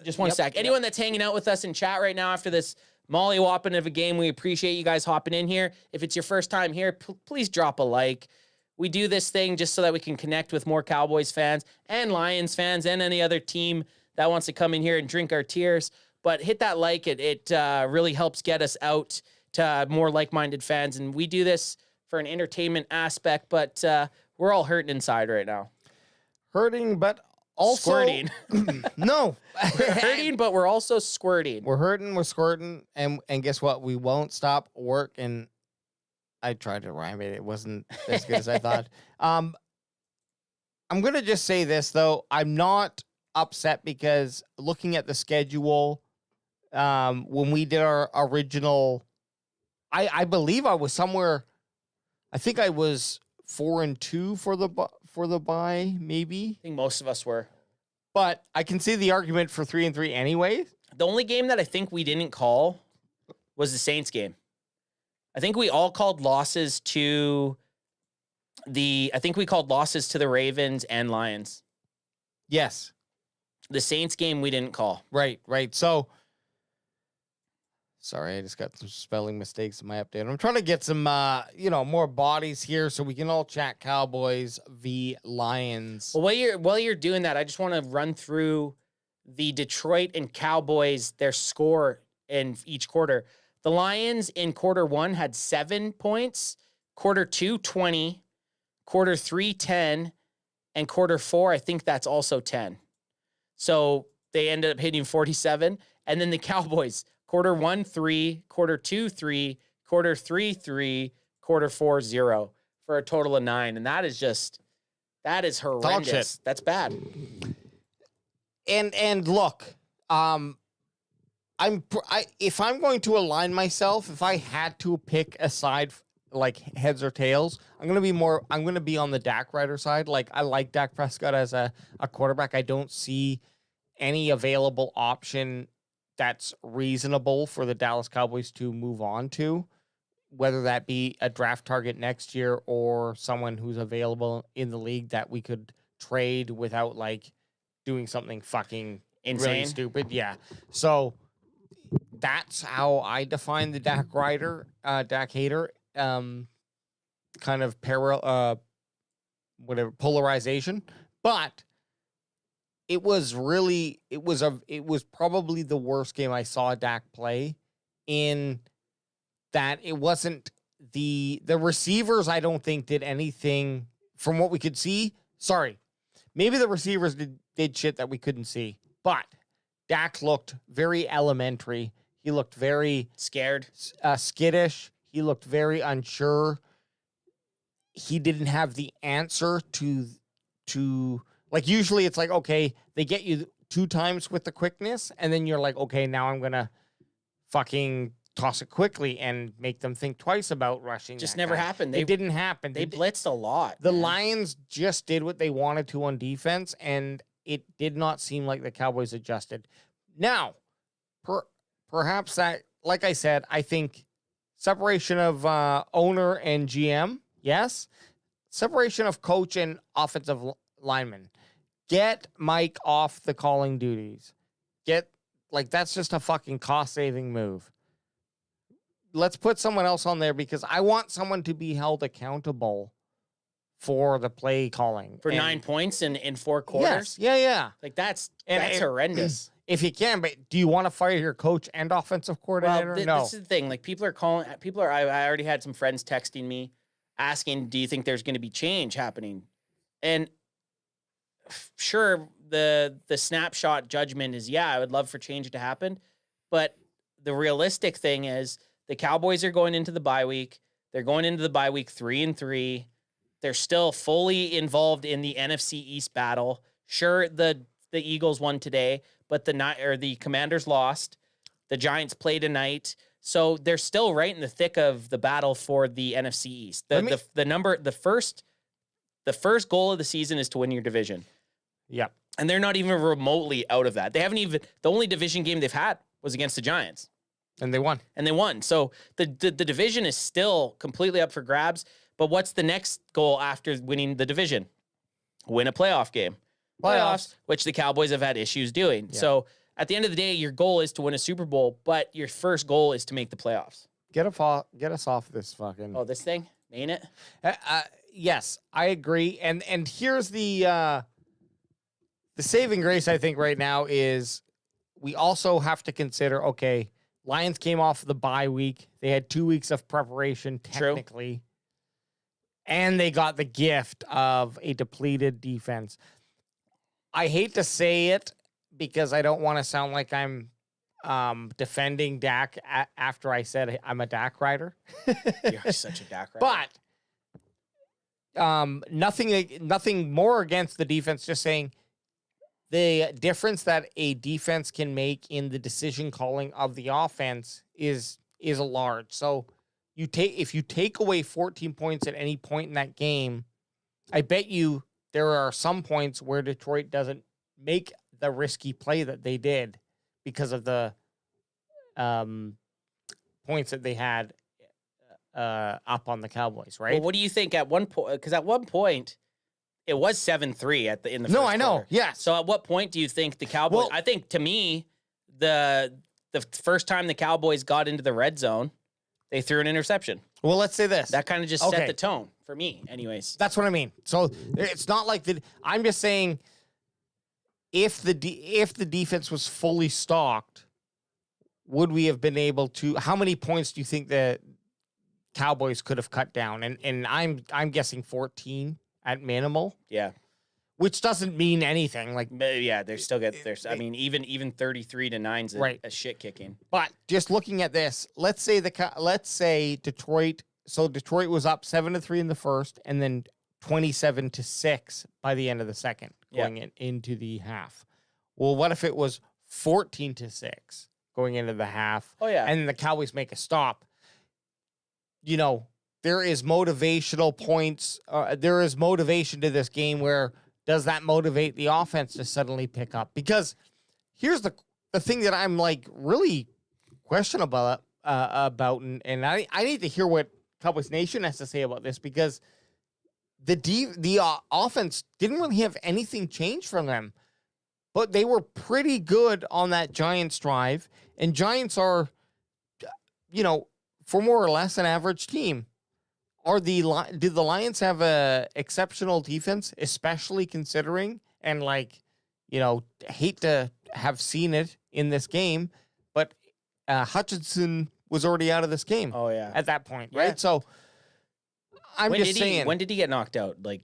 just one sec. Anyone that's hanging out with us in chat right now after this molly-whopping of a game, we appreciate you guys hopping in here. If it's your first time here, please drop a like. We do this thing just so that we can connect with more Cowboys fans and Lions fans and any other team that wants to come in here and drink our tears. But hit that like. It really helps get us out to more like-minded fans. And we do this for an entertainment aspect, but we're all hurting inside right now. Hurting, but also... Squirting. No. We're hurting, but we're also squirting. We're hurting, we're squirting, and guess what? We won't stop working. I tried to rhyme it. It wasn't as good as I thought. I'm going to just say this, though. I'm not upset because looking at the schedule, when we did our original, I believe I was somewhere, I think I was 4-2 for the bye, maybe. I think most of us were. But I can see the argument for 3-3 anyway. The only game that I think we didn't call was the Saints game. I think we all called losses to the Ravens and Lions. Yes. The Saints game we didn't call. Right. So, sorry, I just got some spelling mistakes in my update. I'm trying to get some, more bodies here so we can all chat Cowboys v. Lions. Well, while you're doing that, I just want to run through the Detroit and Cowboys, their score in each quarter. The Lions in quarter 1 had 7 points, quarter 2, 20, quarter 3, 10, and quarter 4, I think that's also 10. So they ended up hitting 47. And then the Cowboys, quarter 1, 3, quarter 2, 3, quarter 3, 3, quarter 4, 0, for a total of 9. And that is horrendous. That's bad. And look, if I'm going to align myself, if I had to pick a side like heads or tails, I'm going to be on the Dak Rider side. Like, I like Dak Prescott as a quarterback. I don't see any available option that's reasonable for the Dallas Cowboys to move on to, whether that be a draft target next year or someone who's available in the league that we could trade without doing something fucking insane, really stupid. Yeah. So that's how I define the Dak Rider, Dak hater, kind of polarization. But it was probably the worst game I saw Dak play, in that it wasn't the receivers, I don't think, did anything from what we could see. Sorry. Maybe the receivers did shit that we couldn't see, but Dak looked very elementary. He looked very scared, skittish. He looked very unsure. He didn't have the answer to like, usually it's like, okay, they get you 2 times with the quickness, and then you're like, okay, now I'm gonna fucking toss it quickly and make them think twice about rushing. Just that never guy. happened. It didn't happen. They blitzed a lot. The Lions just did what they wanted to on defense, and it did not seem like the Cowboys adjusted. Now, perhaps that, like I said, I think separation of owner and GM, yes. Separation of coach and offensive lineman. Get Mike off the calling duties. That's just a fucking cost-saving move. Let's put someone else on there, because I want someone to be held accountable for the play calling. For 9 points in 4 quarters? Yes, yeah. Like, that's horrendous. If you can, but do you want to fire your coach and offensive coordinator? Well, No. This is the thing. Like, I already had some friends texting me asking, do you think there's going to be change happening? And sure, the snapshot judgment is, yeah, I would love for change to happen. But the realistic thing is, the Cowboys are going into the bye week. They're going into the bye week 3-3. They're still fully involved in the NFC East battle. Sure, the Eagles won today, but the Commanders lost. The Giants play tonight. So they're still right in the thick of the battle for the NFC East. The first goal of the season is to win your division. Yep. And they're not even remotely out of that. The only division game they've had was against the Giants. And they won. So the division is still completely up for grabs. But what's the next goal after winning the division? Win a playoff game. Playoffs, which the Cowboys have had issues doing. Yeah. So at the end of the day, your goal is to win a Super Bowl, but your first goal is to make the playoffs. Get us off this fucking... Oh, this thing? Ain't it? Yes, I agree. And here's the saving grace, I think, right now is we also have to consider, okay, Lions came off the bye week. They had 2 weeks of preparation, technically. True. And they got the gift of a depleted defense. I hate to say it because I don't want to sound like I'm defending Dak after I said I'm a Dak rider. You're such a Dak rider. But nothing more against the defense, just saying the difference that a defense can make in the decision calling of the offense is a large. So if you take away 14 points at any point in that game, I bet you there are some points where Detroit doesn't make the risky play that they did because of the points that they had up on the Cowboys, right? Well, what do you think at one point? Because at one point, it was 7-3 in the first I know. quarter. Yeah. So at what point do you think the Cowboys? Well, I think, to me, the first time the Cowboys got into the red zone, they threw an interception. Well, let's say this. That kind of just set the tone for me, anyways. That's what I mean. So it's not like I'm just saying, if the defense was fully stocked, would we have been able to? How many points do you think the Cowboys could have cut down? And I'm guessing 14 at minimal. Yeah. Which doesn't mean anything. Like, yeah, they're still good. I mean, even 33-9's a shit kicking. But just looking at this, let's say Detroit. So Detroit was up 7-3 in the first, and then 27-6 by the end of the second, going into the half. Well, what if it was 14-6 going into the half? Oh yeah, and the Cowboys make a stop. You know, there is motivational points. There is motivation to this game where. Does that motivate the offense to suddenly pick up? Because here's the thing that I'm like really questionable about, and I need to hear what Cowboys Nation has to say about this, because the offense didn't really have anything change from them, but they were pretty good on that Giants drive, and Giants are, for more or less an average team. Did the Lions have a exceptional defense, especially considering, and hate to have seen it in this game, but Hutchinson was already out of this game. Oh, yeah. At that point, Yeah. right? So I'm just saying. When did he get knocked out? Like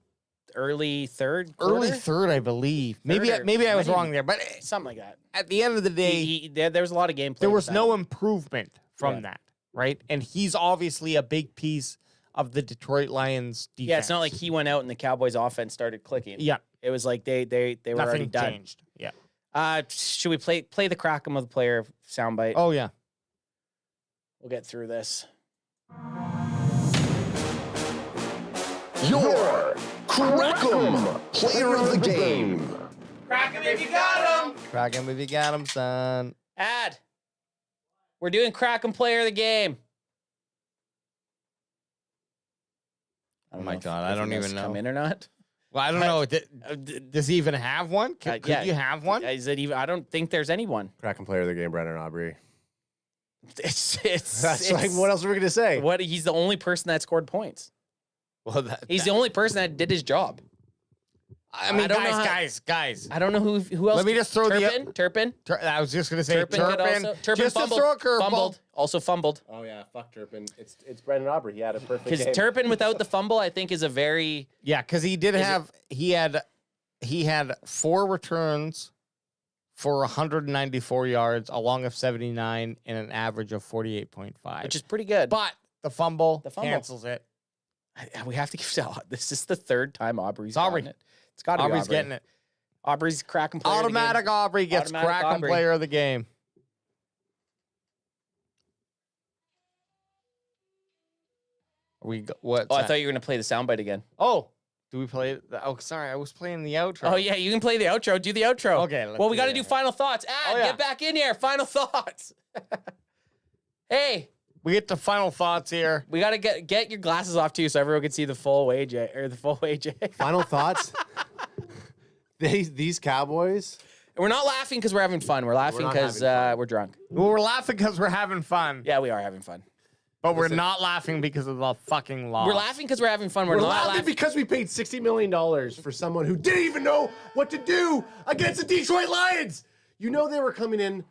early third? Early quarter? third, I believe. Maybe I was wrong there, but something like that. At the end of the day, there was a lot of gameplay. There was no improvement from that, right? And he's obviously a big piece of the Detroit Lions defense. Yeah, it's not like he went out and the Cowboys offense started clicking. Yeah. It was like they were already done. Changed. Yeah. Should we play the crack 'em with the player soundbite? Oh yeah. We'll get through this. Your Crack'em Player of the Game. Crack him if you got him. Crack him if you got him, son. Ad. We're doing crack 'em player of the game. Oh my God, I don't even know. Come in or not? Well, I don't know. Does he even have one? Could you have one? Is it even? I don't think there's anyone. Crack'em Player of the Game, Brandon Aubrey. It's like, what else are we gonna say? What? He's the only person that scored points. Well, he's the only person that did his job. I mean, guys. I don't know who else. Let me just throw Turpin. I was just gonna say Turpin. Turpin just fumbled. to throw a curveball. Fumbled. Also fumbled. Oh yeah, fuck Turpin. It's Brandon Aubrey. He had a perfect game. Because Turpin without the fumble, I think, is a very because he did have he had 4 returns for 194 yards, a long of 79, and an average of 48.5, which is pretty good. But the fumble cancels it. We have to give this is the third time Aubrey's gotten it. It's got to be Aubrey's getting it. Aubrey's cracking player Automatic of the game. Aubrey gets cracking player of the game. What? Oh, I thought you were going to play the soundbite again. Oh, do we play it? Oh, sorry. I was playing the outro. Oh, yeah. You can play the outro. Do the outro. Okay. Well, we got to do final thoughts. Get back in here. Final thoughts. Hey. We get to final thoughts here. We got to get your glasses off, too, so everyone can see the full AJ. Or the full AJ. Final thoughts? These Cowboys... We're not laughing because we're having fun. We're laughing because we're drunk. Well, we're laughing because we're having fun. Yeah, we are having fun. But we're not laughing because of the fucking law. We're laughing because we're having fun. We're not laughing because we paid $60 million for someone who didn't even know what to do against the Detroit Lions. You know they were coming in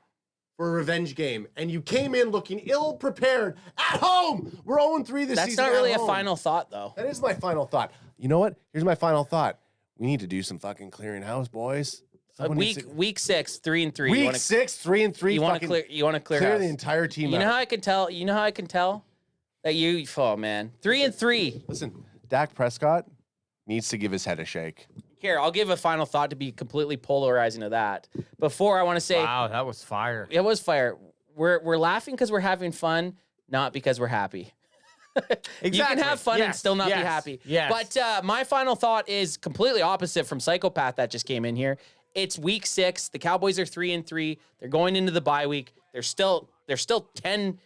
for a revenge game, and you came in looking ill-prepared at home. We're 0-3 this season. That's not really a final thought, though. That is my final thought. You know what? Here's my final thought. We need to do some fucking clearing house, boys. Week 6, 3-3. Week 6, 3-3. You want to clear? You want to clear the entire team? You know how I can tell? You know how I can tell that you? Oh man, 3-3. Listen, Dak Prescott needs to give his head a shake. Here, I'll give a final thought to be completely polarizing to that. Before I want to say, wow, that was fire. It was fire. We're laughing because we're having fun, not because we're happy. Exactly. You can have fun and still not be happy. Yes. But my final thought is completely opposite from Psychopath that just came in here. It's week 6. The Cowboys are 3-3. They're going into the bye week. There's still 11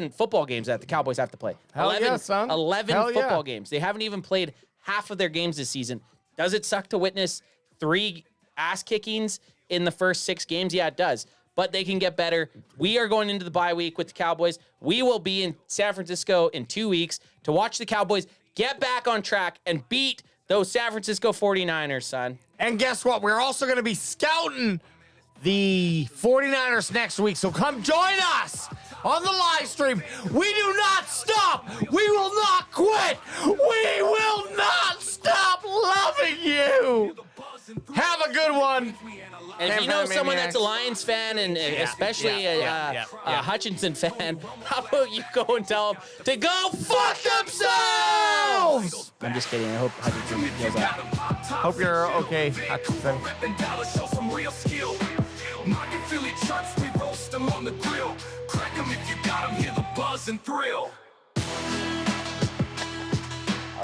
football games that the Cowboys have to play. Hell 11, yeah, son. 11 Hell football yeah. games. They haven't even played half of their games this season. Does it suck to witness 3 ass kickings in the first 6 games? Yeah, it does. But they can get better. We are going into the bye week with the Cowboys. We will be in San Francisco in 2 weeks to watch the Cowboys get back on track and beat those San Francisco 49ers, son. And guess what? We're also going to be scouting the 49ers next week. So come join us on the live stream. We do not stop. We will not quit. We will not stop loving you. Have a good one. And if you know someone that's a Lions fan and especially a Hutchinson fan, how about you go and tell them to go fuck themselves? I'm just kidding. I hope Hutchinson goes out. Hope you're okay, Hutchinson. At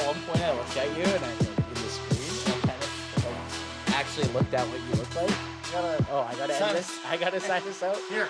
one point, I looked at you and I in the screen, I kind of actually looked at what you looked like. I gotta edit this. I gotta sign this out. Here.